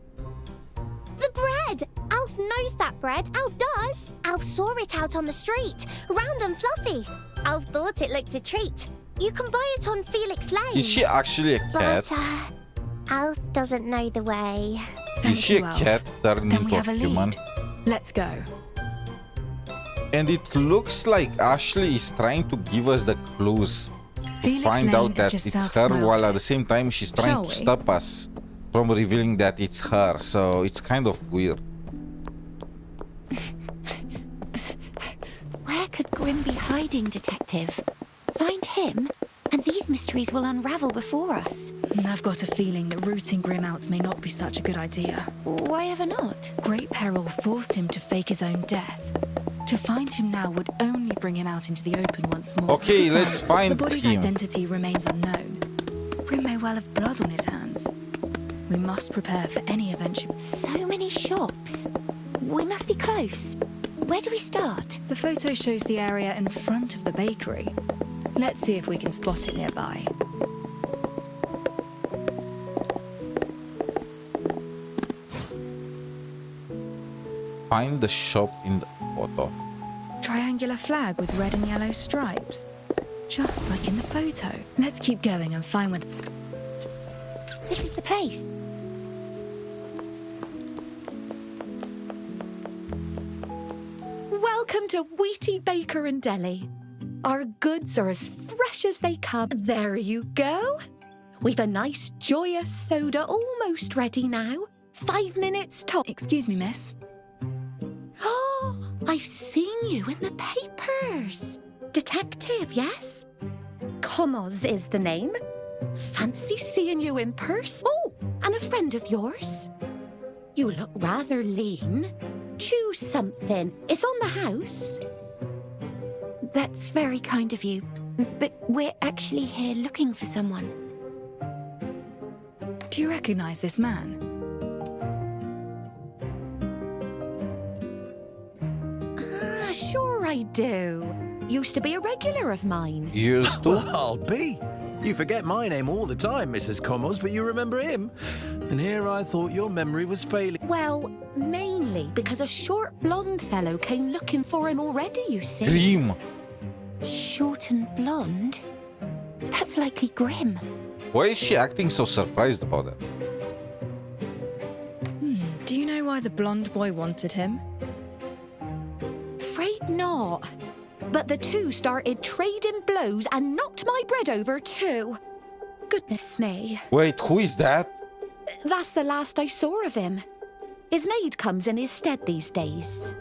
The bread! Alf knows that bread. Alf does. Alf saw it out on the street, round and fluffy. Alf thought it looked a treat. You can buy it on Felix Lane. Is she actually a cat? But, Alf doesn't know the way. Is she a cat turned into a human? Let's go. And it looks like Ashley is trying to give us the clues to find out that it's her, while at the same time she's trying to stop us from revealing that it's her. So it's kind of weird. Where could Grimm be hiding, Detective? Find him, and these mysteries will unravel before us. I've got a feeling that rooting Grimm out may not be such a good idea. Why ever not? Great peril forced him to fake his own death. To find him now would only bring him out into the open once more. Okay, Besides, let's find the body's him. identity remains unknown. Grimm may well have blood on his hands. We must prepare for any eventuality. So many shops. We must be close. Where do we start? The photo shows the area in front of the bakery. Let's see if we can spot it nearby. Find the shop in the photo. Triangular flag with red and yellow stripes. Just like in the photo. Let's keep going and find where... This is the place. Welcome to Wheaty Baker and Deli. Our goods are as fresh as they come. There you go. We've a nice, joyous soda almost ready now. 5 minutes top. Excuse me, miss. Oh, I've seen you in the papers. Detective, yes? Comoz is the name. Fancy seeing you in person. Oh, and a friend of yours. You look rather lean. Choose something. It's on the house. That's very kind of you. But we're actually here looking for someone. Do you recognize this man? Sure I do. Used to be a regular of mine. Used to? Well, I'll be. You forget my name all the time, Mrs. Commos, but you remember him. And here I thought your memory was failing. Well, mainly because a short blonde fellow came looking for him already, you see. Grim. Short and blonde? That's likely Grim. Why is she acting so surprised about that? Do you know why the blonde boy wanted him? Afraid not. But the two started trading blows and knocked my bread over too. Goodness me. Wait, who is that? That's the last I saw of him. His maid comes in his stead these days.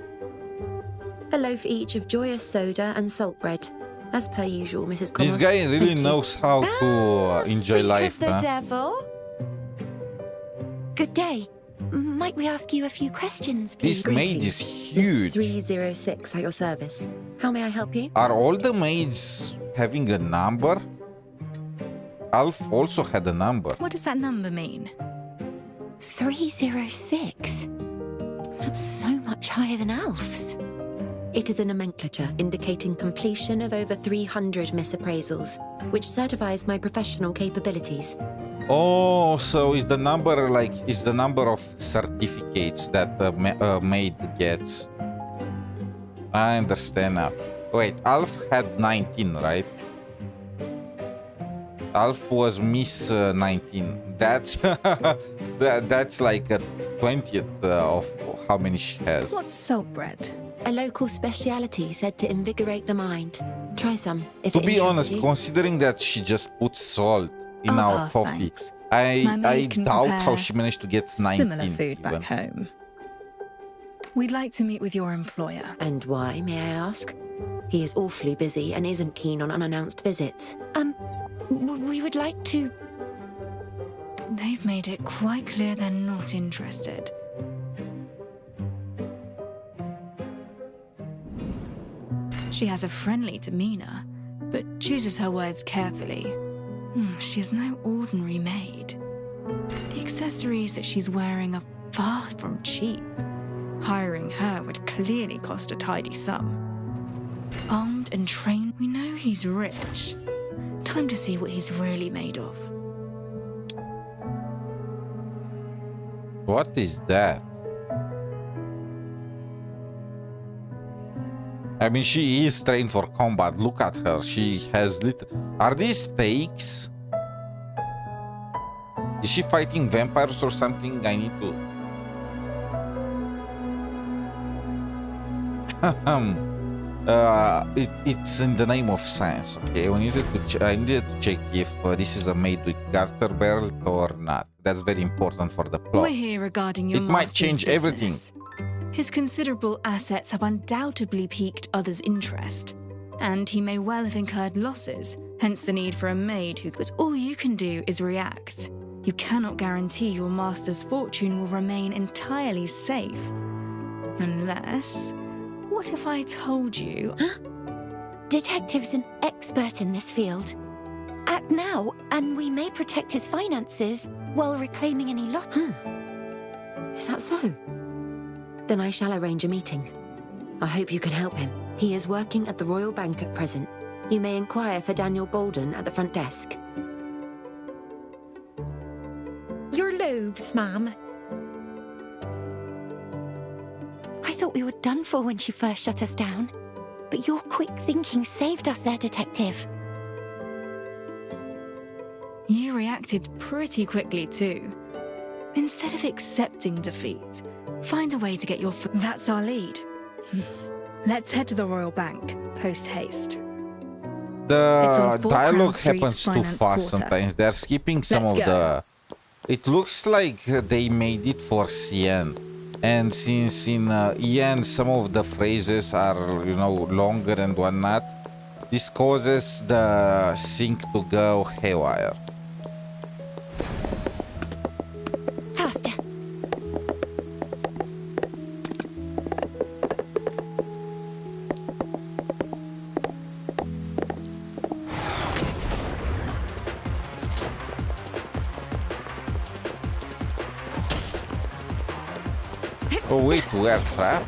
A loaf each of joyous soda and salt bread. As per usual, Mrs. Commons. This guy really knows how to enjoy life, the huh? devil. Good day. Might we ask you a few questions, please? This maid is huge. This 306 at your service. How may I help you? Are all the maids having a number? Alf also had a number. What does that number mean? 306? That's so much higher than Alf's. It is a nomenclature indicating completion of over 300 misappraisals, which certifies my professional capabilities. Oh, so is the number of certificates that the maid gets? I understand now. Wait, Alf had 19, right? Alf was Miss 19. That's that's like a 20th of how many she has. What's salt bread? A local speciality said to invigorate the mind. Try some, if To it be interests honest, you. considering that she just put salt in I'll our pass, coffee, thanks. My I maid can doubt how prepare she managed to get 19. Similar food back even. home. We'd like to meet with your employer. And why, may I ask? He is awfully busy and isn't keen on unannounced visits. We would like to... They've made it quite clear they're not interested. She has a friendly demeanor, but chooses her words carefully. She is no ordinary maid. The accessories that she's wearing are far from cheap. Hiring her would clearly cost a tidy sum. Armed and trained, we know he's rich. Time to see what he's really made of. What is that? I mean, she is trained for combat. Look at her. She has little... Are these stakes? Is she fighting vampires or something? I need to... it's in the name of science, okay? I needed to check if this is a maid with garter belt or not. That's very important for the plot. We're here regarding your It might master's change everything. business. His considerable assets have undoubtedly piqued others' interest, and he may well have incurred losses, hence the need for a maid who... But all you can do is react. You cannot guarantee your master's fortune will remain entirely safe. Unless... What if I told you... Huh? Detective's an expert in this field. Act now, and we may protect his finances while reclaiming any loss. Is that so? Then I shall arrange a meeting. I hope you can help him. He is working at the Royal Bank at present. You may inquire for Daniel Bolden at the front desk. Your loaves, ma'am. I thought we were done for when she first shut us down. But your quick thinking saved us there, Detective. You reacted pretty quickly too. Instead of accepting defeat, find a way to get your That's our lead. Let's head to the Royal Bank, post-haste. The Fort dialogue Crown Street, happens too Finance fast Quarter. sometimes. They're skipping some Let's of go. the... It looks like they made it for CN. And since in EN some of the phrases are, you know, longer and whatnot, this causes the sync to go haywire. Faster. Oh wait, we are trapped?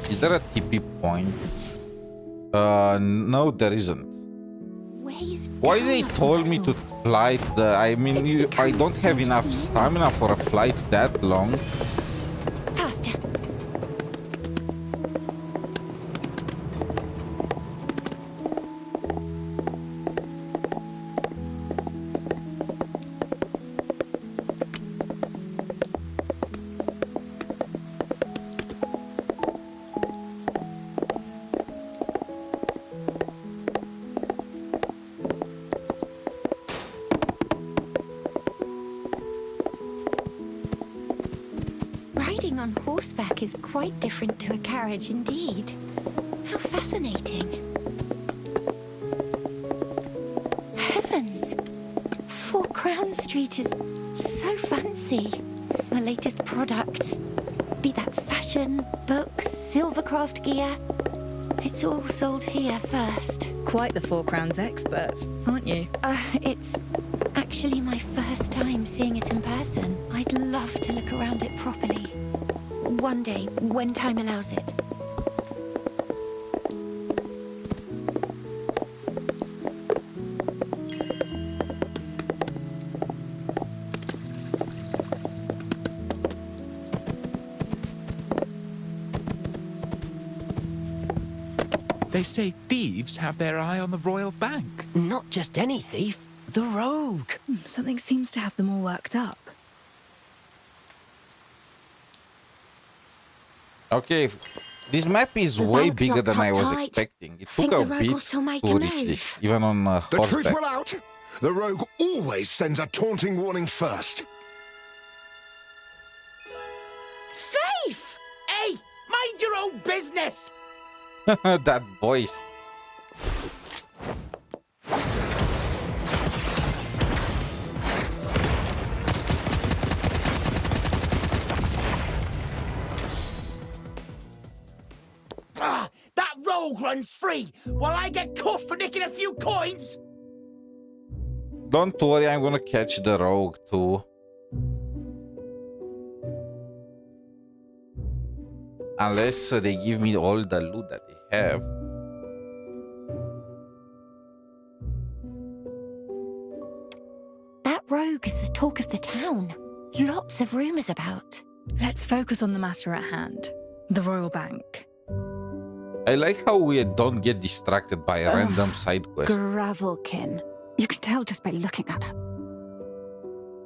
Is there a TP point? No, there isn't. Why they told me to flight the... I mean, I don't have enough stamina for a flight that long. Faster. Riding on horseback is quite different to a carriage indeed. How fascinating. Heavens! 4 Crown Street is so fancy. The latest products, be that fashion, books, silvercraft gear. It's all sold here first. Quite the 4 Crowns expert, aren't you? It's actually my first time seeing it in person. I'd love to look around it properly. One day, when time allows it. They say thieves have their eye on the Royal Bank. Not just any thief, the rogue. Something seems to have them all worked up. Okay, this map is way bigger than I was expecting. It took a bit to reach this, even on The truth horseback. will out. The rogue always sends a taunting warning first. Thief! Hey, mind your own business! That voice. That rogue runs free, while I get cuffed for nicking a few coins! Don't worry, I'm gonna catch the rogue too. Unless they give me all the loot that they have. That rogue is the talk of the town. lots of rumours about. Let's focus on the matter at hand. The Royal Bank. I like how we don't get distracted by a random side quest. Gravelkin. You can tell just by looking at her.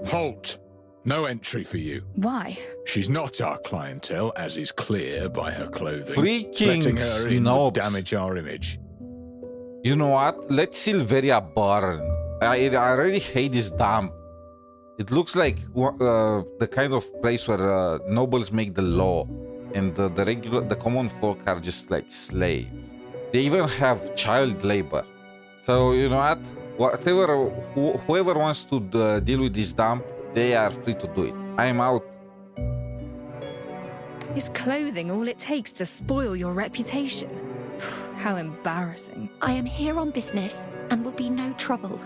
Halt! No entry for you. Why? She's not our clientele, as is clear by her clothing. Freaking Letting her in would snobs. damage our image. You know what? Let Silveria burn. I already hate this dump. It looks like the kind of place where nobles make the law, and the common folk are just like slaves. They even have child labor. So you know what? Whoever wants to deal with this dump, they are free to do it. I'm out. Is clothing all it takes to spoil your reputation? How embarrassing. I am here on business and will be no trouble.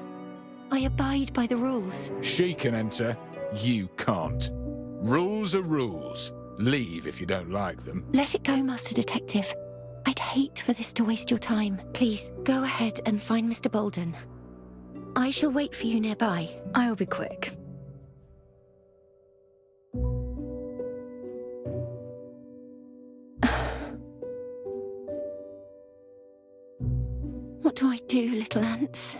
I abide by the rules. She can enter, you can't. Rules are rules. Leave if you don't like them. Let it go, Master Detective. I'd hate for this to waste your time. Please, go ahead and find Mr. Bolden. I shall wait for you nearby. I'll be quick. What do I do, little ants?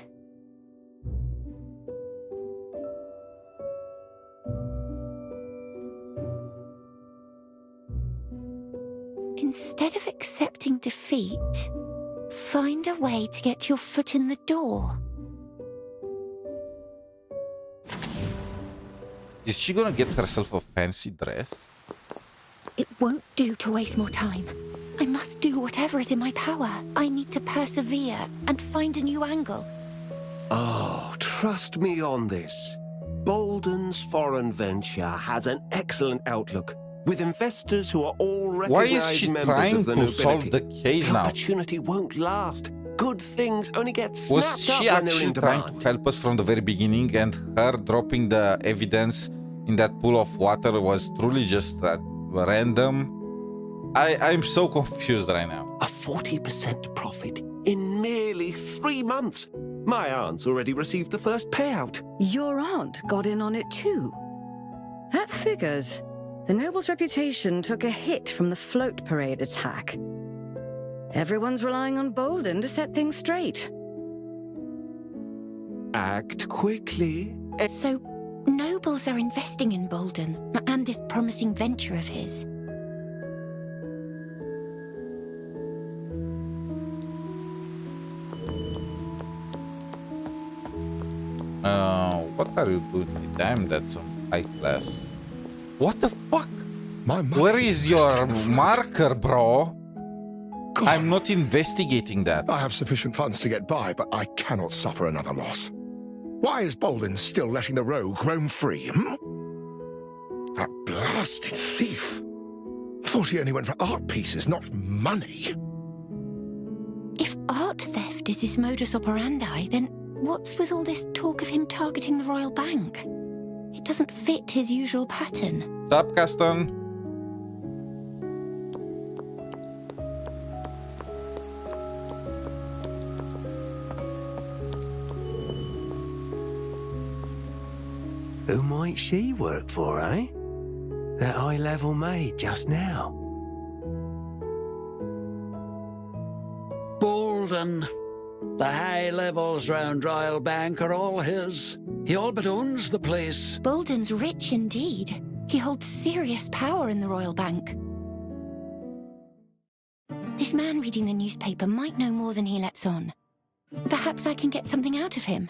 Instead of accepting defeat, find a way to get your foot in the door. Is she gonna get herself a fancy dress? It won't do to waste more time. I must do whatever is in my power. I need to persevere and find a new angle. Oh, trust me on this. Bolden's foreign venture has an excellent outlook, with investors who are all Why is recognized she members trying of the to nobility. solve the case The now? opportunity won't last. Good things only get snapped Was she up when they're in actually trying demand. to help us from the very beginning, and her dropping the evidence in that pool of water was truly just that random? I'm so confused right now. A 40% profit in merely 3 months. My aunt's already received the first payout. Your aunt got in on it too. That figures. The noble's reputation took a hit from the float parade attack. Everyone's relying on Bolden to set things straight. Act quickly. So, nobles are investing in Bolden and this promising venture of his. What are you doing? Damn, that's some high class. What the fuck? Where is your marker, bro? I'm not investigating that. I have sufficient funds to get by, but I cannot suffer another loss. Why is Bolden still letting the rogue roam free, That blasted thief. Thought he only went for art pieces, not money. If art theft is his modus operandi, then what's with all this talk of him targeting the Royal Bank? It doesn't fit his usual pattern. Sup, Caston? Who might she work for, eh? That high-level maid just now. Bolden. The high levels round Royal Bank are all his. He all but owns the place. Bolden's rich indeed. He holds serious power in the Royal Bank. This man reading the newspaper might know more than he lets on. Perhaps I can get something out of him.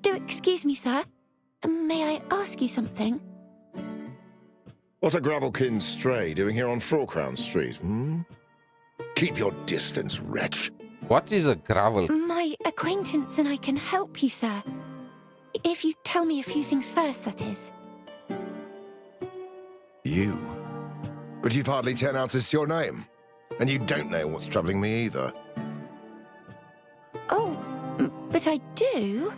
Do excuse me, sir. May I ask you something? What are Gravelkin's stray doing here on Frocrown Street, Keep your distance, wretch. What is a gravel? My acquaintance and I can help you, sir. If you tell me a few things first, that is. You? But you've hardly 10 ounces to your name. And you don't know what's troubling me either. Oh, but I do.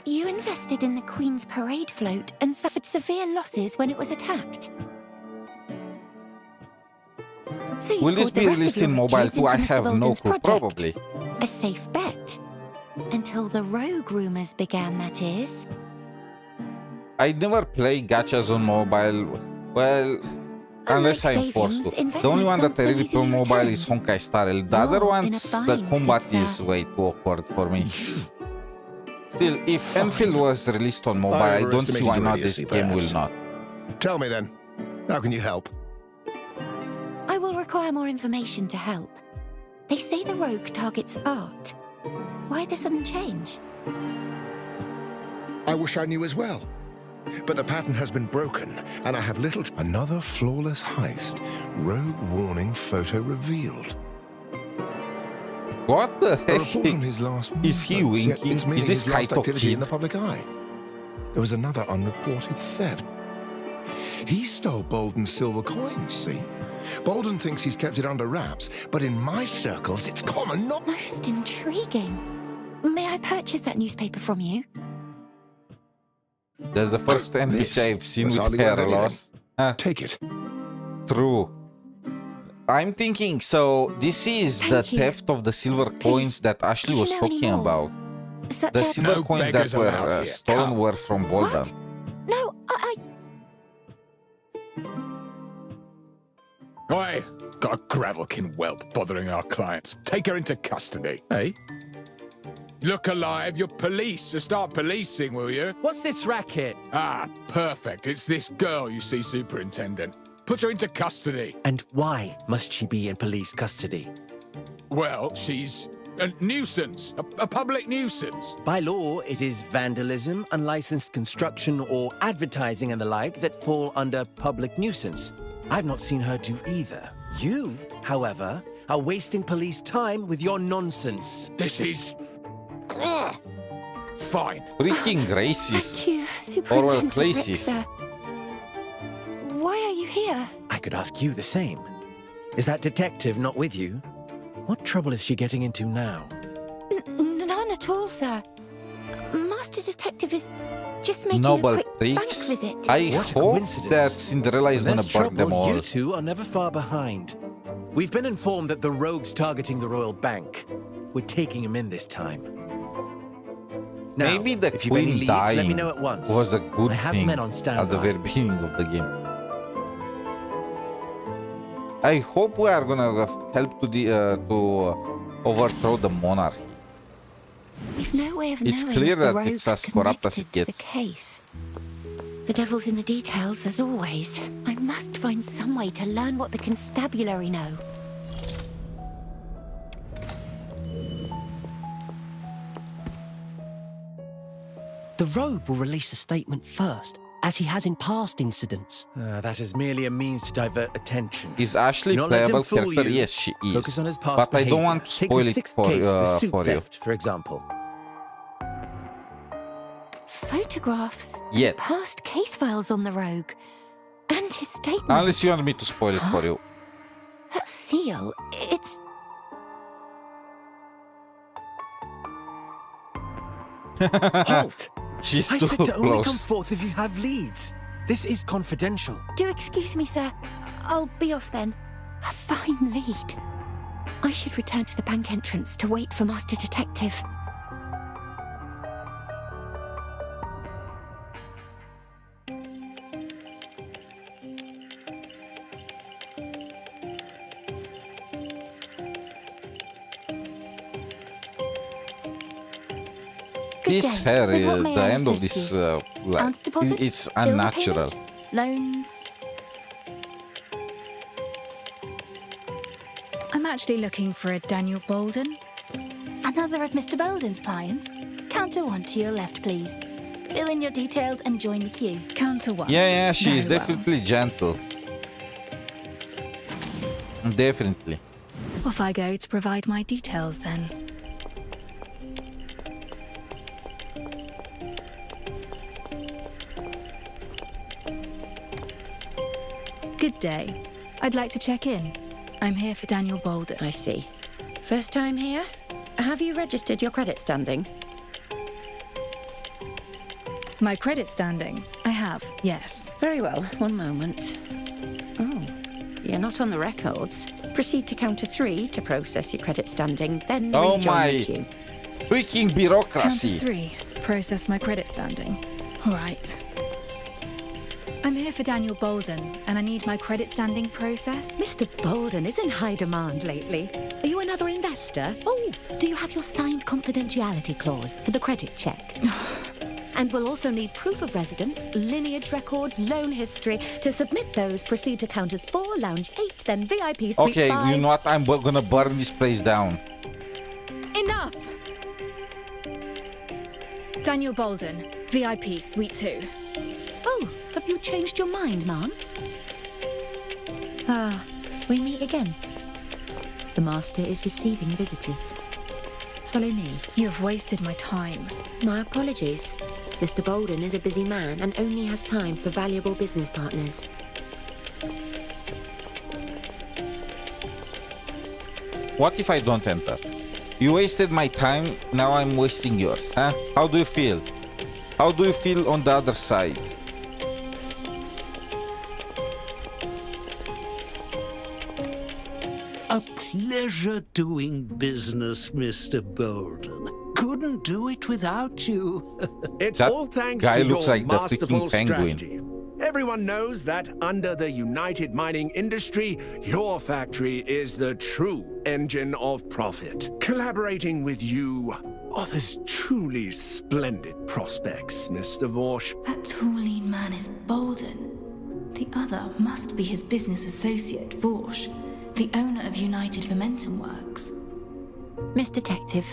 You invested in the Queen's parade float and suffered severe losses when it was attacked. So you Will this poured the be rest of released your in mobile riches too? I into Mr. have no Bolden's clue. project. Probably. a safe bet. Until the rogue rumors began, that is. I never play gachas on mobile. Well, unless I'm forced to. The only one that I really play on mobile is Honkai Star Rail. The other ones, the combat is way too awkward for me. Still, if Enfield was released on mobile, I don't see why not this game will not. Tell me then, how can you help? I will require more information to help. They say the rogue targets art. Why the sudden change? I wish I knew as well. But the pattern has been broken, and I have little... Another flawless heist. Rogue warning photo revealed. What the heck? A report on his last Is he movements, yet winking? it's merely Is this his last Kaito activity in kid? the public eye. There was another unreported theft. He stole Bolden's silver coins, see? Bolden thinks he's kept it under wraps, but in my circles, it's common knowledge. Most intriguing. May I purchase that newspaper from you? That's the first NPC I've seen with hair loss. Take it. True. I'm thinking, so this is the theft of the silver coins that Ashley was talking about. The silver coins that were stolen were from Bolden. No, Oi! Got a gravelkin whelp bothering our clients. Take her into custody. Hey? Look alive, you're police, so start policing, will you? What's this racket? Ah, perfect. It's this girl, you see, Superintendent. Put her into custody. And why must she be in police custody? Well, she's a nuisance, a public nuisance. By law, it is vandalism, unlicensed construction, or advertising and the like that fall under public nuisance. I've not seen her do either. You, however, are wasting police time with your nonsense. This is... Ugh. Fine. Freaking racist. Thank you, Or well, Superintendent places. Richter. Why are you here? I could ask you the same. Is that detective not with you? What trouble is she getting into now? None at all, sir. Master Detective is just making Noble a quick bank tricks. visit. I What a hope coincidence. that Cinderella is When gonna there's burn them trouble, all. You two are never far behind. We've been informed that the rogue's targeting the Royal Bank. We're taking him in this time. Now, Maybe the if you've any queen leads, let me dying know at once. was a good I have thing men on at the standby. very beginning of the game. I hope we are gonna help to overthrow the monarch. We've no way of It's knowing clear if the that rogue's it's as corrupt as it connected to gets. the case. The devil's in the details, as always. I must find some way to learn what the constabulary know. The rogue will release a statement first, as he has in past incidents. That is merely a means to divert attention. Is Ashley Do not let him playable fool character? you. Yes, she is. Focus on his past But I don't behavior. want to Take spoil the it sixth for, case, the suit for you. theft, for example. Photographs. Yet. Past case files on the rogue. And his statement. Unless you want me to spoil it for you. That seal, it's... Halt! She's I too said to only come close. forth if you have leads. This is confidential. Do excuse me, sir. I'll be off then. A fine lead. I should return to the bank entrance to wait for Master Detective. This day. hair, With what may the I end of assist this, you? like, Ounce deposits? it's Bill unnatural. repayment? Loans? I'm actually looking for a Daniel Bolden. Another of Mr. Bolden's clients. Counter 1 to your left, please. Fill in your details and join the queue. Counter 1. Yeah, she is Very well. definitely gentle. Definitely. Off I go to provide my details then. Good day. I'd like to check in. I'm here for Daniel Bolden. I see. First time here? Have you registered your credit standing? My credit standing? I have, yes. Very well. One moment. Oh, you're not on the records. Proceed to counter 3 to process your credit standing, then Oh rejoin my the queue. freaking Counter bureaucracy. 3. Process my credit standing. All right. I'm here for Daniel Bolden, and I need my credit standing processed. Mr. Bolden is in high demand lately. Are you another investor? Oh, do you have your signed confidentiality clause for the credit check? And we'll also need proof of residence, lineage records, loan history. To submit those, proceed to counters 4, lounge 8, then VIP suite 5. Okay, you know what? I'm gonna burn this place down. Enough! Daniel Bolden, VIP Suite 2. Oh, have you changed your mind, ma'am? We meet again. The Master is receiving visitors. Follow me. You have wasted my time. My apologies. Mr. Bolden is a busy man and only has time for valuable business partners. What if I don't enter? You wasted my time, now I'm wasting yours, huh? How do you feel? How do you feel on the other side? A pleasure doing business, Mr. Bolden. Couldn't do it without you. It's That all thanks guy to looks your like the masterful freaking penguin. strategy. Everyone knows that under the united mining industry, your factory is the true engine of profit. Collaborating with you offers truly splendid prospects, Mr. Vorsh. That tall, lean man is Bolden. The other must be his business associate, Vorsh, the owner of United Momentum Works. Miss Detective,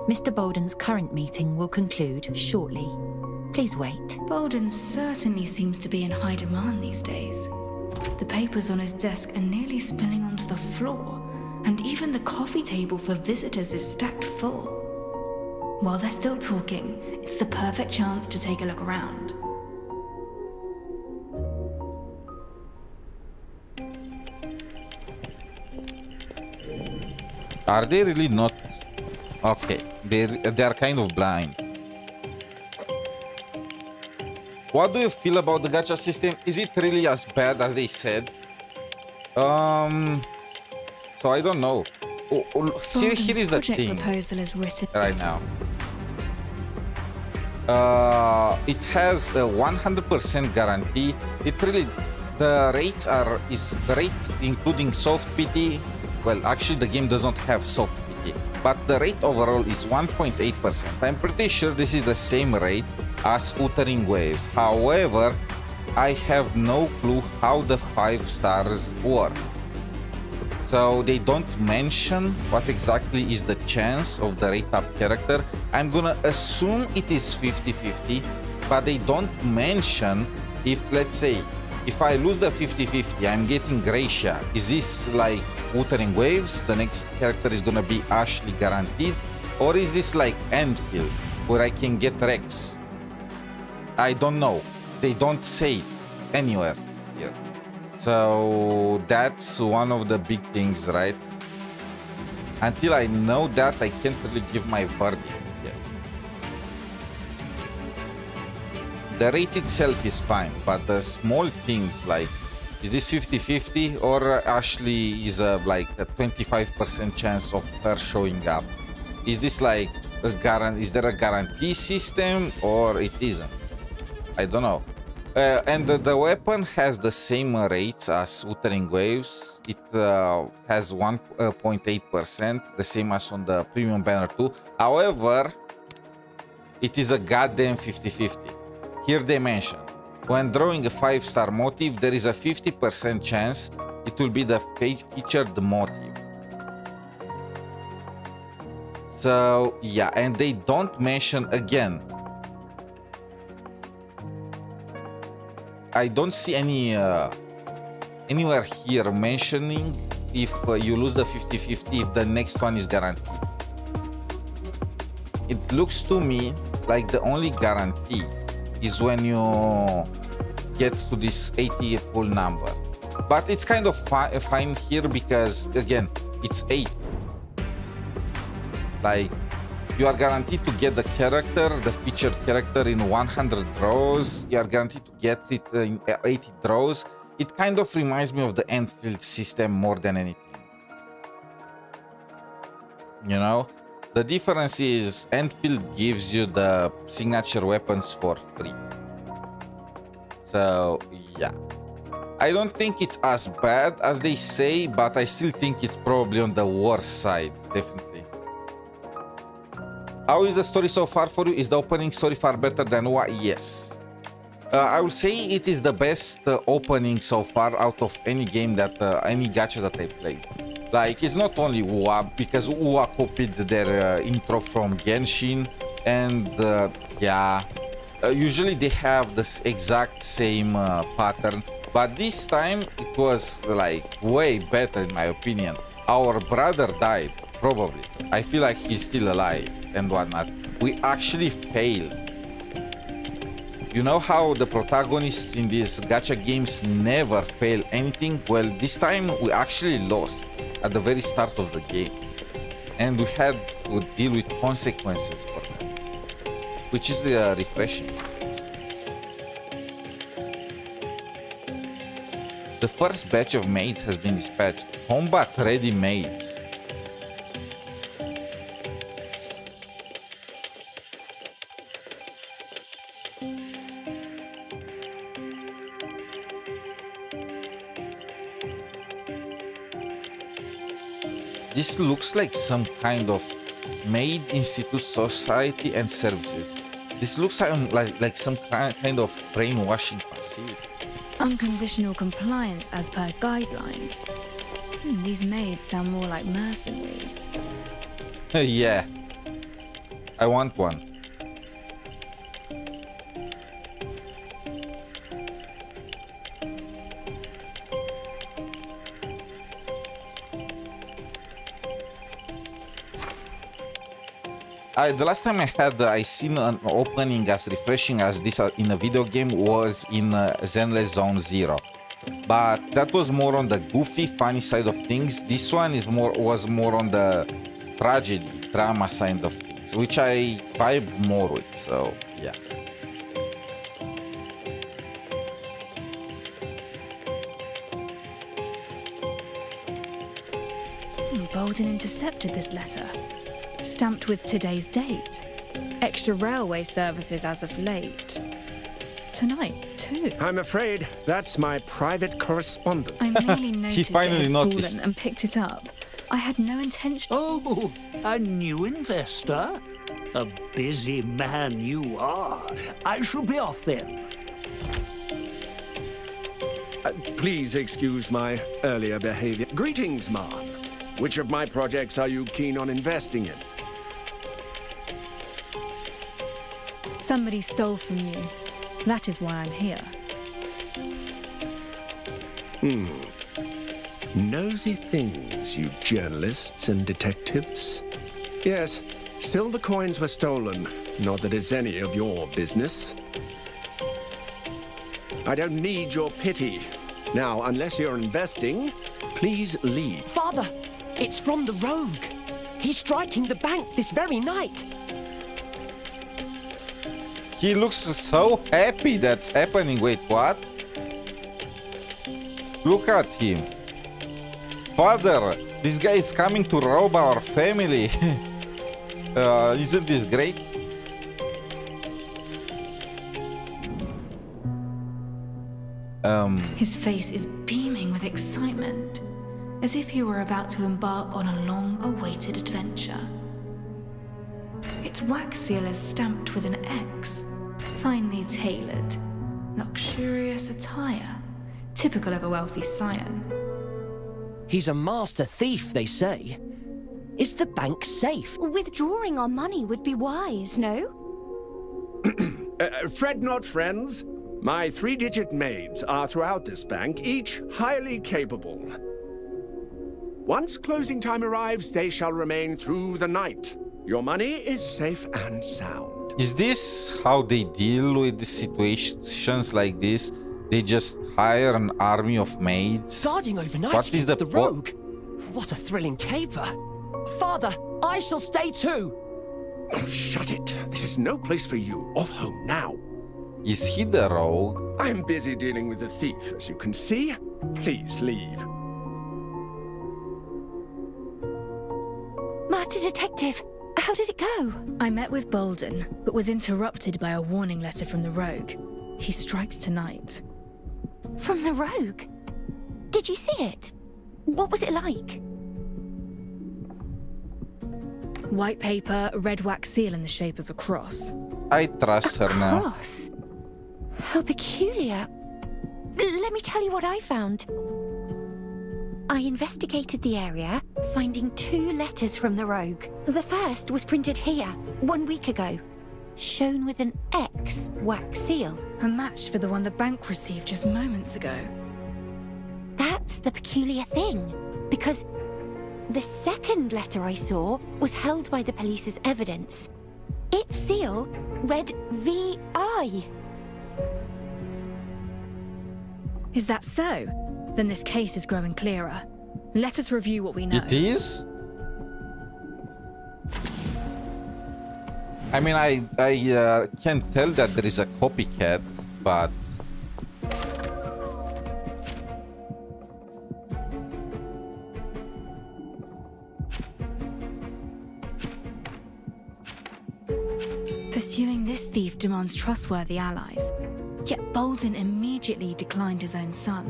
Mr. Bolden's current meeting will conclude shortly. Please wait. Bolden certainly seems to be in high demand these days. The papers on his desk are nearly spilling onto the floor, and even the coffee table for visitors is stacked full. While they're still talking, it's the perfect chance to take a look around. Are they really not? Okay, they are kind of blind. What do you feel about the gacha system? Is it really as bad as they said? So I don't know. See, here is the thing. Proposal is written right now. It has a 100% guarantee. It really, the rates is the rate including soft PT. Well, actually, the game does not have soft PT, but the rate overall is 1.8%. I'm pretty sure this is the same rate as Wuthering Waves. However, I have no clue how the 5 stars work. So they don't mention what exactly is the chance of the rate up character. I'm gonna assume it is 50-50, but they don't mention if, let's say, if I lose the 50-50, I'm getting Gracia. Is this like Wuthering Waves? The next character is gonna be Ashley guaranteed? Or is this like Enfield, where I can get Rex? I don't know. They don't say it anywhere here. So that's one of the big things, right? Until I know that, I can't really give my verdict yet. The rate itself is fine, but the small things like, is this 50-50 or Ashley is like a 25% chance of her showing up? Is this like a is there a guarantee system or it isn't? I don't know. And the weapon has the same rates as Wuthering Waves. It has 1.8%, the same as on the Premium Banner 2. However, it is a goddamn 50-50. Here they mention, when drawing a 5-star motive, there is a 50% chance it will be the featured motive. So, yeah, and they don't mention again. I don't see any anywhere here mentioning if you lose the 50-50, if the next one is guaranteed. It looks to me like the only guarantee is when you get to this 80 full number. But it's kind of fine here because, again, it's 8. Like, you are guaranteed to get the character, the featured character in 100 draws. You are guaranteed to get it in 80 draws. It kind of reminds me of the Enfield system more than anything. You know? The difference is Enfield gives you the signature weapons for free. So, yeah. I don't think it's as bad as they say, but I still think it's probably on the worse side, definitely. How is the story so far for you? Is the opening story far better than what? Yes. I will say it is the best opening so far out of any game that, any gacha that I played. Like, it's not only UA, because UA copied their intro from Genshin, and yeah, usually they have this exact same pattern, but this time it was like way better in my opinion. Our brother died, probably. I feel like he's still alive and whatnot. We actually failed. You know how the protagonists in these gacha games never fail anything? Well, this time we actually lost at the very start of the game. And we had to deal with consequences for that, which is refreshing. The first batch of maids has been dispatched. Combat-ready maids. This looks like some kind of Maid Institute Society and Services. This looks like some kind of brainwashing facility. Unconditional compliance as per guidelines. These maids sound more like mercenaries. Yeah. I want one. The last time I seen an opening as refreshing as this in a video game was in Zenless Zone Zero, but that was more on the goofy, funny side of things. This one was more on the tragedy, drama side of things, which I vibe more with. So yeah. Bolden intercepted this letter. Stamped with today's date. Extra railway services as of late. Tonight, too. I'm afraid that's my private correspondent. I merely noticed He finally it had noticed. fallen and picked it up. I had no intention. Oh, a new investor? A busy man you are. I shall be off then. Please excuse my earlier behavior. Greetings, ma'am. Which of my projects are you keen on investing in? Somebody stole from you. That is why I'm here. Nosy things, you journalists and detectives. Yes, still the coins were stolen. Not that it's any of your business. I don't need your pity. Now, unless you're investing, please leave. Father, it's from the rogue. He's striking the bank this very night. He looks so happy that's happening. Wait, what? Look at him. Father, this guy is coming to rob our family. Isn't this great? His face is beaming with excitement, as if he were about to embark on a long-awaited adventure. Its wax seal is stamped with an X, finely tailored, luxurious attire, typical of a wealthy scion. He's a master thief, they say. Is the bank safe? Withdrawing our money would be wise, no? Fret not, friends. My 3-digit maids are throughout this bank, each highly capable. Once closing time arrives, they shall remain through the night. Your money is safe and sound. Is this how they deal with the situations like this? They just hire an army of maids? Guarding overnight What is against the po- rogue? What a thrilling caper. Father, I shall stay too. Oh, shut it. This is no place for you. Off home now. Is he the rogue? I'm busy dealing with the thief, as you can see. Please leave. My Master Detective, how did it go? I met with Bolden, but was interrupted by a warning letter from the rogue. He strikes tonight. From the rogue? Did you see it? What was it like? White paper, red wax seal in the shape of a cross. I trust her now. Cross? How peculiar. Let me tell you what I found. I investigated the area, finding 2 letters from the rogue. The first was printed here, 1 week ago, shown with an X wax seal. A match for the one the bank received just moments ago. That's the peculiar thing, because the second letter I saw was held by the police as evidence. Its seal read VI. Is that so? Then this case is growing clearer. Let us review what we know. It is? I mean, I can tell that there is a copycat, but... Pursuing this thief demands trustworthy allies. Yet Bolden immediately declined his own son.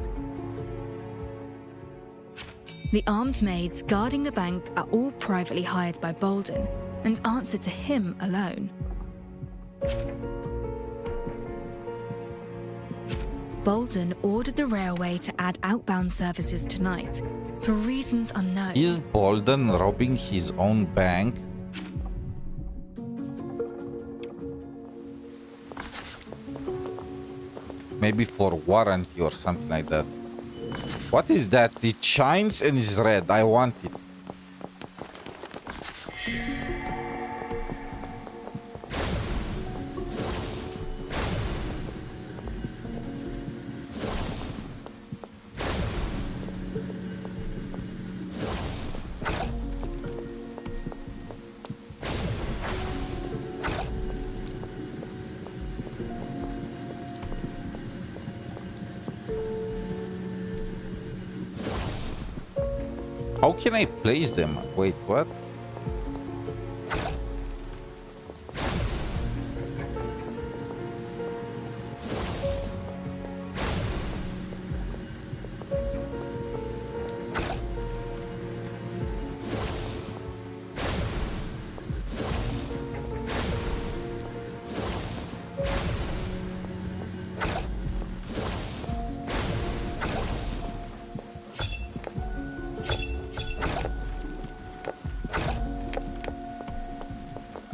The armed maids guarding the bank are all privately hired by Bolden and answer to him alone. Bolden ordered the railway to add outbound services tonight, for reasons unknown. Is Bolden robbing his own bank? Maybe for warranty or something like that. What is that? It shines and is red. I want it. How can I place them? Wait, what?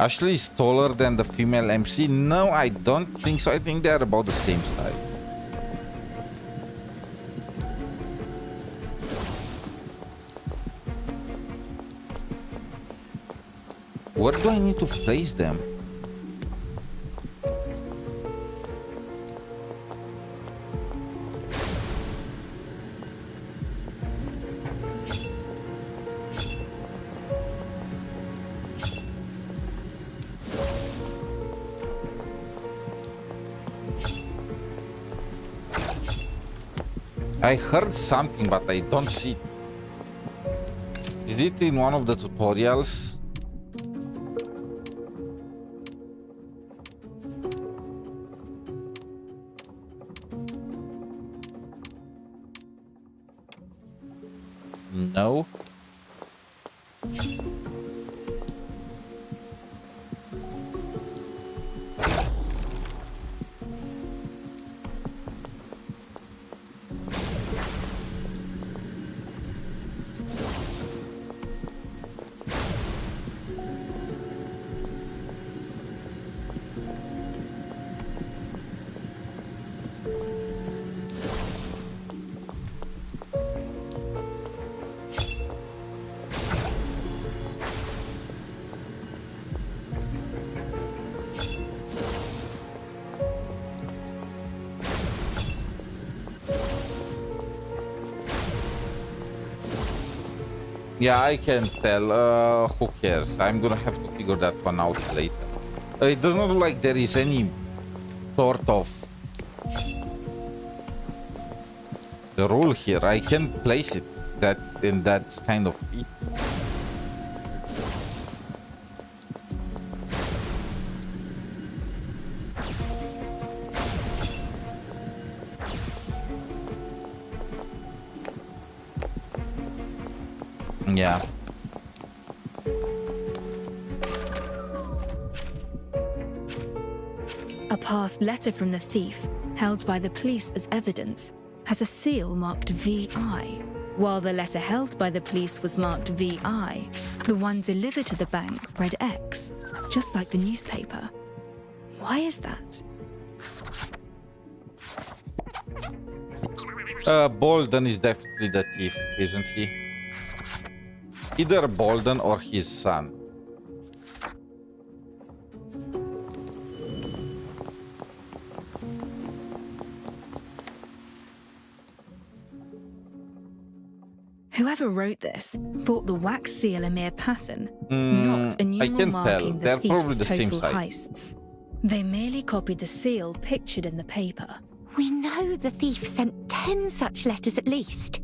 Ashley is taller than the female MC. No, I don't think so. I think they're about the same size. Where do I need to place them? I heard something, but I don't see it. Is it in one of the tutorials? No. Yeah, I can tell. Who cares? I'm gonna have to figure that one out later. It does not look like there is any sort of the rule here. I can place it that in that kind of pit. Yeah. A past letter from the thief, held by the police as evidence, has a seal marked VI. While the letter held by the police was marked VI, the one delivered to the bank read X, just like the newspaper. Why is that? Bolden is definitely the thief, isn't he? Either Bolden or his son. Whoever wrote this thought the wax seal a mere pattern, not a I numeral can marking tell. They're the probably thief's the same total size. heists. They merely copied the seal pictured in the paper. We know the thief sent 10 such letters at least.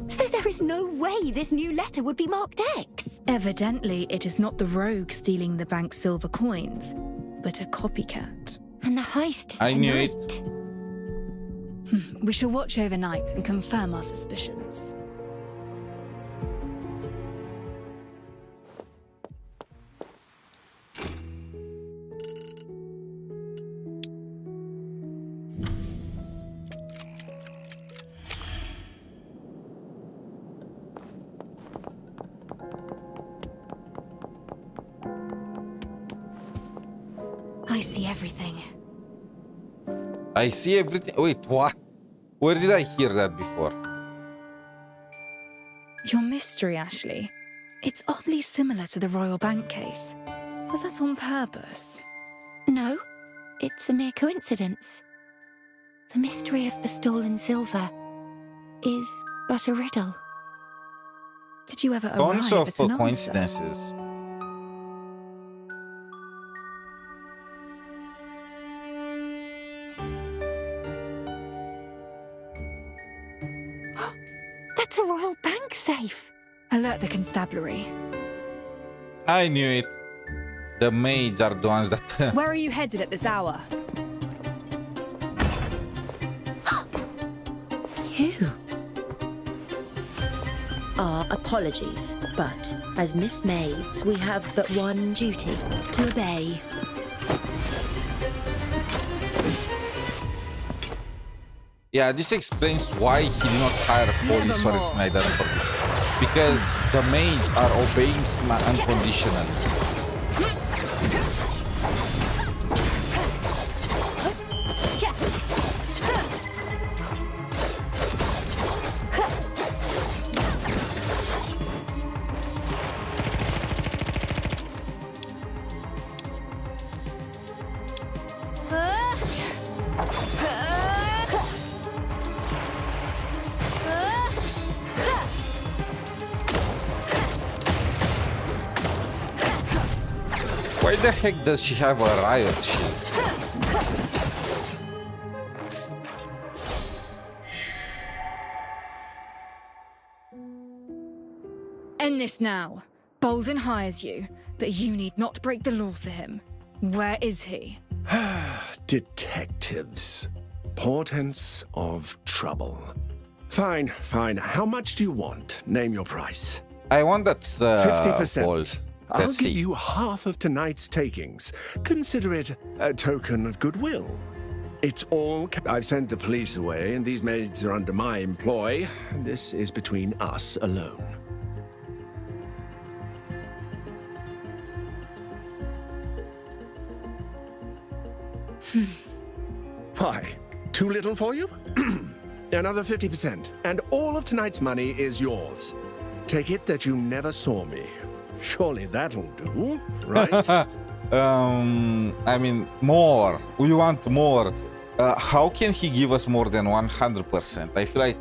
So there is no way this new letter would be marked X. Evidently, it is not the rogue stealing the bank's silver coins, but a copycat. And the heist is I knew tonight. it. We shall watch overnight and confirm our suspicions. I see everything. I see everything. Wait, what? Where did I hear that before? Your mystery, Ashley. It's oddly similar to the Royal Bank case. Was that on purpose? No, it's a mere coincidence. The mystery of the stolen silver is but a riddle. Did you ever Tons arrive of at an answer? coincidences. That's a Royal Bank safe. Alert the constabulary. I knew it. The maids are the ones that... Where are you headed at this hour? You. Our apologies, but as Miss Maids, we have but one duty: to obey. Yeah, this explains why he did not hire police or anything like that for this. Because the maids are obeying him unconditionally. Why the heck does she have a riot shield? End this now. Bolden hires you, but you need not break the law for him. Where is he? Detectives. Portents of trouble. Fine, fine. How much do you want? Name your price. I want that 50%. Bold. I'll Let's give see. you half of tonight's takings. Consider it a token of goodwill. It's all... I've sent the police away, and these maids are under my employ. This is between us alone. Why? Too little for you? Another 50%, and all of tonight's money is yours. Take it that you never saw me. Surely that'll do, right? I mean, more. We want more. How can he give us more than 100%? I feel like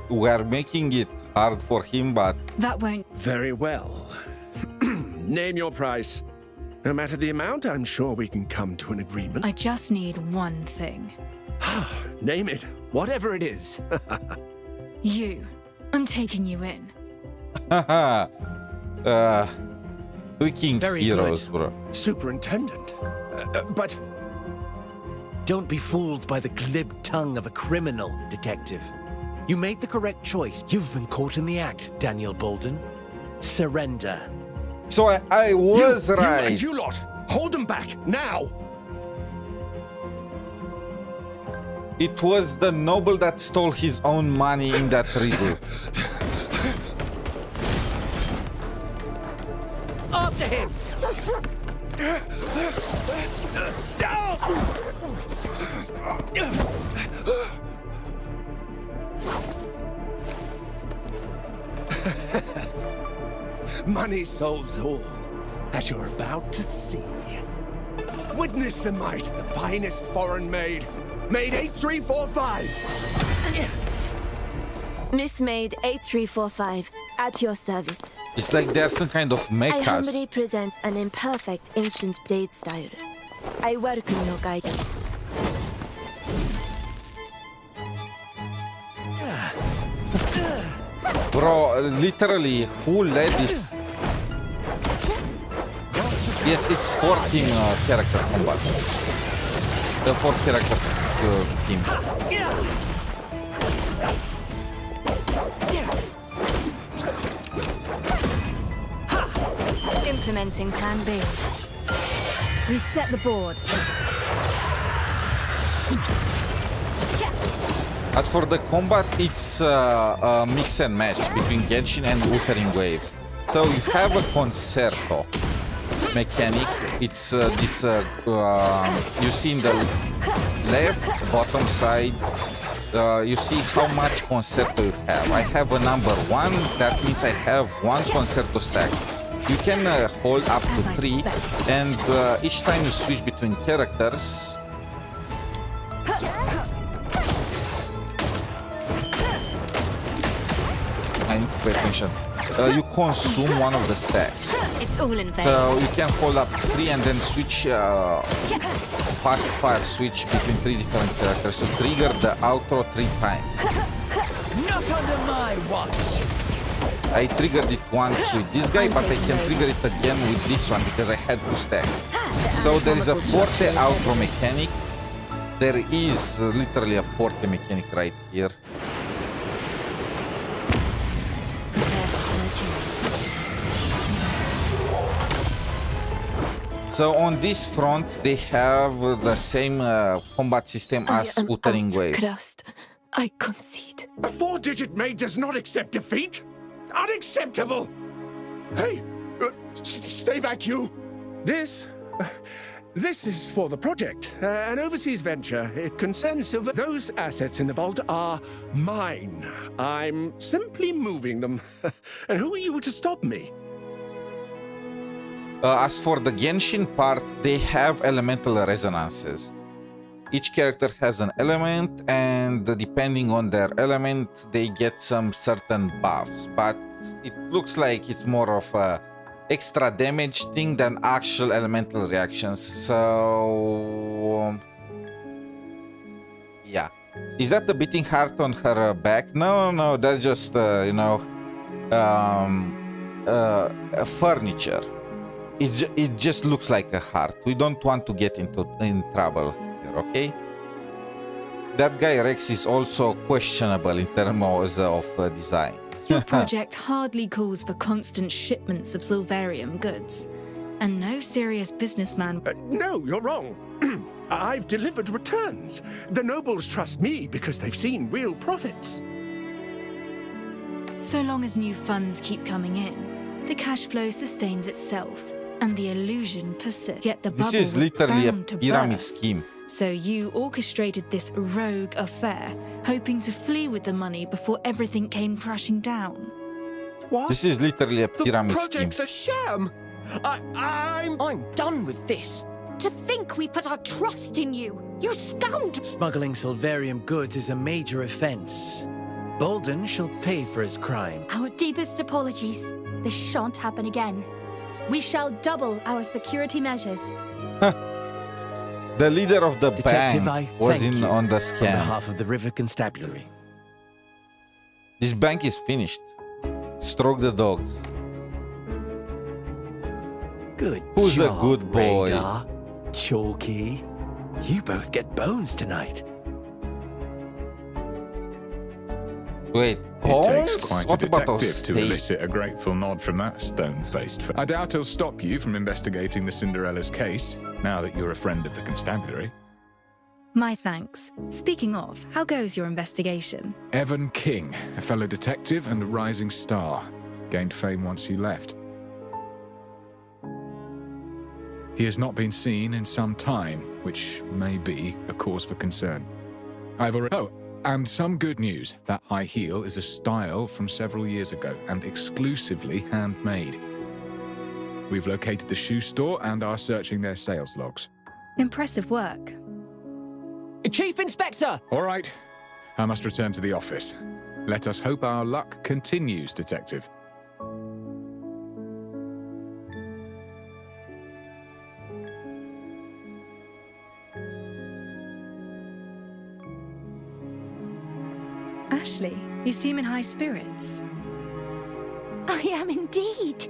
we are making it hard for him, but... That won't... Very well. Name your price. No matter the amount, I'm sure we can come to an agreement. I just need one thing. Name it, whatever it is. You. I'm taking you in. Freaking Very heroes, good. bro. Superintendent. But... Don't be fooled by the glib tongue of a criminal, detective. You made the correct choice. You've been caught in the act, Daniel Bolden. surrender. So I was right. You and you lot, hold them back, now! It was the noble that stole his own money in that riddle. After him! Money solves all, as you're about to see. Witness the might of the finest foreign maid, Maid 8345. Miss Maid 8345, at your service. It's like there's some kind of I mechas. humbly present an imperfect ancient blade style. I welcome your guidance. Bro, literally, who led this? Yes, it's 14 character combat. The 4 character team. Implementing Plan B. Reset the board. As for the combat, it's a mix and match between Genshin and Wuthering Waves. So you have a concerto mechanic. It's this you see in the left bottom side. You see how much concerto you have. I have a number 1. That means I have 1 concerto stack. You can hold up to 3, and each time you switch between characters. I need to pay attention. You consume one of the stacks. It's all in vain. So you can hold up 3 and then switch fast fire switch between 3 different characters to trigger the outro 3 times. Not under my watch! I triggered it once with this guy, but I can trigger it again with this one because I had 2 stacks. So there is a forte outro mechanic. There is literally a forte mechanic right here. So on this front, they have the same combat system as Wuthering Waves. Outclassed. I concede. A 4-digit maid does not accept defeat? Unacceptable! Hey, stay back, you! This is for the project, an overseas venture. It concerns silver. Those assets in the vault are mine. I'm simply moving them. And who are you to stop me? As for the Genshin part, they have elemental resonances. Each character has an element, and depending on their element, they get some certain buffs. But it looks like it's more of a extra damage thing than actual elemental reactions. So yeah. Is that the beating heart on her back? No, that's just furniture. It just looks like a heart. We don't want to get in trouble here, okay? That guy Rex is also questionable in terms of design. Your project hardly calls for constant shipments of Silverium goods. And no serious businessman... No, you're wrong. I've delivered returns. The nobles trust me because they've seen real profits. So long as new funds keep coming in, the cash flow sustains itself, and the illusion persists. Yet the bubble This is literally a was bound to pyramid burst. scheme. So you orchestrated this rogue affair, hoping to flee with the money before everything came crashing down. What? This is literally a pyramid scheme. Project's a sham! I'm done with this. To think we put our trust in you, you scoundrel! Smuggling Silverium goods is a major offense. Bolden shall pay for his crime. Our deepest apologies. This shan't happen again. We shall double our security measures. The leader of the Detective, bank I was thank in you on the On scam. behalf of the River Constabulary. This bank is finished. Stroke the dogs. Good Who's the job, good boy? Radar. Chalky. You both get bones tonight. Wait, It takes quite a What about those detective to states? elicit a grateful nod from that stone-faced. I doubt he'll stop you from investigating the Cinderella's case, now that you're a friend of the constabulary. My thanks. Speaking of, how goes your investigation? Evan King, a fellow detective and a rising star, gained fame once you left. He has not been seen in some time, which may be a cause for concern. And some good news. That high heel is a style from several years ago and exclusively handmade. We've located the shoe store and are searching their sales logs. Impressive work. Chief Inspector! All right, I must return to the office. Let us hope our luck continues, Detective. Ashley, you seem in high spirits. I am indeed.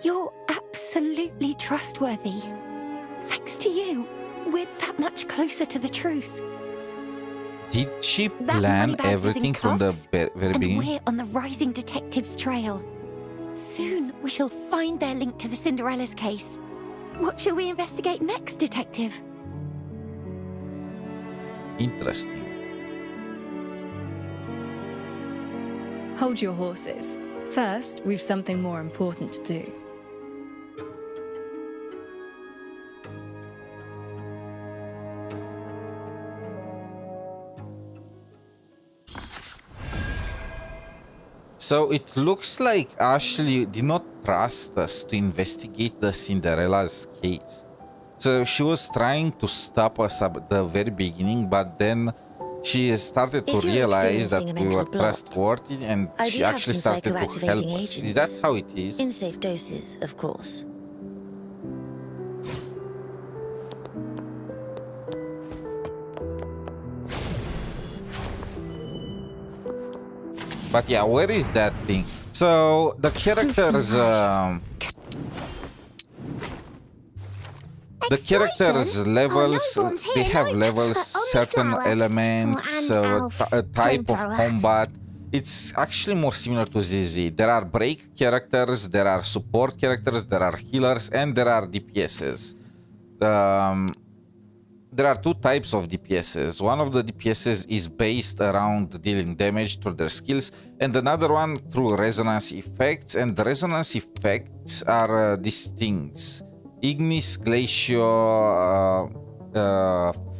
You're absolutely trustworthy. Thanks to you, we're that much closer to the truth. Did she That plan Moneybags is in everything from the cuffs, very and beginning? we're on the rising detective's trail. Soon we shall find their link to the Cinderella's case. What shall we investigate next, Detective? Interesting. Hold your horses. First, we've something more important to do. So it looks like Ashley did not trust us to investigate the Cinderella's case. So she was trying to stop us at the very beginning, but then she started to If you're realize that experiencing a we were mental block, trustworthy, and I she do have actually some started to help psychoactivating us. Is agents. that how it is? In safe doses, of course. But yeah, where is that thing? So the characters, the characters levels, they have levels, certain elements, a type of combat. It's actually more similar to ZZ. There are break characters, there are support characters, there are healers, and there are DPSs. There are two types of DPSs. One of the DPSs is based around dealing damage through their skills, and another one through resonance effects. And the resonance effects are these things: Ignis, Glacio,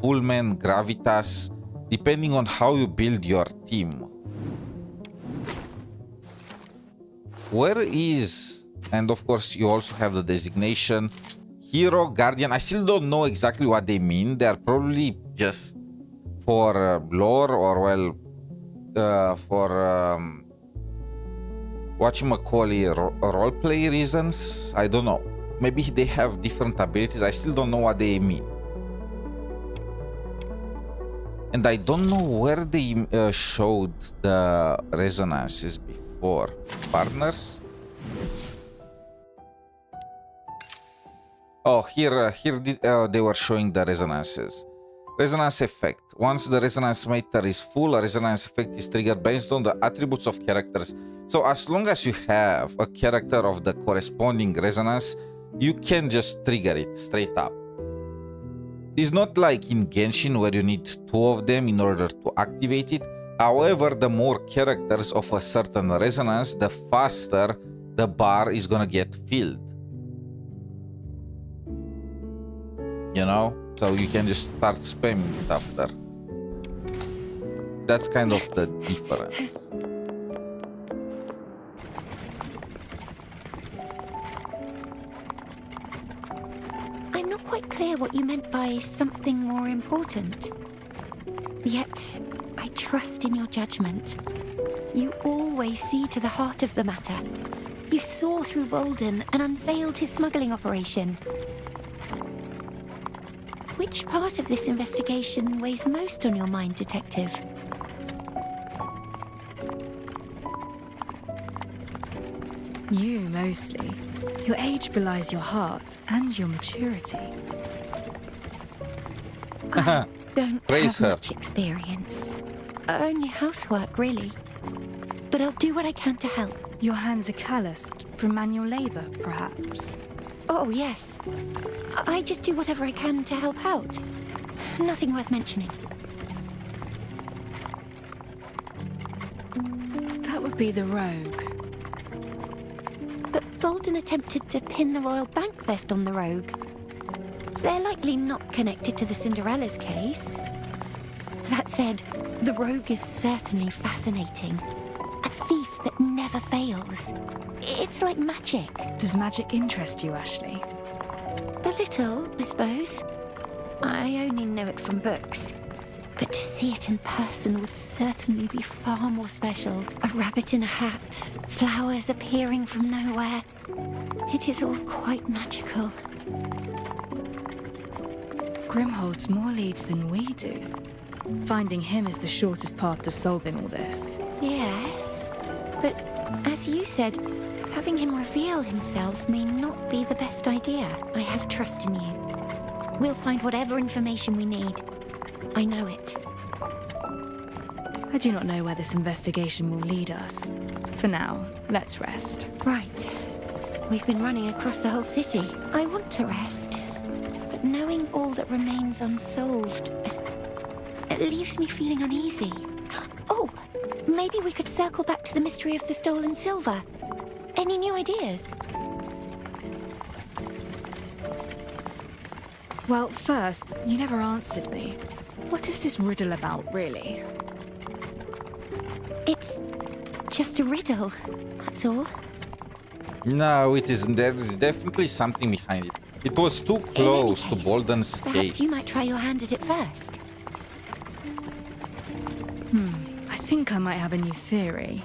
Fulmen, Gravitas, depending on how you build your team. Where is... And of course, you also have the designation Hero, Guardian. I still don't know exactly what they mean. They are probably just for lore or, well, for whatchamacallit, roleplay reasons. I don't know. Maybe they have different abilities. I still don't know what they mean. And I don't know where they showed the resonances before. Partners? Oh, here they were showing the resonances. Resonance effect. Once the resonance meter is full, a resonance effect is triggered based on the attributes of characters. So as long as you have a character of the corresponding resonance, you can just trigger it straight up. It's not like in Genshin where you need two of them in order to activate it. However, the more characters of a certain resonance, the faster the bar is gonna get filled. You know? So you can just start spamming it after. That's kind of the difference. I'm not quite clear what you meant by something more important. Yet, I trust in your judgment. You always see to the heart of the matter. You saw through Bolden and unveiled his smuggling operation. Which part of this investigation weighs most on your mind, Detective? You, mostly. Your age belies your heart and your maturity. I don't Praise have her. much experience. Only housework, really. But I'll do what I can to help. Your hands are calloused from manual labor, perhaps? Oh, yes. I just do whatever I can to help out. Nothing worth mentioning. That would be the rogue. But Bolden attempted to pin the royal bank theft on the rogue. They're likely not connected to the Cinderella's case. That said, the rogue is certainly fascinating. A thief that never fails. It's like magic. Does magic interest you, Ashley? A little, I suppose. I only know it from books. But to see it in person would certainly be far more special. A rabbit in a hat, flowers appearing from nowhere. It is all quite magical. Grim holds more leads than we do. Finding him is the shortest path to solving all this. Yes, but as you said, having him reveal himself may not be the best idea. I have trust in you. We'll find whatever information we need. I know it. I do not know where this investigation will lead us. For now, let's rest. Right. We've been running across the whole city. I want to rest, but knowing all that remains unsolved, it leaves me feeling uneasy. Oh, maybe we could circle back to the mystery of the stolen silver. Any new ideas? Well, first, you never answered me. What is this riddle about, really? It's just a riddle, that's all. No, it isn't. There is definitely something behind it. It was too close to Bolden's case. Perhaps you might try your hand at it first. I think I might have a new theory.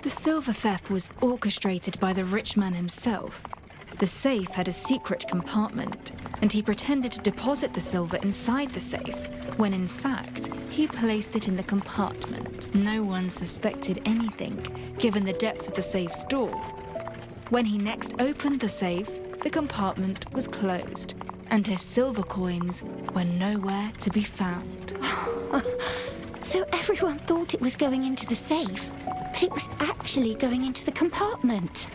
The silver theft was orchestrated by the rich man himself. The safe had a secret compartment, and he pretended to deposit the silver inside the safe, when in fact, he placed it in the compartment. No one suspected anything, given the depth of the safe's door. When he next opened the safe, the compartment was closed, and his silver coins were nowhere to be found. So everyone thought it was going into the safe, but it was actually going into the compartment.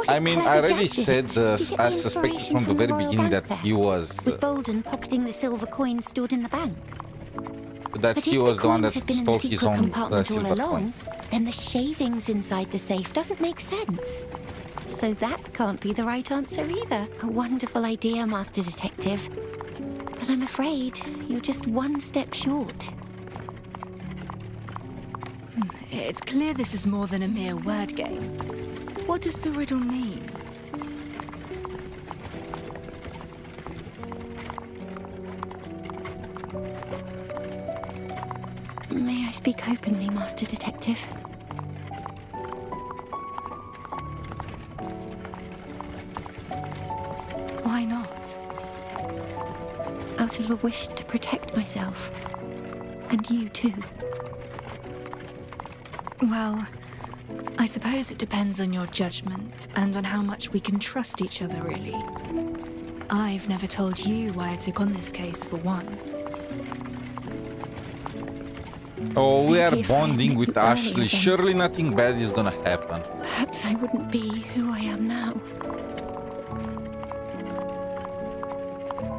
I mean, I already said I suspected from the very beginning that he was... With Bolden pocketing the silver coins stored in the bank. that But he if was the the one coins that had been in stole the his secret own compartment all silver along, coins. then the shavings inside the safe doesn't make sense. So that can't be the right answer either. A wonderful idea, Master Detective. But I'm afraid you're just one step short. It's clear this is more than a mere word game. What does the riddle mean? May I speak openly, Master Detective? Why not? Out of a wish to protect myself. And you too. Well, I suppose it depends on your judgment and on how much we can trust each other, really. I've never told you why I took on this case, for one. Oh, we are Maybe if I had bonding met with you earlier, Ashley. then- Surely nothing bad is gonna happen. Perhaps I wouldn't be who I am now.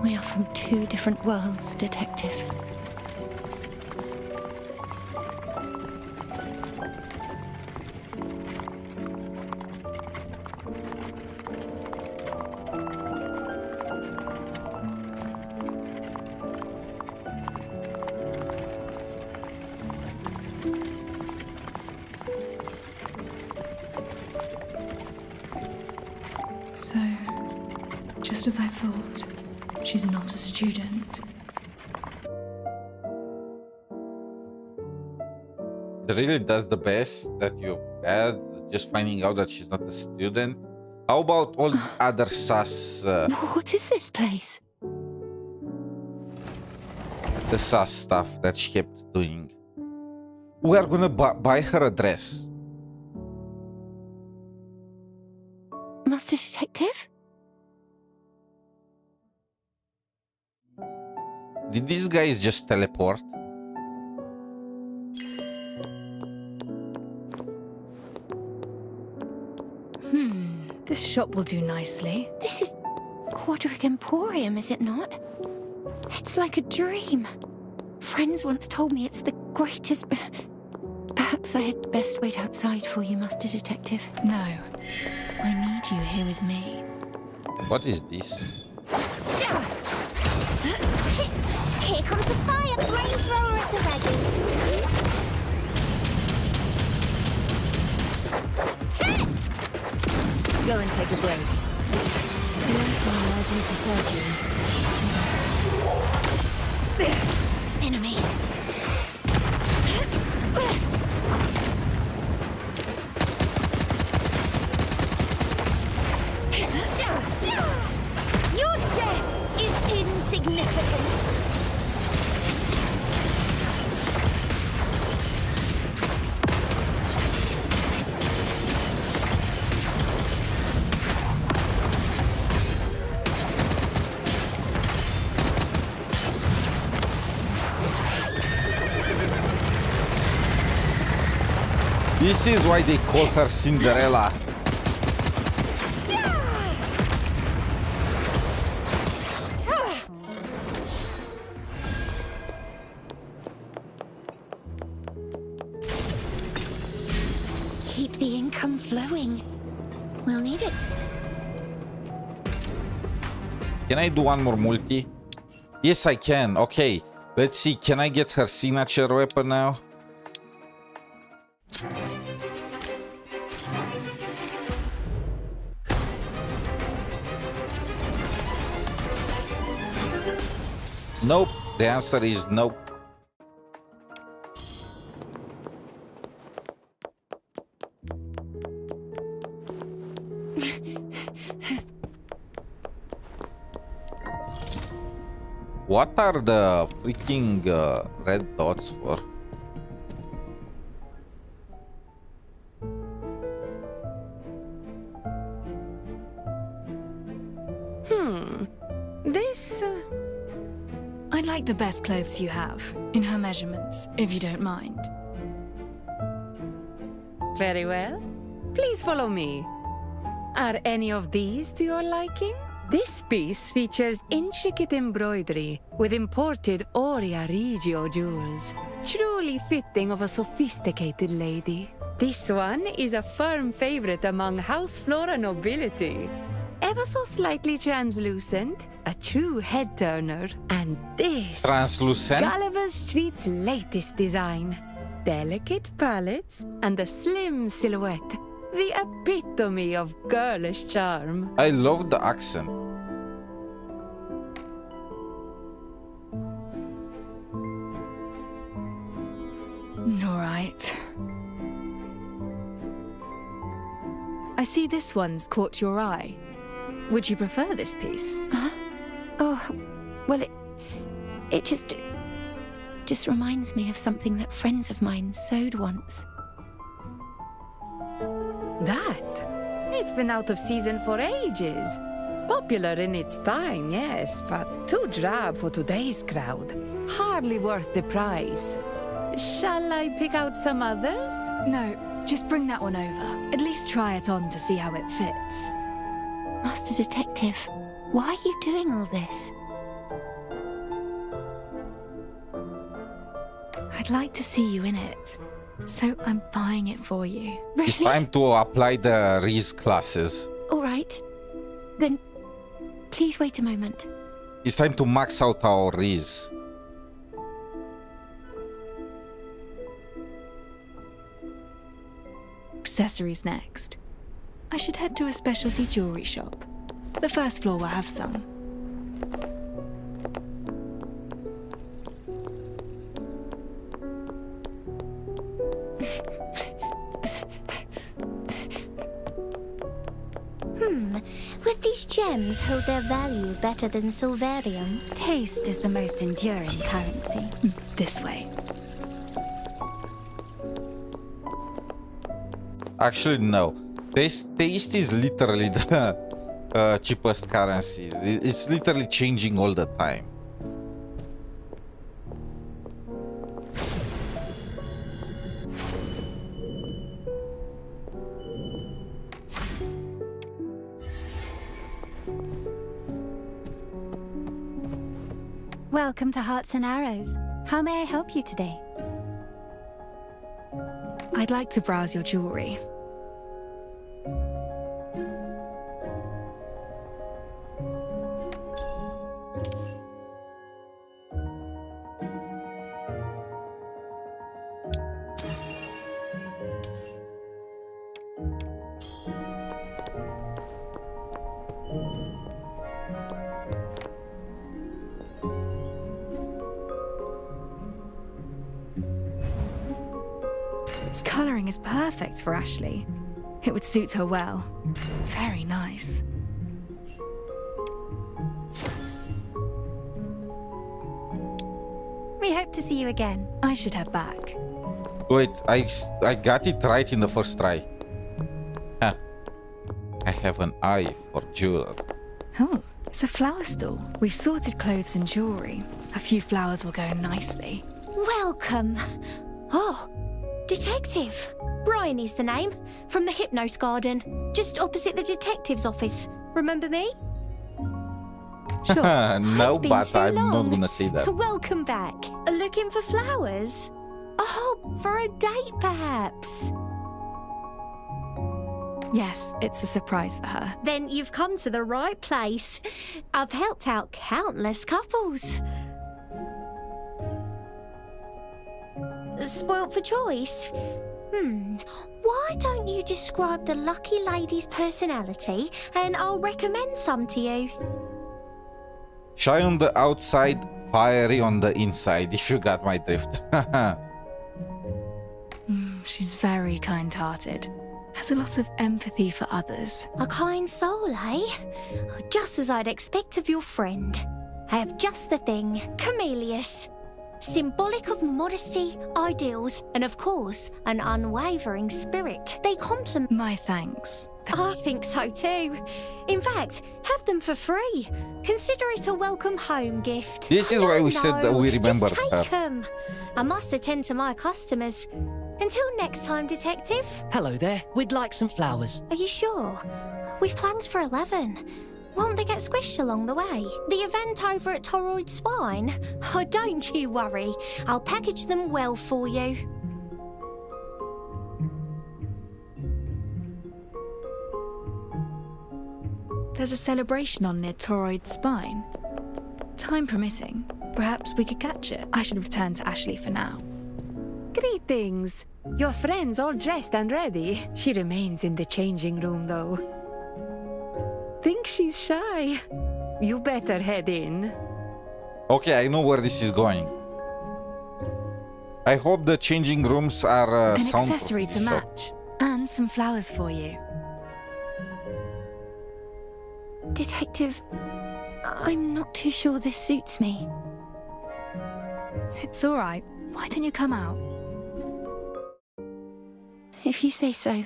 We are from two different worlds, Detective. So, just as I thought, she's not a student. It really does the best that you had, just finding out that she's not a student. How about all the other sus, What is this place? the sus stuff that she kept doing? We are gonna buy her a dress. Master Detective? Did these guys just teleport? shop will do nicely. This is Quadric Emporium, is it not? It's like a dream. Friends once told me it's the greatest... Perhaps I had best wait outside for you, Master Detective. No, I need you here with me. What is this? Here comes the fire flamethrower at the ready. Go and take a break. Commencing emergency surgery. Enemies. Your death is insignificant. This is why they call her Cinderella. Keep the income flowing. We'll need it. Can I do one more multi? Yes, I can. Okay, let's see. Can I get her signature weapon now? Nope. The answer is nope. What are the freaking red dots for? This... I'd like the best clothes you have, in her measurements, if you don't mind. Very well. Please follow me. Are any of these to your liking? This piece features intricate embroidery with imported Aurea Regio jewels, truly fitting of a sophisticated lady. This one is a firm favorite among House Flora nobility. Ever so slightly translucent, a true head-turner. And this... Translucent? Gulliver Street's latest design. Delicate palettes and a slim silhouette. The epitome of girlish charm. I love the accent. All right. I see this one's caught your eye. Would you prefer this piece? Huh? Oh, well, it just reminds me of something that friends of mine sewed once. That? It's been out of season for ages. Popular in its time, yes, but too drab for today's crowd. Hardly worth the price. Shall I pick out some others? No, just bring that one over. At least try it on to see how it fits. Master Detective, why are you doing all this? I'd like to see you in it, so I'm buying it for you. Really? It's time to apply the Riz classes. All right. Then, please wait a moment. It's time to max out our Riz. Accessories next. I should head to a specialty jewelry shop. The first floor will have some. Would these gems hold their value better than silverium? Taste is the most enduring currency. This way. Actually, no. Taste is literally the cheapest currency. It's literally changing all the time. Welcome to Hearts and Arrows. How may I help you today? I'd like to browse your jewelry. This colouring is perfect for Ashley. It would suit her well. Very nice. We hope to see you again. I should head back. Wait, I got it right in the first try. Huh. I have an eye for jewelry. Oh, it's a flower store. We've sorted clothes and jewelry. A few flowers will go nicely. Welcome. Oh, Detective. Bryony's the name. From the Hypnos Garden. Just opposite the detective's office. Remember me? Sure. No, been but too I'm not long. gonna say that. Welcome back. Looking for flowers? Oh, for a date, perhaps? Yes, it's a surprise for her. Then you've come to the right place. I've helped out countless couples. Spoilt for choice? Why don't you describe the lucky lady's personality and I'll recommend some to you? Shy on the outside, fiery on the inside, if you got my drift. She's very kind-hearted. Has a lot of empathy for others. A kind soul, eh? Just as I'd expect of your friend. I have just the thing. Camellias. Symbolic of modesty, ideals, and of course, an unwavering spirit. They complement... My thanks. I think so too. In fact, have them for free. Consider it a welcome home gift. This is why we said that we remember just take her. them. I must attend to my customers. Until next time, Detective. Hello there. We'd like some flowers. Are you sure? We've plans for 11. Won't they get squished along the way? The event over at Toroid Spine? Oh, don't you worry. I'll package them well for you. There's a celebration on near Toroid Spine. Time permitting, perhaps we could catch it. I should return to Ashley for now. Greetings. Your friend's all dressed and ready. She remains in the changing room, though. Think she's shy. You better head in. Okay, I know where this is going. I hope the changing rooms are An soundproof. accessory to match. And some flowers for you. Detective, I'm not too sure this suits me. It's all right. Why don't you come out? If you say so.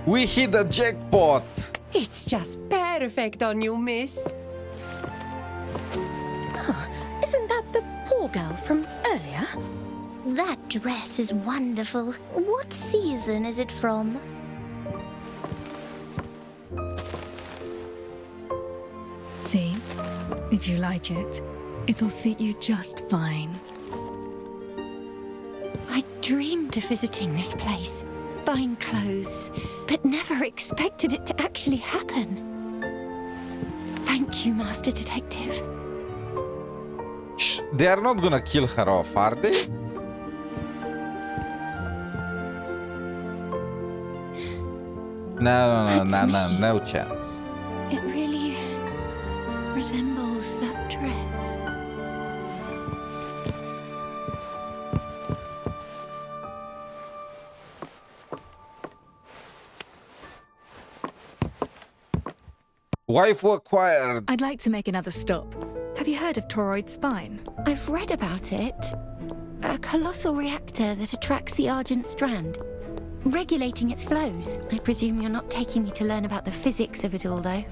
We hit the jackpot! It's just perfect on you, miss. Isn't that the poor girl from earlier? That dress is wonderful. What season is it from? See? If you like it, it'll suit you just fine. I dreamed of visiting this place, buying clothes, but never expected it to actually happen. Thank you, Master Detective. Shh, they are not gonna kill her off, are they? No chance. It really resembles that dress. Wife acquired. I'd like to make another stop. Have you heard of Toroid Spine? I've read about it. A colossal reactor that attracts the Argent Strand. regulating its flows. I presume you're not taking me to learn about the physics of it all, though.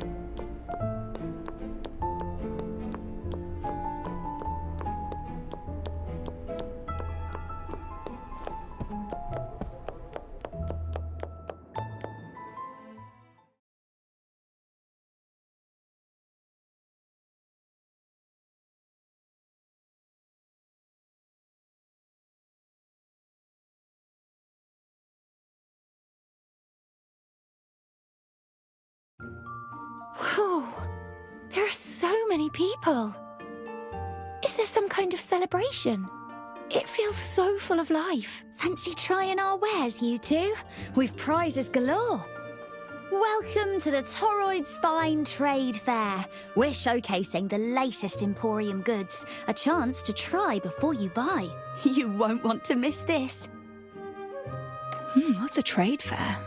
Whew. There are so many people. Is there some kind of celebration? It feels so full of life. Fancy trying our wares, you two? We've prizes galore. Welcome to the Toroid Spine Trade Fair. We're showcasing the latest Emporium goods. A chance to try before you buy. You won't want to miss this. What's a trade fair?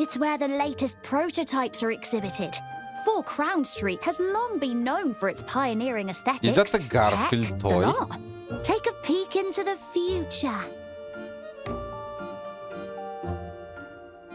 It's where the latest prototypes are exhibited. 4 Crown Street has long been known for its pioneering aesthetics. Is that the Garfield tech, toy? and art. Take a peek into the future.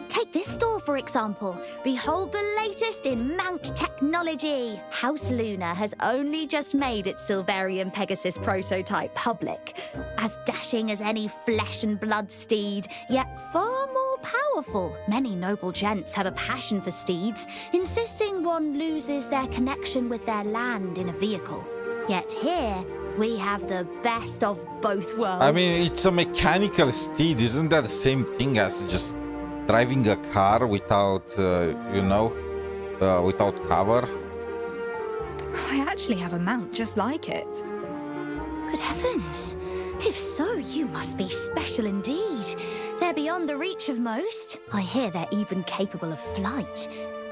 Take this store, for example. Behold the latest in mount technology. House Luna has only just made its Silverian Pegasus prototype public. As dashing as any flesh and blood steed, yet far more powerful. Many noble gents have a passion for steeds, insisting one loses their connection with their land in a vehicle. Yet here, we have the best of both worlds. I mean, it's a mechanical steed. Isn't that the same thing as just driving a car without, without cover? I actually have a mount just like it. Good heavens. If so, you must be special indeed. They're beyond the reach of most. I hear they're even capable of flight.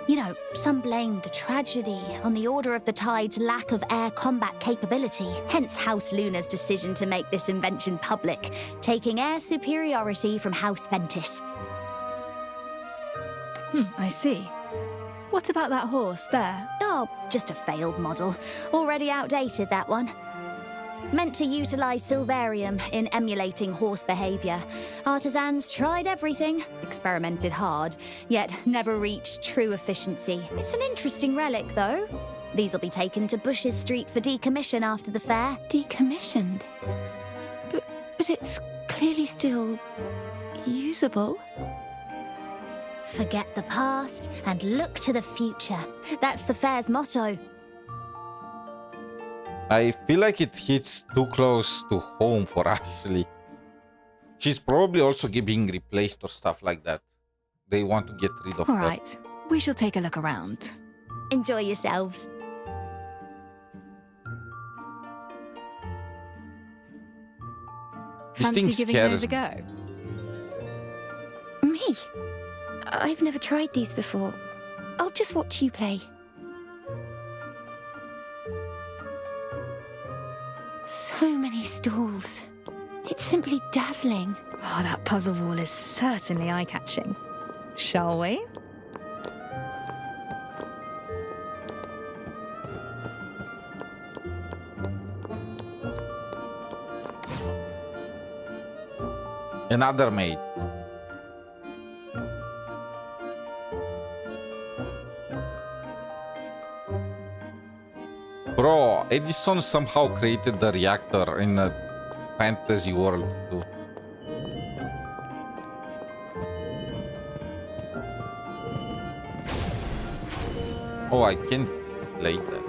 You know, some blame the tragedy on the Order of the Tide's lack of air combat capability. Hence House Luna's decision to make this invention public, taking air superiority from House Ventus. I see. What about that horse there? Oh, just a failed model. Already outdated, that one. Meant to utilize Silverium in emulating horse behavior. Artisans tried everything, experimented hard, yet never reached true efficiency. It's an interesting relic, though. These will be taken to Bushes Street for decommission after the fair. Decommissioned? But it's clearly still usable. Forget the past and look to the future. That's the fair's motto. I feel like it hits too close to home for Ashley. She's probably also being replaced or stuff like that. They want to get rid of All her. right, we shall take a look around. Enjoy yourselves. This thing Fancy giving those scares a me. go? Me? I've never tried these before. I'll just watch you play. So many stools. It's simply dazzling. Oh, that puzzle wall is certainly eye-catching. Shall we? Another maid. Bro, Edison somehow created the reactor in a fantasy world too. Oh, I can't play that.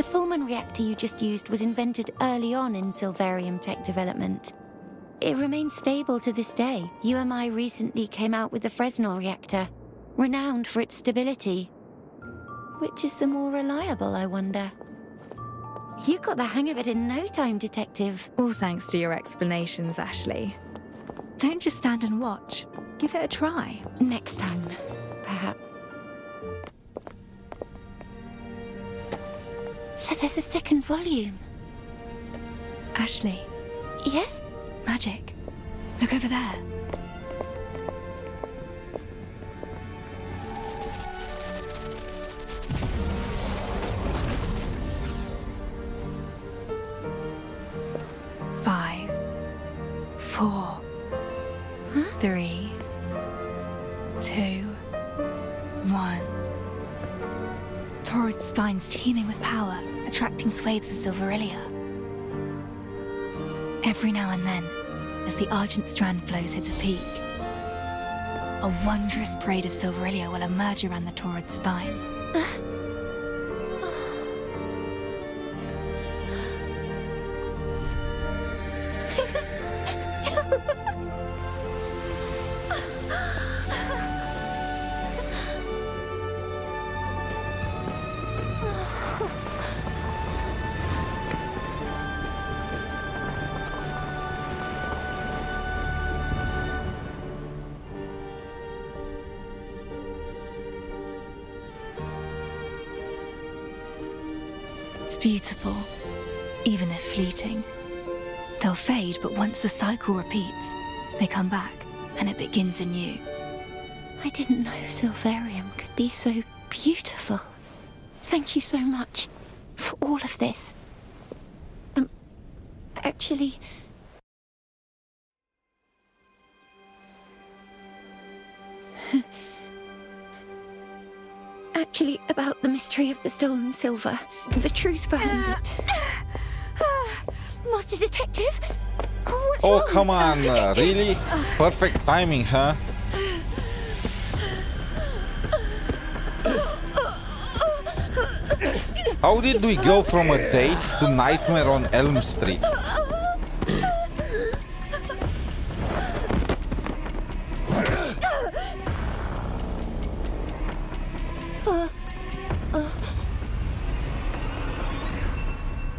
The Fullman reactor you just used was invented early on in Silverium tech development. It remains stable to this day. UMI recently came out with the Fresnel reactor, renowned for its stability. Which is the more reliable, I wonder? You got the hang of it in no time, Detective. All thanks to your explanations, Ashley. Don't just stand and watch. Give it a try. Next time, perhaps. So there's a second volume. Ashley. Yes? Magic. Look over there. Five, 4, 3, 2, 1. Torrid spines teeming with power, attracting swathes of Silverillia. Every now and then, as the Argent Strand flows hit a peak, a wondrous parade of Silverillia will emerge around the Torrid spine. It's beautiful, even if fleeting. They'll fade, but once the cycle repeats, they come back, and it begins anew. I didn't know Silverium could be so beautiful. Thank you so much for all of this. Actually... Actually, about the mystery of the stolen silver, the truth behind it. Master Detective? What's Oh, wrong? come on, Detective! really? Perfect timing, huh? How did we go from a date to Nightmare on Elm Street?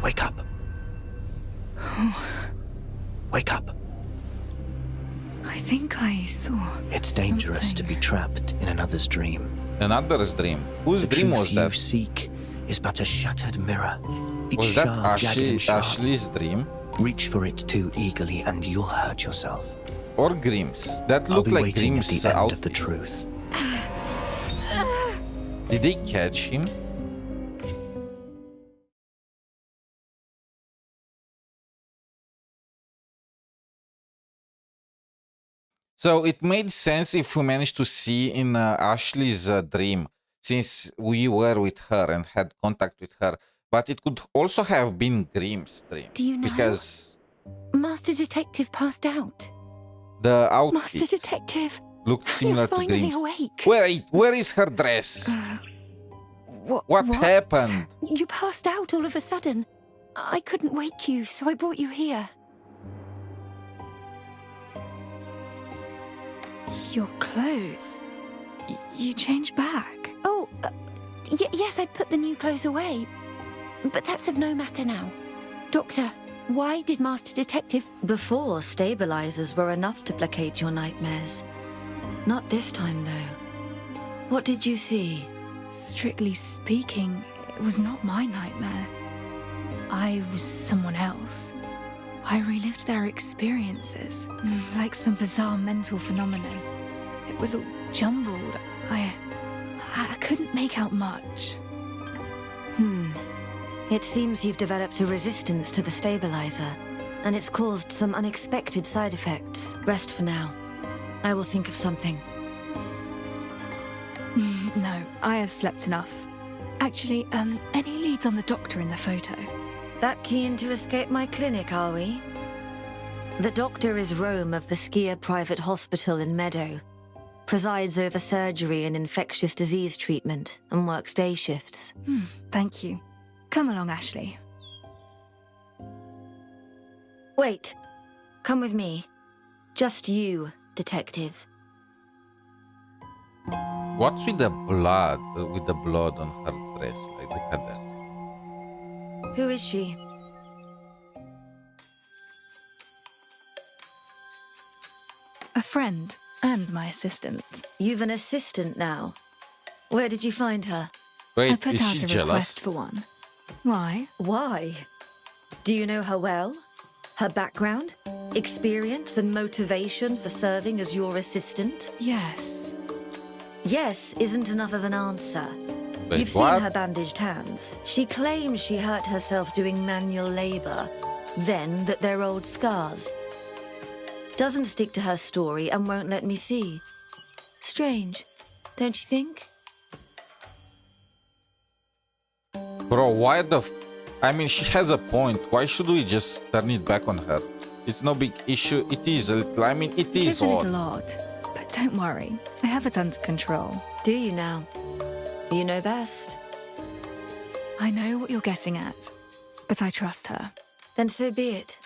Wake up. Wake up. I think I saw. It's dangerous to be trapped in another's dream. Another's dream? Whose dream was The that? truth you seek is but a shattered mirror. Each Was that shard jagged and sharp. Ashley's dream? Reach for it too eagerly and you'll hurt yourself. Or dreams? That I'll looked be like waiting dreams at the end out. of the truth. Did they catch him? So it made sense if we managed to see in Ashley's dream, since we were with her and had contact with her. But it could also have been Grimm's dream. Do you know? Because Master Detective passed out. the Master outfit Detective, looked similar you're to finally Grimm's. awake. Wait, where is her dress? What happened? You passed out all of a sudden. I couldn't wake you, so I brought you here. Your clothes. You changed back. Oh, yes, I put the new clothes away. But that's of no matter now. Doctor, why did Master Detective... Before, stabilizers were enough to placate your nightmares. Not this time, though. What did you see? Strictly speaking, it was not my nightmare. I was someone else. I relived their experiences, like some bizarre mental phenomenon. It was all jumbled. I couldn't make out much. It seems you've developed a resistance to the stabilizer, and it's caused some unexpected side effects. Rest for now. I will think of something. No, I have slept enough. Actually, any leads on the doctor in the photo? That keen to escape my clinic, are we? The doctor is Rome of the Skier Private Hospital in Meadow. Presides over surgery and infectious disease treatment, and works day shifts. Thank you. Come along, Ashley. Wait. Come with me. Just you, detective. What's with the blood? With the blood on her dress? Like, look at that. Who is she? A friend and my assistant. You've an assistant now. Where did you find her? Wait, I put is out she a jealous? request for one. Why? Why? Do you know her well? Her background? Experience and motivation for serving as your assistant? Yes. Yes isn't enough of an answer. Wait, You've what? seen her bandaged hands. She claims she hurt herself doing manual labor, then that they're old scars. Doesn't stick to her story and won't let me see. Strange, don't you think? Bro, why the I mean, she has a point. Why should we just turn it back on her? It's no big issue. It is a little, I mean, it is a odd. little odd. But don't worry, I have it under control. Do you now? You know best. I know what you're getting at, but I trust her. Then so be it.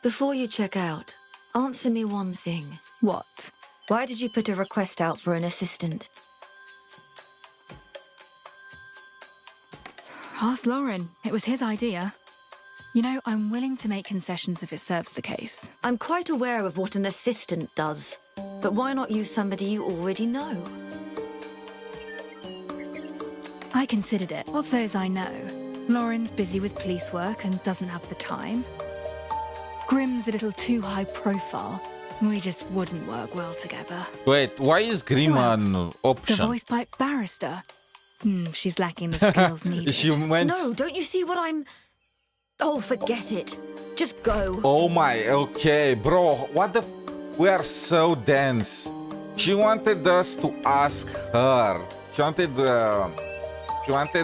Before you check out, answer me one thing. What? Why did you put a request out for an assistant? Ask Lauren. It was his idea. You know, I'm willing to make concessions if it serves the case. I'm quite aware of what an assistant does, but why not use somebody you already know? I considered it. Of those I know, Lauren's busy with police work and doesn't have the time. Grimm's a little too high profile. We just wouldn't work well together. Wait, why is Grimm an option? The voice pipe barrister. She's lacking the skills needed. She went... No, don't you see what I'm... Oh, forget it. Just go. Oh my, okay, bro, what the... We are so dense. She wanted us to ask her. She wanted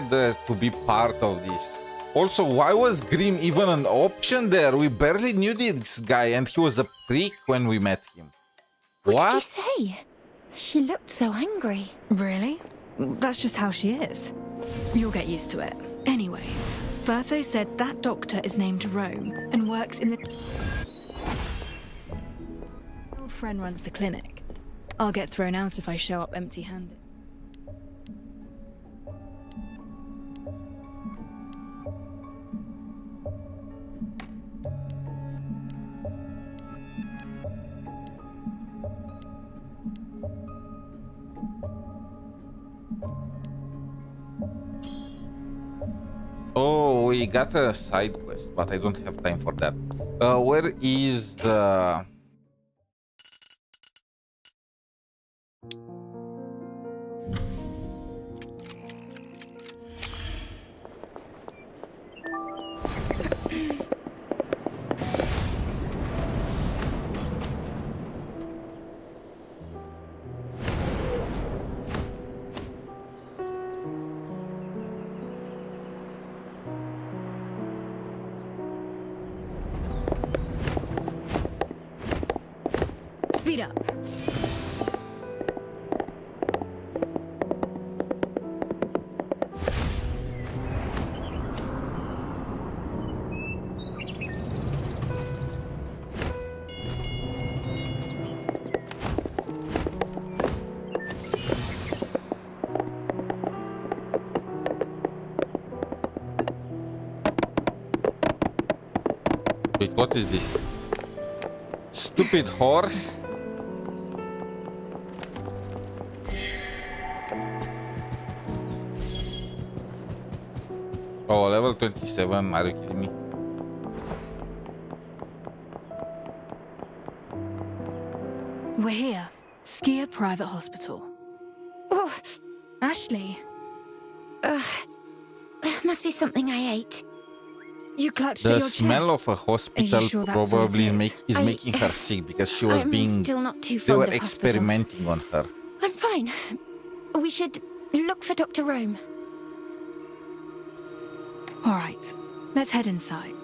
to be part of this. Also, why was Grimm even an option there? We barely knew this guy and he was a prick when we met him. What did you say? She looked so angry. Really? That's just how she is. You'll get used to it. Anyway, Firtho said that doctor is named Rome and works in the... My old friend runs the clinic. I'll get thrown out if I show up empty-handed. Oh, we got a side quest, but I don't have time for that. Where is the... Speed up. Wait, what is this? Stupid horse? Oh, level 27, are you kidding me? We're here. Skier Private Hospital. Oh, Ashley. Must be something I ate. You clutched at The your chest. smell of a hospital sure that's what probably it is? making her sick because she was I'm being... still not too They fond were of experimenting on her. I'm fine. We should look for Dr. Rome. All right, let's head inside.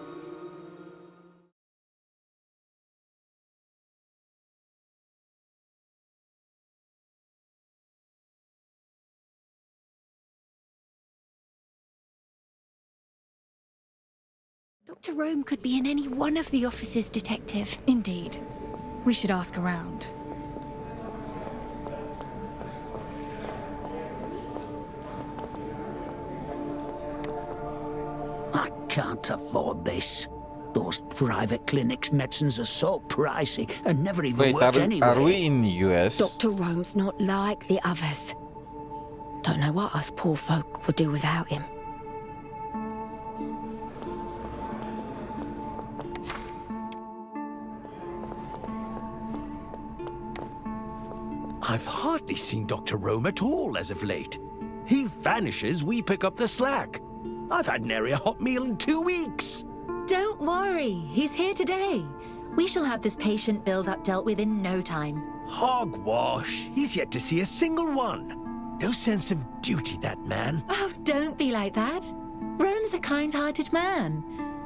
Dr. Rome could be in any one of the offices, Detective. Indeed. We should ask around. I can't afford this. Those private clinics' medicines are so pricey and never even Wait, work anyway. are we in the US? Dr. Rome's not like the others. Don't know what us poor folk would do without him. I've hardly seen Dr. Rome at all as of late. He vanishes, we pick up the slack. I've had nary a hot meal in 2 weeks. Don't worry, he's here today. We shall have this patient build-up dealt with in no time. Hogwash. He's yet to see a single one. No sense of duty, that man. Oh, don't be like that. Rome's a kind-hearted man.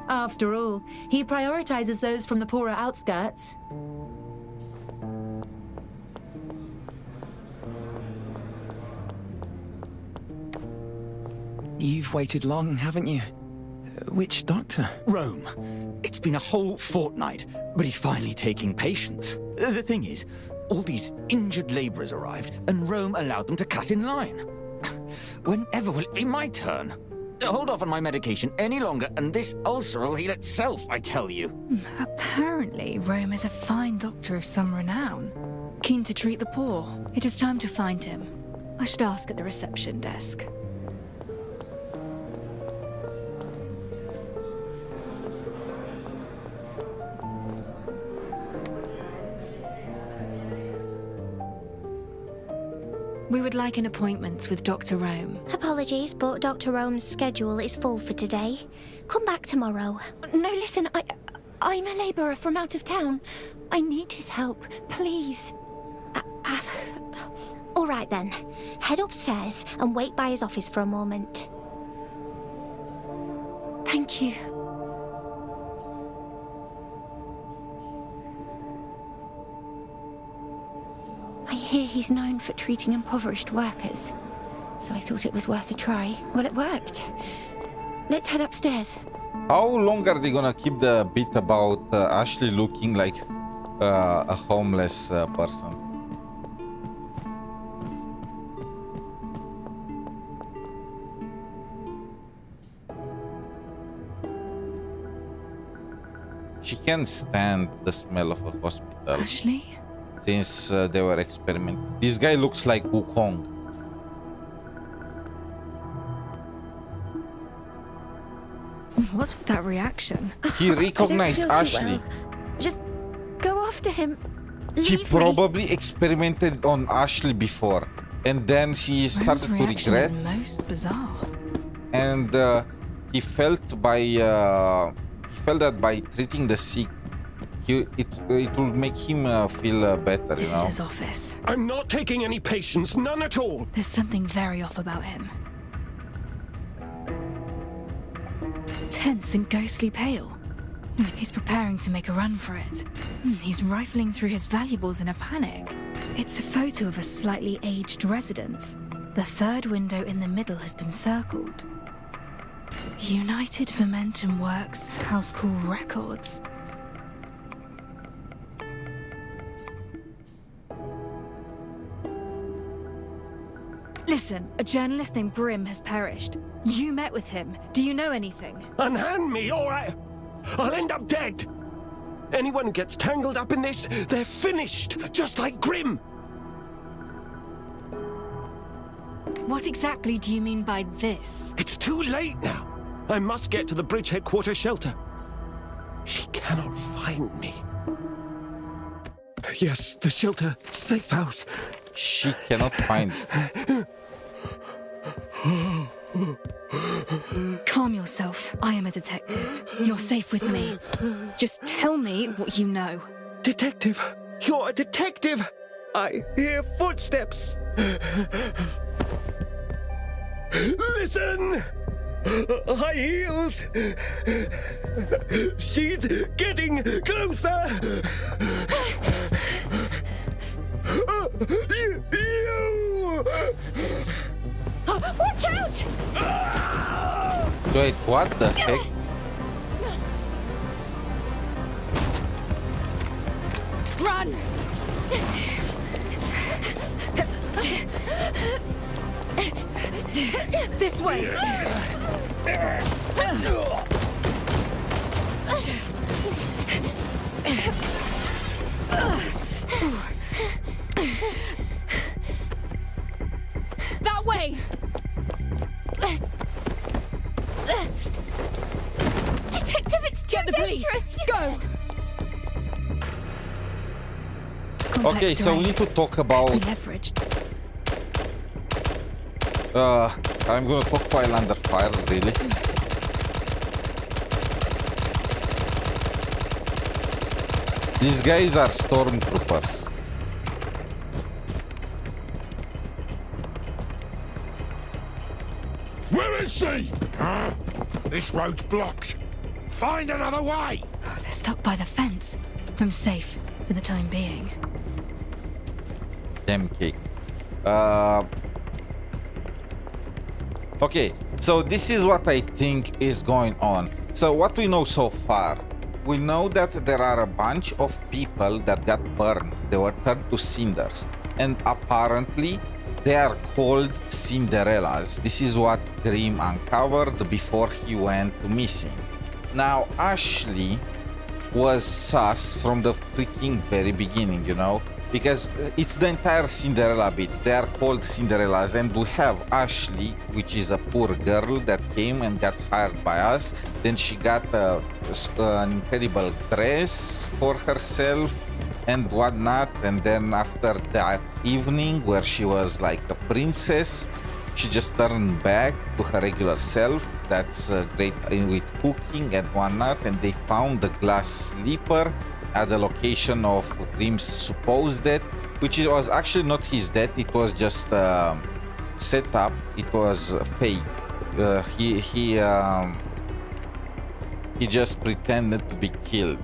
After all, he prioritizes those from the poorer outskirts. You've waited long, haven't you? Which doctor? Rome. It's been a whole fortnight, but he's finally taking patients. The thing is, all these injured laborers arrived, and Rome allowed them to cut in line. Whenever will it be my turn? To hold off on my medication any longer, and this ulcer will heal itself, I tell you. Apparently, Rome is a fine doctor of some renown. Keen to treat the poor. It is time to find him. I should ask at the reception desk. We would like an appointment with Dr. Rome. Apologies, but Dr. Rome's schedule is full for today. Come back tomorrow. No, listen, I'm a labourer from out of town. I need his help, please. All right then. Head upstairs and wait by his office for a moment. Thank you. I hear he's known for treating impoverished workers, so I thought it was worth a try. Well, it worked. Let's head upstairs. How long are they gonna keep the bit about Ashley looking like a homeless person? She can't stand the smell of a hospital. Ashley? Since they were experimenting. This guy looks like Wukong. What's with that reaction? He recognized Ashley. Just go after him. He probably experimented on Ashley before, and then she started to regret. Is most bizarre. And he felt that by treating the sick, it will make him feel better, you know. This is his office. I'm not taking any patients, none at all. There's something very off about him. Tense and ghostly pale. He's preparing to make a run for it. He's rifling through his valuables in a panic. It's a photo of a slightly aged residence. The third window in the middle has been circled. United Momentum Works House Call Records. Listen, a journalist named Grimm has perished. You met with him. Do you know anything? Unhand me, or I'll end up dead. Anyone who gets tangled up in this, they're finished, just like Grimm. What exactly do you mean by this? It's too late now. I must get to the bridge headquarters shelter. She cannot find me. Yes, the shelter, safe house. She cannot find it. Calm yourself. I am a detective. You're safe with me. Just tell me what you know. Detective! You're a detective! I hear footsteps! Listen! High heels! She's getting closer! You! Watch out! Wait, what the heck? Run! This way! That way! Detective, it's too Get the police! dangerous! Go! Okay, so we need to talk about... I'm gonna talk while under fire, really. These guys are stormtroopers. Where is she? This road's blocked. Find another way. Oh, they're stuck by the fence. I'm safe for the time being. Damn cake. Okay, so this is what I think is going on. So what we know so far, we know that there are a bunch of people that got burned. They were turned to cinders. And apparently they are called Cinderellas. This is what Grimm uncovered before he went missing. Now Ashley was sus from the freaking very beginning, you know? Because it's the entire Cinderella bit. They are called Cinderellas, and we have Ashley, which is a poor girl that came and got hired by us. Then she got an incredible dress for herself and whatnot. And then after that evening where she was like a princess, she just turned back to her regular self. That's great with cooking and whatnot. And they found the glass slipper at the location of Grimm's supposed death, which was actually not his death. It was just set up. It was fake. He just pretended to be killed.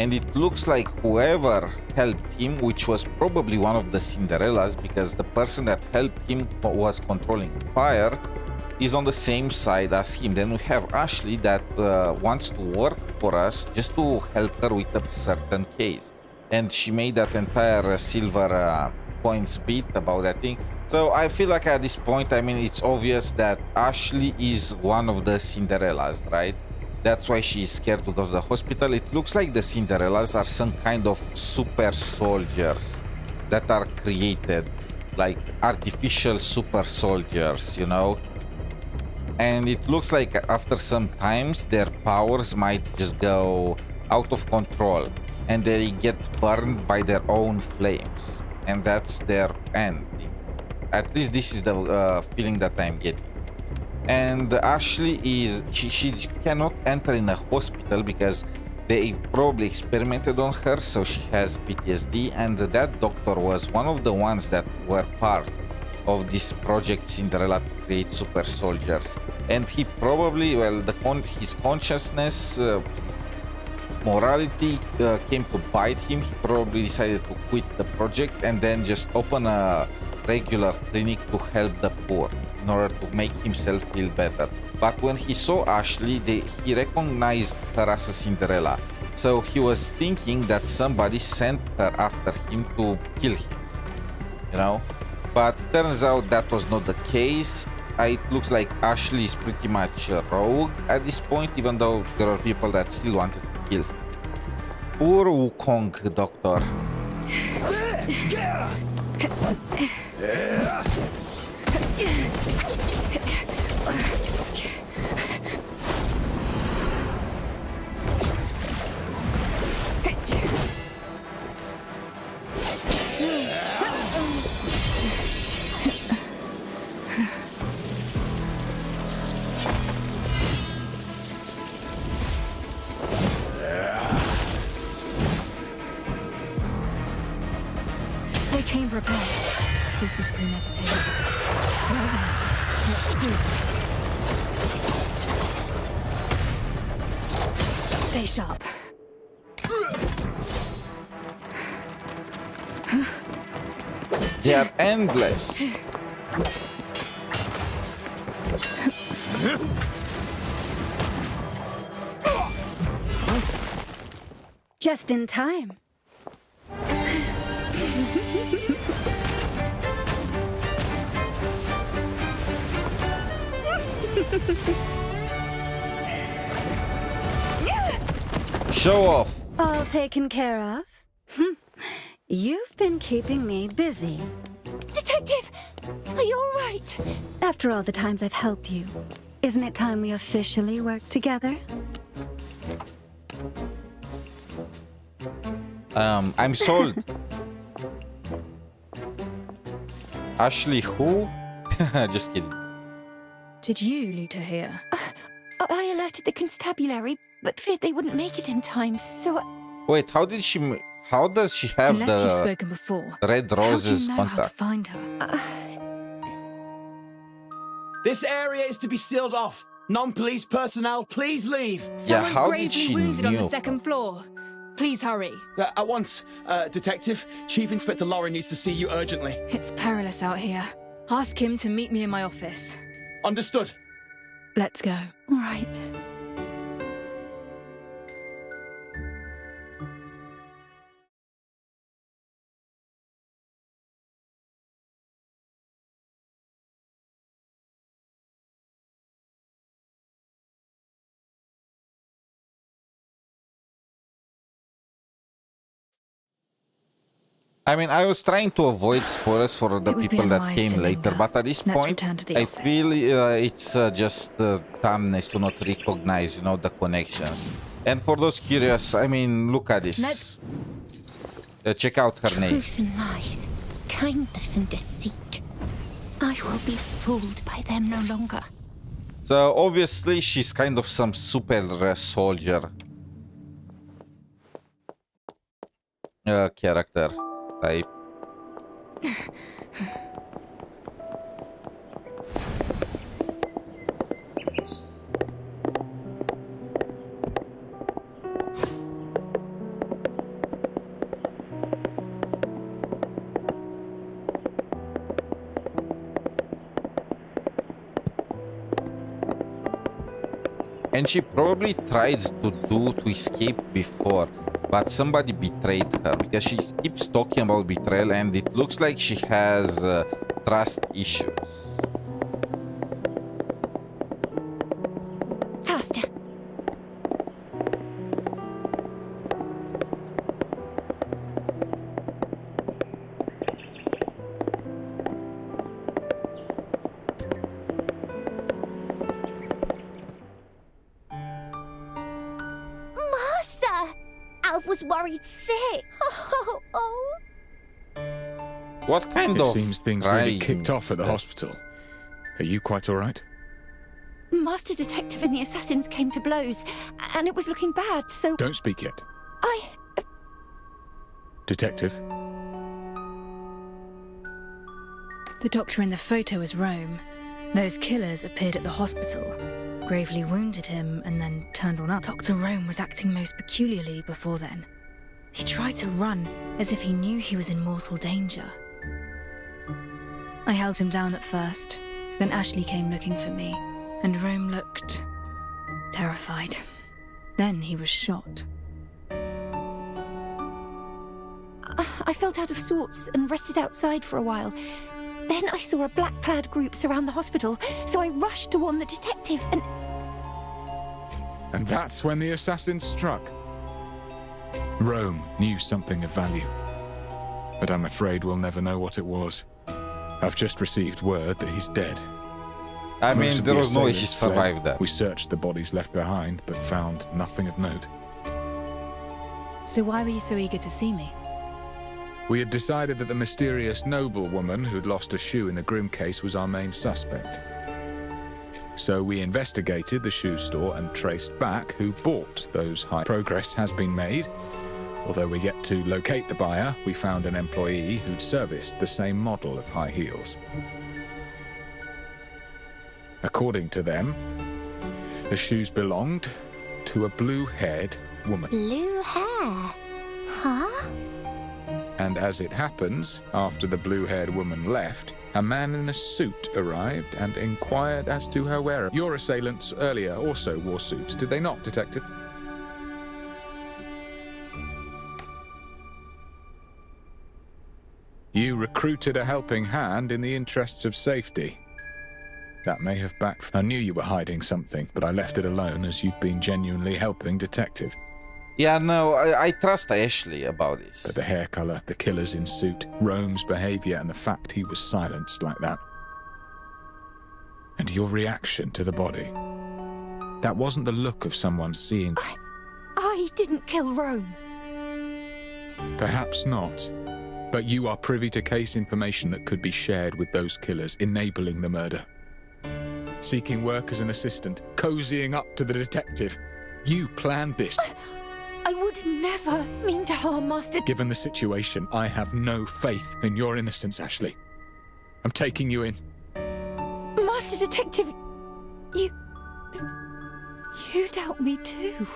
And it looks like whoever helped him, which was probably one of the Cinderellas, because the person that helped him was controlling fire, is on the same side as him. Then we have Ashley that wants to work for us just to help her with a certain case. And she made that entire silver coins beat about that thing. So I feel like at this point, I mean, it's obvious that Ashley is one of the Cinderellas, right? That's why she's scared to go to the hospital. It looks like the Cinderellas are some kind of super soldiers that are created, like artificial super soldiers, you know? And it looks like after some times their powers might just go out of control and they get burned by their own flames, and that's their end. At least this is the feeling that I'm getting. And Ashley is she cannot enter in a hospital because they probably experimented on her, so she has PTSD. And that doctor was one of the ones that were part of this project Cinderella to create super soldiers. And he probably, well, his consciousness, his morality came to bite him. He probably decided to quit the project and then just open a regular clinic to help the poor in order to make himself feel better. But when he saw Ashley, he recognized her as a Cinderella. So he was thinking that somebody sent her after him to kill him, you know? But turns out that was not the case. It looks like Ashley is pretty much a rogue at this point, even though there are people that still wanted to kill him. Poor Wukong doctor. They came prepared. This was premeditated. Well then, let's do this. Stay sharp. They are endless. Just in time. Show off. All taken care of? You've been keeping me busy. Detective, are you all right? After all the times I've helped you, isn't it time we officially work together? I'm sold. Ashley who? Just kidding. Did you lead her here? I alerted the constabulary, but feared they wouldn't make it in time, so... Wait, how does she have Unless you've spoken before, red how do roses you know how to contact? find her? This area is to be sealed off. Non-police personnel, please leave. Someone's how did gravely she wounded on the knew? second floor. Please hurry. At once, Detective. Chief Inspector Lauren needs to see you urgently. It's perilous out here. Ask him to meet me in my office. Understood. Let's go. All right. I mean, I was trying to avoid spoilers for the It would be people that unwise came to later, linger. but at this Let's point, return to the I office. feel it's just dumbness to not recognize, you know, the connections. And for those curious, I mean, look at this. Check out her name. Truth and lies, kindness and deceit. I will be fooled by them no longer. So obviously, she's kind of some super soldier character type. And she probably tried to escape before, but somebody betrayed her because she keeps talking about betrayal and it looks like she has trust issues. Faster. Alf was worried sick. Oh. What kind It of seems things really crying kicked off at the is that? hospital. Are you quite all right? Master Detective and the assassins came to blows, and it was looking bad, so... Don't speak yet. Detective? The doctor in the photo is Rome. Those killers appeared at the hospital, gravely wounded him, and then turned on us. Dr. Rome was acting most peculiarly before then. He tried to run, as if he knew he was in mortal danger. I held him down at first, then Ashley came looking for me, and Rome looked terrified. Then he was shot. I felt out of sorts and rested outside for a while. Then I saw a black-clad group surround the hospital, so I rushed to warn the detective and... And that's when the assassins struck. Rome knew something of value. But I'm afraid we'll never know what it was. I've just received word that he's dead. I mean, Most of there the was no way he assailants fled. survived that. We searched the bodies left behind, but found nothing of note. So why were you so eager to see me? We had decided that the mysterious noblewoman who'd lost a shoe in the Grimm case was our main suspect. So we investigated the shoe store and traced back who bought those high. Progress has been made. Although we're yet to locate the buyer, we found an employee who'd serviced the same model of high heels. According to them, the shoes belonged to a blue-haired woman. Blue hair? Huh? And as it happens, after the blue-haired woman left, a man in a suit arrived and inquired as to her whereabouts. Your assailants earlier also wore suits, did they not, Detective? You recruited a helping hand in the interests of safety. That may have backfired. I knew you were hiding something, but I left it alone as you've been genuinely helping Detective. Yeah, no, I trust Ashley about this. But the hair color, the killers in suit, Rome's behavior, and the fact he was silenced like that. And your reaction to the body. That wasn't the look of someone seeing... I didn't kill Rome. Perhaps not. But you are privy to case information that could be shared with those killers, enabling the murder. Seeking work as an assistant, cozying up to the detective. You planned this. I would never mean to harm Master... Given the situation, I have no faith in your innocence, Ashley. I'm taking you in. Master Detective, you doubt me too.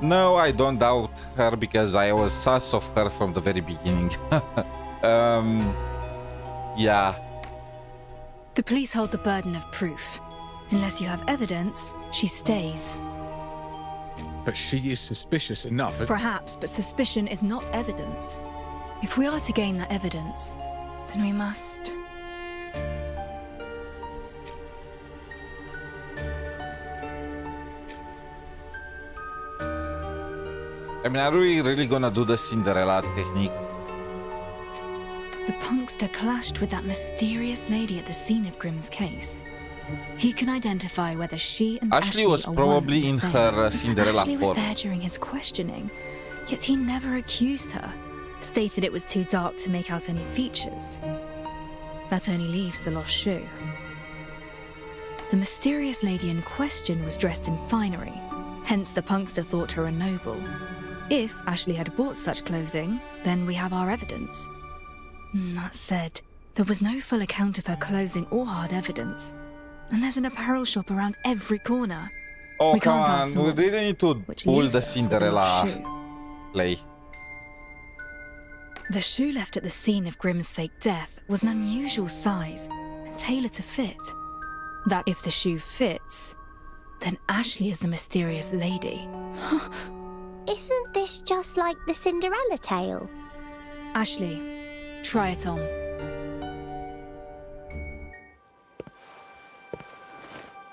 No, I don't doubt her because I was sus of her from the very beginning. Yeah. The police hold the burden of proof. Unless you have evidence, she stays. But she is suspicious enough. Perhaps, but suspicion is not evidence. If we are to gain that evidence, then we must... I mean, are we really gonna do the Cinderella technique? The punkster clashed with that mysterious lady at the scene of Grimm's case. He can identify whether she and Ashley was are probably one and in the same. her Cinderella Ashley was form. there during his questioning, yet he never accused her, stated it was too dark to make out any features. That only leaves the lost shoe. The mysterious lady in question was dressed in finery, hence the punkster thought her a noble. If Ashley had bought such clothing, then we have our evidence. That said, there was no full account of her clothing or hard evidence, and there's an apparel shop around every corner. Oh, We come can't ask on, them we all, really need to which pull leaves the us with a lost Cinderella shoe. play. The shoe left at the scene of Grimm's fake death was an unusual size and tailored to fit. That if the shoe fits, then Ashley is the mysterious lady. Isn't this just like the Cinderella tale? Ashley, try it on.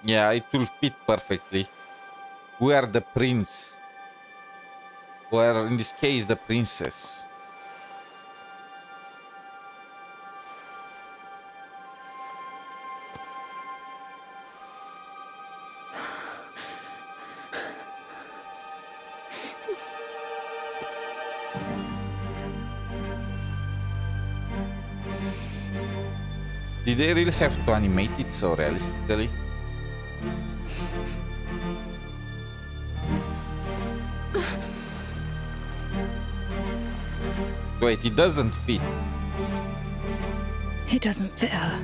Yeah, it will fit perfectly. We are the prince. Or in this case, the princess. Did they really have to animate it so realistically? Wait, it doesn't fit. It doesn't fit her.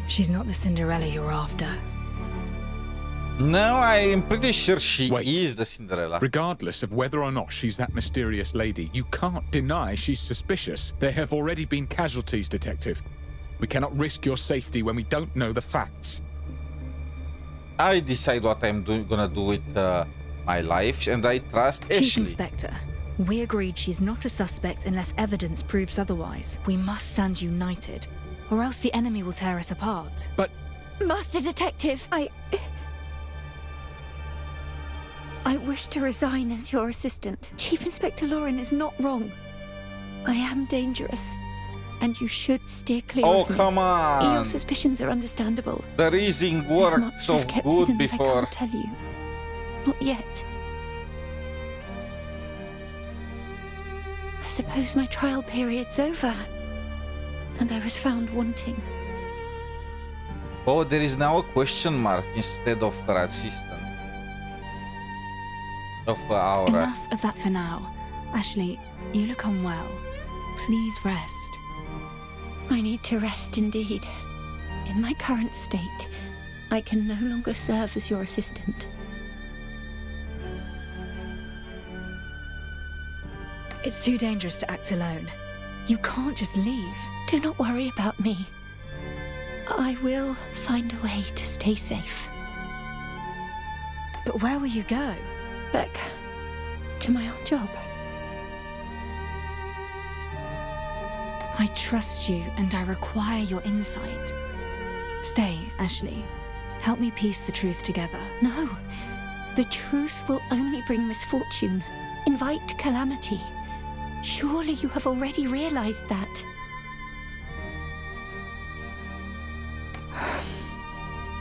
She's not the Cinderella you're after. No, I'm pretty sure she is the Cinderella. Regardless of whether or not she's that mysterious lady, you can't deny she's suspicious. There have already been casualties, Detective. We cannot risk your safety when we don't know the facts. I decide what I'm gonna do with my life, and I trust Chief Ashley. Inspector, we agreed she's not a suspect unless evidence proves otherwise. We must stand united, or else the enemy will tear us apart. But... Master Detective, I wish to resign as your assistant. Chief Inspector Lauren is not wrong. I am dangerous, and you should steer clear of me. Oh, come on! Your suspicions are understandable. The reasoning As worked much so I've kept good hidden that I before. can't tell you. Not yet. I suppose my trial period's over, and I was found wanting. Oh, there is now a question mark instead of her assistant. Of our Enough of that for now. Ashley, you look unwell. Please rest. I need to rest indeed. In my current state, I can no longer serve as your assistant. It's too dangerous to act alone. You can't just leave. Do not worry about me. I will find a way to stay safe. But where will you go? Back to my old job. I trust you and I require your insight. Stay, Ashley. Help me piece the truth together. No. The truth will only bring misfortune, invite calamity. Surely you have already realized that.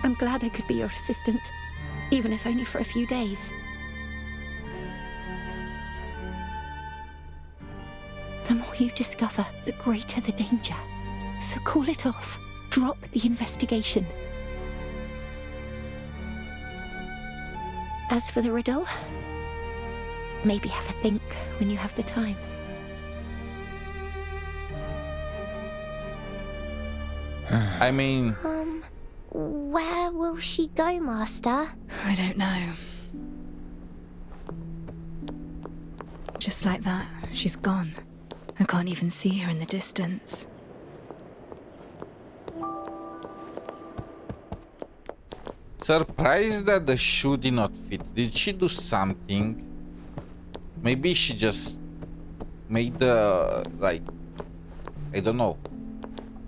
I'm glad I could be your assistant, even if only for a few days. The more you discover, the greater the danger. So call it off. Drop the investigation. As for the riddle, maybe have a think when you have the time. I mean... Where will she go, Master? I don't know. Just like that, she's gone. I can't even see her in the distance. Surprised that the shoe did not fit. Did she do something? Maybe she just made the, like, I don't know.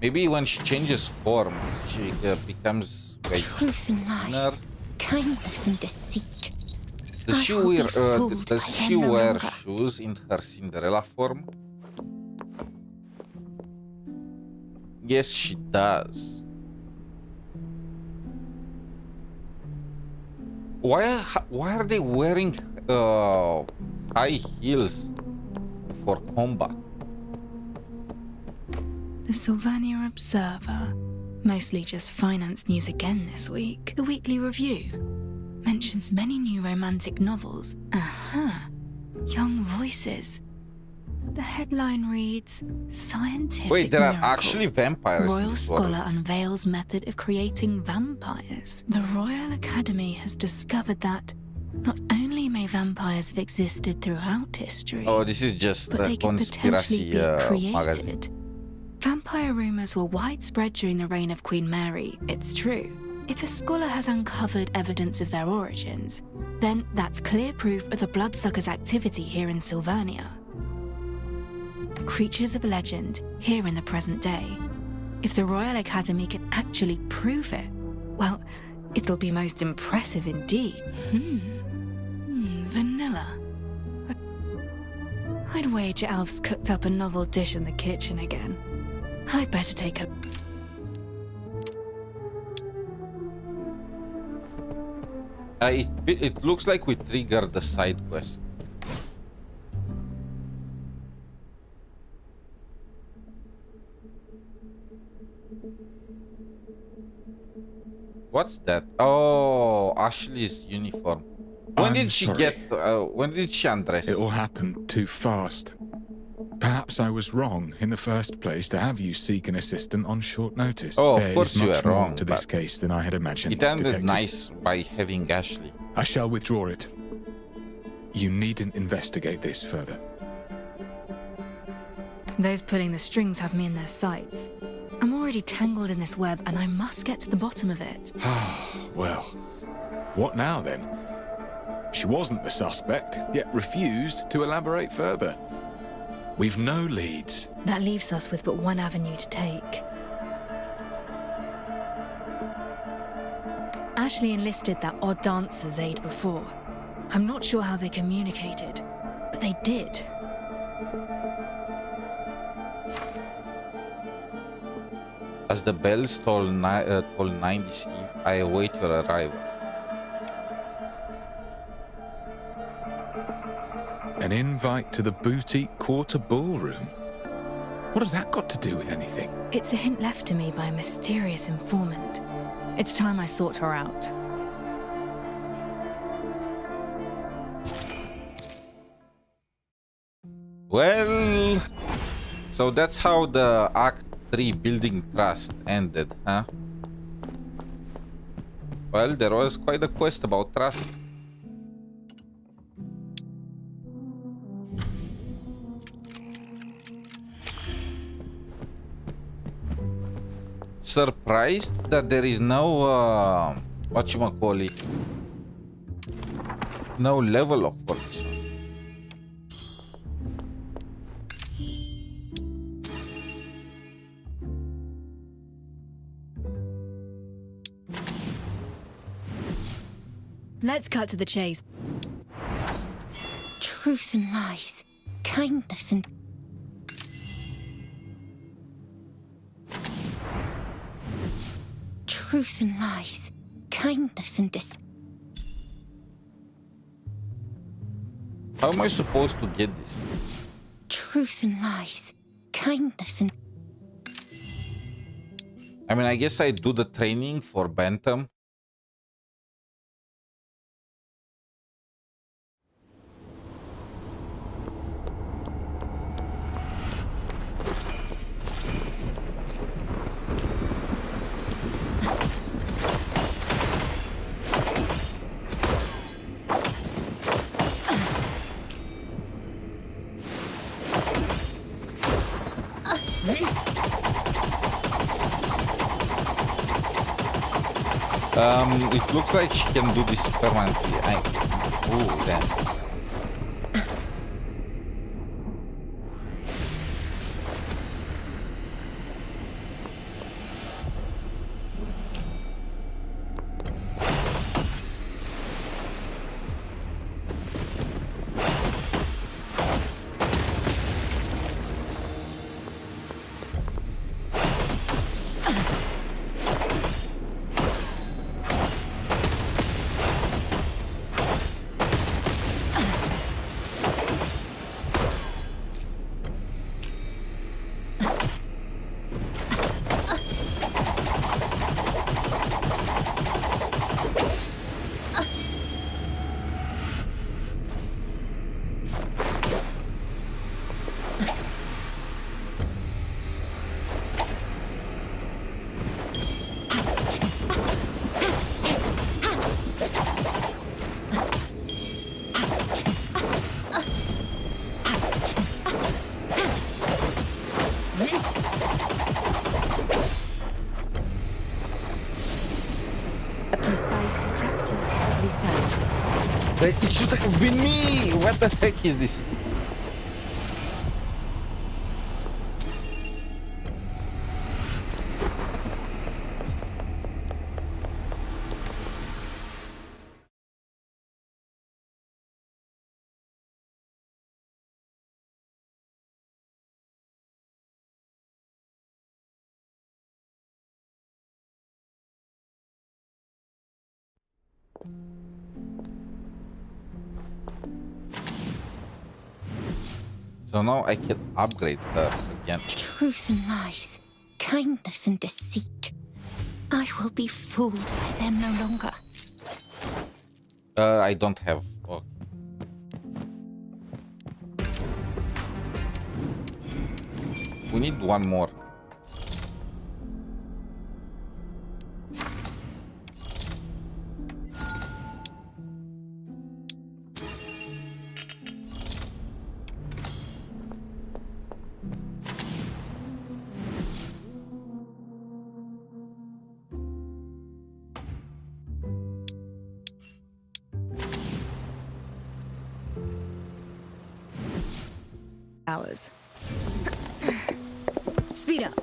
Maybe when she changes forms, she becomes like Truth and lies, thinner. kindness and deceit. Does she no wear longer. shoes in her Cinderella form? Yes, she does. Why are they wearing high heels for combat? The Sylvania Observer. Mostly just finance news again this week. The Weekly Review mentions many new romantic novels. Aha. Young voices. The headline reads, Scientific Wait, there are Miracle. actually vampires in Royal this world. Scholar unveils method of creating vampires. The Royal Academy has discovered that not only may vampires have existed throughout history, Oh, this is just but a they could potentially conspiracy be magazine. created. Vampire rumors were widespread during the reign of Queen Mary, it's true. If a scholar has uncovered evidence of their origins, then that's clear proof of the bloodsuckers' activity here in Sylvania. Creatures of legend here in the present day. If the Royal Academy can actually prove it, well, it'll be most impressive indeed. Vanilla. I'd wager Alf's cooked up a novel dish in the kitchen again. I'd better take a... It looks like we triggered the side quest. What's that? Oh, Ashley's uniform. When I'm did she sorry. get? When did she undress? It all happened too fast. Perhaps I was wrong in the first place to have you seek an assistant on short notice. Oh, of There course is you much were more wrong, to this but case than I had imagined. It ended Detective. nice by having Ashley. I shall withdraw it. You needn't investigate this further. Those pulling the strings have me in their sights. I'm already tangled in this web and I must get to the bottom of it. Well, what now then? She wasn't the suspect, yet refused to elaborate further. We've no leads. That leaves us with but one avenue to take. Ashley enlisted that odd dancer's aid before. I'm not sure how they communicated, but they did. As the bells toll 9 this eve, I await your arrival. An invite to the boutique quarter ballroom? What has that got to do with anything? It's a hint left to me by a mysterious informant. It's time I sought her out. Well, so that's how the Act 3 building trust ended, huh? Well, there was quite a quest about trust. surprised that there is no whatchamacallit, no level up for this one. Let's cut to the chase. Truth and lies, kindness and... Truth and lies, kindness and How am I supposed to get this? Truth and lies, kindness and... I mean, I guess I do the training for Bantam. It looks like she can do this permanently. Oh, damn. It should have been me! What the heck is this? So now I can upgrade her again. Truth and lies, kindness and deceit. I will be fooled by them no longer. I don't have... Oh. We need one more. Hours. Speed up.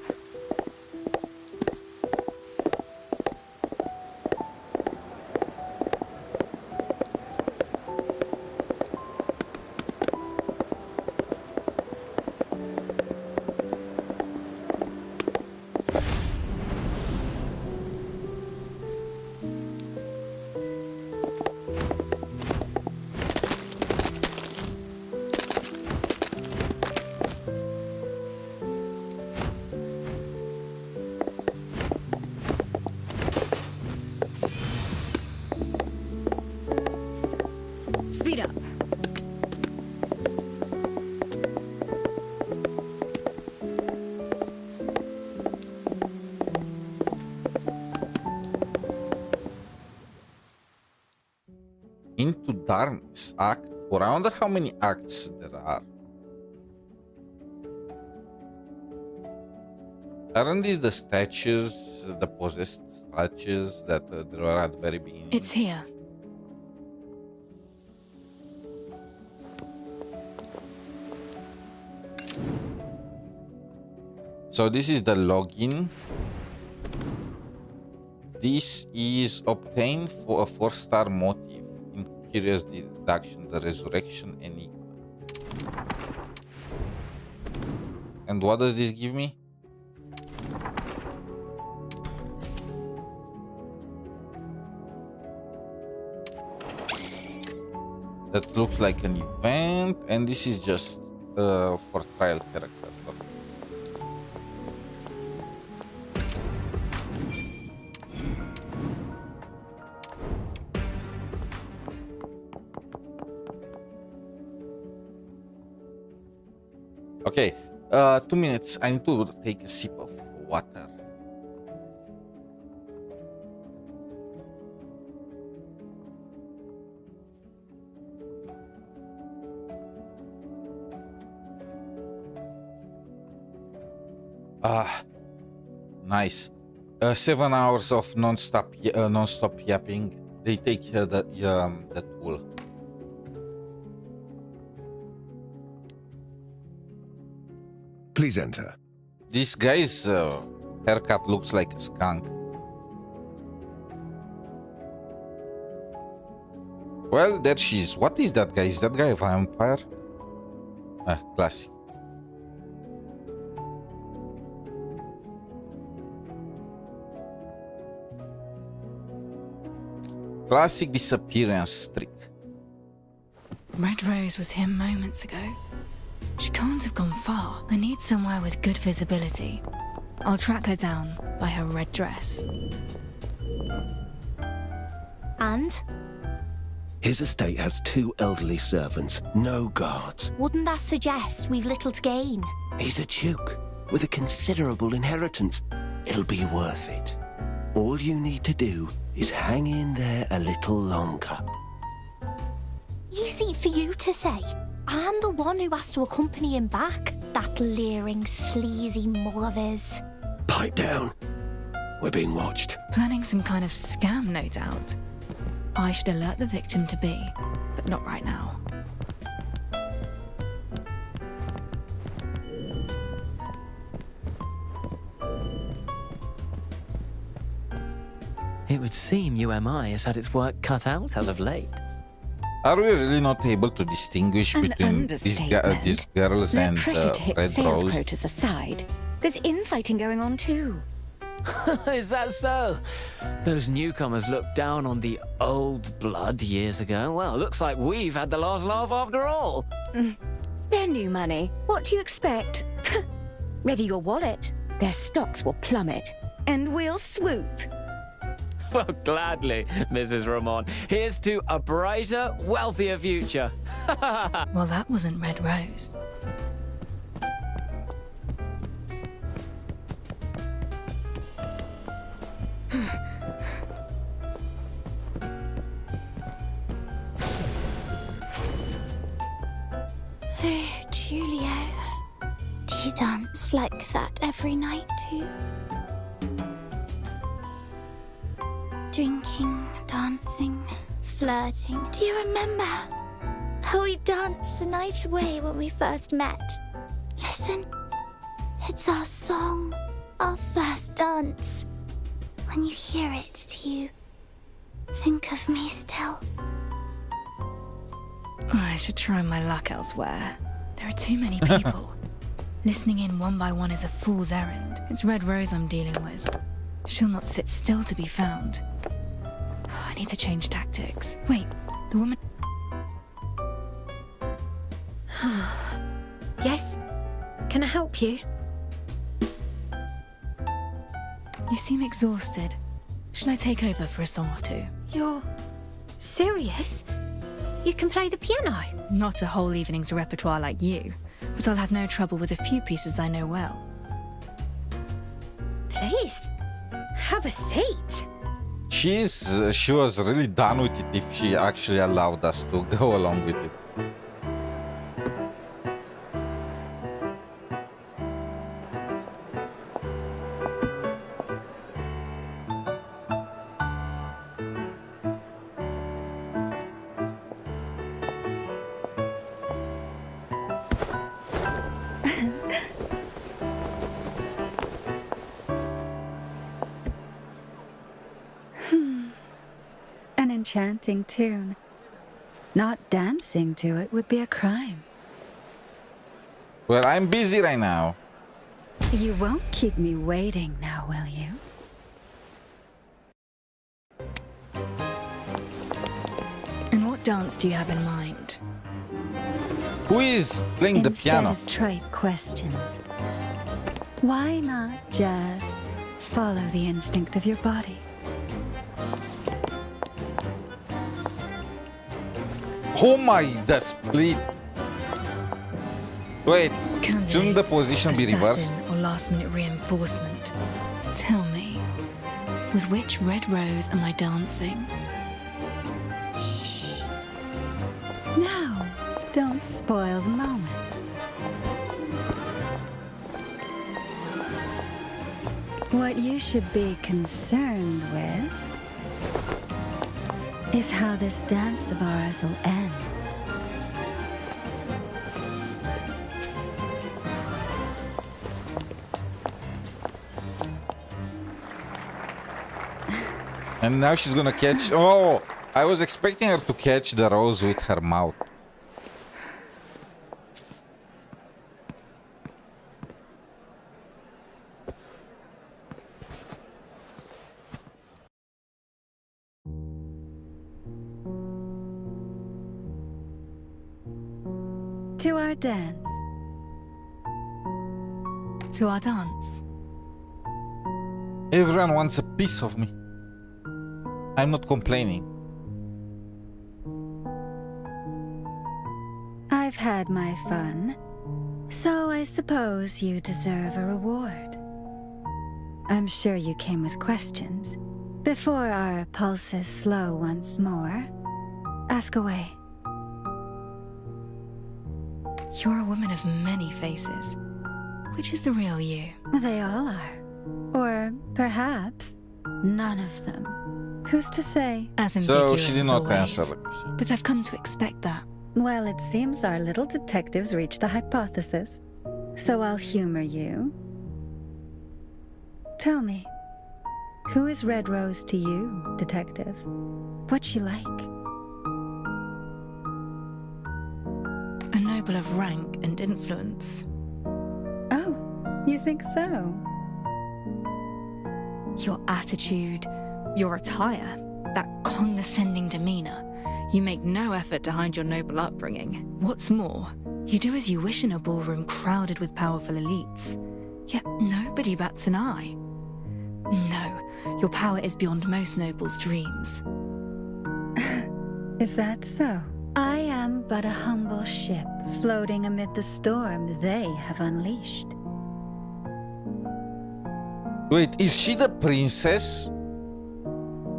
Speed up. Into Darkness Act 4. I wonder how many acts there are. Aren't these the statues, the possessed statues that there were at the very beginning? It's here. So this is the login. This is obtained for a 4-star motive in Curious Deduction, the Resurrection Enigma. And what does this give me? That looks like an event, and this is just for trial character. Okay, 2 minutes. I need to take a sip of water. Nice. 7 hours of non-stop yapping. They take the tool. Please enter. This guy's haircut looks like a skunk. Well, there she is. What is that guy? Is that guy a vampire? Classic. Classic disappearance trick. Red Rose was here moments ago. She can't have gone far. I need somewhere with good visibility. I'll track her down by her red dress. And? His estate has 2 elderly servants, no guards. Wouldn't that suggest we've little to gain? He's a duke with a considerable inheritance. It'll be worth it. All you need to do is hang in there a little longer. Easy for you to say. I'm the one who has to accompany him back. That leering, sleazy mull of his. Pipe down. We're being watched. Planning some kind of scam, no doubt. I should alert the victim to be, but not right now. It would seem UMI has had its work cut out as of late. Are we really not able to distinguish between these girls and pressure to hit Red sales Rose? quotas aside, there's infighting going on too. Is that so? Those newcomers looked down on the old blood years ago. Well, looks like we've had the last laugh after all. They're new money. What do you expect? Ready your wallet. Their stocks will plummet, and we'll swoop. Well, gladly, Mrs. Ramon. Here's to a brighter, wealthier future. Well, that wasn't Red Rose. Oh, Julio. Do you dance like that every night too? Drinking, dancing, flirting. Do you remember how we danced the night away when we first met? Listen, it's our song, our first dance. When you hear it, do you think of me still? I should try my luck elsewhere. There are too many people. Listening in one by one is a fool's errand. It's Red Rose I'm dealing with. She'll not sit still to be found. I need to change tactics. Wait, the woman... Yes? Can I help you? You seem exhausted. Should I take over for a song or two? You're serious? You can play the piano? Not a whole evening's repertoire like you, but I'll have no trouble with a few pieces I know well. Please, have a seat. She was really done with it if she actually allowed us to go along with it. enchanting tune. Not dancing to it would be a crime. Well, I'm busy right now. You won't keep me waiting now, will you? And what dance do you have in mind? Who is playing the piano? Instead of trite questions, why not just follow the instinct of your body? Oh my, the split. Wait, shouldn't the position be reversed? Assassin or last-minute reinforcement? Tell me, with which red rose am I dancing? Now, don't spoil the moment. What you should be concerned with is how this dance of ours will end. And now she's gonna catch... Oh, I was expecting her to catch the rose with her mouth. To our dance. To our dance. Everyone wants a piece of me. I'm not complaining. I've had my fun, so I suppose you deserve a reward. I'm sure you came with questions. Before our pulses slow once more, ask away. You're a woman of many faces. Which is the real you? They all are. Or perhaps none of them. Who's to say? As So she ambiguous did as not always. answer the question. But I've come to expect that. Well, it seems our little detectives reached a hypothesis. So I'll humor you. Tell me, who is Red Rose to you, detective? What's she like? A noble of rank and influence. Oh, you think so? Your attitude, your attire, that condescending demeanor. You make no effort to hide your noble upbringing. What's more, you do as you wish in a ballroom crowded with powerful elites. Yet nobody bats an eye. No, your power is beyond most nobles' dreams. Is that so? I am but a humble ship floating amid the storm they have unleashed. Wait, is she the princess?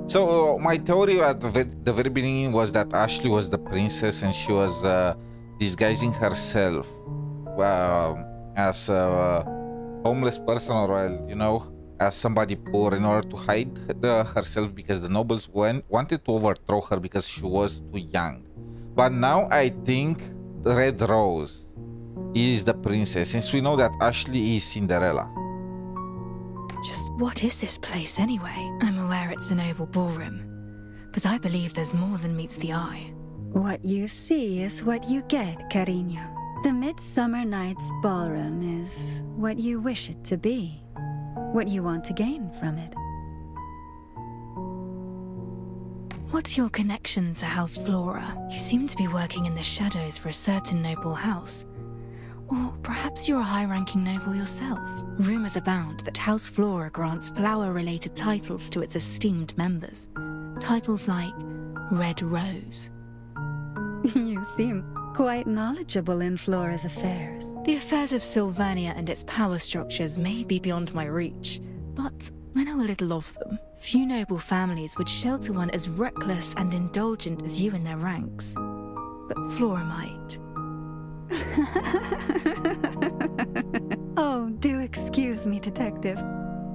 So my theory at the very beginning was that Ashley was the princess and she was disguising herself as a homeless person, or as somebody poor, in order to hide herself because the nobles wanted to overthrow her because she was too young. But now I think Red Rose is the princess, since we know that Ashley is Cinderella. Just what is this place anyway? I'm aware it's a noble ballroom, but I believe there's more than meets the eye. What you see is what you get, cariño. The Midsummer Night's Ballroom is what you wish it to be, what you want to gain from it. What's your connection to House Flora? You seem to be working in the shadows for a certain noble house. Or perhaps you're a high-ranking noble yourself. Rumors abound that House Flora grants flower-related titles to its esteemed members. Titles like Red Rose. You seem quite knowledgeable in Flora's affairs. The affairs of Sylvania and its power structures may be beyond my reach, but I know a little of them. Few noble families would shelter one as reckless and indulgent as you in their ranks. But Flora might. Oh, do excuse me, detective.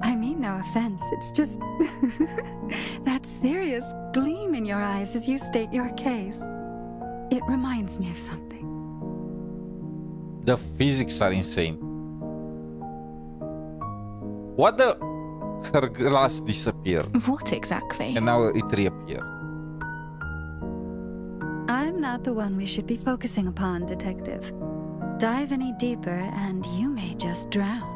I mean no offense, it's just that serious gleam in your eyes as you state your case. It reminds me of something. The physics are insane. What the? Her glass disappeared. What exactly? And now it reappeared. not the one we should be focusing upon, Detective. Dive any deeper and you may just drown.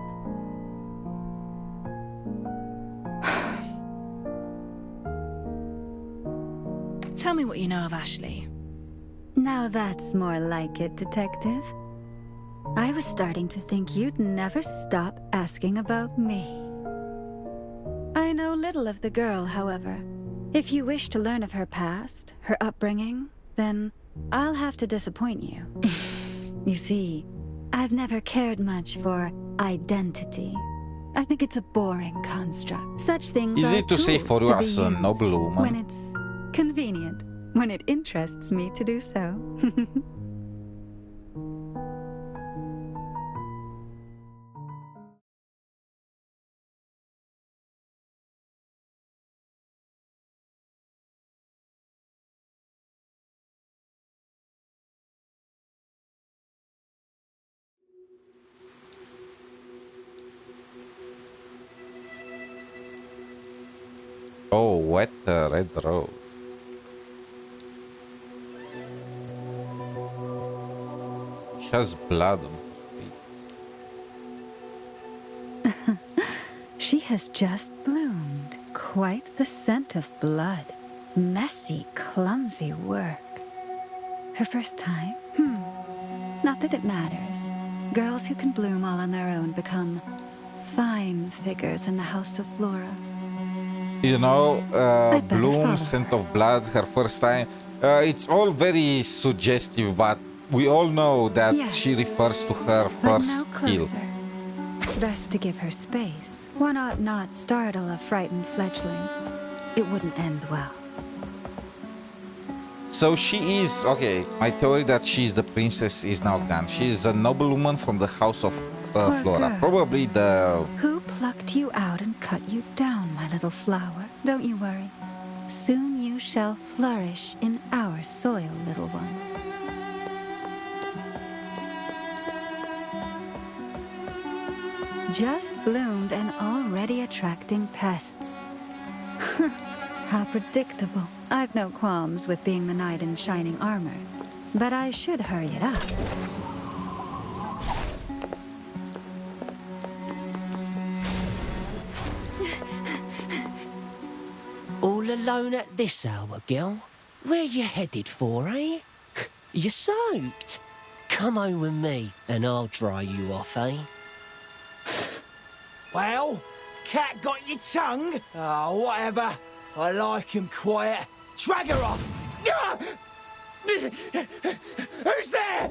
Tell me what you know of Ashley. Now that's more like it, Detective. I was starting to think you'd never stop asking about me. I know little of the girl, however. If you wish to learn of her past, her upbringing, then I'll have to disappoint you. You see, I've never cared much for identity. I think it's a boring construct. Such things Easy are to say tools for you to be as a used noble woman. when it's convenient, when it interests me to do so. Oh, wet red road. She has blood on her feet. She has just bloomed. Quite the scent of blood. Messy, clumsy work. Her first time? Not that it matters. Girls who can bloom all on their own become fine figures in the House of Flora. You know, better bloom, follow scent of blood, her first time. It's all very suggestive, but we all know that Yes. she refers to her But first now kill. closer. Best to give her space. One ought not startle a frightened fledgling. It wouldn't end well. So she is, okay, my theory that she's the princess is now gone. She's a noblewoman from the House of Poor Flora. girl. Probably the... Who plucked you out and cut you down, my little flower? Don't you worry. Soon you shall flourish in our soil, little one. Just bloomed and already attracting pests. How predictable. I've no qualms with being the knight in shining armor, but I should hurry it up. All alone at this hour, girl? Where you headed for, eh? You're soaked. Come home with me, and I'll dry you off, eh? Well, cat got your tongue? Oh, whatever. I like him quiet. Drag her off! Ah! Who's there?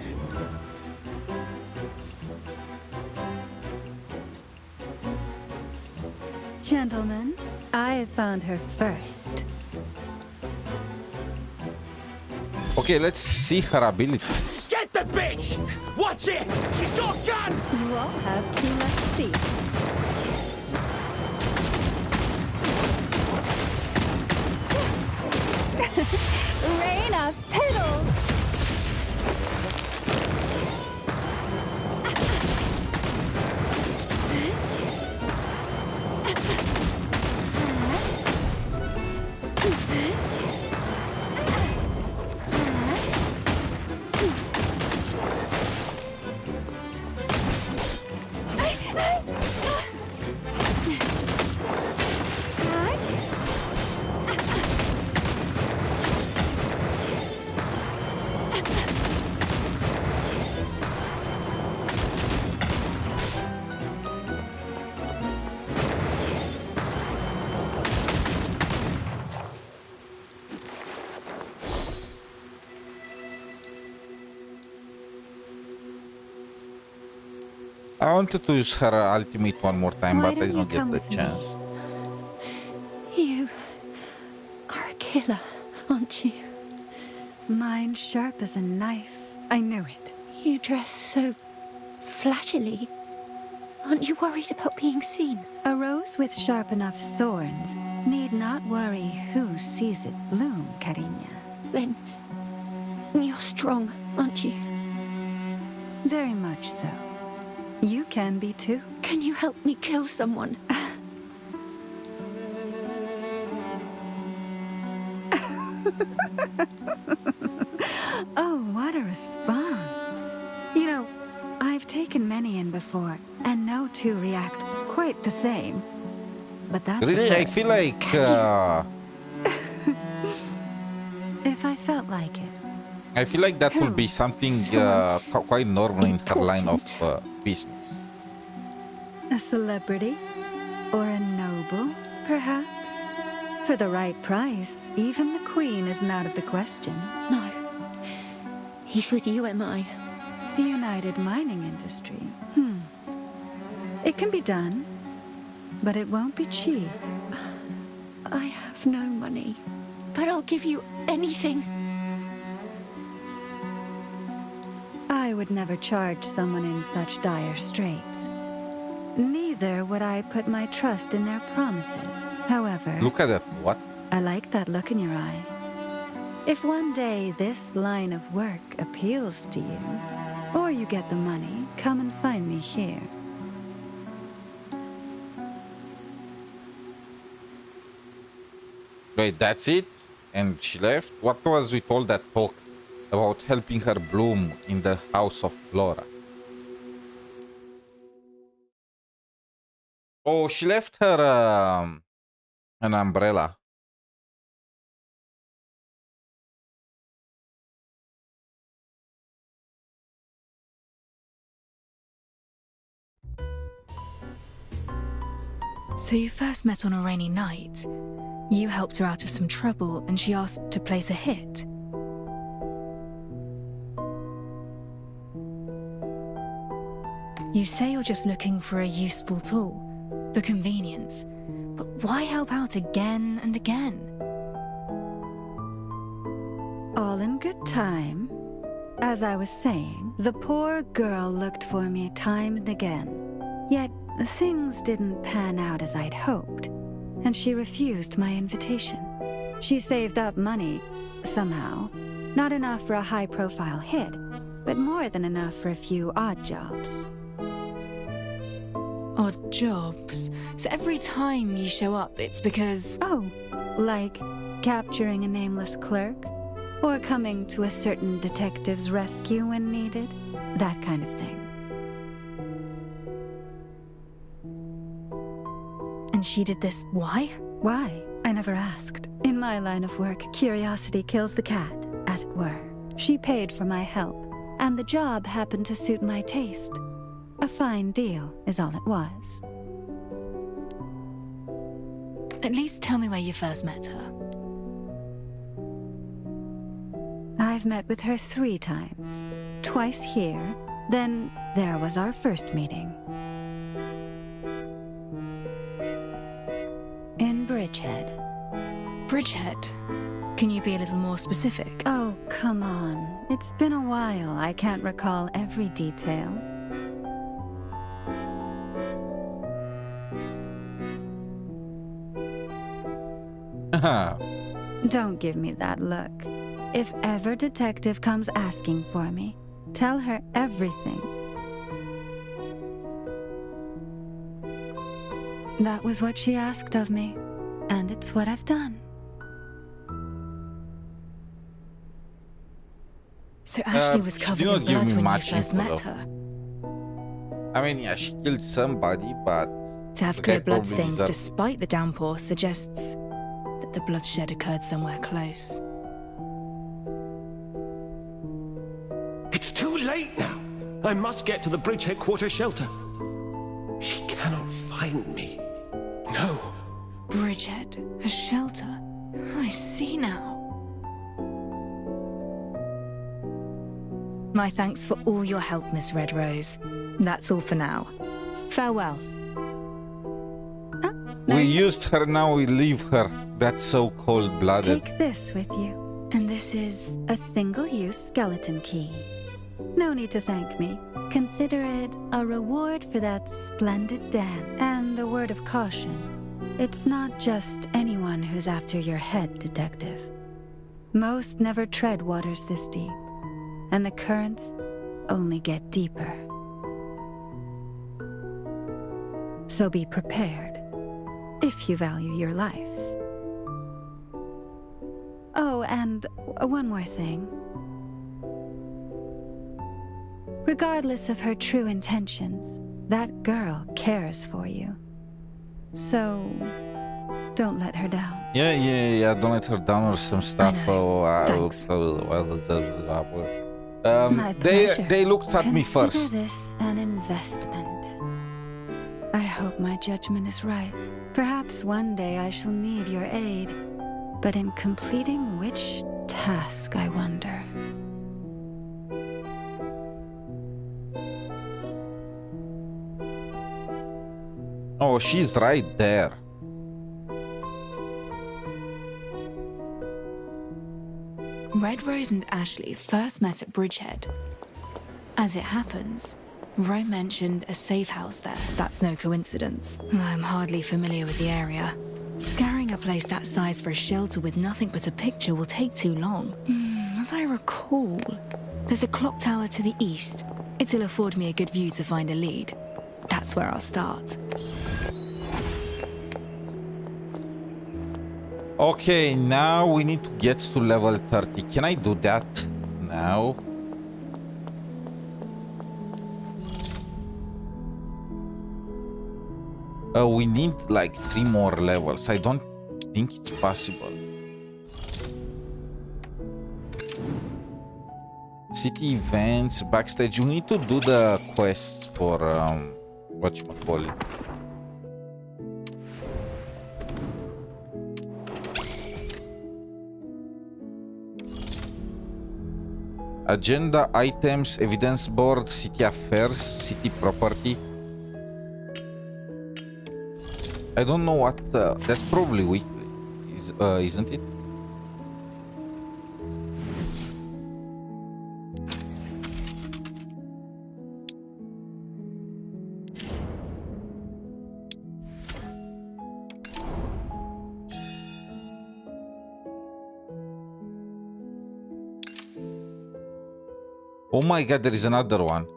Gentlemen, I have found her first. Okay, let's see her abilities. Get the bitch! Watch it! She's got a gun! You all have 2 left feet. Rain of petals! I wanted to use her ultimate one more time, Why but I don't you didn't get come the with me? chance. You are a killer, aren't you? Mind sharp as a knife. I knew it. You dress so flashily. Aren't you worried about being seen? A rose with sharp enough thorns need not worry who sees it bloom, Cariña. Then you're strong, aren't you? Very much so. You can be too. Can you help me kill someone? Oh, what a response. You know, I've taken many in before, and no two react quite the same. But that's Really, I feel like if I felt like it. I feel like that will be something quite normal in her line of business. A celebrity? Or a noble, perhaps? For the right price, even the Queen isn't out of the question. No. He's with you, am I? The United Mining Industry. It can be done, but it won't be cheap. I have no money, but I'll give you anything. I would never charge someone in such dire straits. Neither would I put my trust in their promises. However... Look at that. What? I like that look in your eye. If one day this line of work appeals to you, or you get the money, come and find me here. Wait, that's it? And she left? What was with all that talk about helping her bloom in the house of Flora? Oh, she left her an umbrella. So you first met on a rainy night. You helped her out of some trouble and she asked to place a hit. You say you're just looking for a useful tool, for convenience. But why help out again and again? All in good time. As I was saying, the poor girl looked for me time and again. Yet things didn't pan out as I'd hoped, and she refused my invitation. She saved up money, somehow. Not enough for a high-profile hit, but more than enough for a few odd jobs. Odd jobs? So every time you show up, it's because... Oh, like capturing a nameless clerk? Or coming to a certain detective's rescue when needed? That kind of thing. And she did this why? Why? I never asked. In my line of work, curiosity kills the cat, as it were. She paid for my help, and the job happened to suit my taste. A fine deal is all it was. At least tell me where you first met her. I've met with her 3 times. Twice here, then there was our first meeting. In Bridgehead. Bridgehead? Can you be a little more specific? Oh, come on. It's been a while. I can't recall every detail. Don't give me that look. If ever detective comes asking for me, tell her everything. That was what she asked of me, and it's what I've done. So Ashley was covered in blood when you first met her. I mean, yeah, she killed somebody, but... To have clear bloodstains despite the downpour suggests that the bloodshed occurred somewhere close. It's too late now. I must get to the bridge headquarters shelter. She cannot find me. No. Bridgehead, a shelter. I see now. My thanks for all your help, Miss Red Rose. That's all for now. Farewell. We used her, now we leave her. That's so cold-blooded. Take this with you. And this is... a single-use skeleton key. No need to thank me. Consider it a reward for that splendid dance. And a word of caution. It's not just anyone who's after your head, Detective. Most never tread waters this deep, and the currents only get deeper. So be prepared, if you value your life. Oh, and one more thing. Regardless of her true intentions, that girl cares for you. So, don't let her down. Yeah. Don't let her down or some stuff. My pleasure. They looked at me Consider first. this an investment. I hope my judgment is right. Perhaps one day I shall need your aid. But in completing which task, I wonder. Oh, she's right there. Red Rose and Ashley first met at Bridgehead. As it happens, Rome mentioned a safe house there. That's no coincidence. I'm hardly familiar with the area. Scouring a place that size for a shelter with nothing but a picture will take too long. As I recall, there's a clock tower to the east. It'll afford me a good view to find a lead. That's where I'll start. Okay, now we need to get to level 30. Can I do that now? We need like 3 more levels. I don't think it's possible. City events, backstage. You need to do the quests for whatchamacallit. Agenda, items, evidence board, city affairs, city property. I don't know what. That's probably weekly, isn't it? Oh my god, there is another one.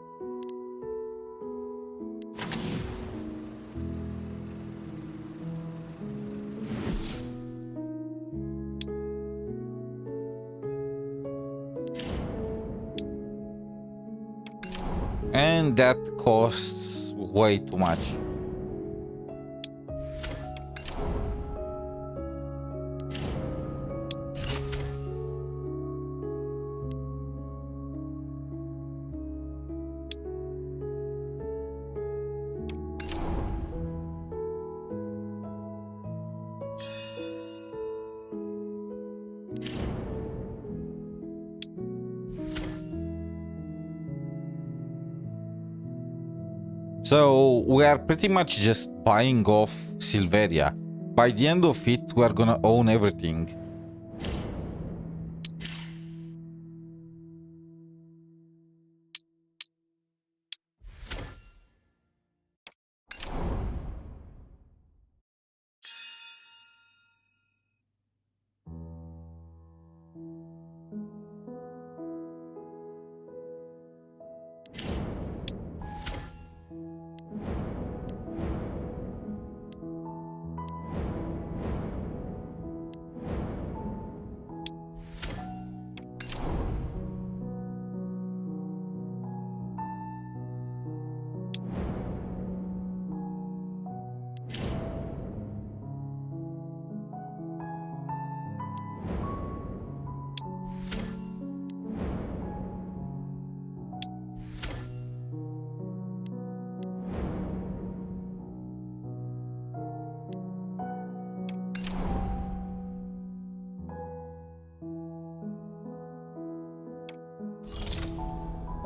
And that costs way too much. So we are pretty much just buying off Silveria. By the end of it, we are gonna own everything.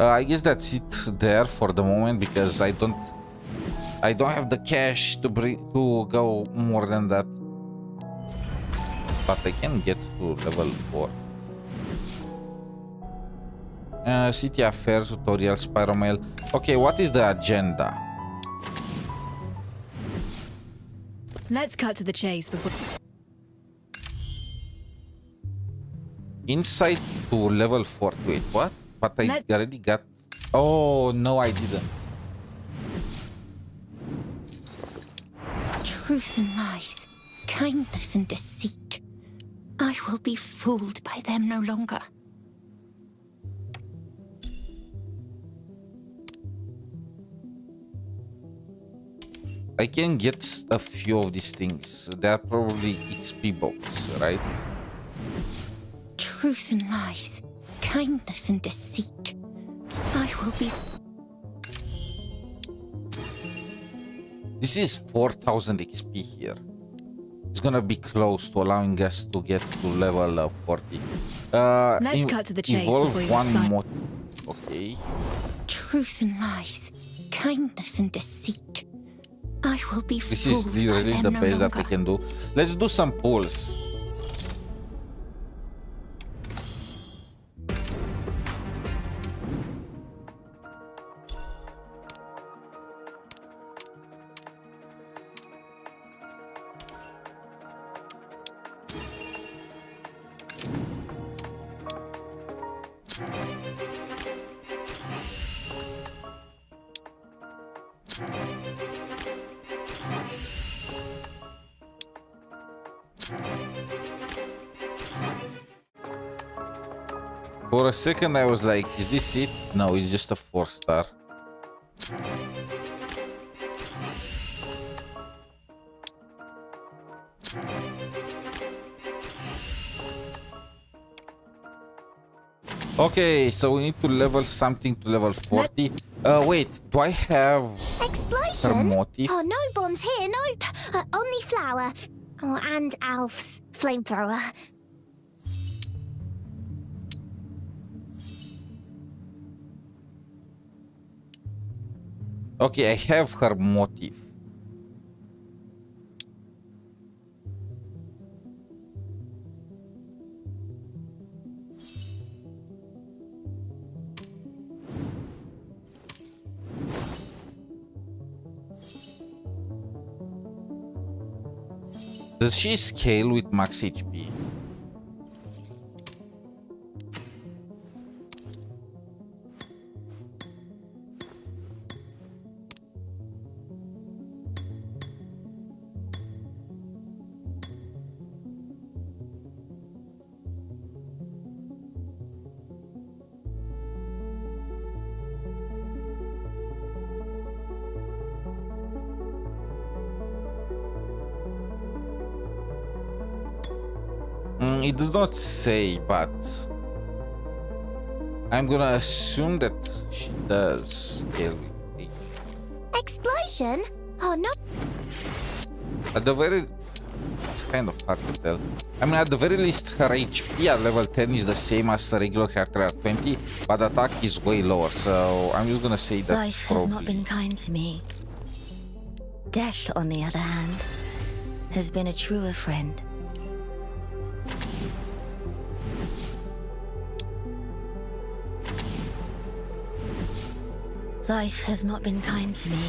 I guess that's it there for the moment because I don't have the cash to go more than that. But I can get to level 4. City affairs tutorial, spiral mail. Okay, what is the agenda? Let's cut to the chase before... Insight to level 4. Wait, what? But I already got... Oh, no, I didn't. Truth and lies, kindness and deceit. I will be fooled by them no longer. I can get a few of these things. They are probably XP box, right? Truth and lies, kindness and deceit. I will be... This is 4,000 XP here. It's gonna be close to allowing us to get to level 40. Let's cut to the chase evolve before you one decide. more. Okay. Truth and lies, kindness and deceit. I will be This is fooled literally by the them best no that I longer. can do. Let's do some pulls. For a second I was like, is this it? No, it's just a 4-star. Okay, so we need to level something to level 40. Wait, do I have her Explosion? motive? Oh, no bombs here, nope. Only flour. Oh, and Alf's flamethrower. Okay, I have her motive. Does she scale with max HP? It does not say, but I'm gonna assume that she does scale with HP. Explosion? Oh, no. At the very... It's kind of hard to tell. I mean, at the very least, her HP at level 10 is the same as a regular character at 20, but attack is way lower, so I'm just gonna say that Life has not been kind to me. Death, on the other hand, has been a truer friend. Life has not been kind to me.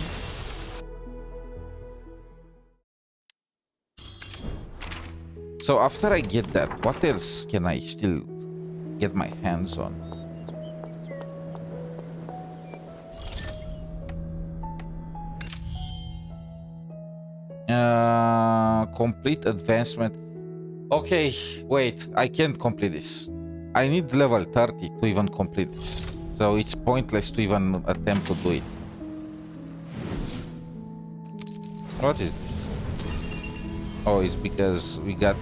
So after I get that, what else can I still get my hands on? Complete advancement. Okay, wait, I can't complete this. I need level 30 to even complete this. So it's pointless to even attempt to do it. What is this? Oh, it's because we got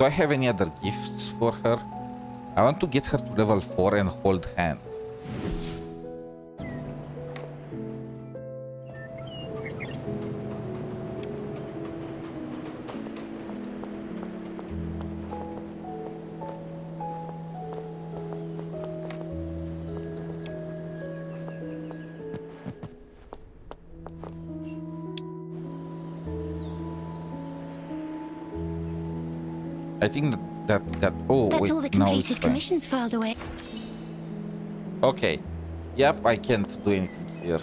Do I have any other gifts for her? I want to get her to level 4 and hold hand. I think that got... Oh, That's wait, all the no, it's completed fine. commissions filed away. Okay. Yep, I can't do anything here.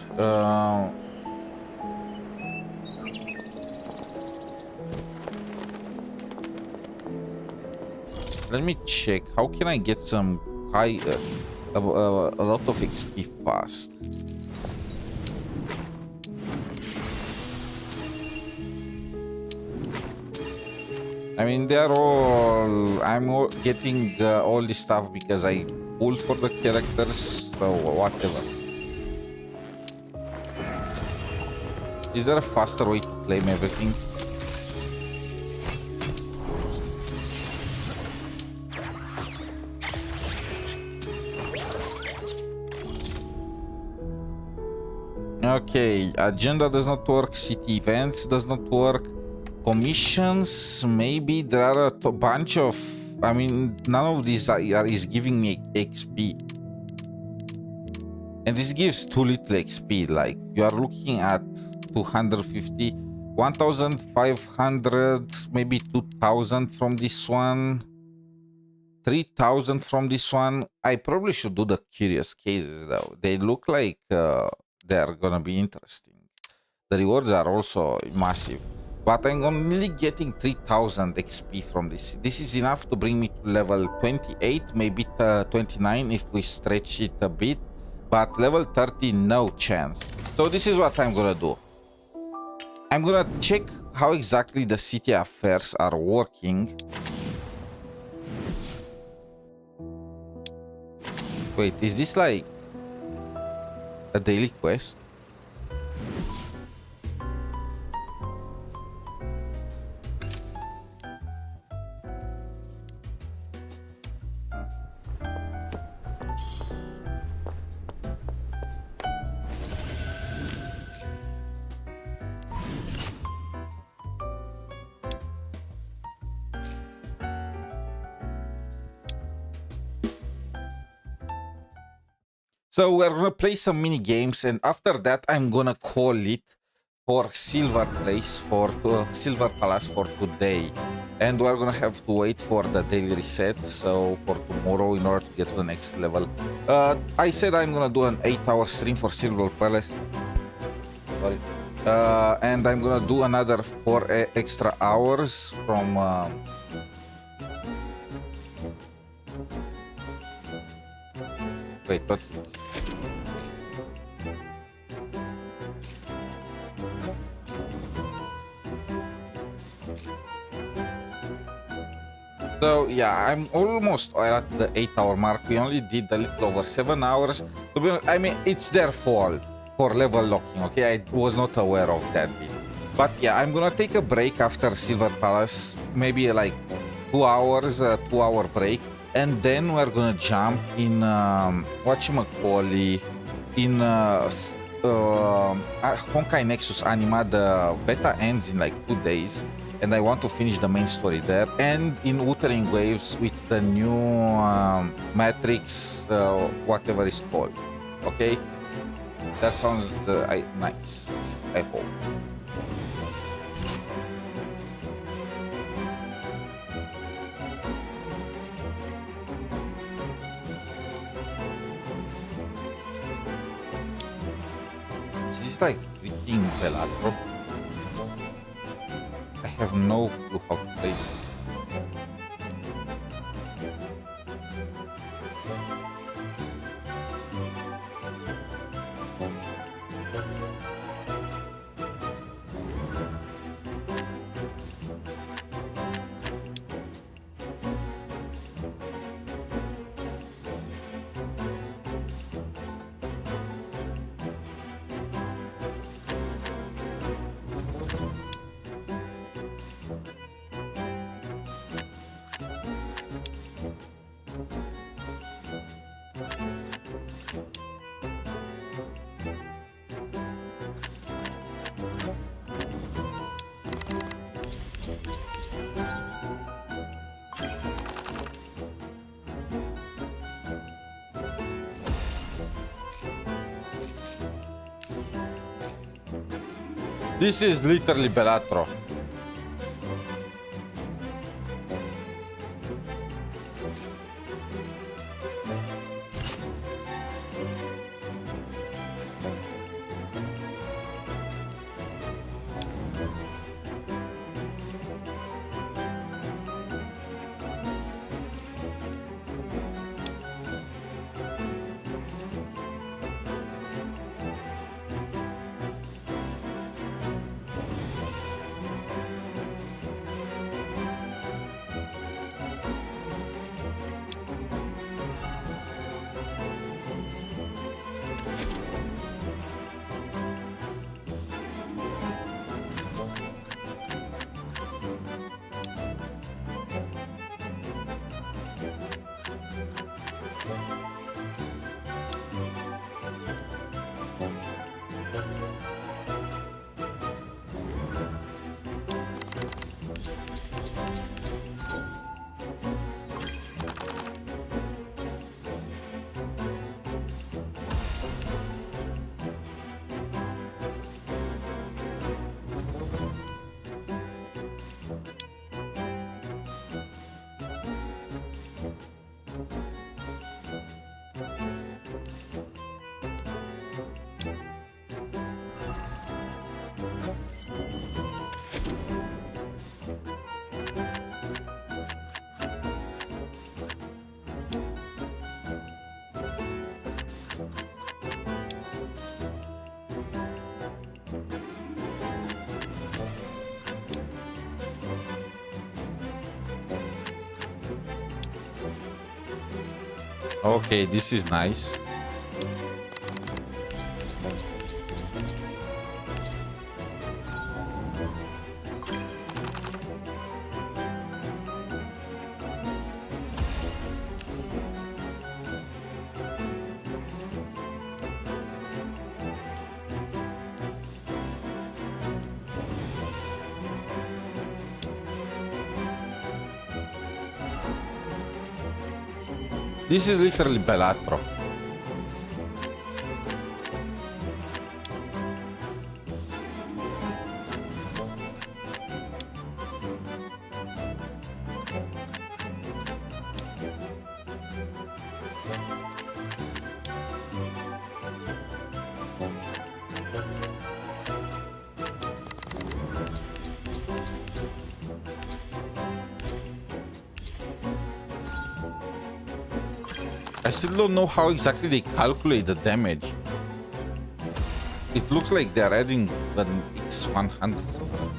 Let me check. How can I get some high... a lot of XP fast? I mean, they're all... I'm getting all this stuff because I pools for the characters, so whatever. Is there a faster way to claim everything? Okay, agenda does not work, city events does not work, commissions, maybe there are a bunch of, I mean, none of these is giving me XP. And this gives too little XP, like you are looking at 250, 1,500, maybe 2,000 from this one, 3,000 from this one. I probably should do the curious cases though. They look like they're gonna be interesting. The rewards are also massive, but I'm only getting 3,000 XP from this. This is enough to bring me to level 28, maybe 29 if we stretch it a bit, but level 30, no chance. So this is what I'm gonna do. I'm gonna check how exactly the city affairs are working. Wait, is this like a daily quest? So we're gonna play some mini games, and after that, I'm gonna call it for Silver Palace for today. And we're gonna have to wait for the daily reset, so for tomorrow in order to get to the next level. I said I'm gonna do an 8-hour stream for Silver Palace. Sorry. And I'm gonna do another 4 extra hours from. Wait, what? So yeah, I'm almost at the 8-hour mark. We only did a little over 7 hours. To be honest, I mean, it's their fault for level locking, okay? I was not aware of that bit. But yeah, I'm gonna take a break after Silver Palace, maybe like 2 hours, a 2-hour break. And then we're gonna jump in, whatchamacallit, in Honkai Nexus Anima. The beta ends in like 2 days. And I want to finish the main story there, and in Wuthering Waves with the new Matrix, whatever it's called. Okay, that sounds nice. I hope. Is this like freaking Bellatrix? I have no clue how to play this. This is literally Bellatrix. Okay, this is nice. This is literally Bellatro. I still don't know how exactly they calculate the damage. It looks like they're adding an X100 something.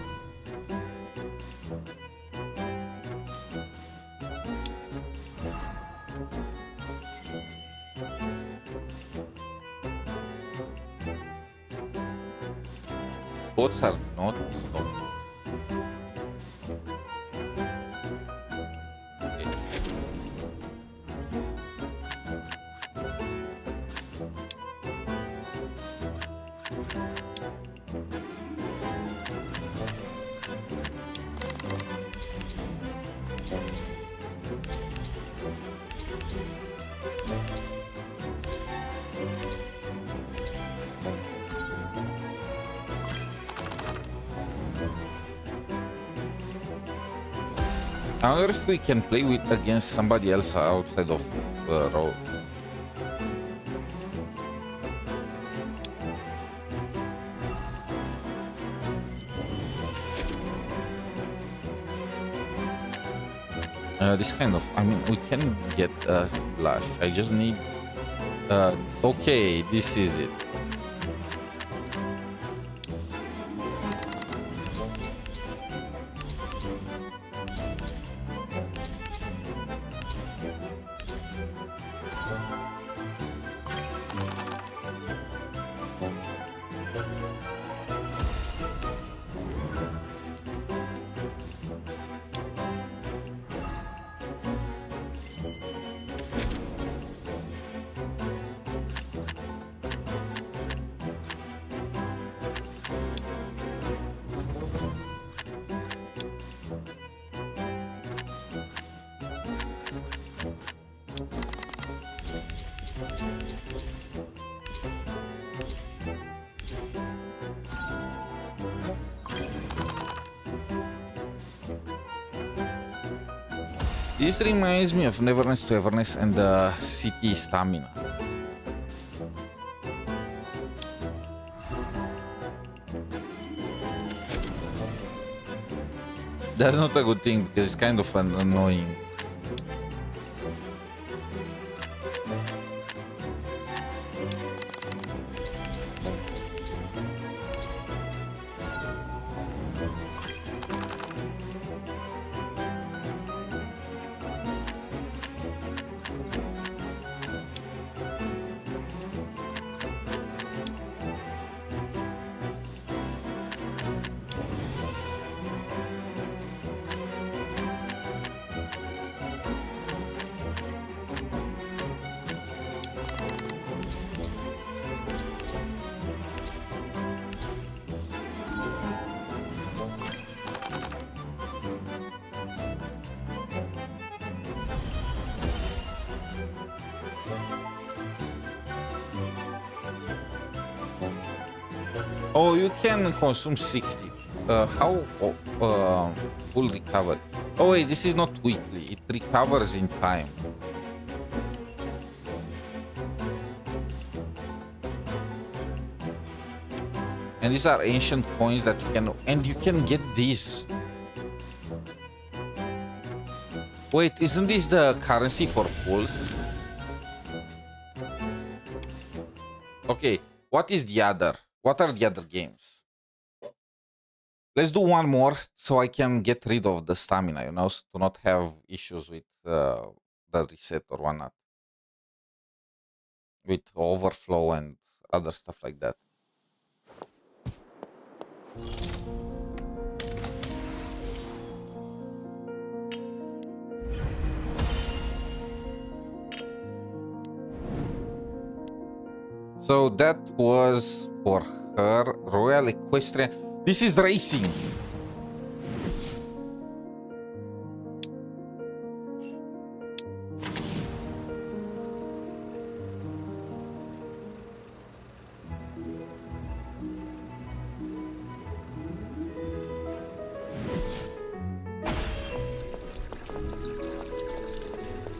Bots are not stopped. I wonder if we can play with against somebody else outside of road. This kind of, I mean, we can get a flash. I just need. Okay, this is it. This reminds me of Neverness to Everness and the city stamina. That's not a good thing because it's kind of annoying. Oh, you can consume 60. How full recovery? Oh wait, this is not weekly. It recovers in time. And these are ancient coins that you can get these. Wait, isn't this the currency for pools? Okay, what is the other? What are the other games? Let's do one more so I can get rid of the stamina, you know, to not have issues with the reset or whatnot. With overflow and other stuff like that. So that was for her. Royal Equestrian. This is racing.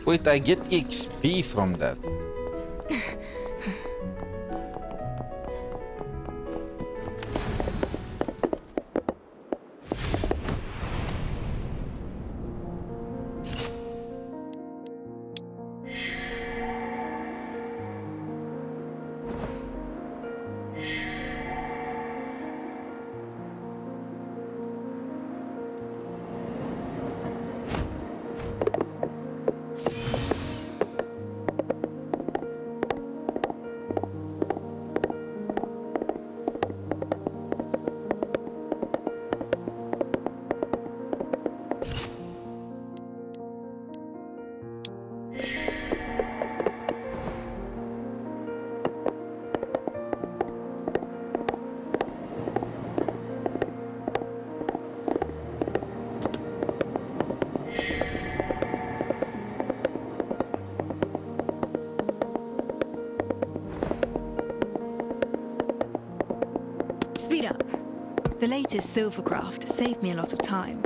Wait, I get XP from that. Speed up. The latest silvercraft saved me a lot of time.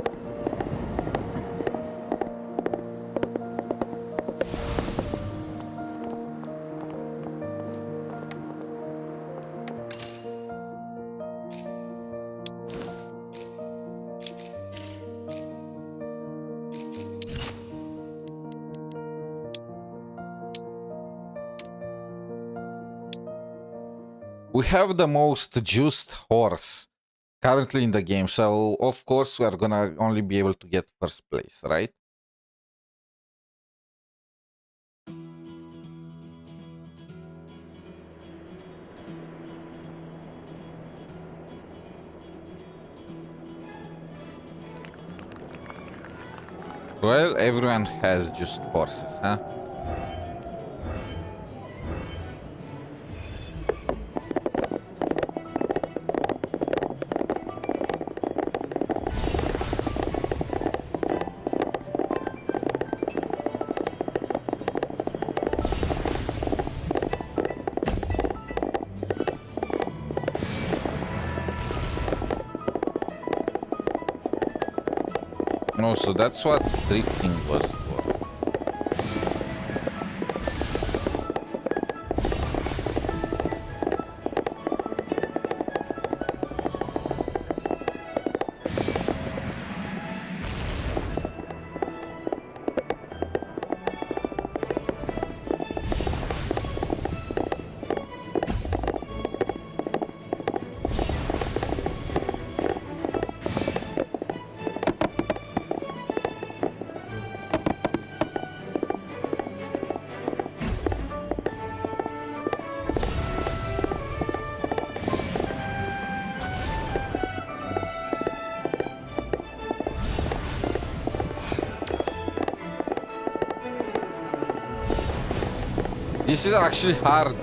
We have the most juiced horse currently in the game, so of course we are gonna only be able to get first place, right? Well, everyone has juiced horses, huh? No, so that's what drifting was for. This is actually hard.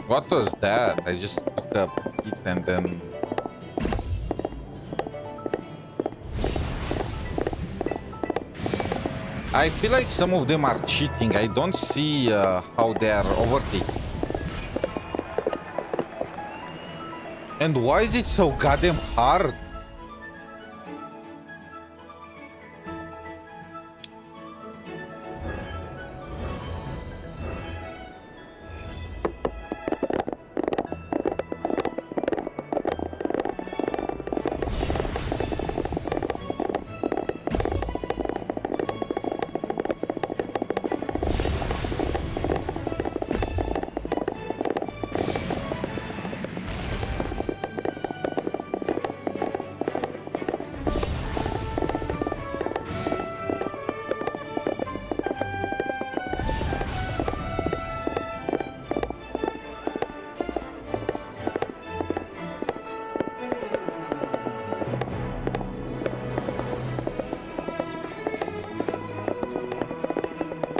What was that? I just took a hit and then... I feel like some of them are cheating. I don't see how they are overtaking. And why is it so goddamn hard?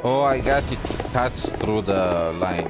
Oh, I got it. It cuts through the line.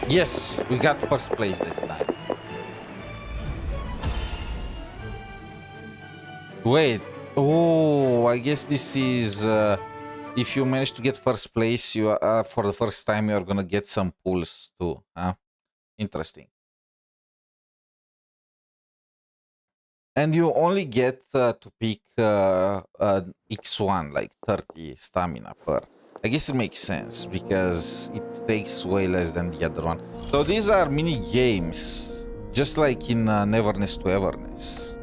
Yes, we got first place this time. Wait. Oh, I guess this is... if you manage to get first place, you for the first time, you're gonna get some pulls too. Huh? Interesting. And you only get to pick X1, like 30 stamina per. I guess it makes sense because it takes way less than the other one. So these are mini games, just like in Neverness to Everness.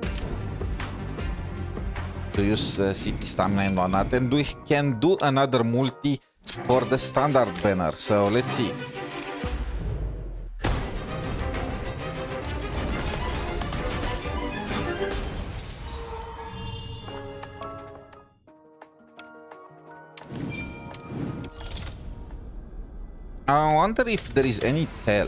To use city stamina and whatnot, and we can do another multi for the standard banner. So let's see. I wonder if there is any tell.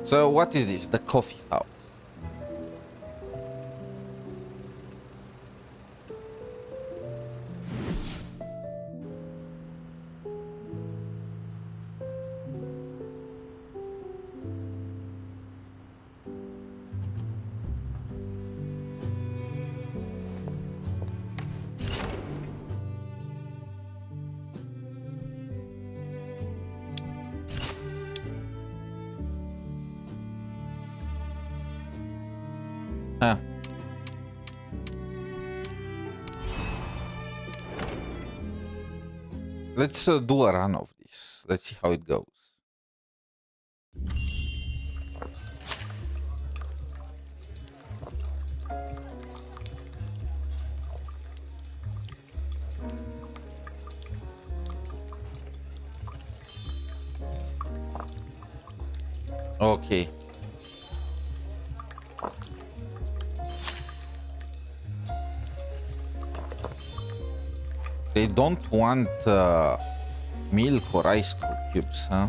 So what is this? The coffee house. Let's do a run of this. Let's see how it goes. Okay. They don't want milk or ice cubes, huh?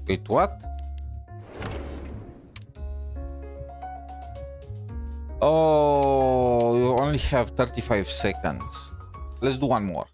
Wait, what? Oh, you only have 35 seconds. Let's do one more.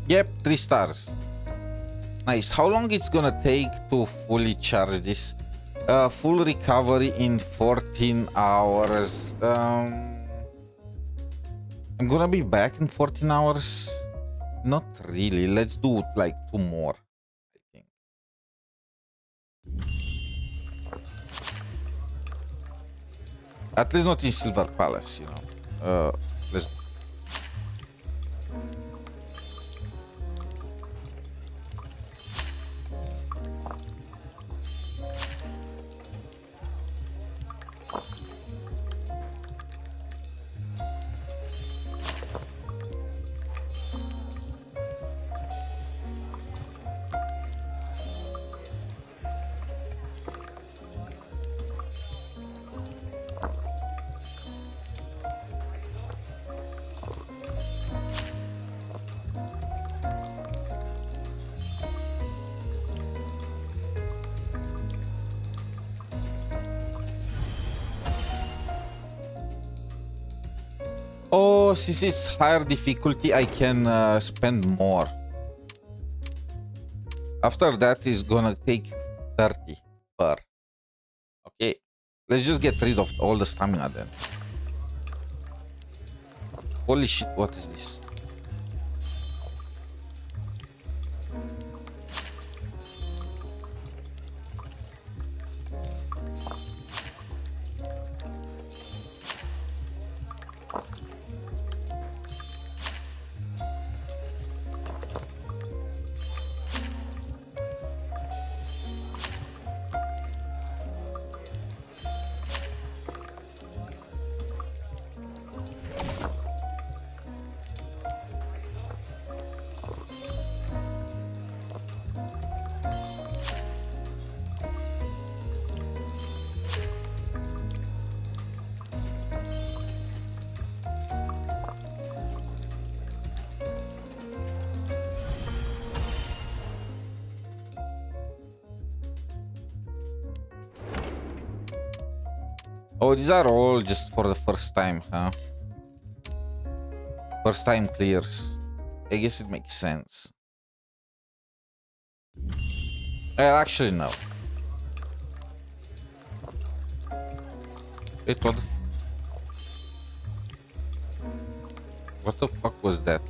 Yep, 3 stars. Nice. How long it's gonna take to fully charge this? Full recovery in 14 hours. I'm gonna be back in 14 hours. Not really. Let's do like 2 more, I think. At least not in Silver Palace, you know. Let's. Oh, since it's higher difficulty, I can spend more. After that, is gonna take 30 per. Okay, let's just get rid of all the stamina then. Holy shit, what is this? Oh, these are all just for the first time, huh? First time clears. I guess it makes sense. Actually, no. Wait, what the fuck was that?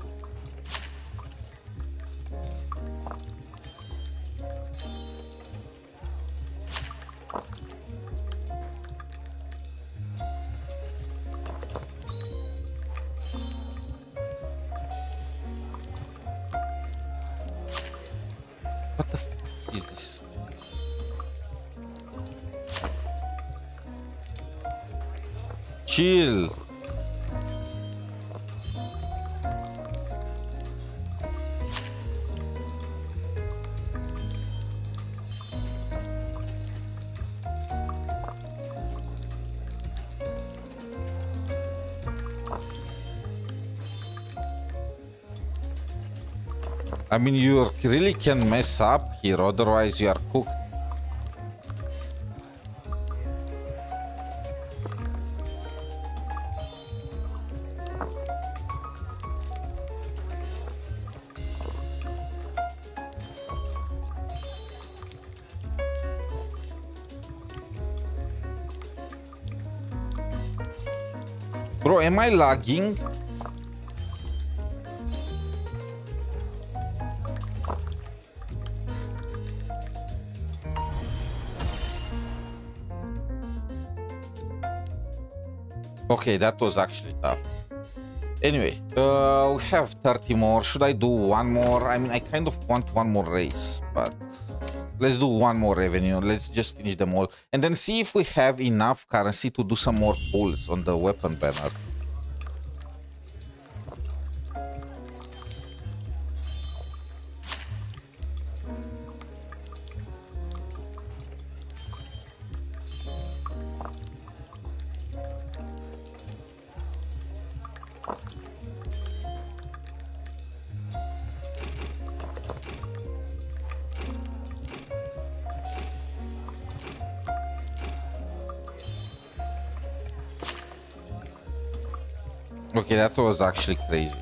What the f is this? Chill. I mean, you really can mess up here, otherwise you are cooked. Bro, am I lagging? Okay, that was actually tough. Anyway, we have 30 more. Should I do one more? I mean, I kind of want one more race, but let's do one more revenue. Let's just finish them all and then see if we have enough currency to do some more pulls on the weapon banner. Okay, that was actually crazy.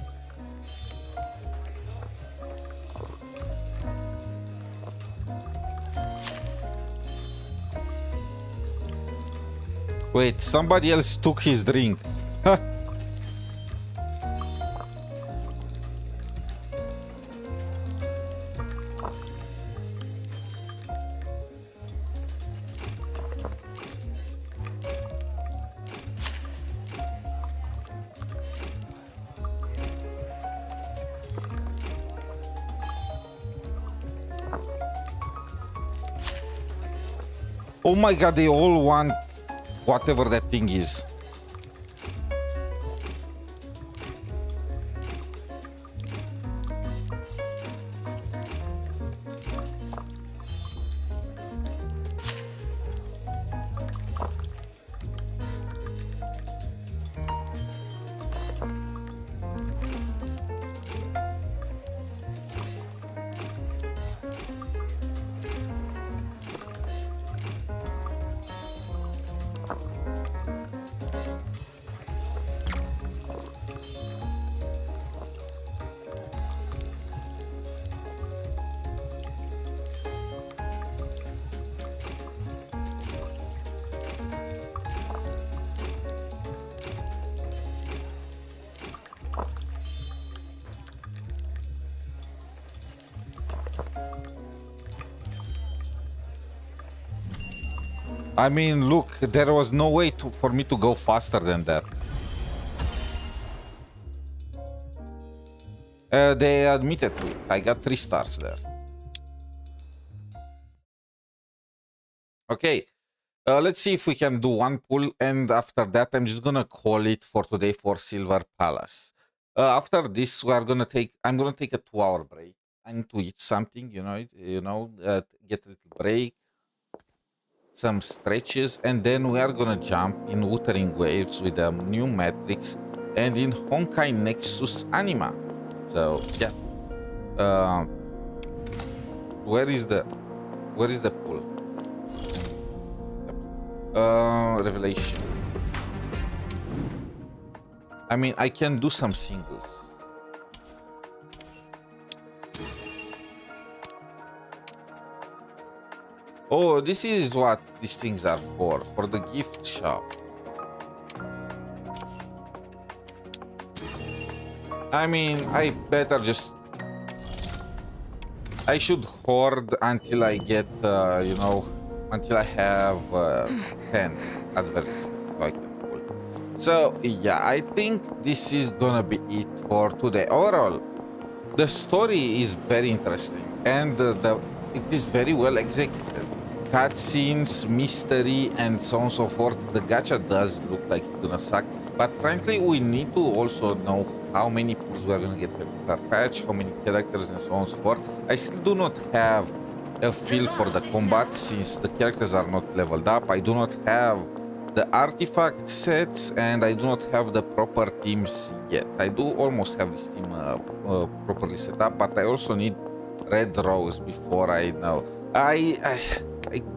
Wait, somebody else took his drink. Huh. Oh my god, they all want whatever that thing is. I mean, look, there was no way for me to go faster than that. They admitted to it. I got 3 stars there. Okay, let's see if we can do one pull, and after that, I'm just gonna call it for today for Silver Palace. After this, I'm gonna take a 2-hour break. I need to eat something, get a little break, some stretches, and then we are gonna jump in Wuthering Waves with a new Matrix and in Honkai Nexus Anima. So yeah, where is the pool? Revelation. I mean, I can do some singles. Oh, this is what these things are for the gift shop. I mean, I should hoard until I get, until I have 10 at the least, so I can pull. So, yeah, I think this is gonna be it for today. Overall, the story is very interesting, and it is very well executed. Cutscenes, mystery, and so on and so forth. The gacha does look like it's gonna suck, but frankly, we need to also know how many pulls we are gonna get per patch, how many characters, and so on and so forth. I still do not have a feel for the combat since the characters are not leveled up. I do not have the artifact sets, and I do not have the proper teams yet. I do almost have this team properly set up, but I also need red rose before I know.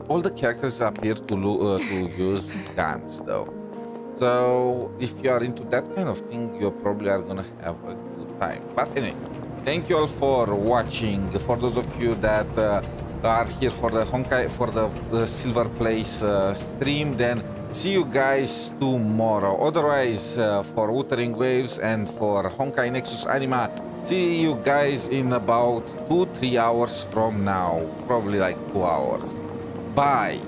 All the characters appear to use guns though. So if you are into that kind of thing, you probably are gonna have a good time. But anyway, thank you all for watching. For those of you that are here for the Honkai, for the Silver Place stream, then see you guys tomorrow. Otherwise, for Wuthering Waves and for Honkai Nexus Anima, see you guys in about 2-3 hours from now. Probably like 2 hours. Bye.